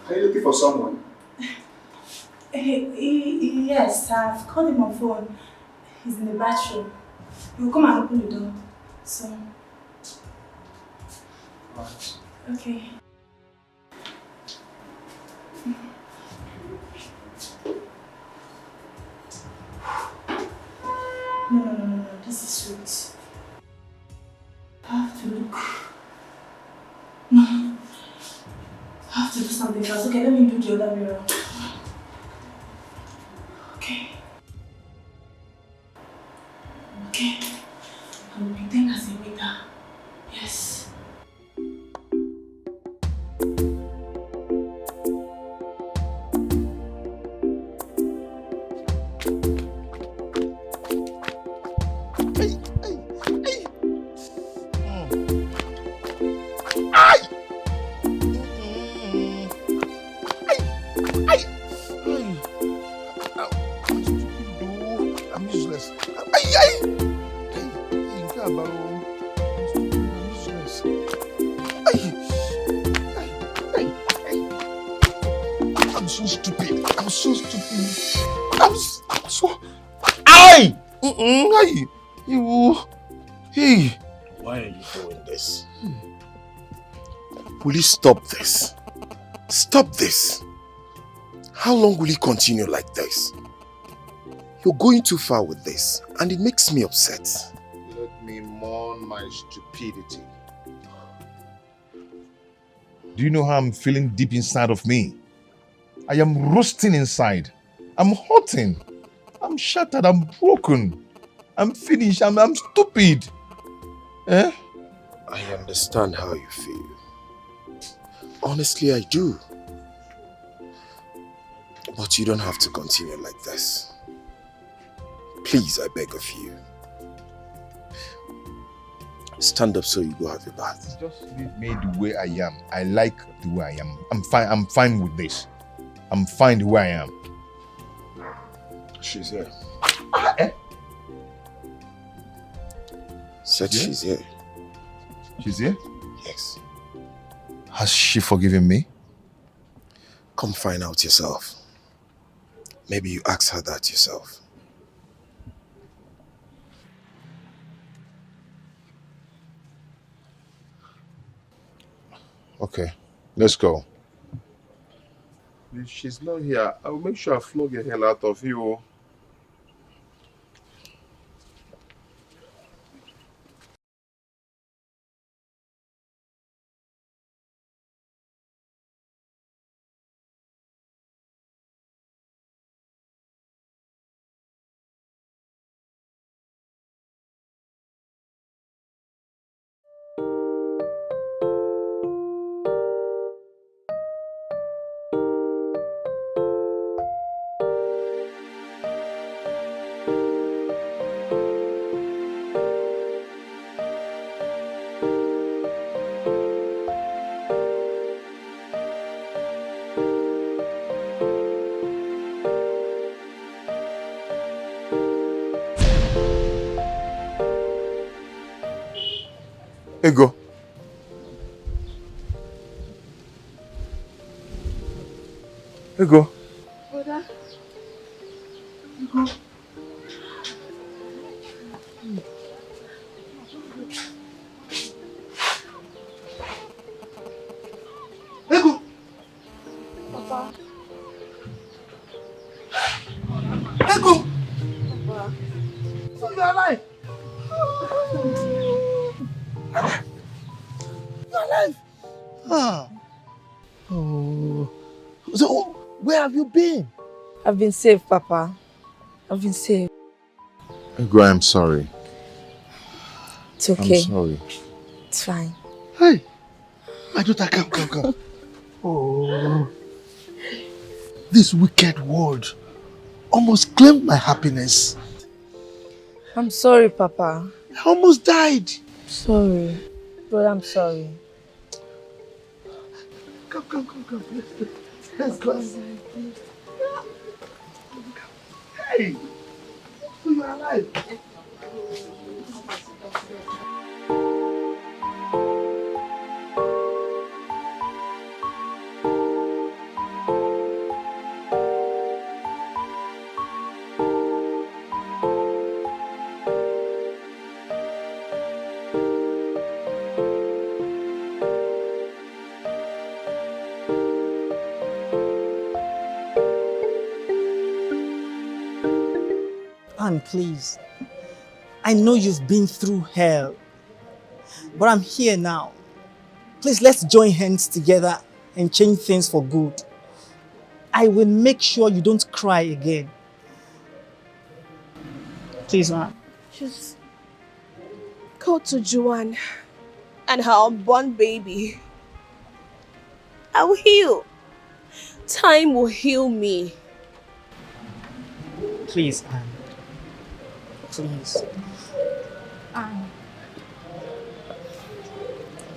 Are you looking for someone?
Yes, I've called him on phone. He's in the bathroom. He'll come and open the door. So.
Right.
Okay. No. This is sweet. I have to look. No. I have to do something else. Okay, let me do the other mirror. Okay. I will pretend as a waiter. Yes.
Why are you doing this? Will you stop this? Stop this! How long will you continue like this? You're going too far with this, and it makes me upset.
Let me mourn my stupidity. Do you know how I'm feeling deep inside of me? I am roasting inside. I'm hurting. I'm shattered. I'm broken. I'm finished. I'm stupid. Eh?
I understand how you feel. Honestly, I do. But you don't have to continue like this. Please, I beg of you.
Stand up so you go have a bath.
Just leave me the way I am. I like the way I am. I'm fine. I'm fine with this. I'm fine the way I am.
She's here.
Eh?
Said she's here.
She's here?
Yes.
Has she forgiven me?
Come find out yourself. Maybe you ask her that yourself.
Okay, let's go.
If she's not here, I'll make sure I flog the hell out of you.
Ego. Ego.
Brother.
Ego. Ego.
Papa.
Ego.
Papa.
So you're alive.
You're alive. Ah. Oh. So, where have you been?
I've been saved, Papa. I've been saved.
Ego, I'm sorry.
It's okay.
I'm sorry.
It's fine.
Hey. My daughter, come. Oh. This wicked world almost claimed my happiness.
I'm sorry, Papa.
I almost died.
Sorry. But I'm sorry.
Come. Let's go. Hey. So you're alive.
Anne, please. I know you've been through hell, but I'm here now. Please, let's join hands together and change things for good. I will make sure you don't cry again. Please, Anne.
Just go to Joanne and her unborn baby. I will heal. Time will heal me.
Please, Anne. Please.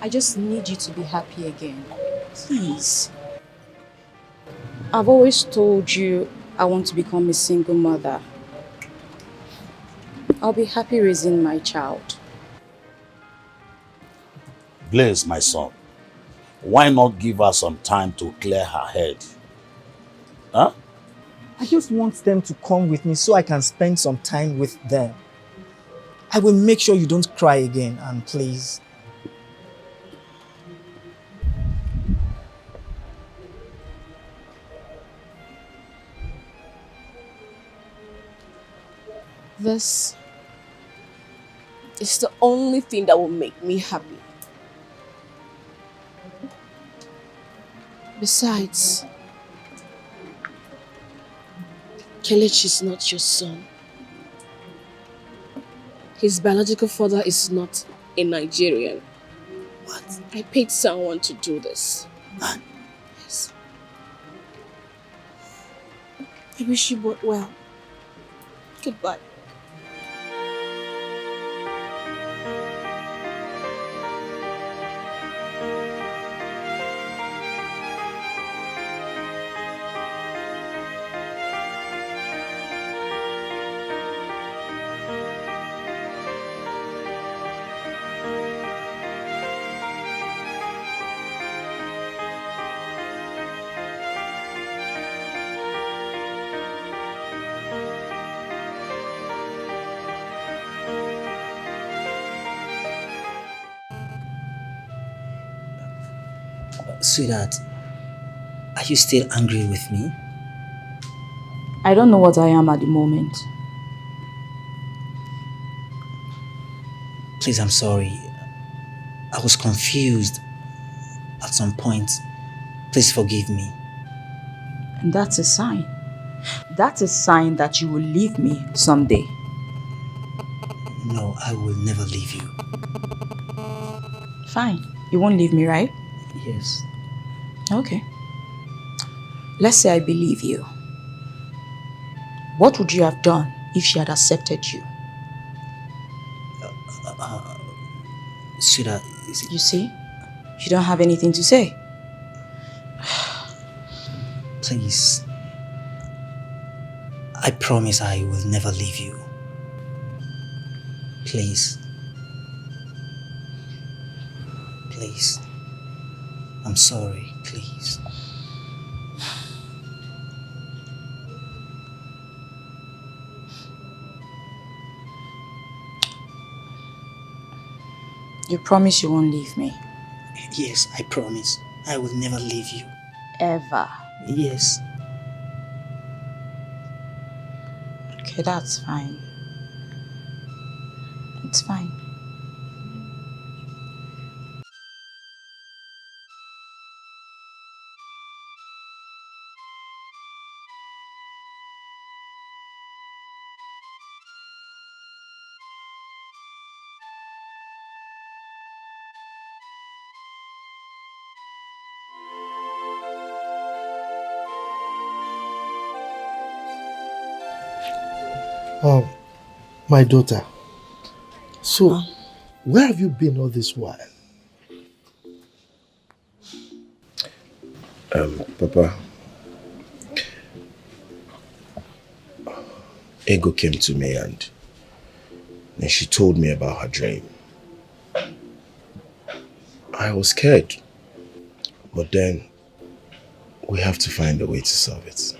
I just need you to be happy again. Please. I've always told you I want to become a single mother. I'll be happy raising my child.
Blaze, my son, why not give her some time to clear her head? Huh?
I just want them to come with me so I can spend some time with them. I will make sure you don't cry again, Anne, please.
This is the only thing that will make me happy. Besides, Kelechi is not your son. His biological father is not a Nigerian. What? I paid someone to do this. Yes. I wish you both well. Goodbye.
Sweetheart, are you still angry with me?
I don't know what I am at the moment.
Please, I'm sorry. I was confused at some point. Please forgive me.
And that's a sign. That's a sign that you will leave me someday.
No, I will never leave you.
Fine. You won't leave me, right?
Yes.
Okay. Let's say I believe you. What would you have done if she had accepted you?
Sweetheart,
you see? You don't have anything to say.
Please. I promise I will never leave you. Please. Please. I'm sorry, please.
You promise you won't leave me?
Yes, I promise. I will never leave you.
Ever?
Yes.
Okay, that's fine. It's fine.
My daughter. So, where have you been all this while?
Papa, Ego came to me and then she told me about her dream. I was scared, but then we have to find a way to solve it.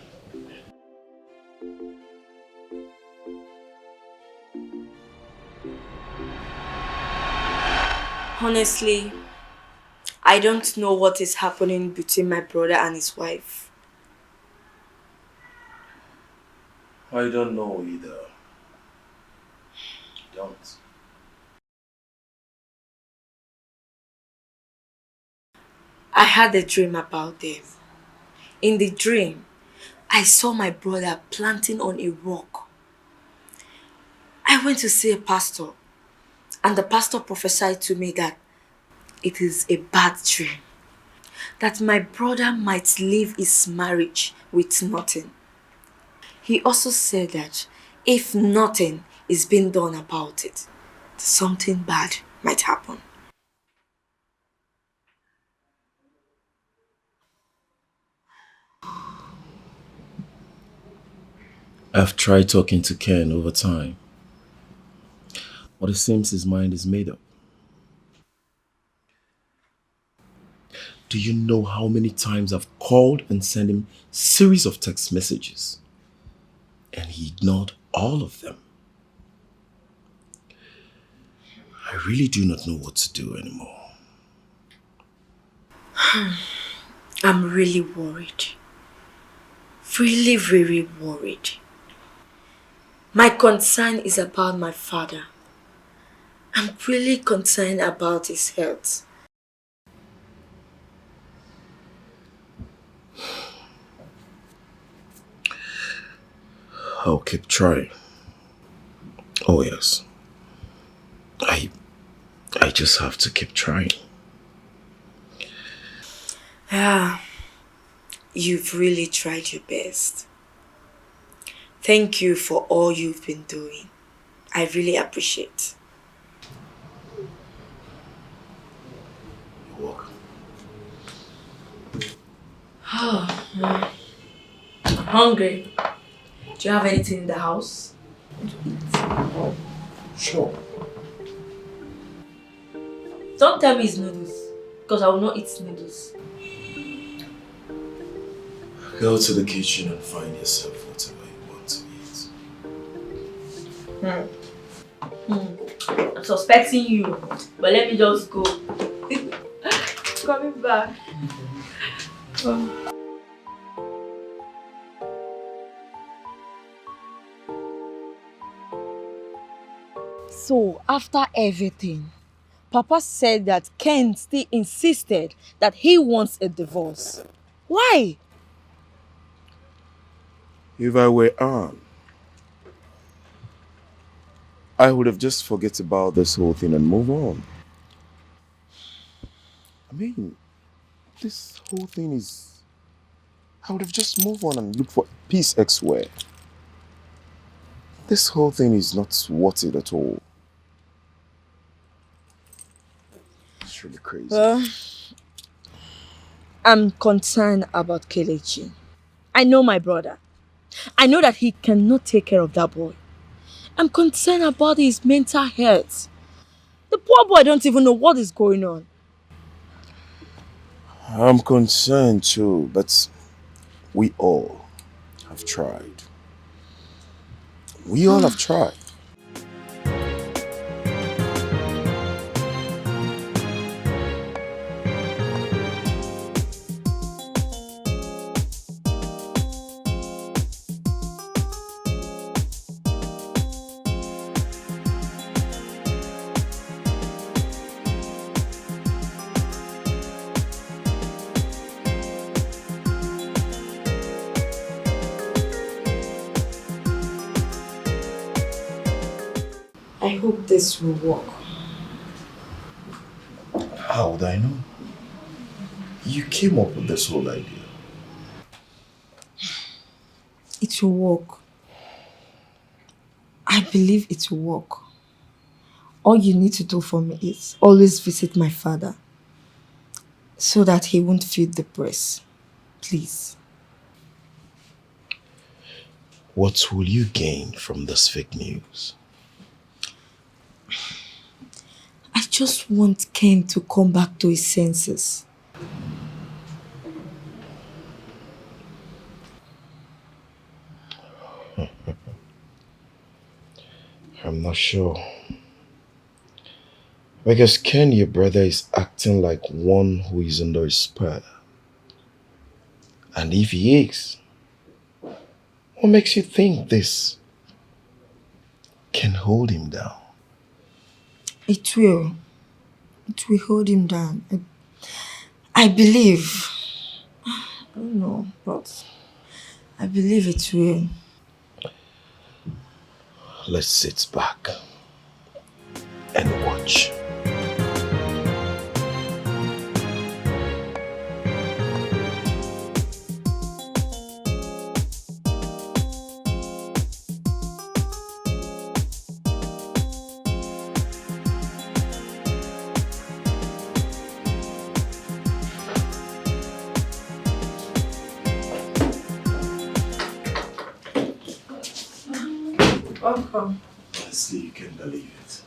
Honestly, I don't know what is happening between my brother and his wife.
I don't know either. Don't.
I had a dream about them. In the dream, I saw my brother planting on a rock. I went to see a pastor, and the pastor prophesied to me that it is a bad dream. That my brother might leave his marriage with nothing. He also said that if nothing is being done about it, something bad might happen.
I've tried talking to Ken over time, but it seems his mind is made up. Do you know how many times I've called and sent him series of text messages? And he ignored all of them. I really do not know what to do anymore.
I'm really worried. Really, really worried. My concern is about my father. I'm really concerned about his health.
I'll keep trying. Oh yes. I just have to keep trying.
Yeah, you've really tried your best. Thank you for all you've been doing. I really appreciate.
You're welcome.
I'm hungry. Do you have anything in the house to eat?
Sure.
Don't tell me it's noodles, because I will not eat noodles.
Go to the kitchen and find yourself whatever you want to eat.
I'm suspecting you, but let me just go. Coming back. So, after everything, Papa said that Ken still insisted that he wants a divorce. Why?
If I were Anne, I would have just forget about this whole thing and move on. I mean, this whole thing is... I would have just moved on and looked for peace elsewhere. This whole thing is not worth it at all. It's really crazy.
Well, I'm concerned about Kelechi. I know my brother. I know that he cannot take care of that boy. I'm concerned about his mental health. The poor boy don't even know what is going on.
I'm concerned too, but we all have tried. We all have tried.
I hope this will work.
How would I know? You came up with this whole idea.
It will work. I believe it will work. All you need to do for me is always visit my father so that he won't feel depressed. Please.
What will you gain from this fake news?
I just want Ken to come back to his senses.
I'm not sure. Because Ken, your brother, is acting like one who is under a spell. And if he is, what makes you think this can hold him down?
It will. It will hold him down. I believe. I don't know, but I believe it will.
Let's sit back and watch.
Welcome.
Honestly, you can't believe it.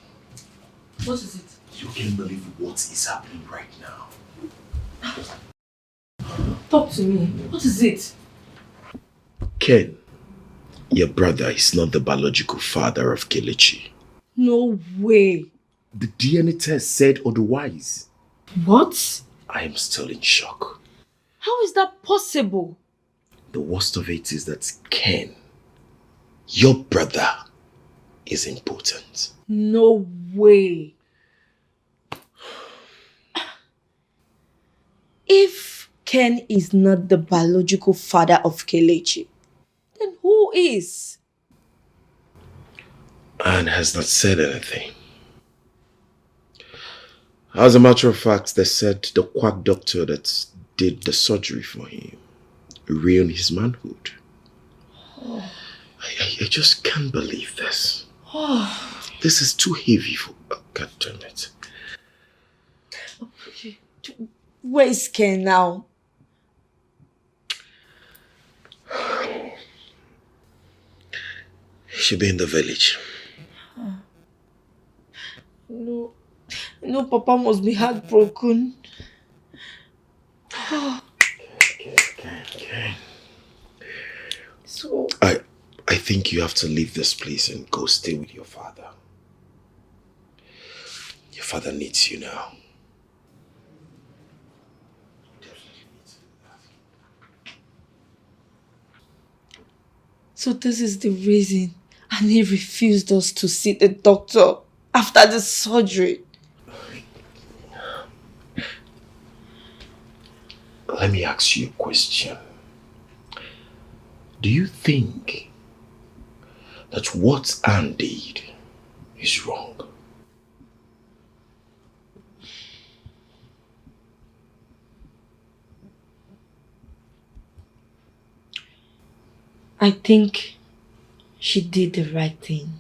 What is it?
You can't believe what is happening right now.
Talk to me. What is it?
Ken, your brother is not the biological father of Kelechi.
No way.
The DNA test said otherwise.
What?
I am still in shock.
How is that possible?
The worst of it is that Ken, your brother, is important.
No way. If Ken is not the biological father of Kelechi, then who is?
Anne has not said anything. As a matter of fact, they said the quack doctor that did the surgery for him ruined his manhood.
Oh.
I just can't believe this.
Oh.
This is too heavy for... Oh, God damn it.
Where is Ken now?
He should be in the village.
No, Papa must be heartbroken.
Okay.
So...
I think you have to leave this place and go stay with your father. Your father needs you now.
So this is the reason Annie refused us to see the doctor after the surgery.
Let me ask you a question. Do you think that what Anne did is wrong?
I think she did the right thing.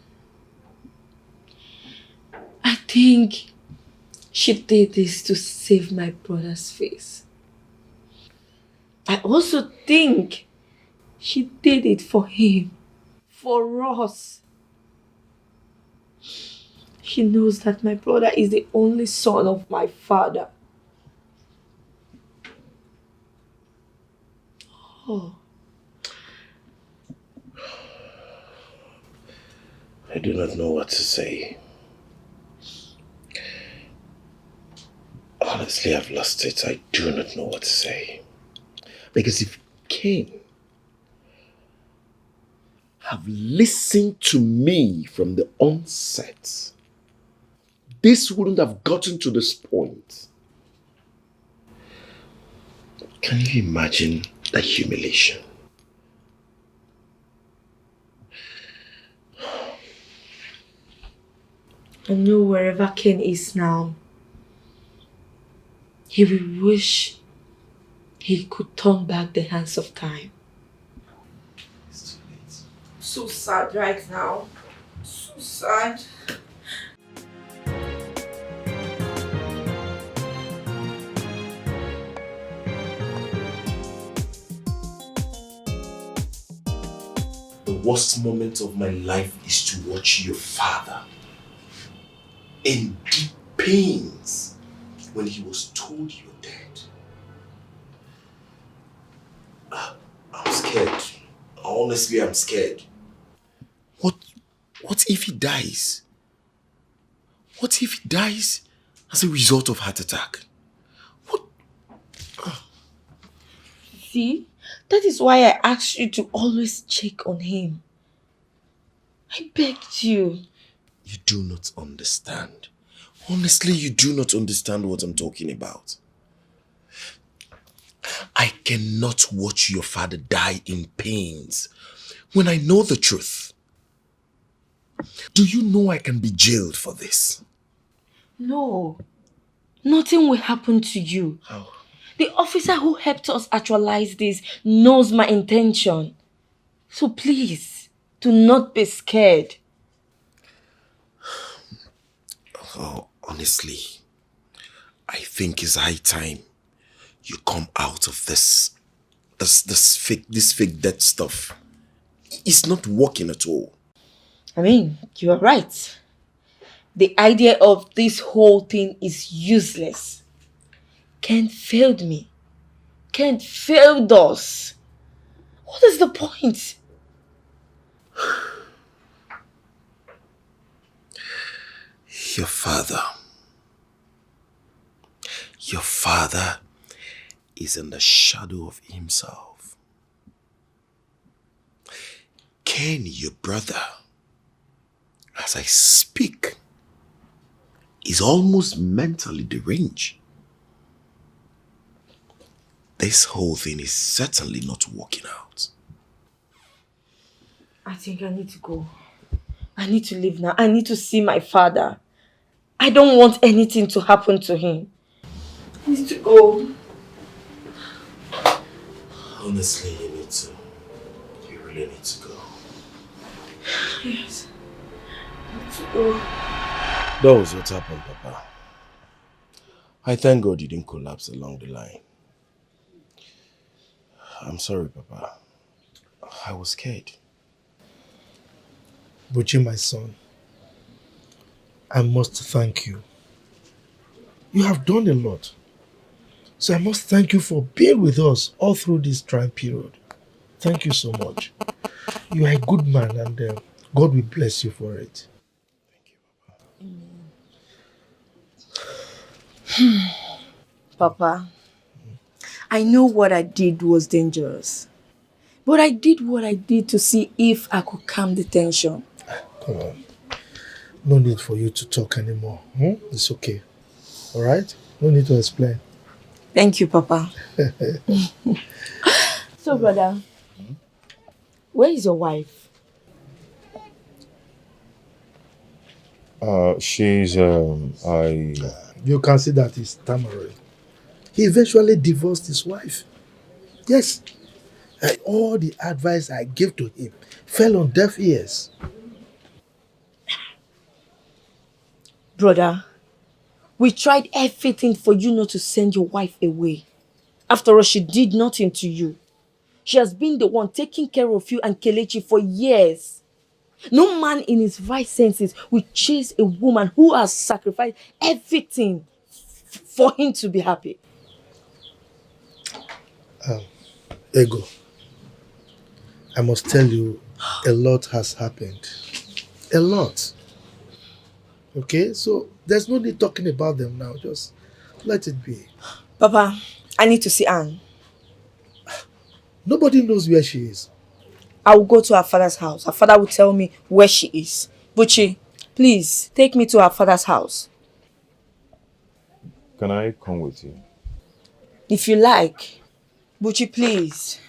I think she did this to save my brother's face. I also think she did it for him, for us. She knows that my brother is the only son of my father. Oh.
I do not know what to say. Honestly, I've lost it. I do not know what to say. Because if Cain have listened to me from the onset, this wouldn't have gotten to this point. Can you imagine the humiliation?
I know wherever Ken is now, he will wish he could turn back the hands of time. So sad right now. So sad.
The worst moment of my life is to watch your father in deep pains when he was told you're dead. I'm scared. Honestly, I'm scared. What if he dies? What if he dies as a result of heart attack?
See, that is why I asked you to always check on him. I begged you.
You do not understand. Honestly, you do not understand what I'm talking about. I cannot watch your father die in pains when I know the truth. Do you know I can be jailed for this?
No, nothing will happen to you.
How?
The officer who helped us actualize this knows my intention. So please, do not be scared.
Oh, honestly, I think it's high time you come out of this fake death stuff. It's not working at all.
I mean, you are right. The idea of this whole thing is useless. Ken failed me. Ken failed us. What is the point?
Your father is in the shadow of himself. Ken, your brother, as I speak, is almost mentally deranged. This whole thing is certainly not working out.
I think I need to go. I need to leave now. I need to see my father. I don't want anything to happen to him. I need to go.
Honestly, you need to. You really need to go.
Yes. I need to go.
That was what happened, Papa. I thank God you didn't collapse along the line. I'm sorry, Papa. I was scared.
Buchi, my son, I must thank you. You have done a lot. So I must thank you for being with us all through this trying period. Thank you so much. You are a good man, and God will bless you for it.
Papa, I know what I did was dangerous.
But I did what I did to see if I could calm the tension.
Come on. No need for you to talk anymore. It's okay. Alright? No need to explain.
Thank you, Papa. So, brother, where is your wife?
She's
You can see that he's stammering. He eventually divorced his wife. Yes. And all the advice I gave to him fell on deaf ears.
Brother, we tried everything for you not to send your wife away. After all, she did nothing to you. She has been the one taking care of you and Kelechi for years. No man in his right senses will chase a woman who has sacrificed everything for him to be happy.
Ego, I must tell you, a lot has happened. A lot. Okay, so there's no need talking about them now. Just let it be.
Papa, I need to see Anne.
Nobody knows where she is.
I will go to her father's house. Her father will tell me where she is. Buchi, please take me to her father's house.
Can I come with you?
If you like. Buchi, please.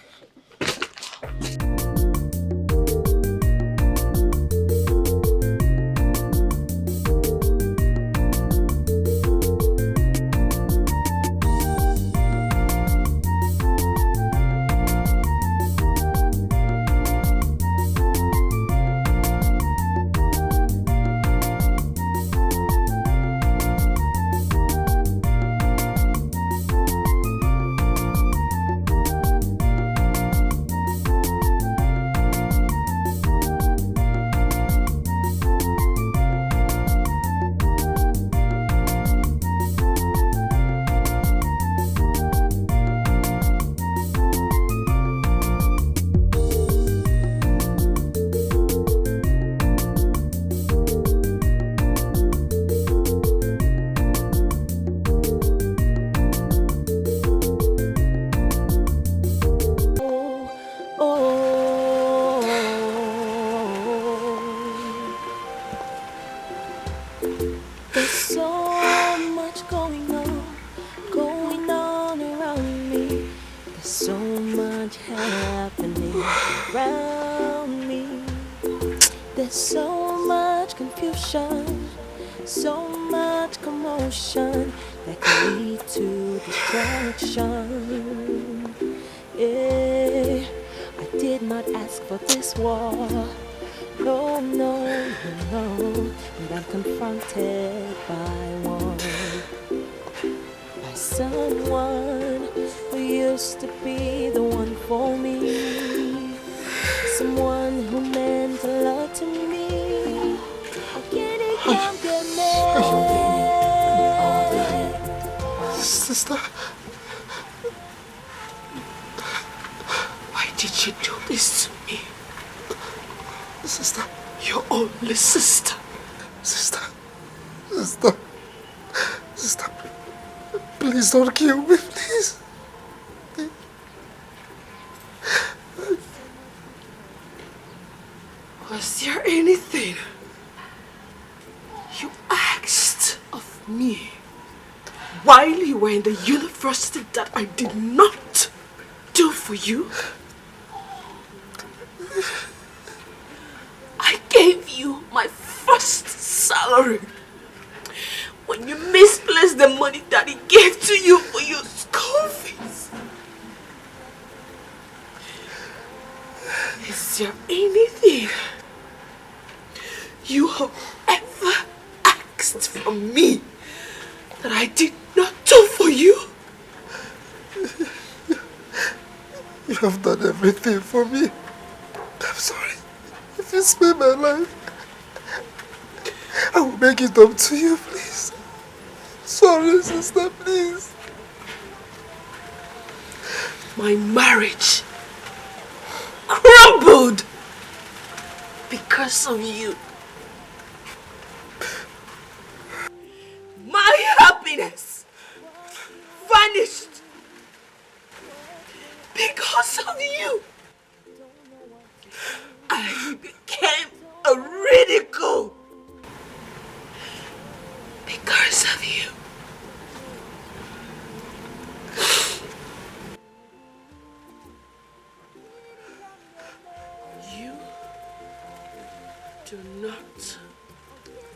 There's so much going on around me. There's so much happening around me. There's so much confusion, so much commotion that can lead to distraction. Yeah, I did not ask for this war. No, no, no, no, but I'm confronted by one. By someone who used to be the one for me. Someone who meant a lot to me. How can it come get me?
Sister, why did you do this to me? Sister, your only sister. Sister, please don't kill me, please. Was there anything you asked of me while you were in the university that I did not do for you? I gave you my first salary when you misplaced the money that he gave to you for your school fees. Is there anything you have ever asked from me that I did not do for you? You have done everything for me. I'm sorry. If you spare my life, I will make it up to you, please. Sorry, sister, please. My marriage crumbled because of you. My happiness vanished because of you. do not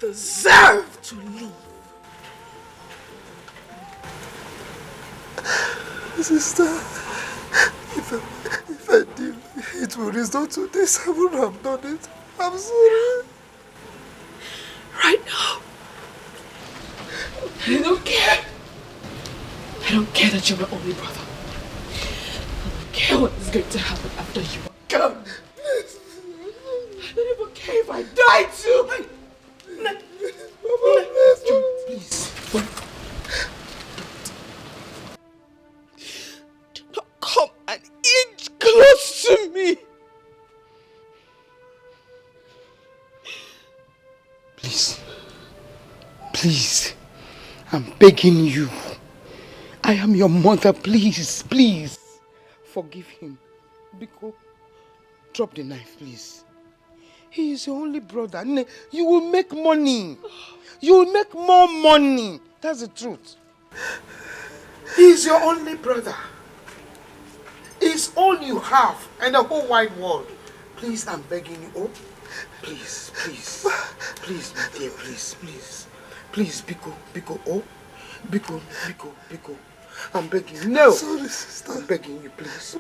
deserve to live.
Sister, if I knew it would result to this, I wouldn't have done it. I'm sorry.
Right now, I don't care. I don't care that you're my only brother. I don't care what is going to happen after you are gone. I don't even care if I die too. Please. Do not come an inch close to me.
Please. Please. I'm begging you. I am your mother. Please, please. Forgive him. Biko, drop the knife, please. He is your only brother. You will make money. You will make more money. That's the truth. He is your only brother. He's all you have in the whole wide world. Please, I'm begging you. Oh, please, please. Please, my dear, please, please. Please, Biko, Biko, oh. Biko, Biko, Biko. I'm begging you. No.
Sorry, sister.
I'm begging you, please.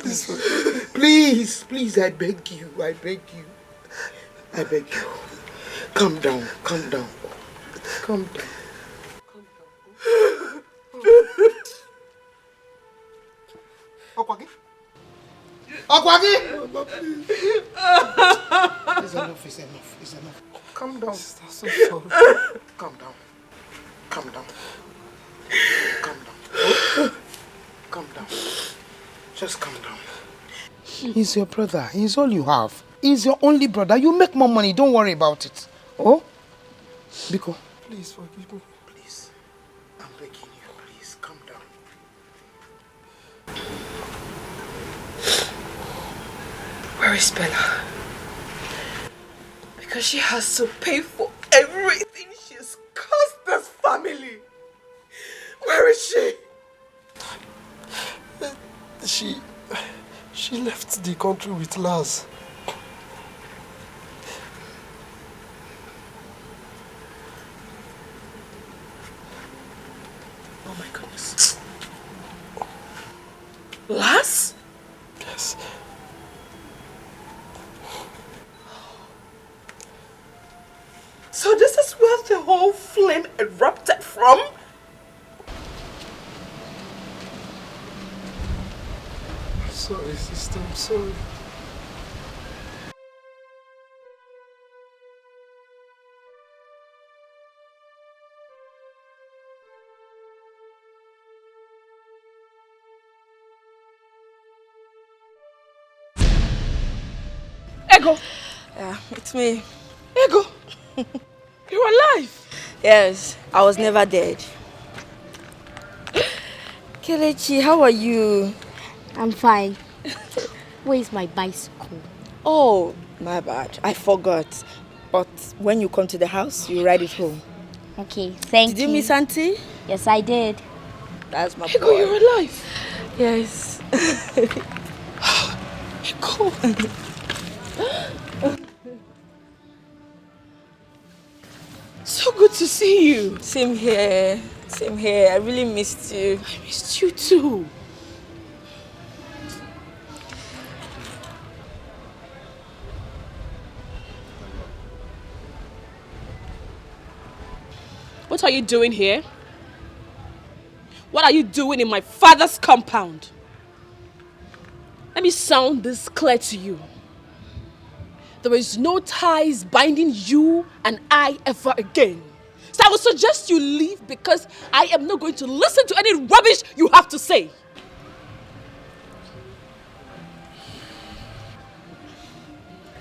Please, please, I beg you. I beg you. I beg you. Calm down. Calm down. Calm down. Okwagi? Okwagi! It's enough, it's enough, it's enough. Calm down.
Sister, so sorry.
Calm down. Calm down. Calm down. Oh. Calm down. Just calm down. He's your brother. He's all you have. He's your only brother. You make more money. Don't worry about it. Oh? Biko.
Please forgive me.
Please. I'm begging you. Please, calm down.
Where is Bella? Because she has to pay for everything she's caused this family. Where is she?
She left the country with Lars.
Oh my goodness. Lars?
Yes.
So this is where the whole flame erupted from?
Sorry, sister, I'm sorry.
Ego!
Yeah, it's me.
Ego! You're alive!
Yes, I was never dead. Kelechi, how are you?
I'm fine. Where's my bicycle?
Oh, my bad. I forgot. But when you come to the house, you ride it home.
Okay, thank you.
Did you miss Auntie?
Yes, I did.
That's my
Ego,
boy.
you're alive!
Yes.
Ego! So good to see you.
Same here. Same here. I really missed you.
I missed you too. What are you doing here? What are you doing in my father's compound? Let me sound this clear to you. There is no ties binding you and I ever again. So I would suggest you leave because I am not going to listen to any rubbish you have to say.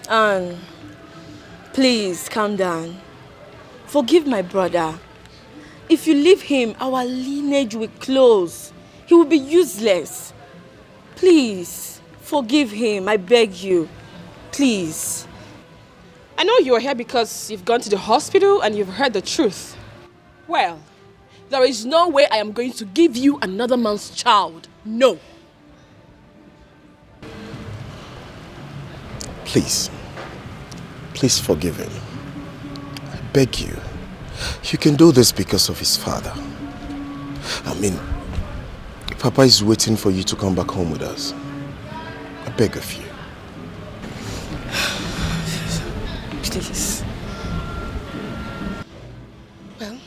Anne, please calm down. Forgive my brother. If you leave him, our lineage will close. He will be useless. Please, forgive him. I beg you. Please.
I know you are here because you've gone to the hospital and you've heard the truth. Well, there is no way I am going to give you another man's child. No.
Please. Please forgive him. beg you. You can do this because of his father. I mean, Papa is waiting for you to come back home with us. I beg of you.
Please. Well,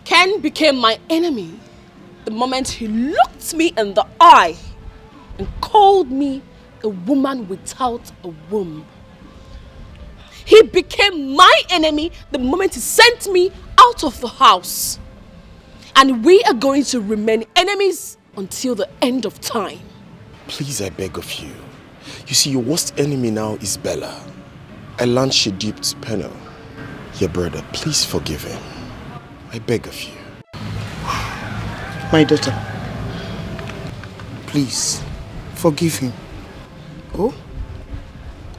Ken became my enemy the moment he looked me in the eye and called me a woman without a womb. He became my enemy the moment he sent me out of the house. And we are going to remain enemies until the end of time.
Please, I beg of you. You see, your worst enemy now is Bella. I learned she duped Penel. Your brother, please forgive him. I beg of you.
My daughter, please, forgive him. Oh?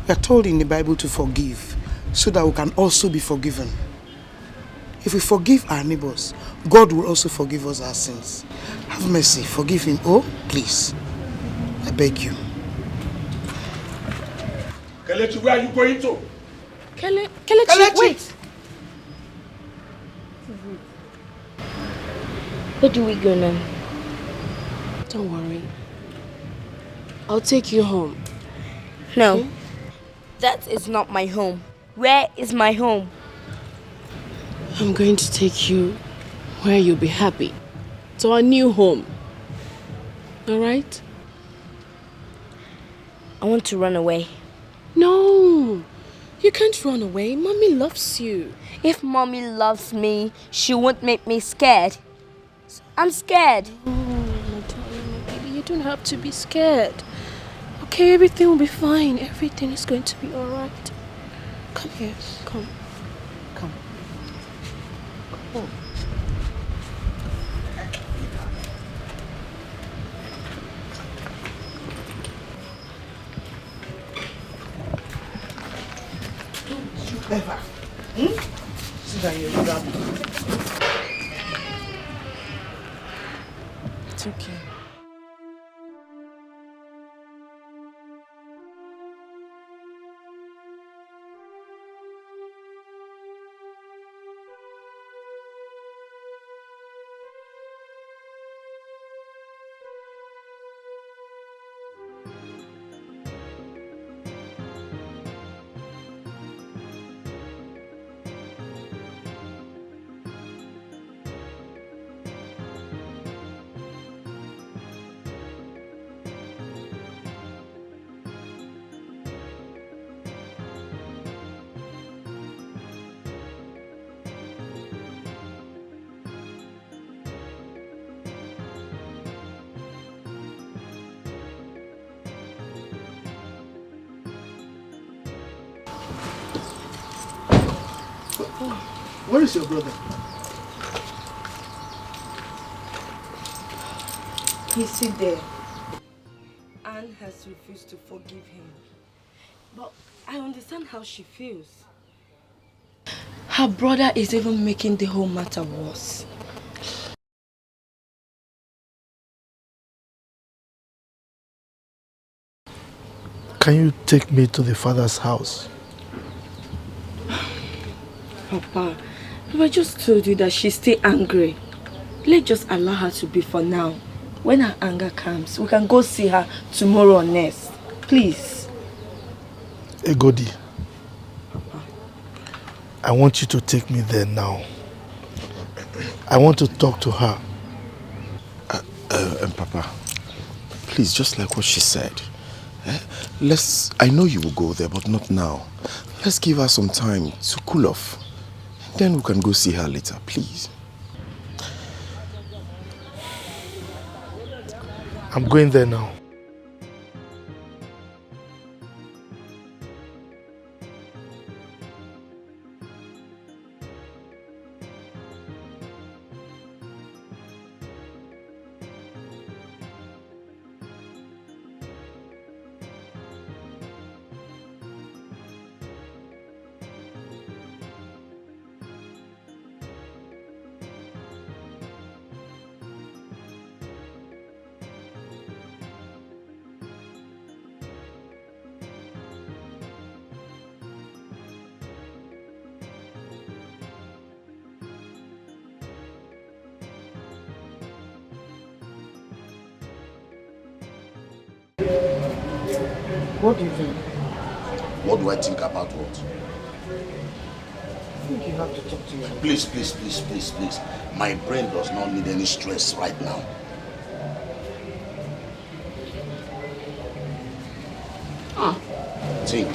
We are told in the Bible to forgive so that we can also be forgiven. If we forgive our neighbors, God will also forgive us our sins. Have mercy, forgive him. Oh, please. I beg you.
Kelechi, where are you going to?
Kelechi, wait!
Where do we go now?
Don't worry. I'll take you home.
No.
Okay?
That is not my home. Where is my home?
I'm going to take you where you'll be happy. To our new home. Alright?
I want to run away.
No! You can't run away. Mommy loves you.
If Mommy loves me, she won't make me scared. I'm scared.
Oh, my darling, my baby, you don't have to be scared. Okay, everything will be fine. Everything is going to be alright. Come here. Come. Come. Come.
Ever. Sit down here, grab me.
It's okay.
Where is your brother?
He's still there. Anne has refused to forgive him. But I understand how she feels. Her brother is even making the whole matter worse.
Can you take me to the father's house?
Papa, I just told you that she's still angry. Let's just allow her to be for now. When her anger comes, we can go see her tomorrow or next. Please.
Egodi, I want you to take me there now. I want to talk to her.
Papa, please, just like what she said. I know you will go there, but not now. Let's give her some time to cool off. Then we can go see her later, please.
I'm going there now.
What do you think?
What do I think about what?
I think you have to talk to your mother.
Please, please, please, please, please. My brain does not need any stress right now. Think.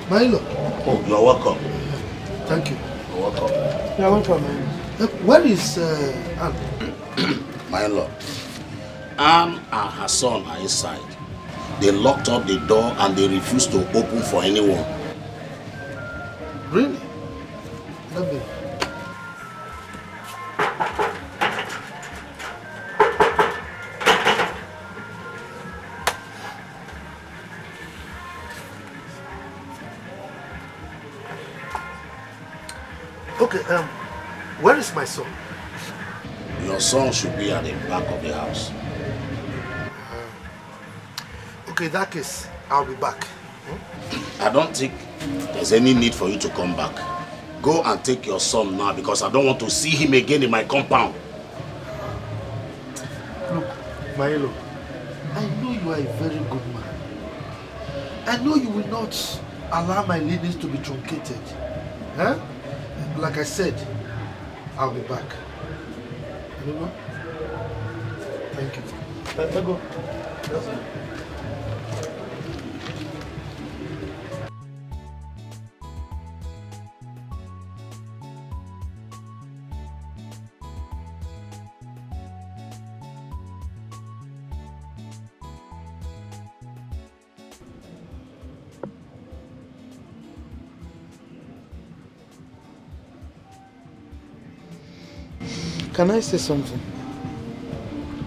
Milo.
Oh, you're welcome.
Thank you.
You're welcome.
You're welcome, man.
Where is Anne?
My in-law. Anne and her son are inside. They locked up the door and they refused to open for anyone.
Really? Let me. Okay, where is my son?
Your son should be at the back of the house.
Okay, in that case, I'll be back.
I don't think there's any need for you to come back. Go and take your son now because I don't want to see him again in my compound.
Look, Milo, I know you are a very good man. I know you will not allow my lineage to be truncated. Huh? Like I said, I'll be back. You know? Thank you. Let go. Let's go.
Can I say something?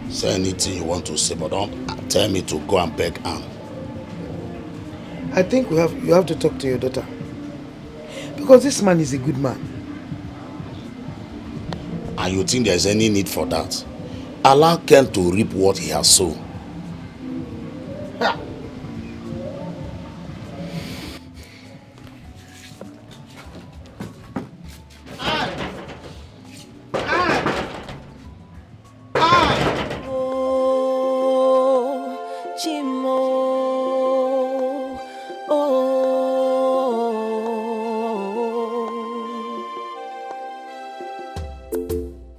Say anything you want to say, but don't tell me to go and beg Anne.
I think you have to talk to your daughter. Because this man is a good man.
And you think there's any need for that? Allow Ken to reap what he has sown.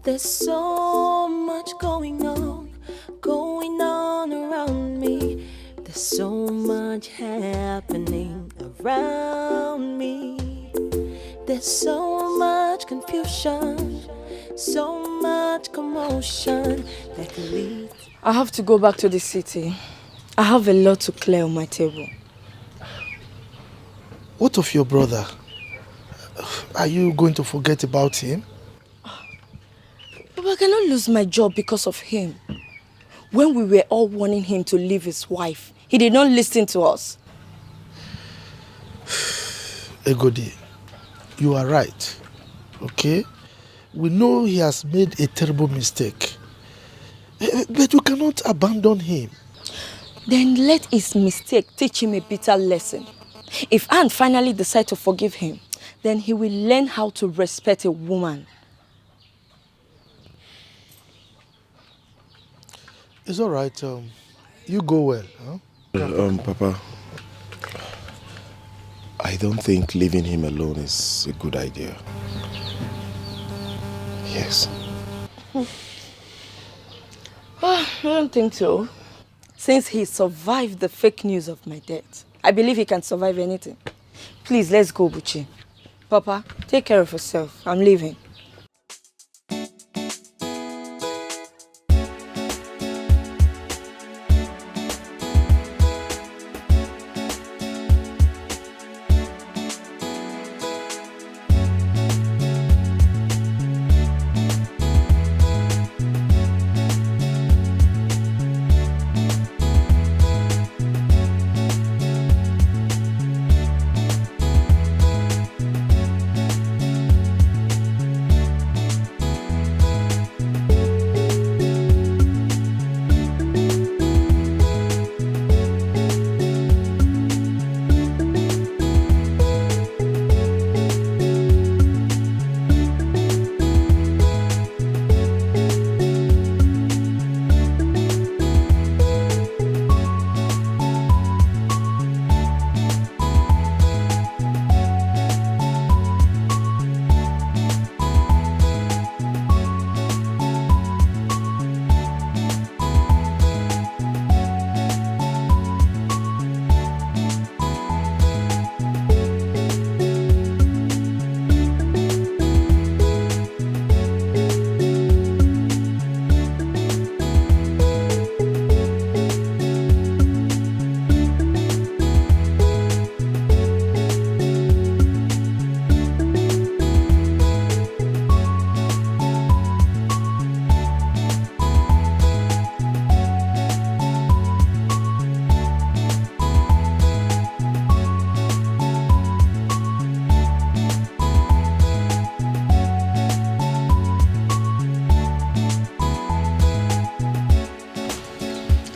There's so much going on around me. There's so much happening around me. There's so much confusion, so much commotion that could lead.
I have to go back to the city. I have a lot to clear on my table.
What of your brother? Are you going to forget about him?
But I cannot lose my job because of him. When we were all warning him to leave his wife, he did not listen to us.
Egodi, you are right. Okay? We know he has made a terrible mistake. But we cannot abandon him.
Then let his mistake teach him a bitter lesson. If Anne finally decides to forgive him, then he will learn how to respect a woman.
It's all right. You go well. Huh?
Papa, I don't think leaving him alone is a good idea. Yes.
I don't think so. Since he survived the fake news of my death, I believe he can survive anything. Please, let's go, Buchi. Papa, take care of yourself. I'm leaving.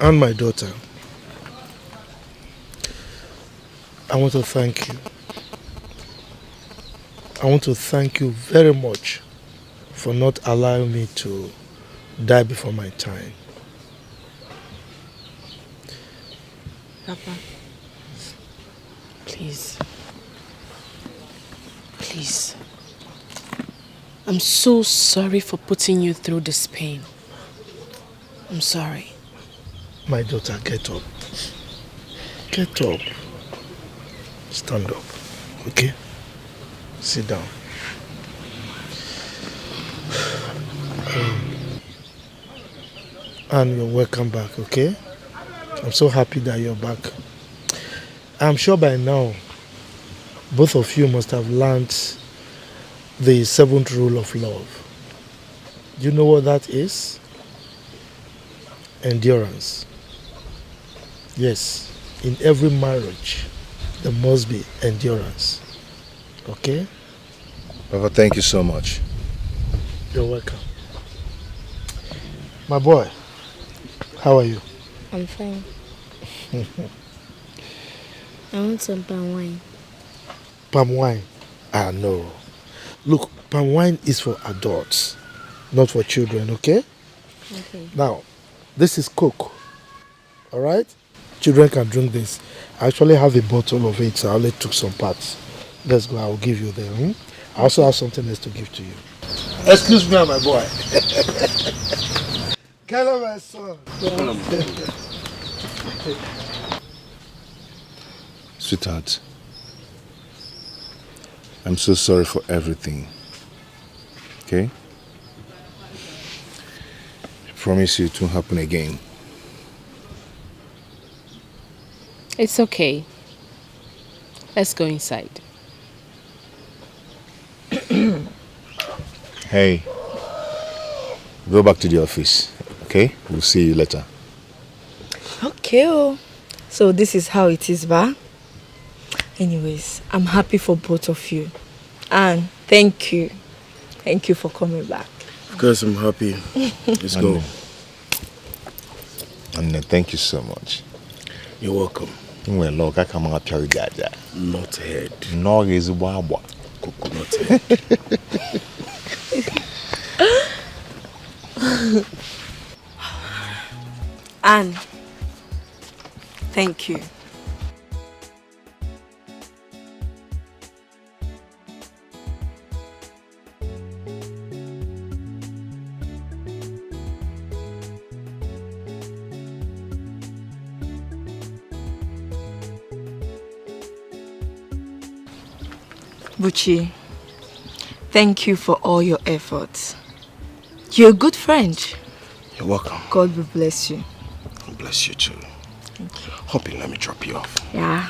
and my daughter, I want to thank you. I want to thank you very much for not allowing me to die before my time.
Papa, please. Please. I'm so sorry for putting you through this pain. I'm sorry.
My daughter, get up. Get up. Stand up. Okay? Sit down. And you're welcome back, okay? I'm so happy that you're back. I'm sure by now, both of you must have learned the 7th rule of love. Do you know what that is? Endurance. Yes, in every marriage, there must be endurance. Okay?
Papa, thank you so much.
You're welcome. My boy, how are you?
I'm fine. I want some palm wine.
Palm wine? Ah, no. Look, palm wine is for adults, not for children, okay?
Okay.
Now, this is Coke, all right? Children can drink this. I actually have a bottle of it, so I only took some parts. Let's go, I'll give you them. I also have something else to give to you. Excuse me, my boy. Hello, my son.
Sweetheart, I'm so sorry for everything. Okay? I promise you it won't happen again.
It's okay. Let's go inside.
Hey, go back to the office, okay? We'll see you later.
Okay. Oh. So this is how it is, ba? Anyways, I'm happy for both of you. And thank you. Thank you for coming back.
Of course, I'm happy. Let's go.
And thank you so much.
You're welcome.
Well, look, I come out to Jaja.
Not head.
No is wabwa.
Coconut head.
Anne, thank you. Buchi, thank you for all your efforts. You're a good friend.
You're welcome.
God will bless you.
Bless you too.
Thank you.
Hoping, let me drop you off.
Yeah.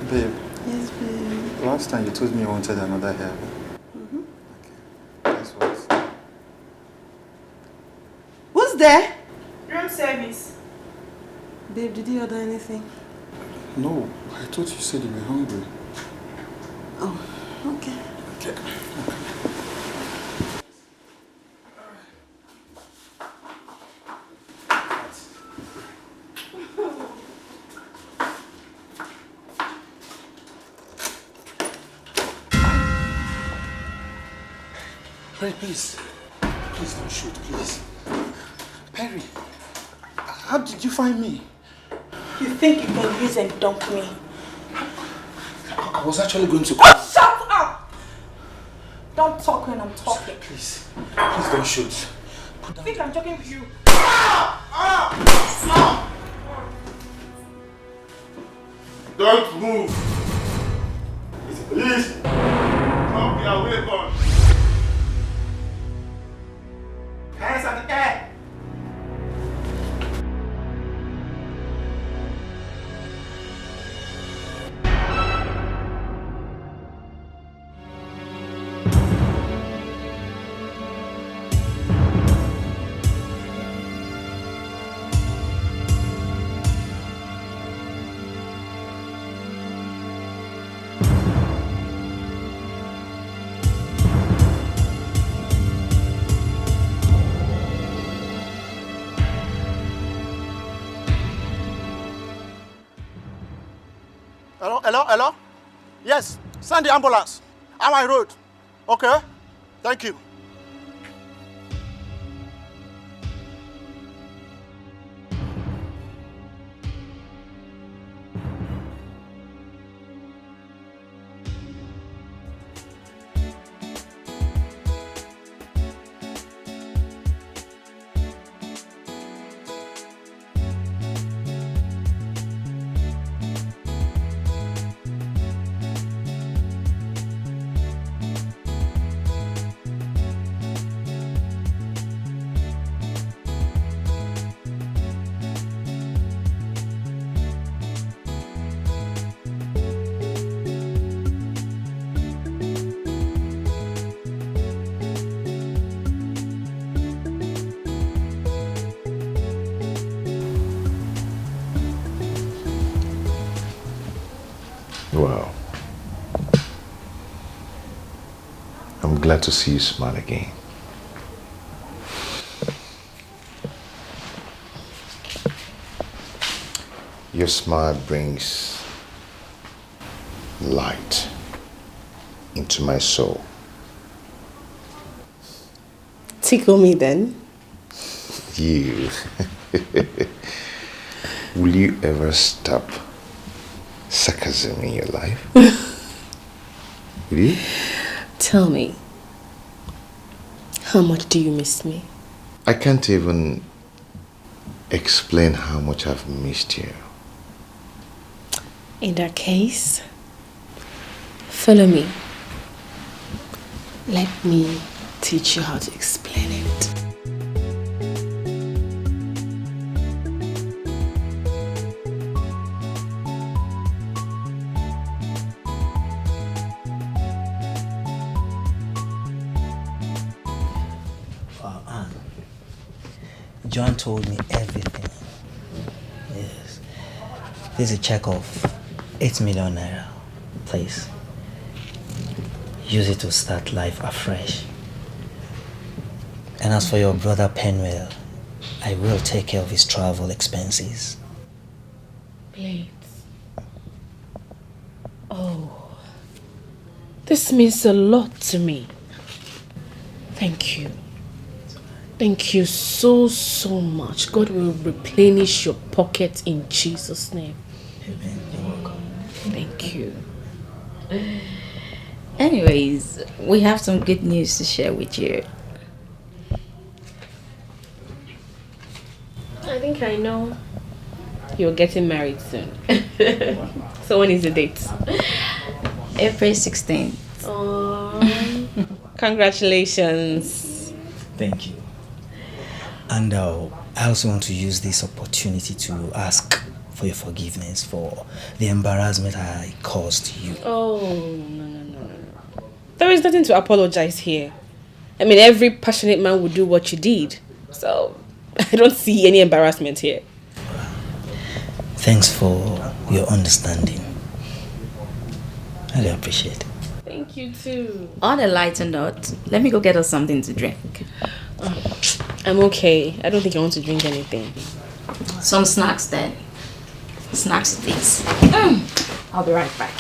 Babe.
Yes, babe.
Last time you told me you wanted another hair.
Mm-hmm.
Okay. Guess what?
Who's there?
Room service.
Babe, did you order anything?
No, I thought you said you were hungry.
Oh, okay.
Okay. Perry, please. Please don't shoot, please. Perry, how did you find me?
You think you can use and dump me?
I was actually going to...
Oh, shut up! Don't talk when I'm talking.
Please don't shoot.
I think I'm joking with you.
Don't move. Please. Stop
are welcome. Hands at the air.
Hello? Yes, send the ambulance. I'm on road. Okay? Thank you.
Wow. I'm glad to see you smile again. Your smile brings light into my soul.
Tickle me then.
You. Will you ever stop sarcasm in your life? Will you?
Tell me, how much do you miss me?
I can't even explain how much I've missed you.
In that case, follow me. Let me teach you how to explain it.
John told me everything. Yes. There's a check of 8 million naira. Please. Use it to start life afresh. And as for your brother Penwell, I will take care of his travel expenses.
Blades. Oh, this means a lot to me. Thank you. Thank you so much. God will replenish your pocket in Jesus' name.
Amen. You're welcome.
Thank you.
Anyways, we have some good news to share with you.
I think I know. You're getting married soon. So when is the date?
April 16th.
Oh, congratulations.
Thank you. And I also want to use this opportunity to ask for your forgiveness for the embarrassment I caused you.
Oh, no. There is nothing to apologize here. I mean, every passionate man would do what you did. So, I don't see any embarrassment here.
Thanks for your understanding. I really appreciate it.
Thank you too.
On a lighter note, let me go get us something to drink.
I'm okay. I don't think I want to drink anything.
Some snacks then. Snacks, please. I'll be right back.